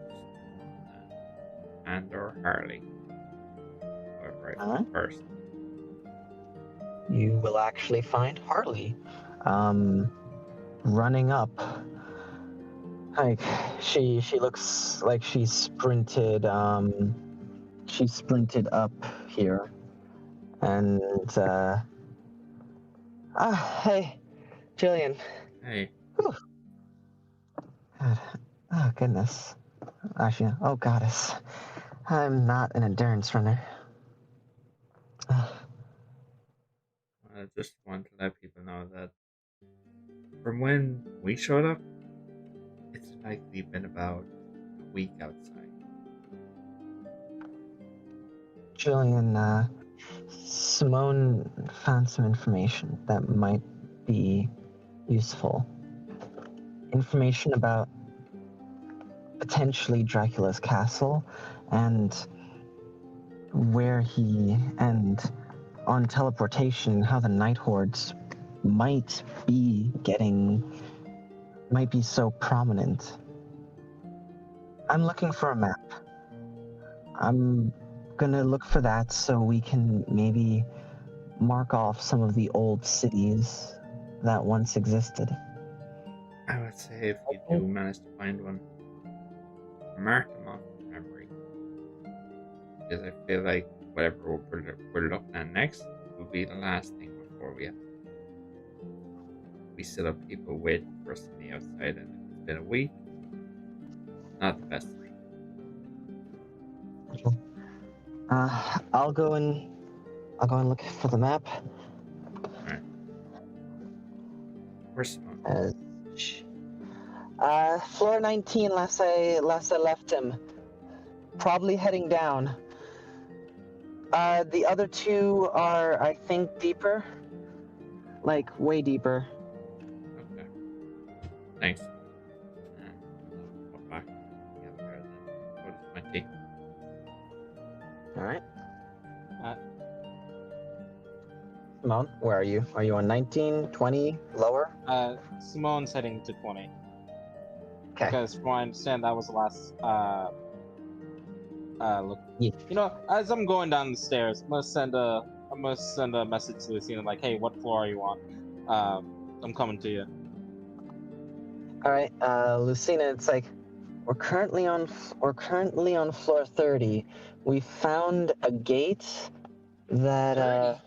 Simone and or Harley. Whoever I Alright. first. You will actually find Harley running up. Like she looks like she sprinted up here. And hey, Jillian. Hey. Whew. God. Oh goodness. Actually, oh goddess. I'm not an endurance runner. I just want to let people know that from when we showed up, it's likely been about a week outside. Jillian, Simone found some information that might be useful. Information about potentially Dracula's castle and where and on teleportation, how the Night Hordes might be so prominent. I'm looking for a map. I'm gonna look for that so we can maybe mark off some of the old cities that once existed. I would say if you do manage to find one, mark them off in memory. Because I feel like whatever we're looking at next will be the last thing before we still have people waiting for us on the outside, and if it's been a week, not the best thing. I'll go and look for the map. Alright. Where's Simone? Floor 19. Last I left him. Probably heading down. The other 2 are, I think, deeper. Like way deeper. Okay. Thanks. Go back to the elevator then. Go to 20. All right. Uh, Simone, where are you? Are you on 19, 20, lower? Simone's heading to 20. Okay. Because from what I understand, that was the last look. Yeah. You know, as I'm going down the stairs, I'm gonna send a message to Lucina like, hey, what floor are you on? I'm coming to you. All right, Lucina. It's like we're currently on floor 30. We found a gate that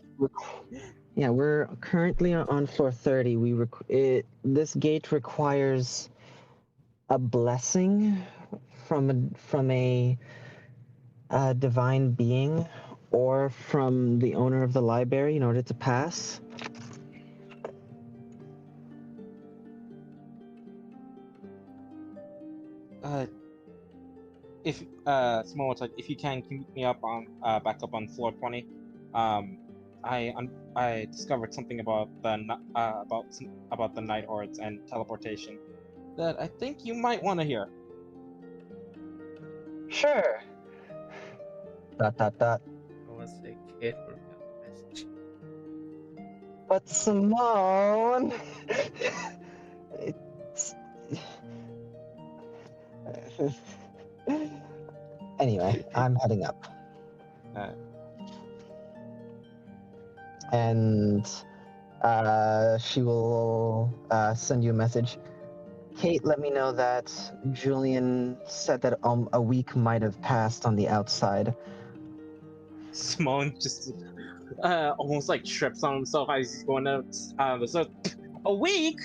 yeah, we're currently on floor 30. This gate requires a blessing from a divine being or from the owner of the library in order to pass. If Simone was like, if you can keep me up on back up on floor 20. I discovered something about the Night Hordes and teleportation that I think you might want to hear. Sure. Dot dot dot. I was a kid who got the message. But Simone, it's... Anyway, I'm heading up. And she will send you a message. Kate let me know that Julian said that a week might have passed on the outside. Simone just almost like trips on himself as he's going up. So a week.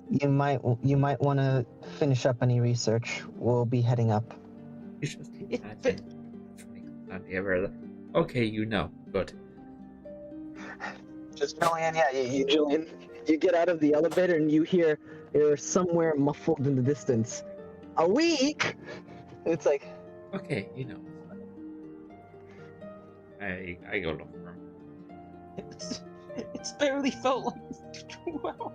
You might want to finish up any research. We'll be heading up. It's just It imagine. Not ever. Okay, you know. Good. Just Julian, yeah, Julian. You get out of the elevator and you hear you're somewhere muffled in the distance. A week. It's like, Okay, you know. I go look for him. it's barely felt like 2 hours.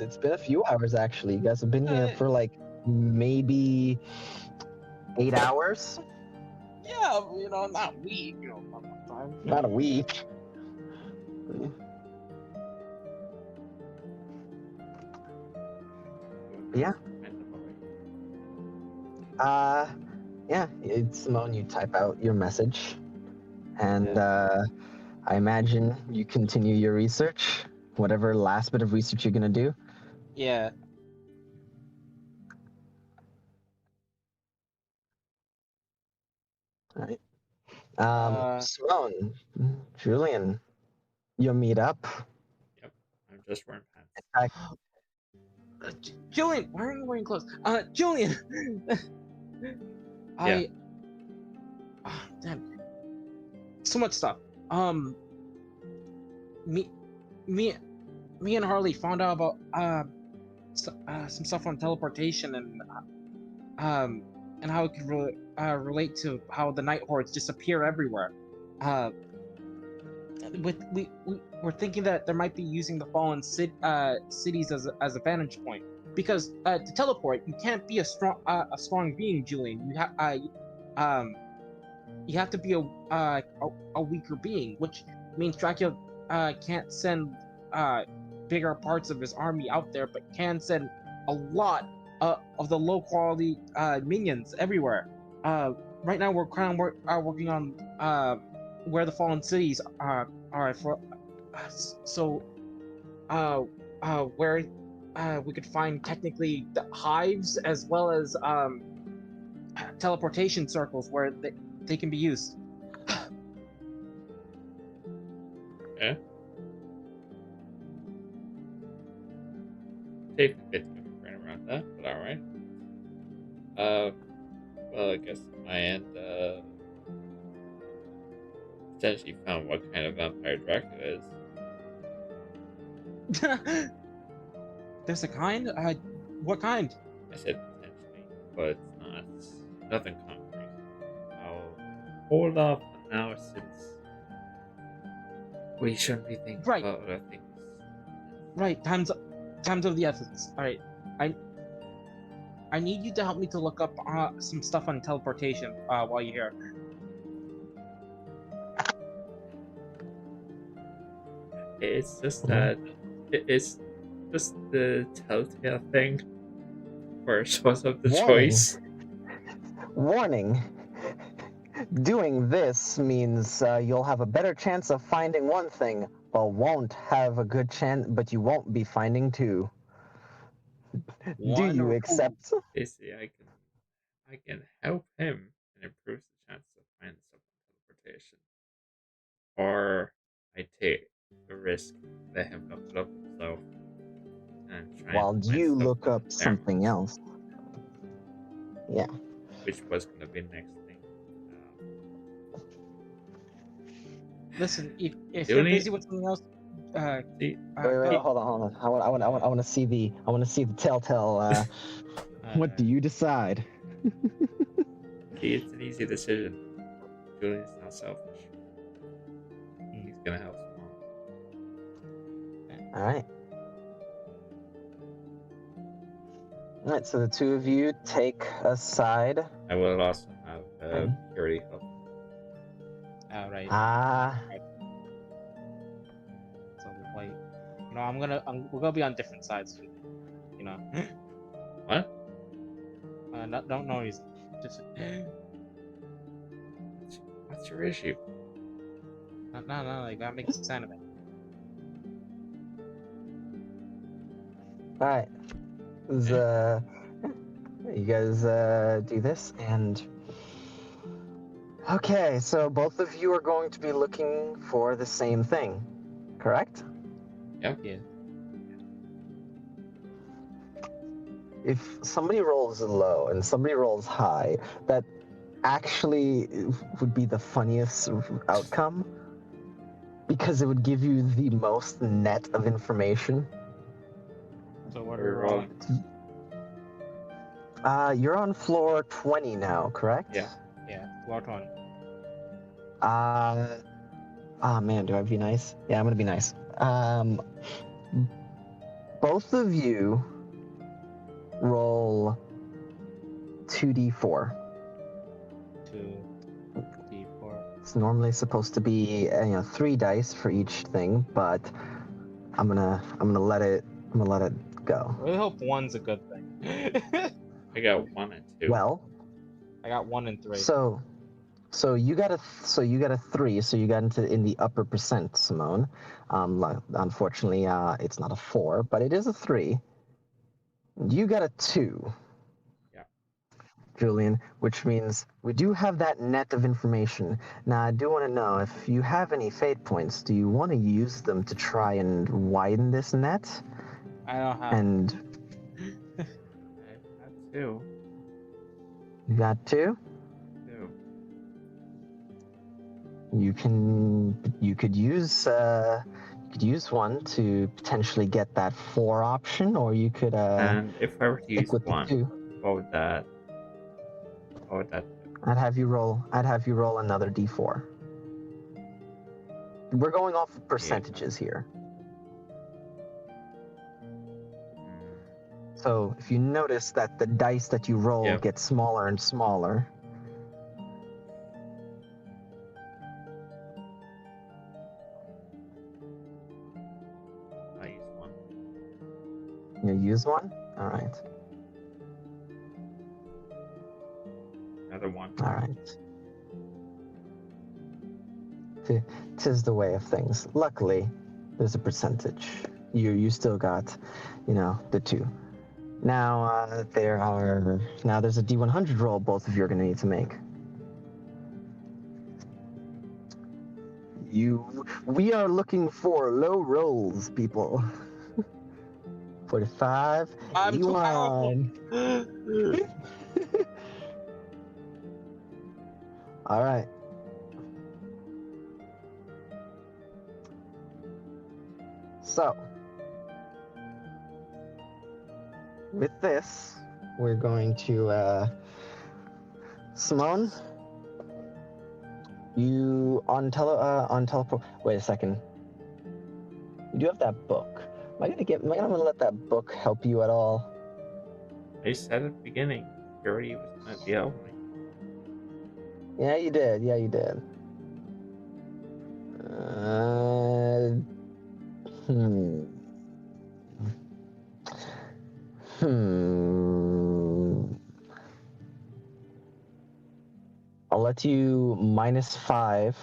it's been a few hours actually. You guys have been here for like maybe 8 hours. Yeah, you know, not a week. You know, not enough time. Not a week. Yeah. Yeah, it's Simone, you type out your message. And I imagine you continue your research, whatever last bit of research you're gonna do. Yeah. All right. Uh, Simone, Julian, you'll meet up. Yep. I'm just wearing pants. Julian, why are you wearing clothes? Julian. Damn. So much stuff. Me and Harley found out about some stuff on teleportation and how it could relate to how the night hordes just appear everywhere. We're thinking that there might be using the fallen cities as a vantage point, because to teleport you can't be a strong being, Julian. You have to be a weaker being, which means Dracula can't send bigger parts of his army out there, but can send a lot of the low quality minions everywhere. Right now we're kind of working on where the fallen cities are for, so where we could find technically the hives as well as teleportation circles where they can be used. Yeah. Take a bit to brain around that, but alright. Well, I guess on my end, potentially found what kind of vampire Dracula is. There's a kind? What kind? I said potentially, but it's not. Nothing concrete. I'll hold off on now since we shouldn't be thinking Right. about other things. Right, time's of the essence. Alright. I need you to help me to look up some stuff on teleportation while you're here. It's just that it's just the telltale thing where it shows up the choice. Warning. Doing this means you'll have a better chance of finding one thing, but won't have a good chance, but you won't be finding two. Do you accept? Basically, I can help him and improve the chance of finding some teleportation. Or I take the risk, let him look it up himself, and try While and find you stuff look on up the something thermals, else. Yeah. which was going to be next thing. Listen, if The you're only- busy with something else, See, Wait, hold on. I want to see the telltale. What do you decide? see, it's an easy decision. Julian's not selfish. He's gonna help Simone. All right. All right, so the two of you take a side. I will also have Okay. security help. Right. Ah, So wait. No, we're gonna be on different sides. You know. What? No reason. Just What's your issue? no. Like that makes sense of it. all right. You guys do this, and okay. So both of you are going to be looking for the same thing, correct? Yeah. If somebody rolls low and somebody rolls high, that actually would be the funniest outcome because it would give you the most net of information. So what are We're we rolling? You're on floor 20 now, correct? Yeah. Yeah, floor 20. Man, do I be nice? Yeah, I'm gonna be nice. Both of you roll 2d4. 2d4. It's normally supposed to be 3 dice for each thing, but I'm gonna let it go. I really hope one's a good thing. I got 1 and 2. Well, I got 1 and 3. so you got a 3, so you got in the upper percent, Simone. Unfortunately, it's not a 4, but it is a 3. You got a 2. Yeah. Julian, which means we do have that net of information. Now, I do want to know if you have any fate points. Do you want to use them to try and widen this net? I don't have. And I have 2. you got 2. 2. You could use one to potentially get that 4 option, or you could And if I were to stick use with the 1, 2. what would that do? I'd have you roll another d4. We're going off of percentages here. So if you notice that the dice that you roll Yep. get smaller and smaller. I use 1. You use one? All right. Another 1. All right. Tis the way of things. Luckily, there's a percentage. You still got, the 2. Now there's a D100 roll both of you are going to need to make. We are looking for low rolls, people. 45, I'm 81. All right. So, with this, we're going to, Simone, you on teleport. Wait a second. You do have that book. Am I gonna let that book help you at all? I said at the beginning, security was going to be helping me. Yeah, you did. Hmm. I'll let you -5.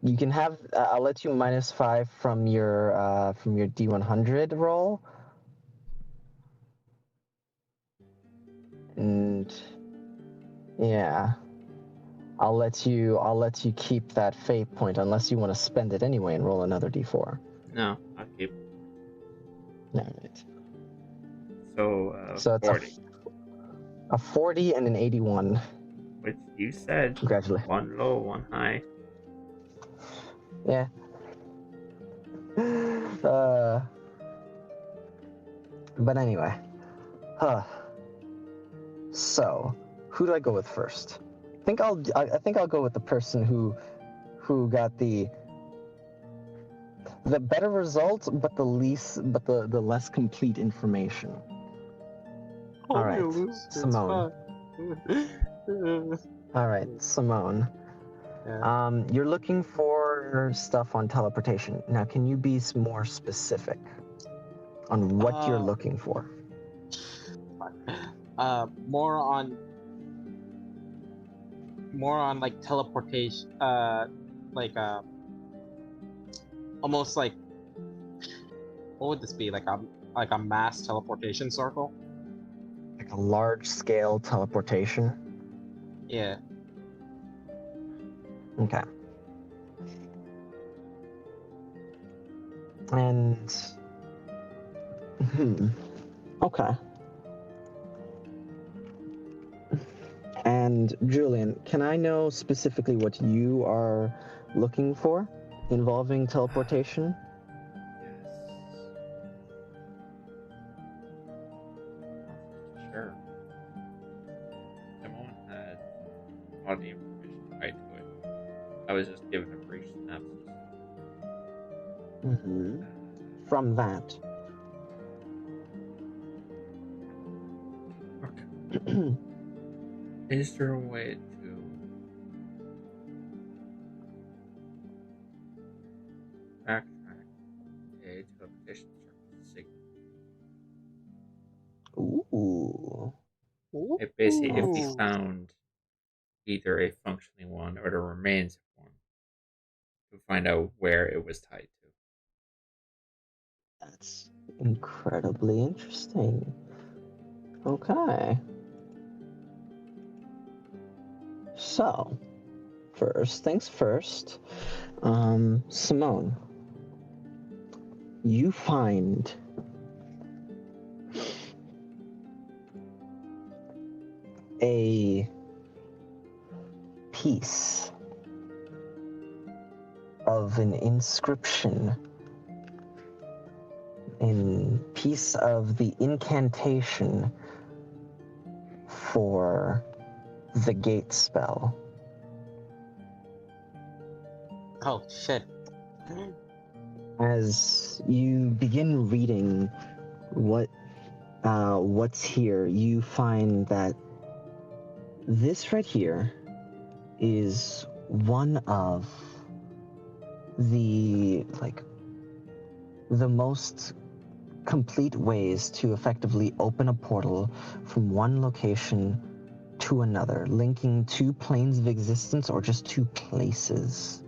You can have. I'll let you -5 from your D100 roll. And yeah, I'll let you keep that fate point unless you want to spend it anyway and roll another D4. No, I'll keep. All right. So, It's 40. a 40 and an 81. Which you said, Congratulations. 1 low, 1 high. Yeah. But anyway. So, who do I go with first? I think I'll go with the person who got the the better result, but the less complete information. All right, Simone. All right, Simone. Yeah. You're looking for stuff on teleportation. Now, can you be more specific on what you're looking for? More on like teleportation. Like almost like, what would this be? Like a mass teleportation circle? Like a large-scale teleportation? Yeah. Okay. And okay. And Julian, can I know specifically what you are looking for involving teleportation? Yes. Sure. Simone had a lot of the information tied to it. I was just given a brief synopsis. From that. Okay. Is there a way to backtrack a teleportation circle signal? Ooh. Basically, if we Ooh. found either a functioning one or the remains of one, to find out where it was tied to. That's incredibly interesting. Okay. So, first things first, Simone, you find a piece of an inscription, a piece of the incantation for the gate spell. Oh shit. As you begin reading what's here, you find that this right here is one of the most complete ways to effectively open a portal from one location to another, linking two planes of existence or just two places.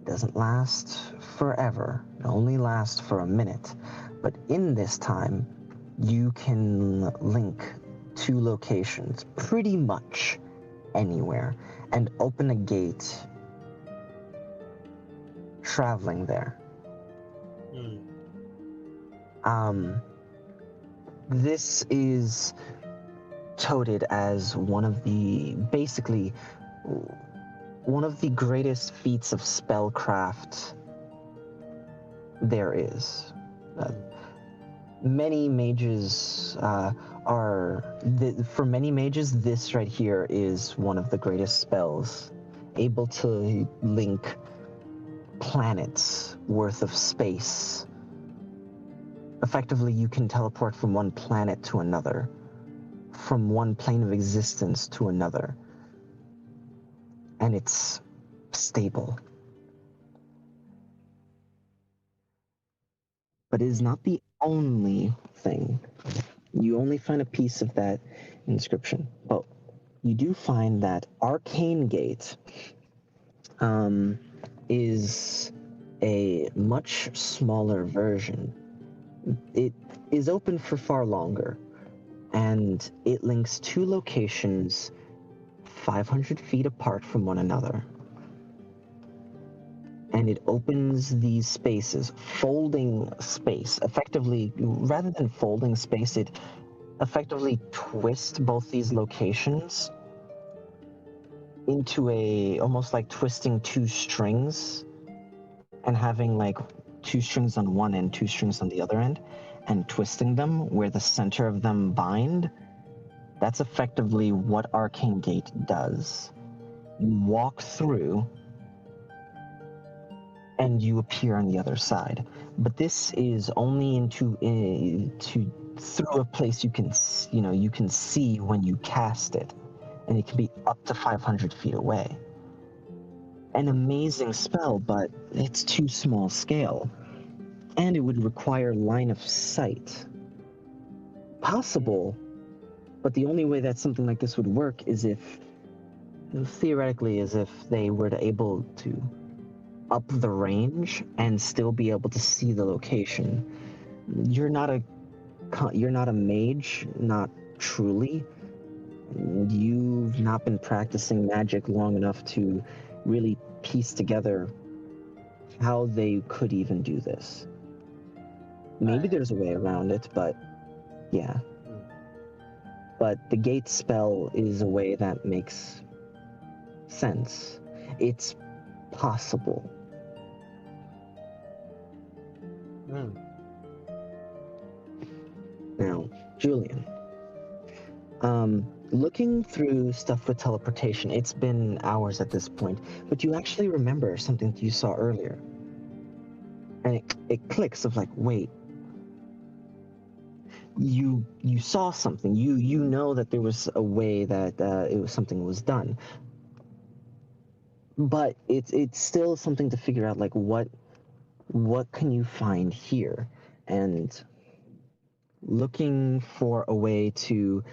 It doesn't last forever, it only lasts for a minute, but in this time, you can link two locations pretty much anywhere and open a gate traveling there. This is touted as one of the greatest feats of spellcraft there is. Many mages for many mages, this right here is one of the greatest spells, able to link planets worth of space. Effectively, you can teleport from one planet to another, from one plane of existence to another, and it's stable. But it is not the only thing. You only find a piece of that inscription, but you do find that Arcane Gate is a much smaller version. It is open for far longer, and it links two locations 500 feet apart from one another. And it opens these spaces, folding space, effectively, rather than folding space, it effectively twists both these locations into almost like twisting two strings and having like two strings on one end, two strings on the other end, and twisting them where the center of them bind. That's effectively what Arcane Gate does. You walk through, and you appear on the other side. But this is only through a place you can you can see when you cast it, and it can be up to 500 feet away. An amazing spell, but it's too small scale, and it would require line of sight. Possible, but the only way that something like this would work is if, theoretically, is if they were able to up the range and still be able to see the location. You're not a mage, not truly. You've not been practicing magic long enough to really piece together how they could even do this. Maybe there's a way around it, but yeah. But the gate spell is a way that makes sense. It's possible. Now, Julian, looking through stuff with teleportation, it's been hours at this point, but you actually remember something that you saw earlier. And it clicks of like, wait, you saw something. You know that there was a way that something was done. But it's still something to figure out, like what can you find here? And looking for a way to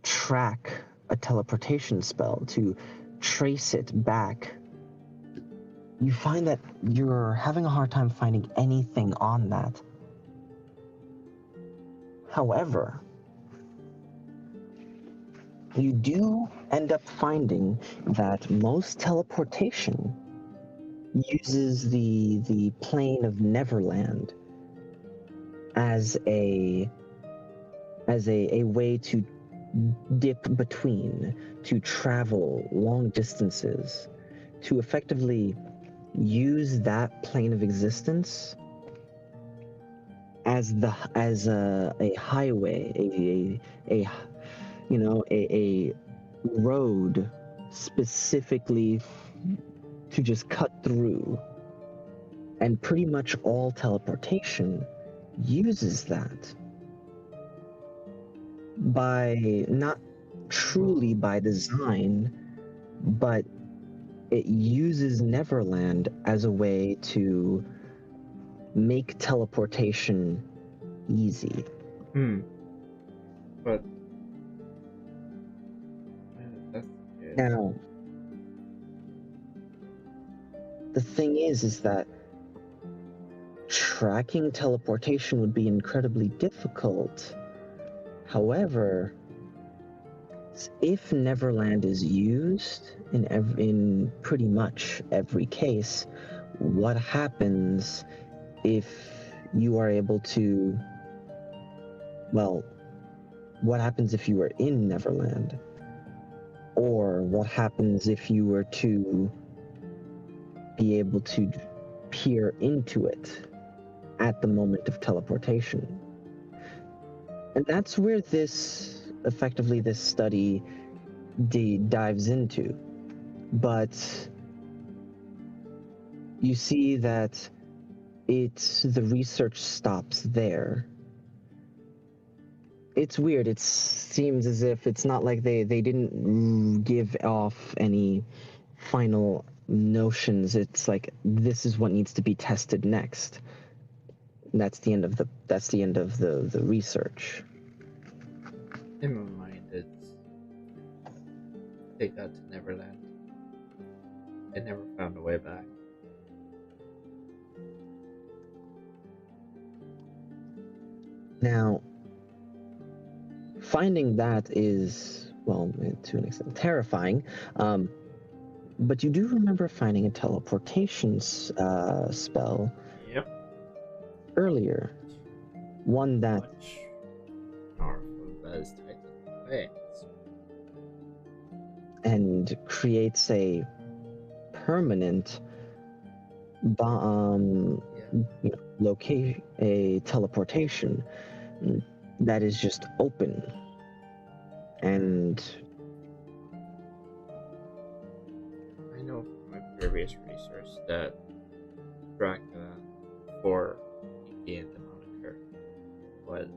track a teleportation spell, to trace it back, you find that you're having a hard time finding anything on that. However, you do end up finding that most teleportation uses the plane of Neverland as a way to dip between, to travel long distances, to effectively use that plane of existence as a highway, a road specifically to just cut through. And pretty much all teleportation uses that. By not truly by design, but it uses Neverland as a way to make teleportation easy. But that's good. Now, the thing is that tracking teleportation would be incredibly difficult. However, if Neverland is used in pretty much every case, what happens if you are able to, well, what happens if you are in Neverland? Or what happens if you were to be able to peer into it at the moment of teleportation? And that's where this study dives into. But you see that the research stops there. It's weird. It seems as if it's not like they didn't give off any final notions. It's like, this is what needs to be tested next. That's the end of the research. In my mind, they got to Neverland. They never found a way back. Now, finding that is, well, to an extent, terrifying. But you do remember finding a teleportation spell. Yep. Earlier. One that... Much powerful as Titan Wings. And creates a permanent a teleportation that is just open. And I know from my previous research that Dracula before he gained the moniker was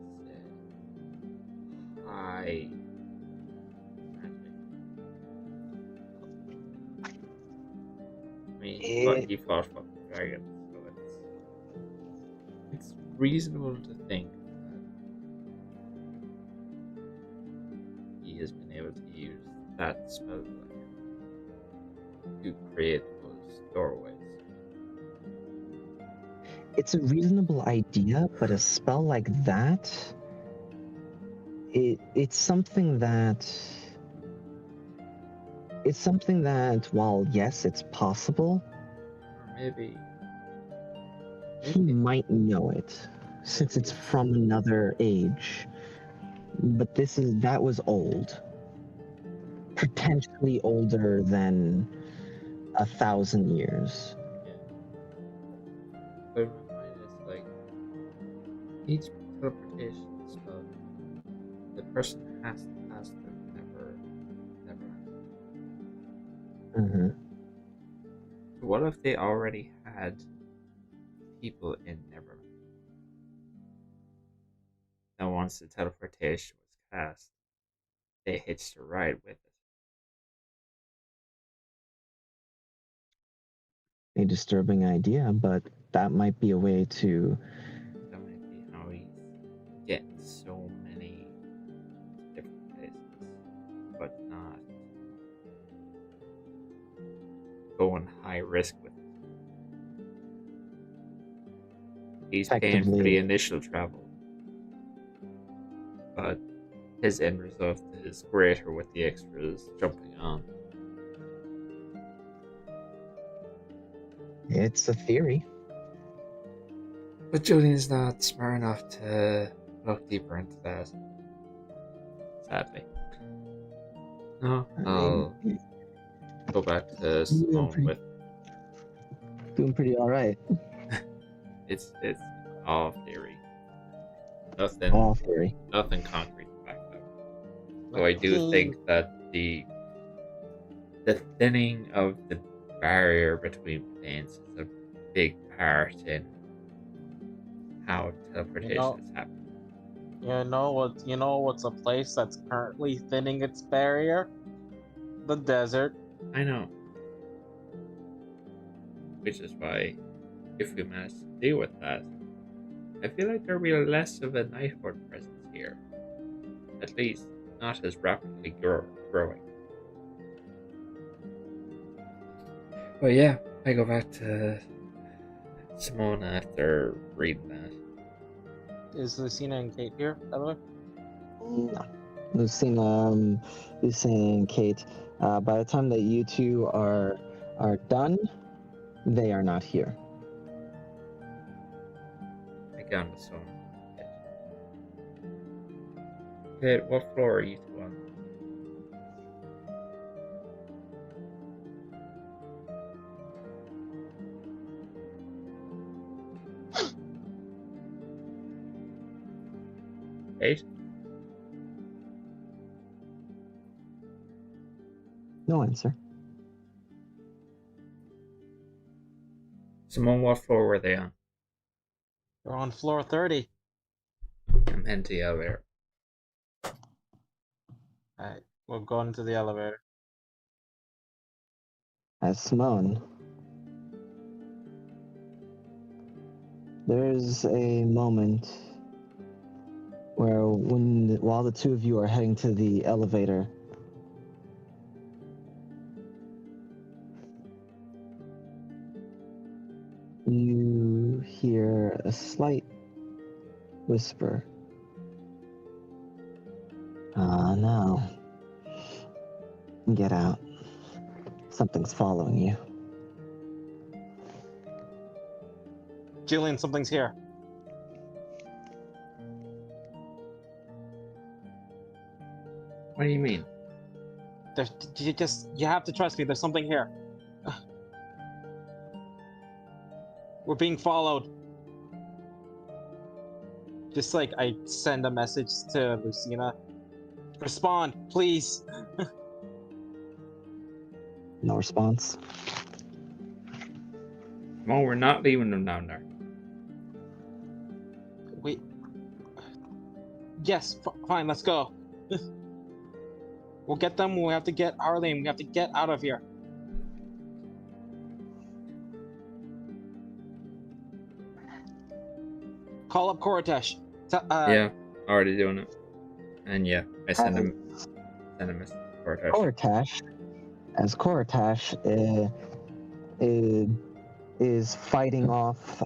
high magic. I mean, he fought fucking dragons, so it's reasonable to think that he has been able to use that spell to create those doorways. It's a reasonable idea, but a spell like that, it's something that while yes, it's possible, Or maybe he might know it since it's from another age. But that was old, potentially older than 1,000 years. but in my mind it's like each teleportation spell the person has to pass through Neverland. Mm-hmm. So what if they already had people in Neverland? Now once the teleportation was cast, they hitched a ride with it. A disturbing idea, but that might be a way to. That might be how he's getting so many different places, but not going high risk with it. He's paying for the initial travel, but his end result is greater with the extras jumping on. It's a theory. But Julian's not smart enough to look deeper into that. Sadly. No, I'll go back to Simone with. Doing pretty all right. It's all theory. Nothing. All theory. Nothing concrete to back up. So I do think that the thinning of the barrier between planes is a big part in how teleportation is happening. You know what's a place that's currently thinning its barrier? The desert. I know. Which is why, if we manage to deal with that, I feel like there'll be less of a Nighthorde presence here. At least, not as rapidly growing. But yeah, I go back to Simone after reading that. Is Lucina and Kate here, by the way? No. Lucina and Kate, by the time that you two are done, they are not here. I got on the stone. Kate, what floor are you two on? Kate? No answer. Simone, what floor were they on? They're on floor 30. I'm heading to the elevator. Alright, we'll go into the elevator. As Simone, there's a moment where while the two of you are heading to the elevator, you hear a slight whisper. Ah, no. Get out. Something's following you. Julian, something's here. What do you mean? You have to trust me, there's something here. We're being followed. Just like I send a message to Lucina. Respond, please. No response. Well, we're not leaving them down there. Wait. Yes, fine, let's go. We'll get them. We have to get Harley, and we have to get out of here. Call up Korotesh. Yeah, already doing it. And yeah, I send him a message to Cortash. Korotash is fighting off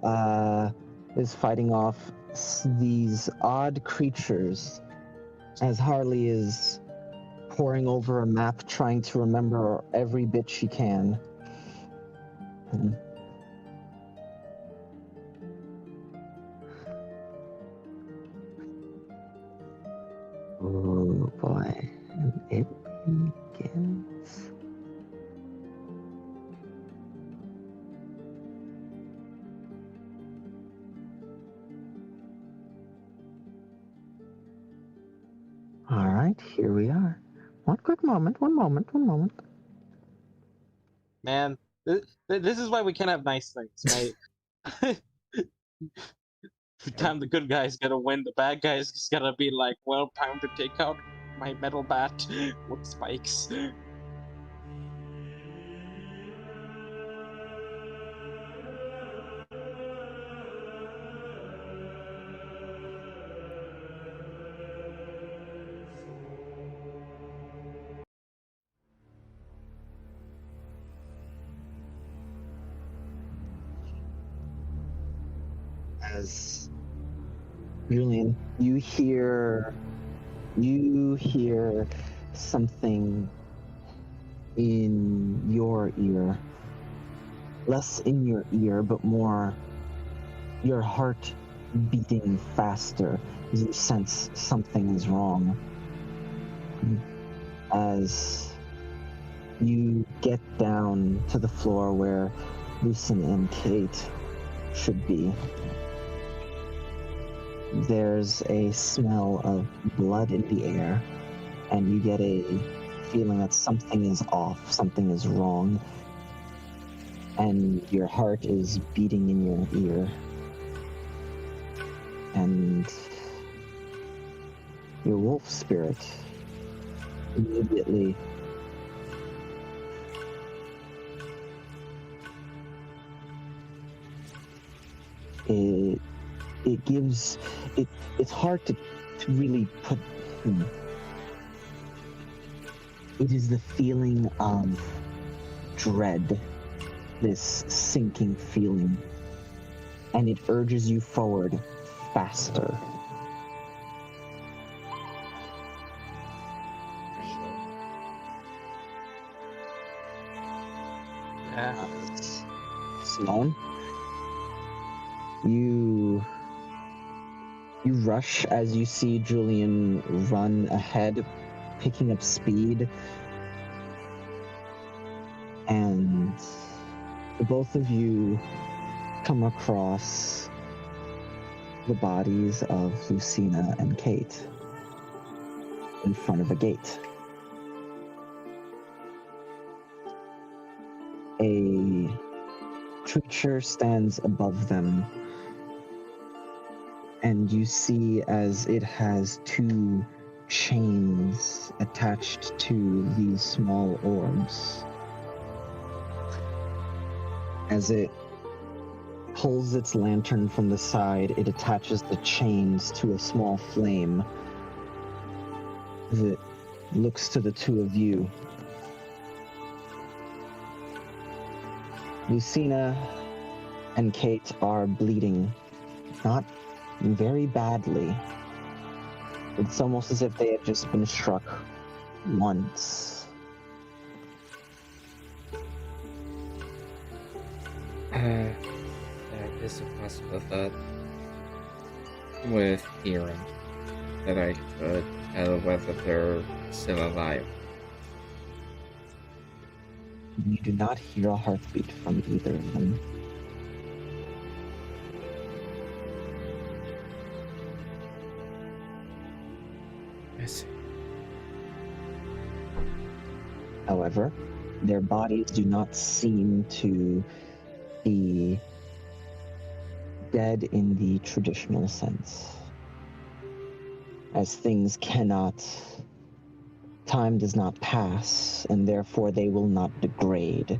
these odd creatures as Harley is poring over a map trying to remember every bit she can. Oh boy, it begins. All right, here we are. One moment. Man, this is why we can't have nice things, right? Every time the good guy's gotta win, the bad guy's just gotta be like, well, time to take out my metal bat with spikes. As Julian, you hear something in your ear. Less in your ear, but more your heart beating faster as you sense something is wrong. As you get down to the floor where Lucin and Kate should be, there's a smell of blood in the air, and you get a feeling that something is off, something is wrong, and your heart is beating in your ear. And your wolf spirit immediately it's hard to really put it is the feeling of dread, this sinking feeling, and it urges you forward faster. Simone, you rush as you see Julian run ahead, picking up speed, and the both of you come across the bodies of Lucina and Kate in front of a gate. A creature stands above them, and you see as it has two chains attached to these small orbs. As it pulls its lantern from the side, it attaches the chains to a small flame. As it looks to the two of you, Lucina and Kate are bleeding, not very badly. It's almost as if they had just been struck once. There is a possible thought with hearing that I could tell whether they're still alive. You do not hear a heartbeat from either of them. I see. However, their bodies do not seem to be dead in the traditional sense, as things cannot, time does not pass, and therefore they will not degrade.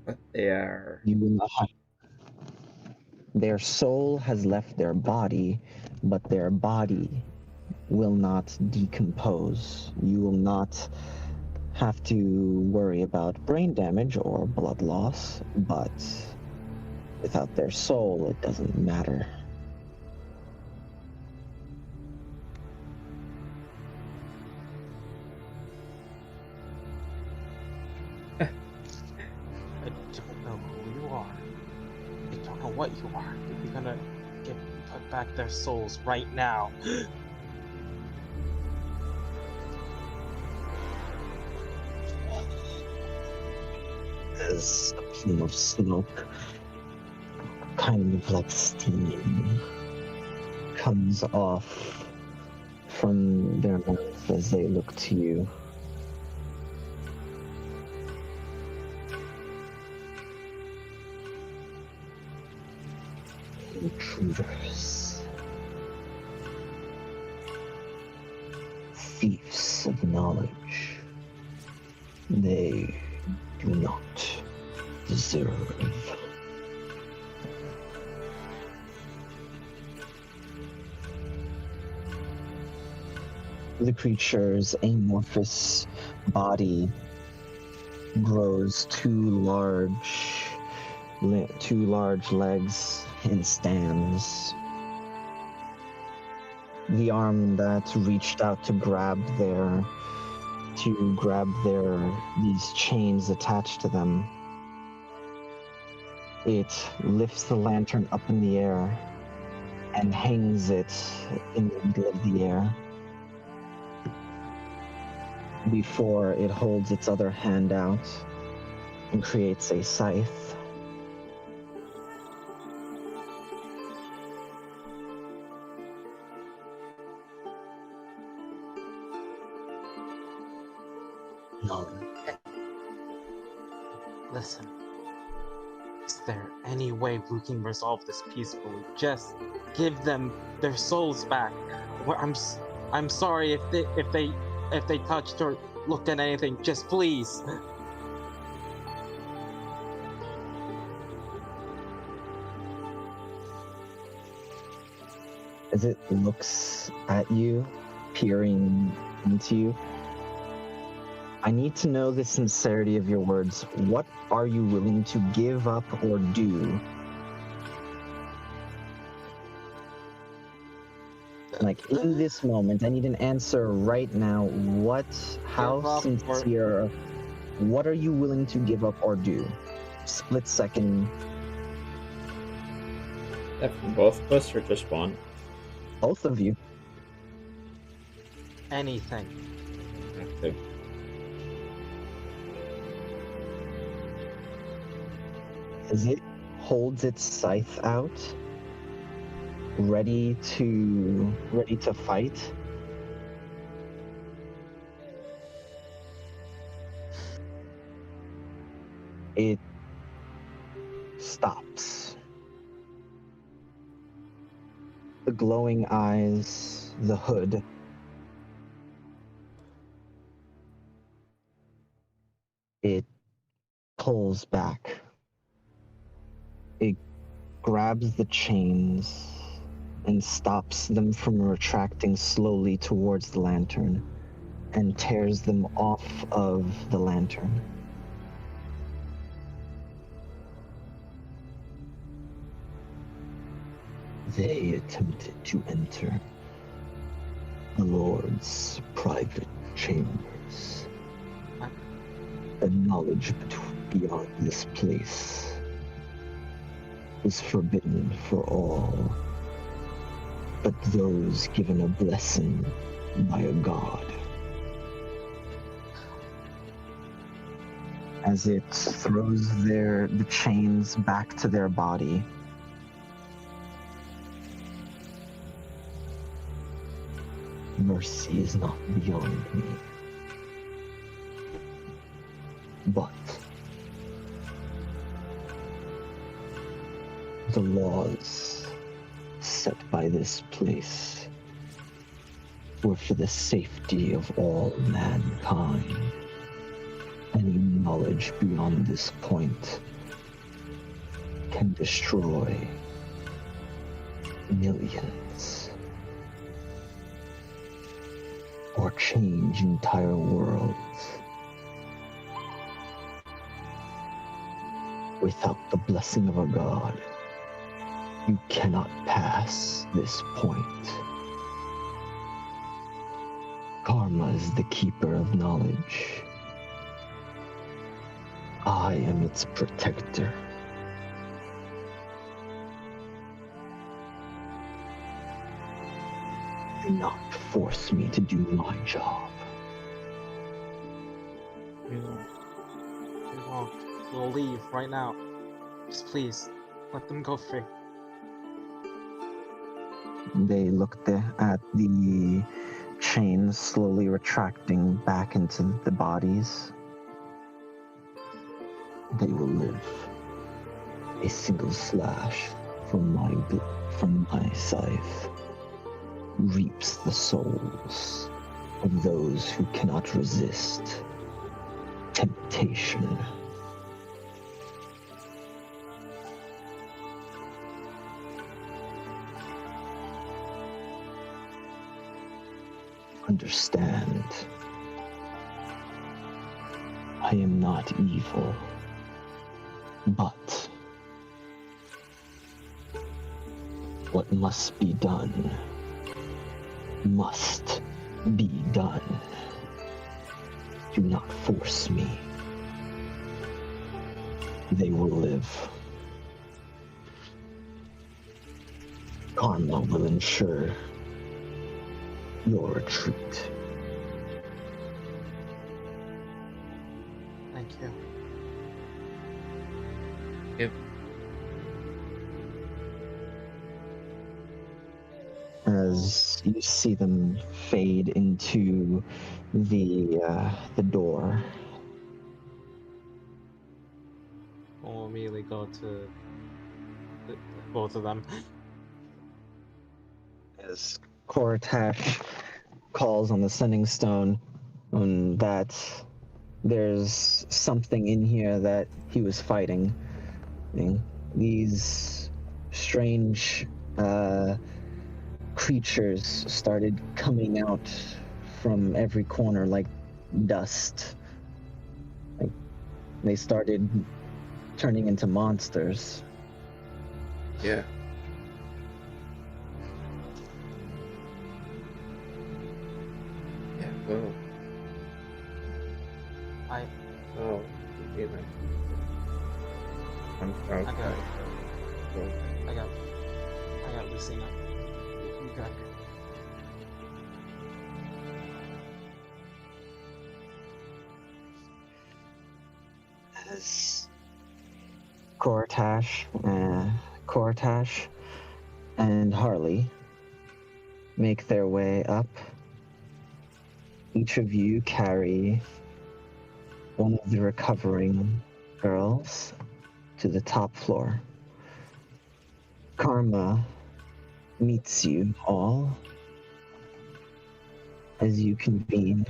But they are. You will not have, their soul has left their body, but their body will not decompose. You will not have to worry about brain damage or blood loss, but without their soul, it doesn't matter. I don't know who you are. I don't know what you are. You're gonna put back their souls right now. As a plume of smoke, kind of like steam, comes off from their mouth as they look to you. Intruders, thieves of knowledge, they do not deserve. The creature's amorphous body grows two large legs and stands. The arm that reached out to grab these chains attached to them. It lifts the lantern up in the air and hangs it in the middle of the air before it holds its other hand out and creates a scythe. No. Listen, is there any way we can resolve this peacefully? Just give them their souls back. I'm sorry if they touched or looked at anything. Just please. As it looks at you, peering into you, I need to know the sincerity of your words. What are you willing to give up or do? Like, in this moment, I need an answer right now. How sincere, what are you willing to give up or do? Split second. That from both of us or just one? Both of you. Anything. Okay. As it holds its scythe out, ready to fight. It stops. The glowing eyes, the hood. It pulls back. It grabs the chains and stops them from retracting slowly towards the lantern and tears them off of the lantern. They attempted to enter the Lord's private chambers. The knowledge beyond this place is forbidden for all, but those given a blessing by a god. As it throws the chains back to their body, mercy is not beyond me, but the laws set by this place were for the safety of all mankind. Any knowledge beyond this point can destroy millions or change entire worlds. Without the blessing of a god, you cannot pass this point. Karma is the keeper of knowledge. I am its protector. Do not force me to do my job. We won't. We won't. We'll leave right now. Just please, let them go free. They looked at the chains slowly retracting back into the bodies. They will live. A single slash from my scythe reaps the souls of those who cannot resist temptation. Understand, I am not evil, but what must be done must be done. Do not force me. They will live. Karma will ensure your retreat. Thank you. Yep. As you see them fade into the door, We'll immediately go to both of them. as Kortash calls on the sending stone, that there's something in here that he was fighting. These strange creatures started coming out from every corner like dust. Like they started turning into monsters. Yeah. Yeah, well. Oh, you know. I'm sorry. I got Lucina. You got her. As Kortash and Harley make their way up, each of you carry one of the recovering girls to the top floor. Karma meets you all as you convene.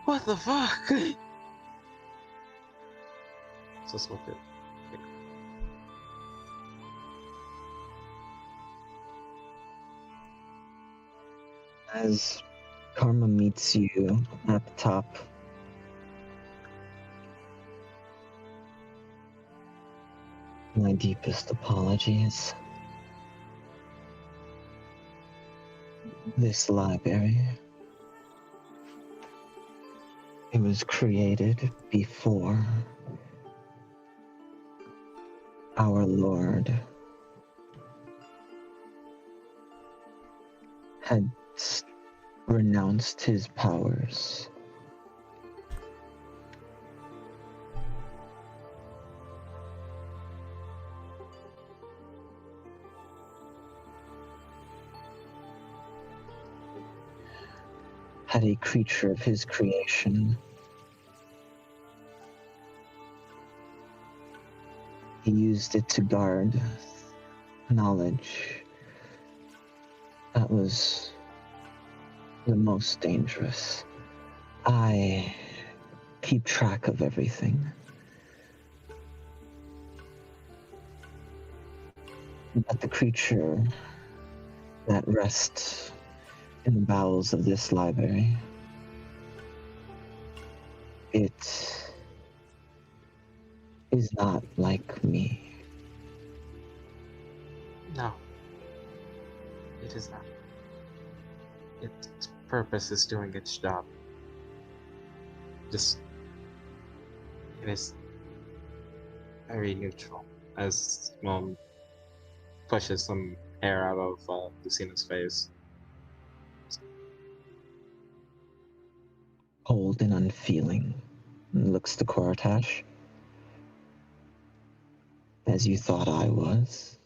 What the fuck? Just look at. As Karma meets you at the top, my deepest apologies. This library, it was created before our Lord had renounced his powers. had a creature of his creation. He used it to guard knowledge that was the most dangerous. I keep track of everything. But the creature that rests in the bowels of this library, it is not like me. No, it is not. Its purpose is doing its job. Just, it is very neutral. As Mom pushes some hair out of Lucina's face. Cold and unfeeling, and looks to Koratash. As you thought I was.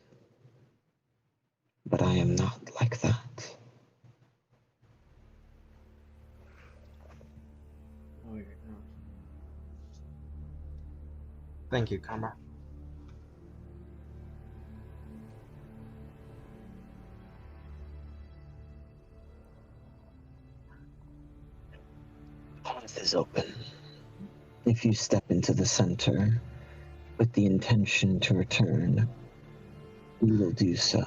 But I am not like that. No, you're not. Thank you, Karma. The path is open. If you step into the center with the intention to return, you will do so.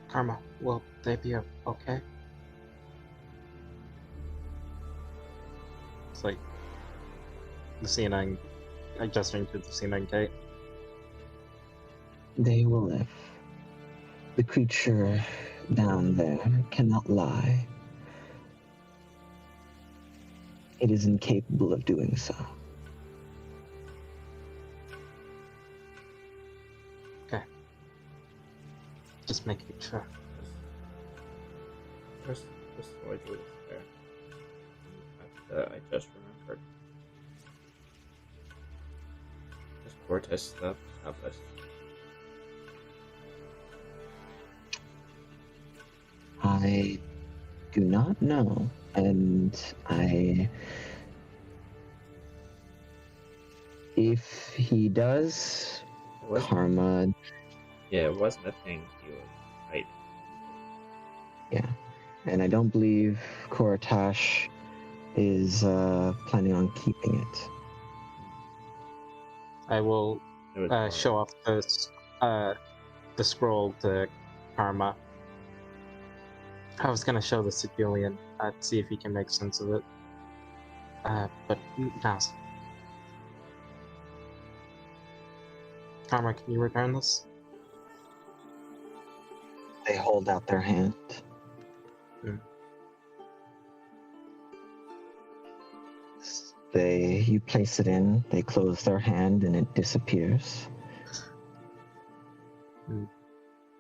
Karma, will they be okay? It's like Lucina gesturing to Lucina and Kate. They will live. The creature down there cannot lie. It is incapable of doing so. Okay. Just making sure. Just so I do this there. I just remembered. Just Cortez stuff. Tablet. I do not know, and if he does, It wasn't. Karma, Yeah, it wasn't a thing he was hiding. yeah. And I don't believe Koratash is planning on keeping it. I will It was more show off the scroll to Karma. I was gonna show the Siculian to see if he can make sense of it. But now. Karma, can you return this? They hold out their hand. You place it in, they close their hand, and it disappears.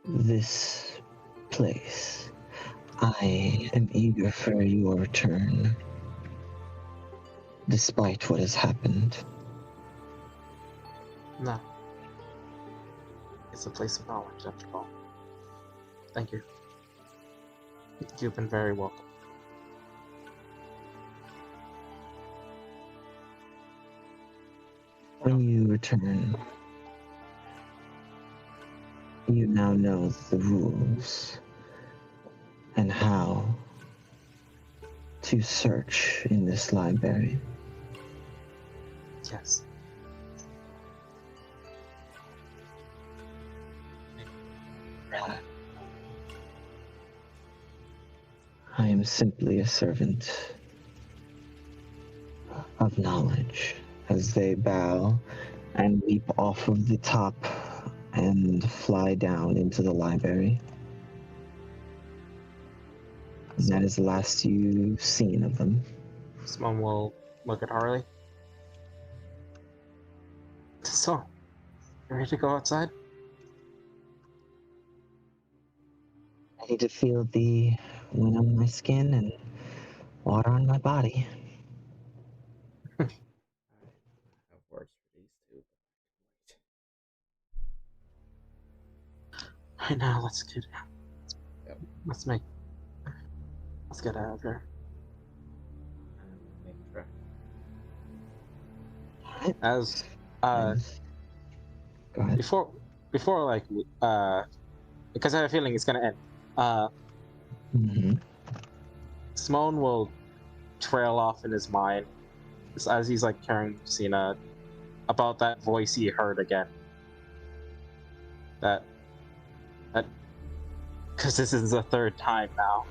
This place, I am eager for your return, despite what has happened. No. It's a place of knowledge, after all. Thank you. You've been very welcome. When you return, you now know the rules and how to search in this library. Yes. I am simply a servant of knowledge. As they bow and leap off of the top and fly down into the library. And that is the last you've seen of them. Someone will look at Harley. So, you ready to go outside? I need to feel the wind on my skin and water on my body. I have words for these two, but Right now, let's get. Yep. Let's make. Let's get out of here. And make a track. Alright. As And- Go ahead. before like because I have a feeling it's gonna end. Mhm. Simone will trail off in his mind as he's like carrying Lucina about that voice he heard again. That because this is the third time now.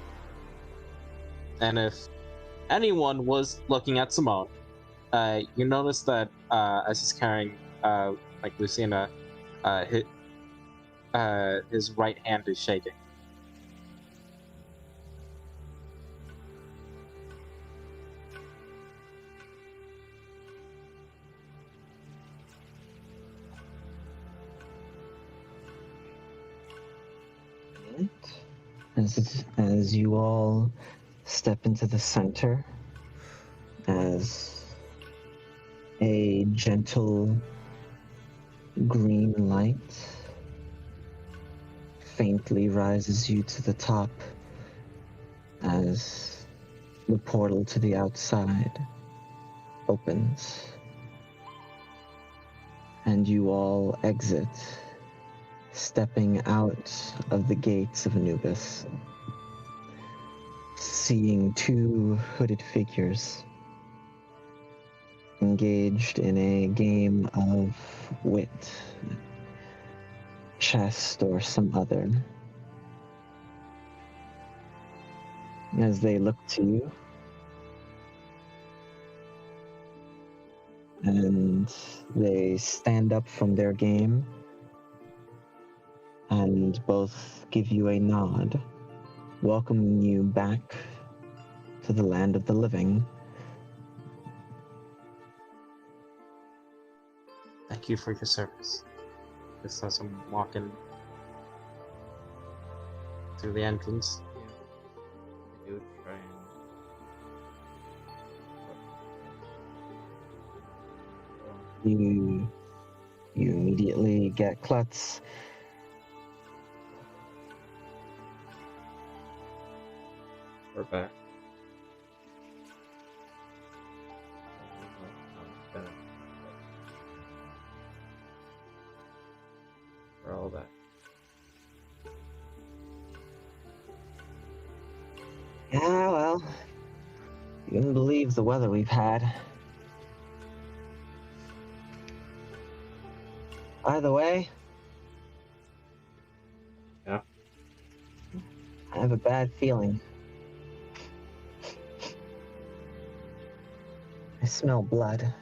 And if anyone was looking at Simone, you notice that as he's carrying like Lucina, his right hand is shaking. As you all step into the center, as a gentle green light faintly rises you to the top, as the portal to the outside opens, and you all exit, stepping out of the gates of Anubis, seeing two hooded figures engaged in a game of wit, chess, or some other. As they look to you, and they stand up from their game and both give you a nod, welcoming you back to the land of the living. Thank you for your service. Just as I'm walking through the entrance. I do try and. You immediately get Klutz. We're back. We're all back. Yeah, well, you wouldn't believe the weather we've had. By the way, Yeah. I have a bad feeling. I smell blood.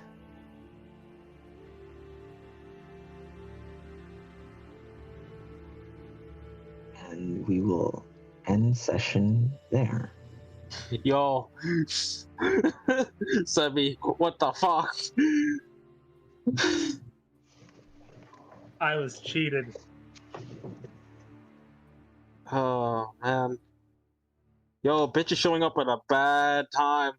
And we will end session there. Yo, Sebi, what the fuck? I was cheated. Oh man. Yo, bitch is showing up at a bad time.